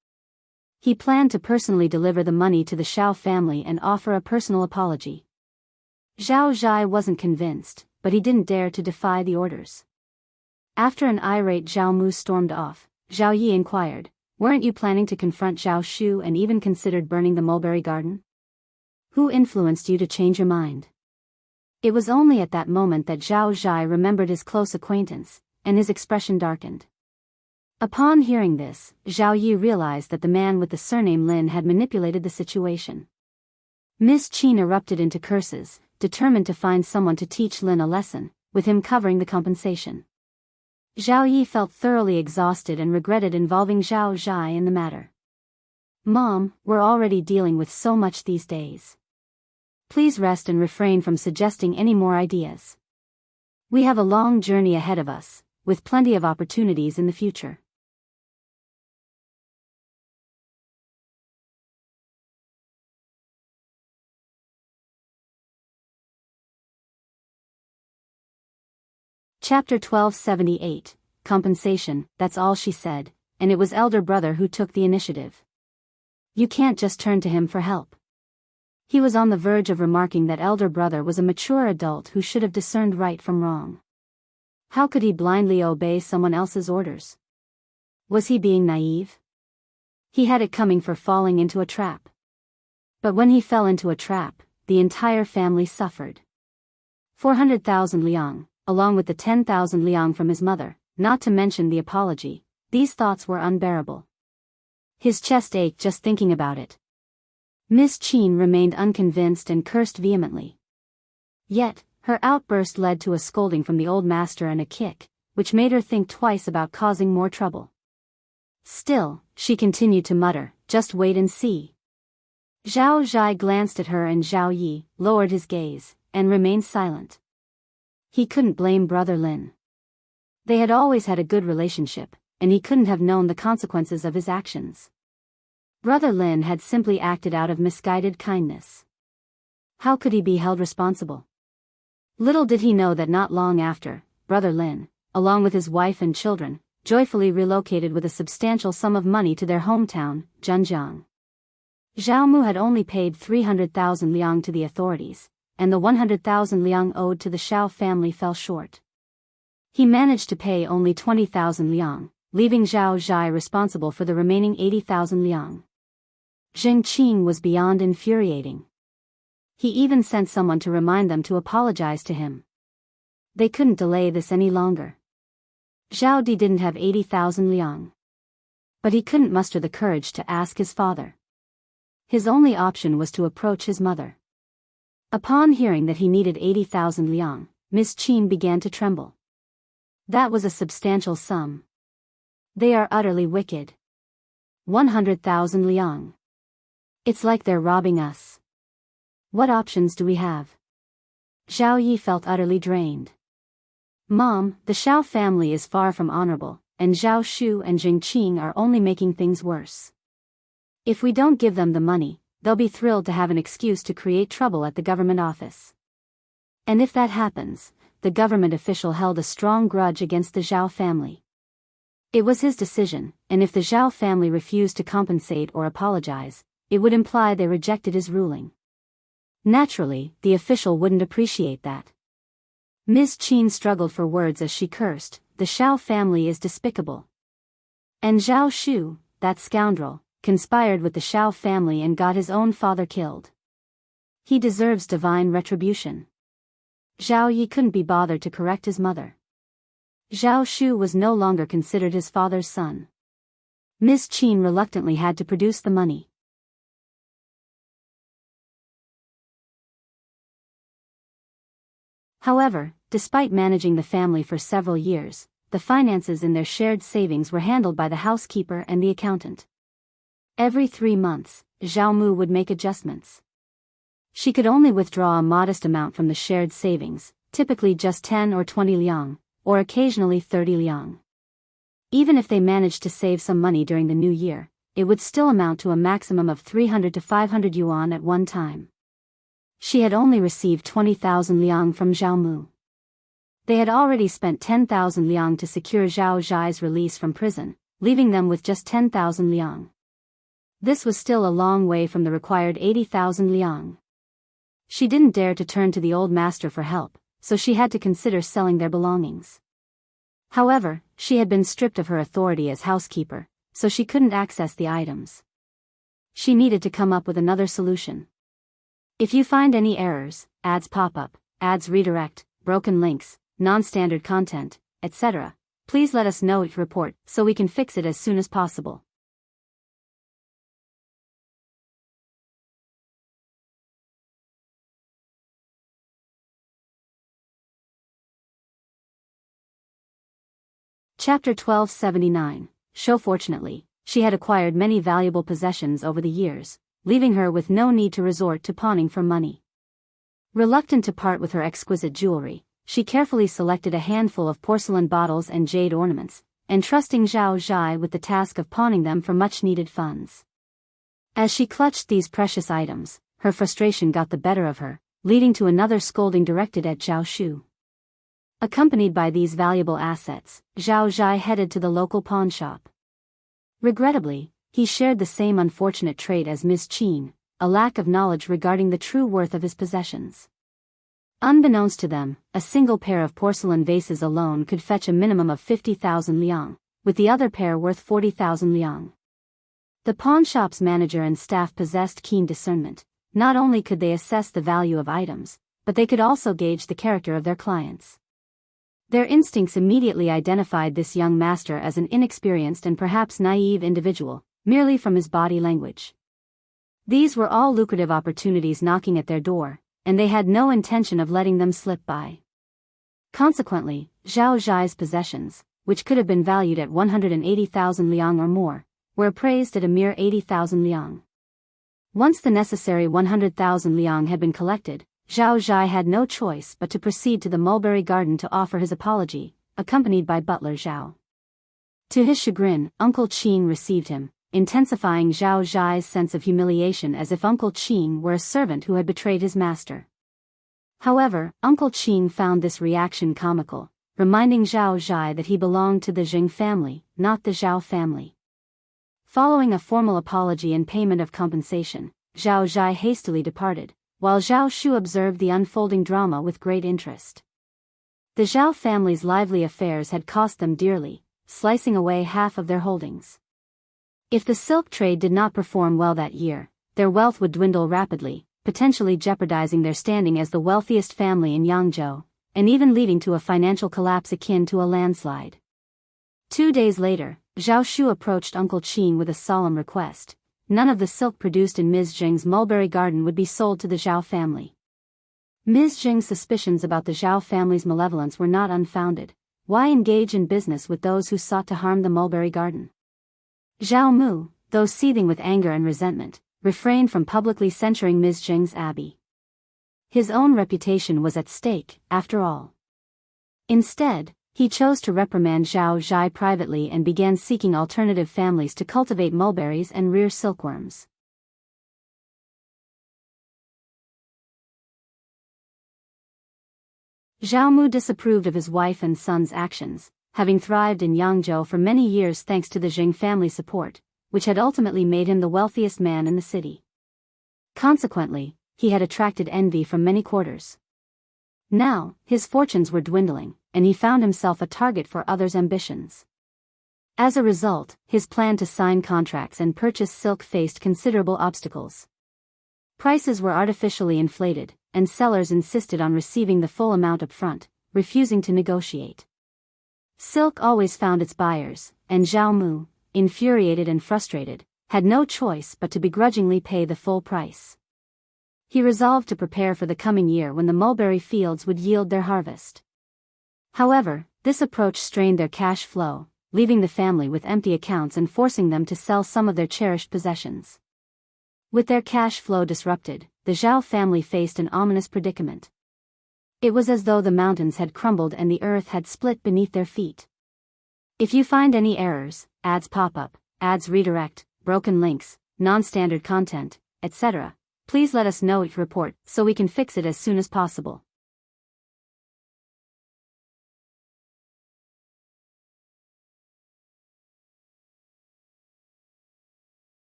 He planned to personally deliver the money to the Zhao family and offer a personal apology. Zhao Zhai wasn't convinced, but he didn't dare to defy the orders. After an irate Zhao Mu stormed off, Zhao Yi inquired, "Weren't you planning to confront Zhao Shu and even considered burning the mulberry garden? Who influenced you to change your mind?" It was only at that moment that Zhao Zhai remembered his close acquaintance, and his expression darkened. Upon hearing this, Zhao Yi realized that the man with the surname Lin had manipulated the situation. Ms.Qin erupted into curses, determined to find someone to teach Lin a lesson, with him covering the compensation. Zhao Yi felt thoroughly exhausted and regretted involving Zhao Zhai in the matter. "Mom, we're already dealing with so much these days. Please rest and refrain from suggesting any more ideas. We have a long journey ahead of us, with plenty of opportunities in the future." Chapter 1278, Compensation. That's all she said, and it was elder brother who took the initiative. You can't just turn to him for help. He was on the verge of remarking that elder brother was a mature adult who should have discerned right from wrong. How could he blindly obey someone else's orders? Was he being naive? He had it coming for falling into a trap. But when he fell into a trap, the entire family suffered. 400,000 liang, along with the 10,000 liang from his mother, not to mention the apology, these thoughts were unbearable. His chest ached just thinking about it. Ms.Qin remained unconvinced and cursed vehemently. Yet, her outburst led to a scolding from the old master and a kick, which made her think twice about causing more trouble. Still, she continued to mutter, "Just wait and see." Zhao Zhai glanced at her and Zhao Yi, lowered his gaze, and remained silent. He couldn't blame Brother Lin. They had always had a good relationship, and he couldn't have known the consequences of his actions. Brother Lin had simply acted out of misguided kindness. How could he be held responsible? Little did he know that not long after, Brother Lin, along with his wife and children, joyfully relocated with a substantial sum of money to their hometown, Zhenjiang. Zhao Mu had only paid 300,000 liang to the authorities, and the 100,000 liang owed to the Zhao family fell short. He managed to pay only 20,000 liang, leaving Zhao Zhai responsible for the remaining 80,000 liang. Zheng was beyond infuriating. He even sent someone to remind them to apologize to him. They couldn't delay this any longer. Zhao Di didn't have 80,000 liang. But he couldn't muster the courage to ask his father. His only option was to approach his mother. Upon hearing that he needed 80,000 liang, Ms.Qin began to tremble. That was a substantial sum. They are utterly wicked. 100,000 liang. It's like they're robbing us. What options do we have? Zhao Yi felt utterly drained. Mom, the Zhao family is far from honorable, and Zhao Shu and Zheng Qing are only making things worse. If we don't give them the money, they'll be thrilled to have an excuse to create trouble at the government office. And if that happens, the government official held a strong grudge against the Zhao family. It was his decision, and if the Zhao family refused to compensate or apologize, it would imply they rejected his ruling. Naturally, the official wouldn't appreciate that. Ms.Qin struggled for words as she cursed, "The Zhao family is despicable. And Zhao Shu, that scoundrel, conspired with the Zhao family and got his own father killed. He deserves divine retribution." Zhao Yi couldn't be bothered to correct his mother. Zhao Shu was no longer considered his father's son. Ms.Qin reluctantly had to produce the money. However, despite managing the family for several years, the finances in their shared savings were handled by the housekeeper and the accountant. Every 3 months, Zhao Mu would make adjustments. She could only withdraw a modest amount from the shared savings, typically just 10 or 20 liang, or occasionally 30 liang. Even if they managed to save some money during the new year, it would still amount to a maximum of 300 to 500 yuan at one time. She had only received 20,000 liang from Zhao Mu. They had already spent 10,000 liang to secure Zhao Zhai's release from prison, leaving them with just 10,000 liang. This was still a long way from the required 80,000 liang. She didn't dare to turn to the old master for help, so she had to consider selling their belongings. However, she had been stripped of her authority as housekeeper, so she couldn't access the items. She needed to come up with another solution. If you find any errors, ads pop up, ads redirect, broken links, non-standard content, etc., please let us know. Report so we can fix it as soon as possible. Chapter 1279. Show. Fortunately, she had acquired many valuable possessions over the years, leaving her with no need to resort to pawning for money. Reluctant to part with her exquisite jewelry, she carefully selected a handful of porcelain bottles and jade ornaments, entrusting Zhao Zhai with the task of pawning them for much-needed funds. As she clutched these precious items, her frustration got the better of her, leading to another scolding directed at Zhao Shu. Accompanied by these valuable assets, Zhao Zhai headed to the local pawn shop. Regrettably, he shared the same unfortunate trait as Ms.Qin, a lack of knowledge regarding the true worth of his possessions. Unbeknownst to them, a single pair of porcelain vases alone could fetch a minimum of 50,000 liang, with the other pair worth 40,000 liang. The pawn shop's manager and staff possessed keen discernment. Not only could they assess the value of items, but they could also gauge the character of their clients. Their instincts immediately identified this young master as an inexperienced and perhaps naive individual, merely from his body language. These were all lucrative opportunities knocking at their door, and they had no intention of letting them slip by. Consequently, Zhao Zhai's possessions, which could have been valued at 180,000 liang or more, were appraised at a mere 80,000 liang. Once the necessary 100,000 liang had been collected, Zhao Zhai had no choice but to proceed to the mulberry garden to offer his apology, accompanied by butler Zhao. To his chagrin, Uncle Qing received him, intensifying Zhao Zhai's sense of humiliation as if Uncle Qing were a servant who had betrayed his master. However, Uncle Qing found this reaction comical, reminding Zhao Zhai that he belonged to the Zheng family, not the Zhao family. Following a formal apology and payment of compensation, Zhao Zhai hastily departed, while Zhao Shu observed the unfolding drama with great interest. The Zhao family's lively affairs had cost them dearly, slicing away half of their holdings. If the silk trade did not perform well that year, their wealth would dwindle rapidly, potentially jeopardizing their standing as the wealthiest family in Hangzhou, and even leading to a financial collapse akin to a landslide. 2 days later, Zhao Shu approached Uncle Qing with a solemn request. None of the silk produced in Ms. Zheng's mulberry garden would be sold to the Zhao family. Ms. Zheng's suspicions about the Zhao family's malevolence were not unfounded. Why engage in business with those who sought to harm the mulberry garden? Zhao Mu, though seething with anger and resentment, refrained from publicly censuring Ms. Zheng's abbey. His own reputation was at stake, after all. Instead, he chose to reprimand Zhao privately and began seeking alternative families to cultivate mulberries and rear silkworms. Zhao disapproved of his wife and son's actions, having thrived in Hangzhou for many years thanks to the Zheng family support, which had ultimately made him the wealthiest man in the city. Consequently, he had attracted envy from many quarters. Now, his fortunes were dwindling, and he found himself a target for others' ambitions. As a result, his plan to sign contracts and purchase silk faced considerable obstacles. Prices were artificially inflated, and sellers insisted on receiving the full amount up front, refusing to negotiate. Silk always found its buyers, and Zhao, infuriated and frustrated, had no choice but to begrudgingly pay the full price. He resolved to prepare for the coming year when the mulberry fields would yield their harvest. However, this approach strained their cash flow, leaving the family with empty accounts and forcing them to sell some of their cherished possessions. With their cash flow disrupted, the Zhao family faced an ominous predicament. It was as though the mountains had crumbled and the earth had split beneath their feet. If you find any errors, ads pop up, ads redirect, broken links, non-standard content, etc., please let us know your report so we can fix it as soon as possible.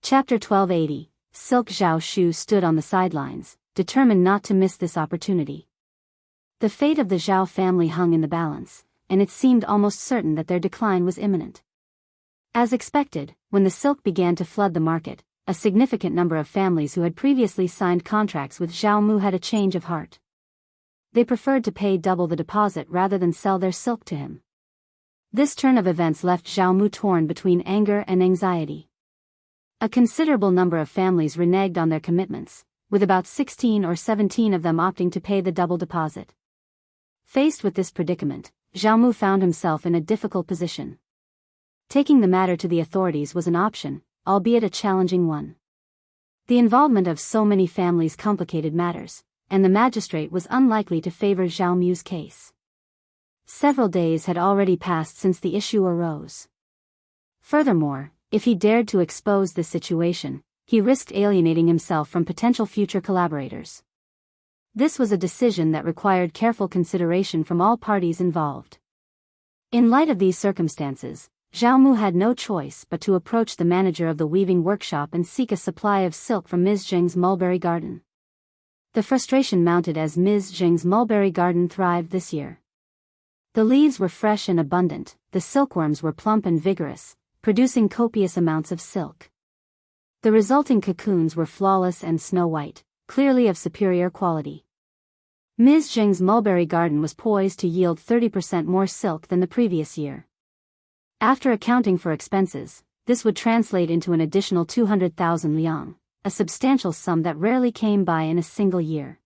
Chapter 1280. Silk. Zhao Shu stood on the sidelines, determined not to miss this opportunity. The fate of the Zhao family hung in the balance, and it seemed almost certain that their decline was imminent. As expected, when the silk began to flood the market, a significant number of families who had previously signed contracts with Zhao had a change of heart. They preferred to pay double the deposit rather than sell their silk to him. This turn of events left Zhao torn between anger and anxiety. A considerable number of families reneged on their commitments, with about 16 or 17 of them opting to pay the double deposit. Faced with this predicament, Zhao found himself in a difficult position. Taking the matter to the authorities was an option, albeit a challenging one. The involvement of so many families complicated matters, and the magistrate was unlikely to favor Zhao's case. Several days had already passed since the issue arose. Furthermore, if he dared to expose this situation, he risked alienating himself from potential future collaborators. This was a decision that required careful consideration from all parties involved. In light of these circumstances, Zhao had no choice but to approach the manager of the weaving workshop and seek a supply of silk from Ms. Zheng's mulberry garden. The frustration mounted as Ms. Zheng's mulberry garden thrived this year. The leaves were fresh and abundant, the silkworms were plump and vigorous, producing copious amounts of silk. The resulting cocoons were flawless and snow-white, clearly of superior quality. Ms. Zheng's mulberry garden was poised to yield 30% more silk than the previous year. After accounting for expenses, this would translate into an additional 200,000 liang, a substantial sum that rarely came by in a single year.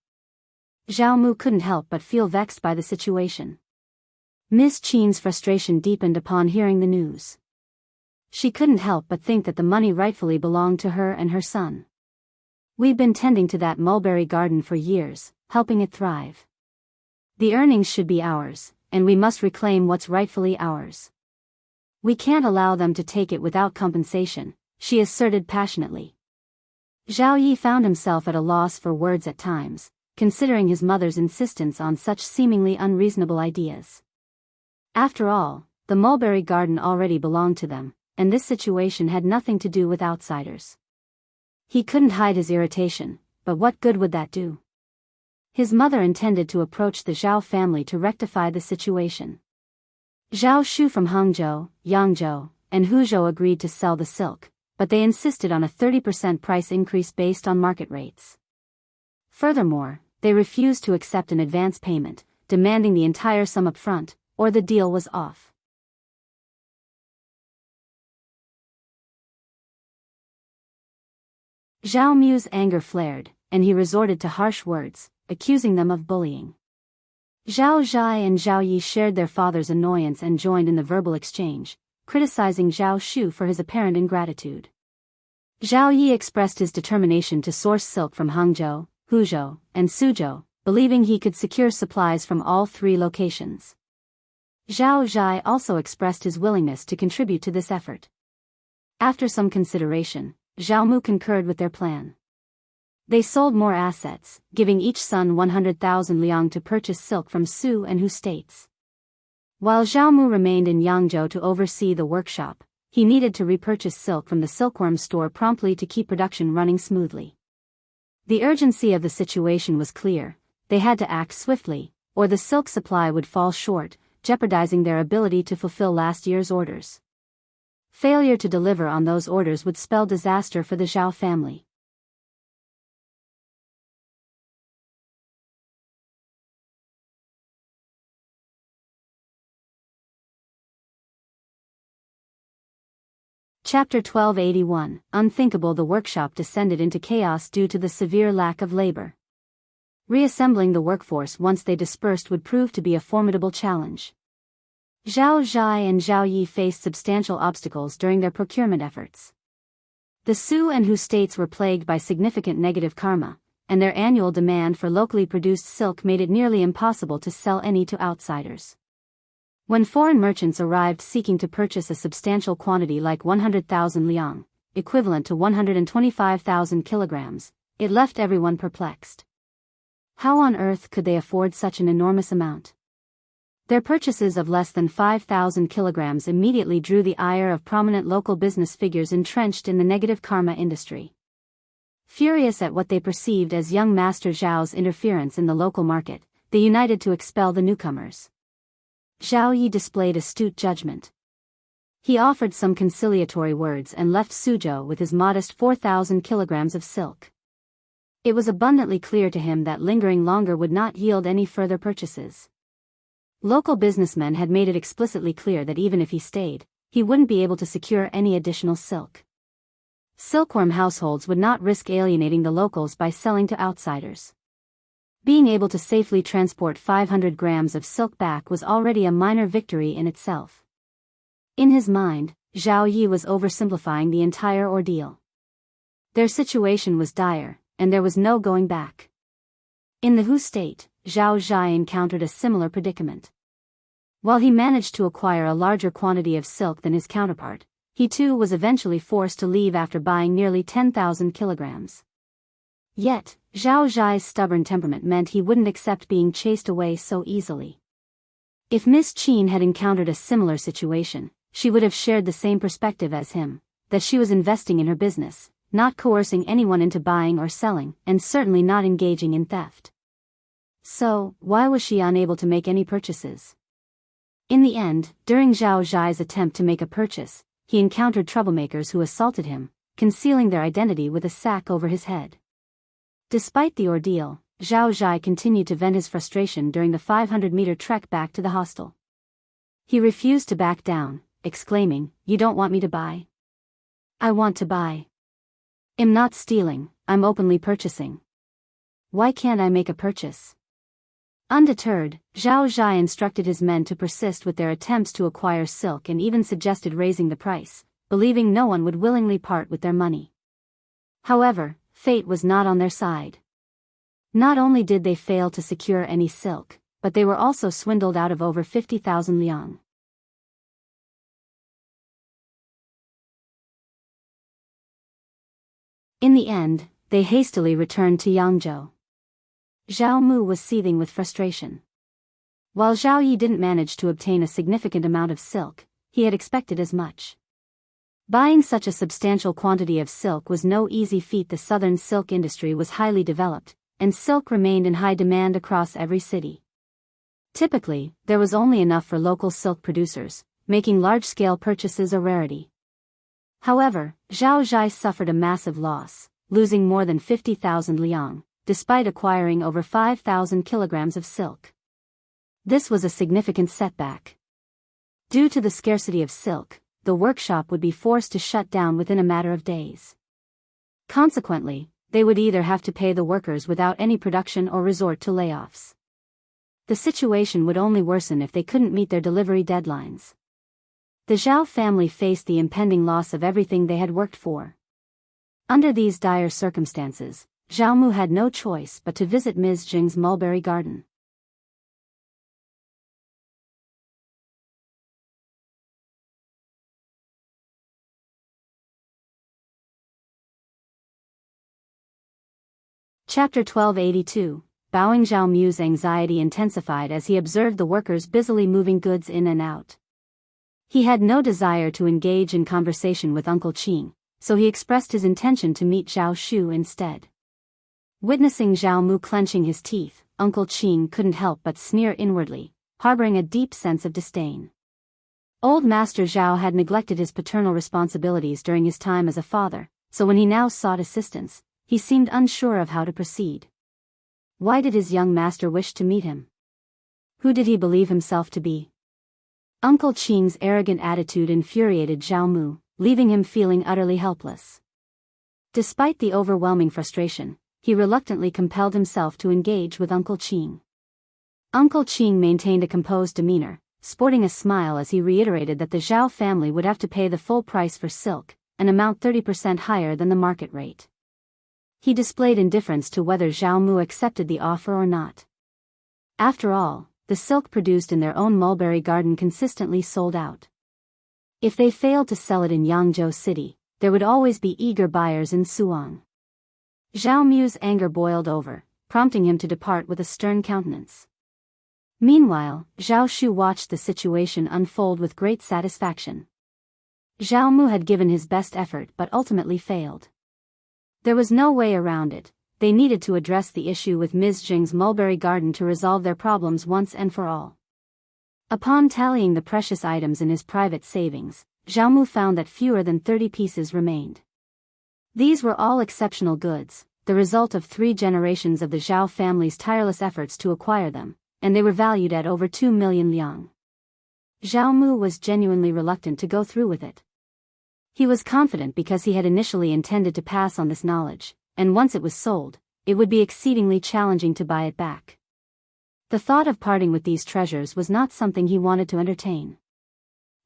Zhao couldn't help but feel vexed by the situation. Ms.Qin's frustration deepened upon hearing the news. She couldn't help but think that the money rightfully belonged to her and her son. We've been tending to that mulberry garden for years, helping it thrive. The earnings should be ours, and we must reclaim what's rightfully ours. We can't allow them to take it without compensation, she asserted passionately. Zhao found himself at a loss for words at times, considering his mother's insistence on such seemingly unreasonable ideas. After all, the mulberry garden already belonged to them, and this situation had nothing to do with outsiders. He couldn't hide his irritation, but what good would that do? His mother intended to approach the Zhao family to rectify the situation. Zhao Shu from Hangzhou, Yangzhou, and Huzhou agreed to sell the silk, but they insisted on a 30% price increase based on market rates. Furthermore, they refused to accept an advance payment, demanding the entire sum up front, or the deal was off. Zhao's anger flared, and he resorted to harsh words, accusing them of bullying. Zhao Zhai and Zhao Yi shared their father's annoyance and joined in the verbal exchange, criticizing Zhao Shu for his apparent ingratitude. Zhao Yi expressed his determination to source silk from Hangzhou, Huzhou, and Suzhou, believing he could secure supplies from all three locations. Zhao Zhai also expressed his willingness to contribute to this effort. After some consideration, Zhao Mu concurred with their plan. They sold more assets, giving each son 100,000 liang to purchase silk from Su and Hu states. While Zhao Mu remained in Yangzhou to oversee the workshop, he needed to repurchase silk from the silkworm store promptly to keep production running smoothly. The urgency of the situation was clear. They had to act swiftly, or the silk supply would fall short, jeopardizing their ability to fulfill last year's orders. Failure to deliver on those orders would spell disaster for the Zhao family. Chapter 1281, Unthinkable. The workshop descended into chaos due to the severe lack of labor. Reassembling the workforce once they dispersed would prove to be a formidable challenge. Zhao Zhai and Zhao Yi faced substantial obstacles during their procurement efforts. The Su and Hu states were plagued by significant negative karma, and their annual demand for locally produced silk made it nearly impossible to sell any to outsiders. When foreign merchants arrived seeking to purchase a substantial quantity like 100,000 liang, equivalent to 125,000 kilograms, it left everyone perplexed. How on earth could they afford such an enormous amount? Their purchases of less than 5,000 kilograms immediately drew the ire of prominent local business figures entrenched in the negative karma industry. Furious at what they perceived as young Master Zhao's interference in the local market, they united to expel the newcomers. Zhao Yi displayed astute judgment. He offered some conciliatory words and left Suzhou with his modest 4,000 kilograms of silk. It was abundantly clear to him that lingering longer would not yield any further purchases. Local businessmen had made it explicitly clear that even if he stayed, he wouldn't be able to secure any additional silk. Silkworm households would not risk alienating the locals by selling to outsiders. Being able to safely transport 500 grams of silk back was already a minor victory in itself. In his mind, Zhao Yi was oversimplifying the entire ordeal. Their situation was dire, and there was no going back. In the Hu state, Zhao Zhai encountered a similar predicament. While he managed to acquire a larger quantity of silk than his counterpart, he too was eventually forced to leave after buying nearly 10,000 kilograms. Yet, Zhao Zhai's stubborn temperament meant he wouldn't accept being chased away so easily. If Ms.Qin had encountered a similar situation, she would have shared the same perspective as him, that she was investing in her business, not coercing anyone into buying or selling, and certainly not engaging in theft. So, why was she unable to make any purchases? In the end, during Zhao Zhai's attempt to make a purchase, he encountered troublemakers who assaulted him, concealing their identity with a sack over his head. Despite the ordeal, Zhao Zhai continued to vent his frustration during the 500-meter trek back to the hostel. He refused to back down, exclaiming, "You don't want me to buy? I want to buy. I'm not stealing, I'm openly purchasing. Why can't I make a purchase?" Undeterred, Zhao Zhai instructed his men to persist with their attempts to acquire silk and even suggested raising the price, believing no one would willingly part with their money. However, fate was not on their side. Not only did they fail to secure any silk, but they were also swindled out of over 50,000 liang. In the end, they hastily returned to Yangzhou. Zhao Mu was seething with frustration. While Zhao Yi didn't manage to obtain a significant amount of silk, he had expected as much. Buying such a substantial quantity of silk was no easy feat. The southern silk industry was highly developed, and silk remained in high demand across every city. Typically, there was only enough for local silk producers, making large-scale purchases a rarity. However, Zhao Zhai suffered a massive loss, losing more than 50,000 liang, despite acquiring over 5,000 kilograms of silk. This was a significant setback. Due to the scarcity of silk, the workshop would be forced to shut down within a matter of days. Consequently, they would either have to pay the workers without any production or resort to layoffs. The situation would only worsen if they couldn't meet their delivery deadlines. The Zhao family faced the impending loss of everything they had worked for. Under these dire circumstances, Zhao Mu had no choice but to visit Ms. Qin's mulberry garden. Chapter 1282. Bowing. Zhao Mu's anxiety intensified as he observed the workers busily moving goods in and out. He had no desire to engage in conversation with Uncle Qin, so he expressed his intention to meet Zhao Shu instead. Witnessing Zhao Mu clenching his teeth, Uncle Qin couldn't help but sneer inwardly, harboring a deep sense of disdain. Old Master Zhao had neglected his paternal responsibilities during his time as a father, so when he now sought assistance, he seemed unsure of how to proceed. Why did his young master wish to meet him? Who did he believe himself to be? Uncle Qin's arrogant attitude infuriated Zhao Mu, leaving him feeling utterly helpless. Despite the overwhelming frustration, he reluctantly compelled himself to engage with Uncle Qin. Uncle Qin maintained a composed demeanor, sporting a smile as he reiterated that the Zhao family would have to pay the full price for silk, an amount 30% higher than the market rate. He displayed indifference to whether Zhao Mu accepted the offer or not. After all, the silk produced in their own mulberry garden consistently sold out. If they failed to sell it in Hangzhou city, there would always be eager buyers in Suang. Zhao Mu's anger boiled over, prompting him to depart with a stern countenance. Meanwhile, Zhao Shu watched the situation unfold with great satisfaction. Zhao Mu had given his best effort but ultimately failed. There was no way around it. They needed to address the issue with Ms. Qin's mulberry garden to resolve their problems once and for all. Upon tallying the precious items in his private savings, Zhao Mu found that fewer than 30 pieces remained. These were all exceptional goods, the result of 3 generations of the Zhao family's tireless efforts to acquire them, and they were valued at over 2 million liang. Zhao Mu was genuinely reluctant to go through with it. He was confident because he had initially intended to pass on this knowledge, and once it was sold, it would be exceedingly challenging to buy it back. The thought of parting with these treasures was not something he wanted to entertain.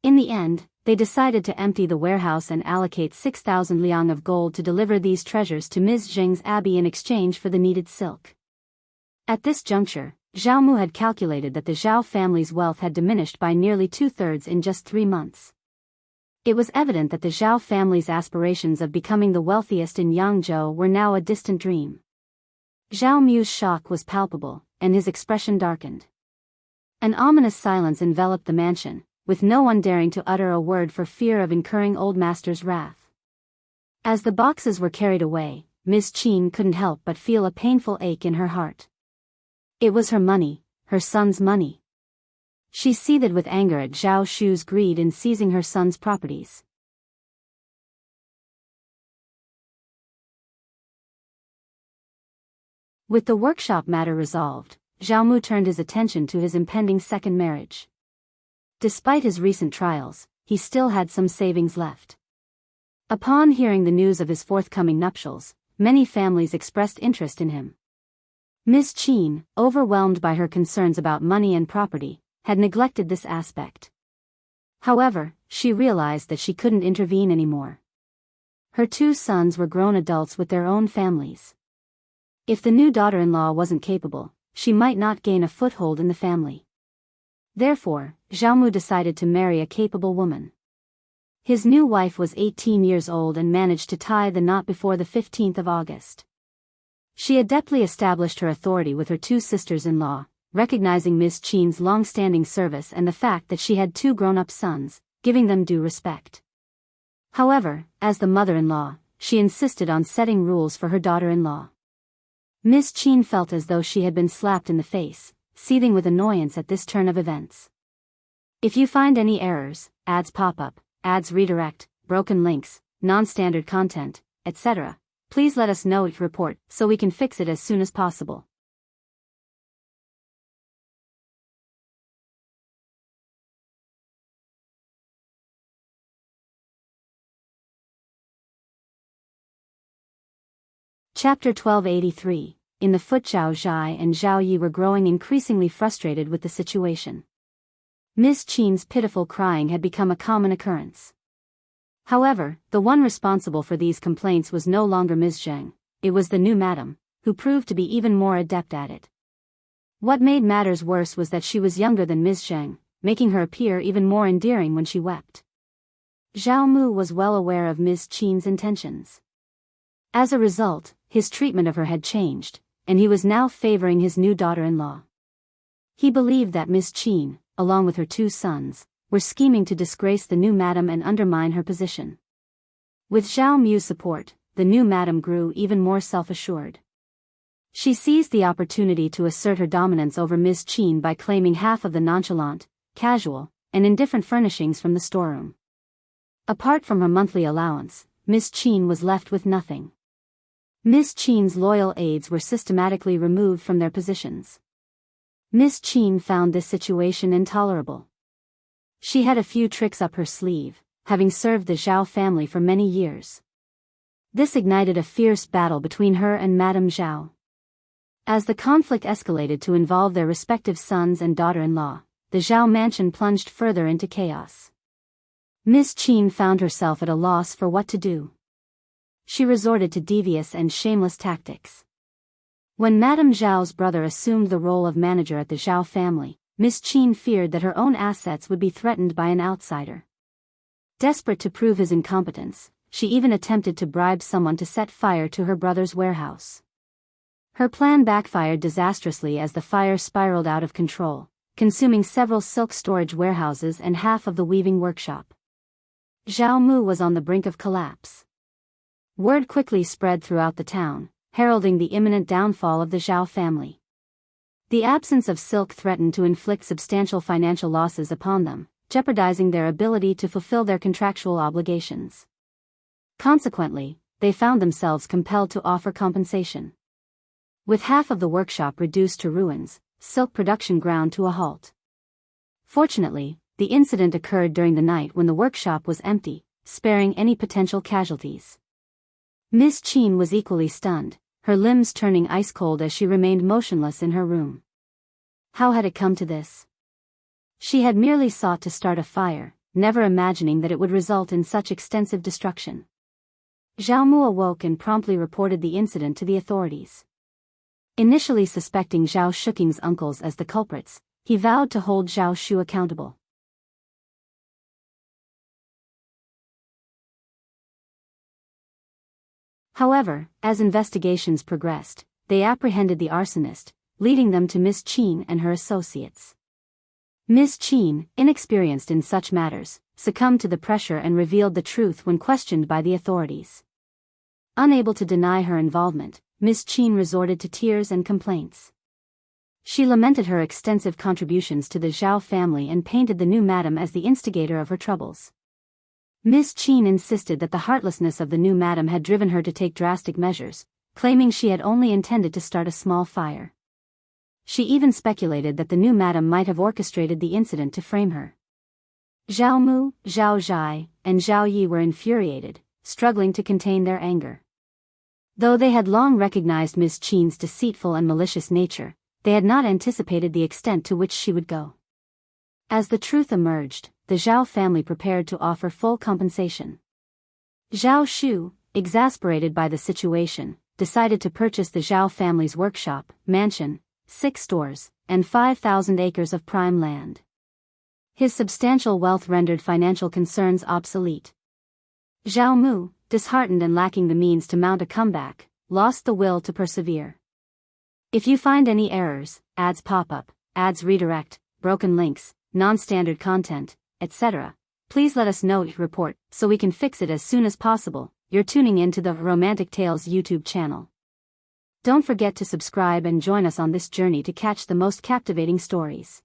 In the end, they decided to empty the warehouse and allocate 6,000 liang of gold to deliver these treasures to Ms. Zheng's abbey in exchange for the needed silk. At this juncture, Zhao Mu had calculated that the Zhao family's wealth had diminished by nearly 2/3 in just 3 months. It was evident that the Zhao family's aspirations of becoming the wealthiest in Hangzhou were now a distant dream. Zhao Mu's shock was palpable, and his expression darkened. An ominous silence enveloped the mansion, with no one daring to utter a word for fear of incurring Old Master's wrath. As the boxes were carried away, Ms.Qin couldn't help but feel a painful ache in her heart. It was her money, her son's money. She seethed with anger at Zhao Shu's greed in seizing her son's properties. With the workshop matter resolved, Zhao Mu turned his attention to his impending second marriage. Despite his recent trials, he still had some savings left. Upon hearing the news of his forthcoming nuptials, many families expressed interest in him. Ms.Qin, overwhelmed by her concerns about money and property, had neglected this aspect. However, she realized that she couldn't intervene anymore. Her 2 sons were grown adults with their own families. If the new daughter-in-law wasn't capable, she might not gain a foothold in the family. Therefore, Zhao Mu decided to marry a capable woman. His new wife was 18 years old and managed to tie the knot before the 15th of August. She adeptly established her authority with her 2 sisters-in-law, recognizing Ms.Qin's long-standing service and the fact that she had 2 grown-up sons, giving them due respect. However, as the mother-in-law, she insisted on setting rules for her daughter-in-law. Ms.Qin felt as though she had been slapped in the face, seething with annoyance at this turn of events. If you find any errors, ads pop up, ads redirect, broken links, non-standard content, etc., please let us know each report so we can fix it as soon as possible. Chapter 1283. in the foot Zhao Zhai and Zhao Yi were growing increasingly frustrated with the situation. Ms.Qin's pitiful crying had become a common occurrence. However, the one responsible for these complaints was no longer Ms. Zheng, it was the new madam, who proved to be even more adept at it. What made matters worse was that she was younger than Ms. Zheng, making her appear even more endearing when she wept. Zhao Mu was well aware of Ms. Qin's intentions. As a result, his treatment of her had changed, and he was now favoring his new daughter-in-law. He believed that Ms. Qin, along with her two sons, were scheming to disgrace the new madam and undermine her position. With Zhao Mu's support, the new madam grew even more self-assured. She seized the opportunity to assert her dominance over Ms. Qin by claiming half of the nonchalant, casual, and indifferent furnishings from the storeroom. Apart from her monthly allowance, Ms. Qin was left with nothing. Ms. Qin's loyal aides were systematically removed from their positions. Ms. Qin found this situation intolerable. She had a few tricks up her sleeve, having served the Zhao family for many years. This ignited a fierce battle between her and Madame Zhao. As the conflict escalated to involve their respective sons and daughter-in-law, the Zhao mansion plunged further into chaos. Ms. Qin found herself at a loss for what to do. She resorted to devious and shameless tactics. When Madame Zhao's brother assumed the role of manager at the Zhao family, Ms. Qin feared that her own assets would be threatened by an outsider. Desperate to prove his incompetence, she even attempted to bribe someone to set fire to her brother's warehouse. Her plan backfired disastrously as the fire spiraled out of control, consuming several silk storage warehouses and half of the weaving workshop. Zhao Mu was on the brink of collapse. Word quickly spread throughout the town, heralding the imminent downfall of the Zhao family. The absence of silk threatened to inflict substantial financial losses upon them, jeopardizing their ability to fulfill their contractual obligations. Consequently, they found themselves compelled to offer compensation. With half of the workshop reduced to ruins, silk production ground to a halt. Fortunately, the incident occurred during the night when the workshop was empty, sparing any potential casualties. Ms. Qin was equally stunned, her limbs turning ice-cold as she remained motionless in her room. How had it come to this? She had merely sought to start a fire, never imagining that it would result in such extensive destruction. Zhao Mu awoke and promptly reported the incident to the authorities. Initially suspecting Zhao Shuqing's uncles as the culprits, he vowed to hold Zhao Shu accountable. However, as investigations progressed, they apprehended the arsonist, leading them to Ms. Qin and her associates. Ms. Qin, inexperienced in such matters, succumbed to the pressure and revealed the truth when questioned by the authorities. Unable to deny her involvement, Ms. Qin resorted to tears and complaints. She lamented her extensive contributions to the Zhao family and painted the new madam as the instigator of her troubles. Ms. Qin insisted that the heartlessness of the new madam had driven her to take drastic measures, claiming she had only intended to start a small fire. She even speculated that the new madam might have orchestrated the incident to frame her. Zhao Mu, Zhao Zhai, and Zhao Yi were infuriated, struggling to contain their anger. Though they had long recognized Ms. Qin's deceitful and malicious nature, they had not anticipated the extent to which she would go. As the truth emerged, the Zhao family prepared to offer full compensation. Zhao Shu, exasperated by the situation, decided to purchase the Zhao family's workshop, mansion, 6 stores, and 5,000 acres of prime land. His substantial wealth rendered financial concerns obsolete. Zhao Mu, disheartened and lacking the means to mount a comeback, lost the will to persevere. If you find any errors, ads pop up, ads redirect, broken links, non-standard content, etc., please let us know, report, so we can fix it as soon as possible. You're tuning in to the Romantic Tales YouTube channel. Don't forget to subscribe and join us on this journey to catch the most captivating stories.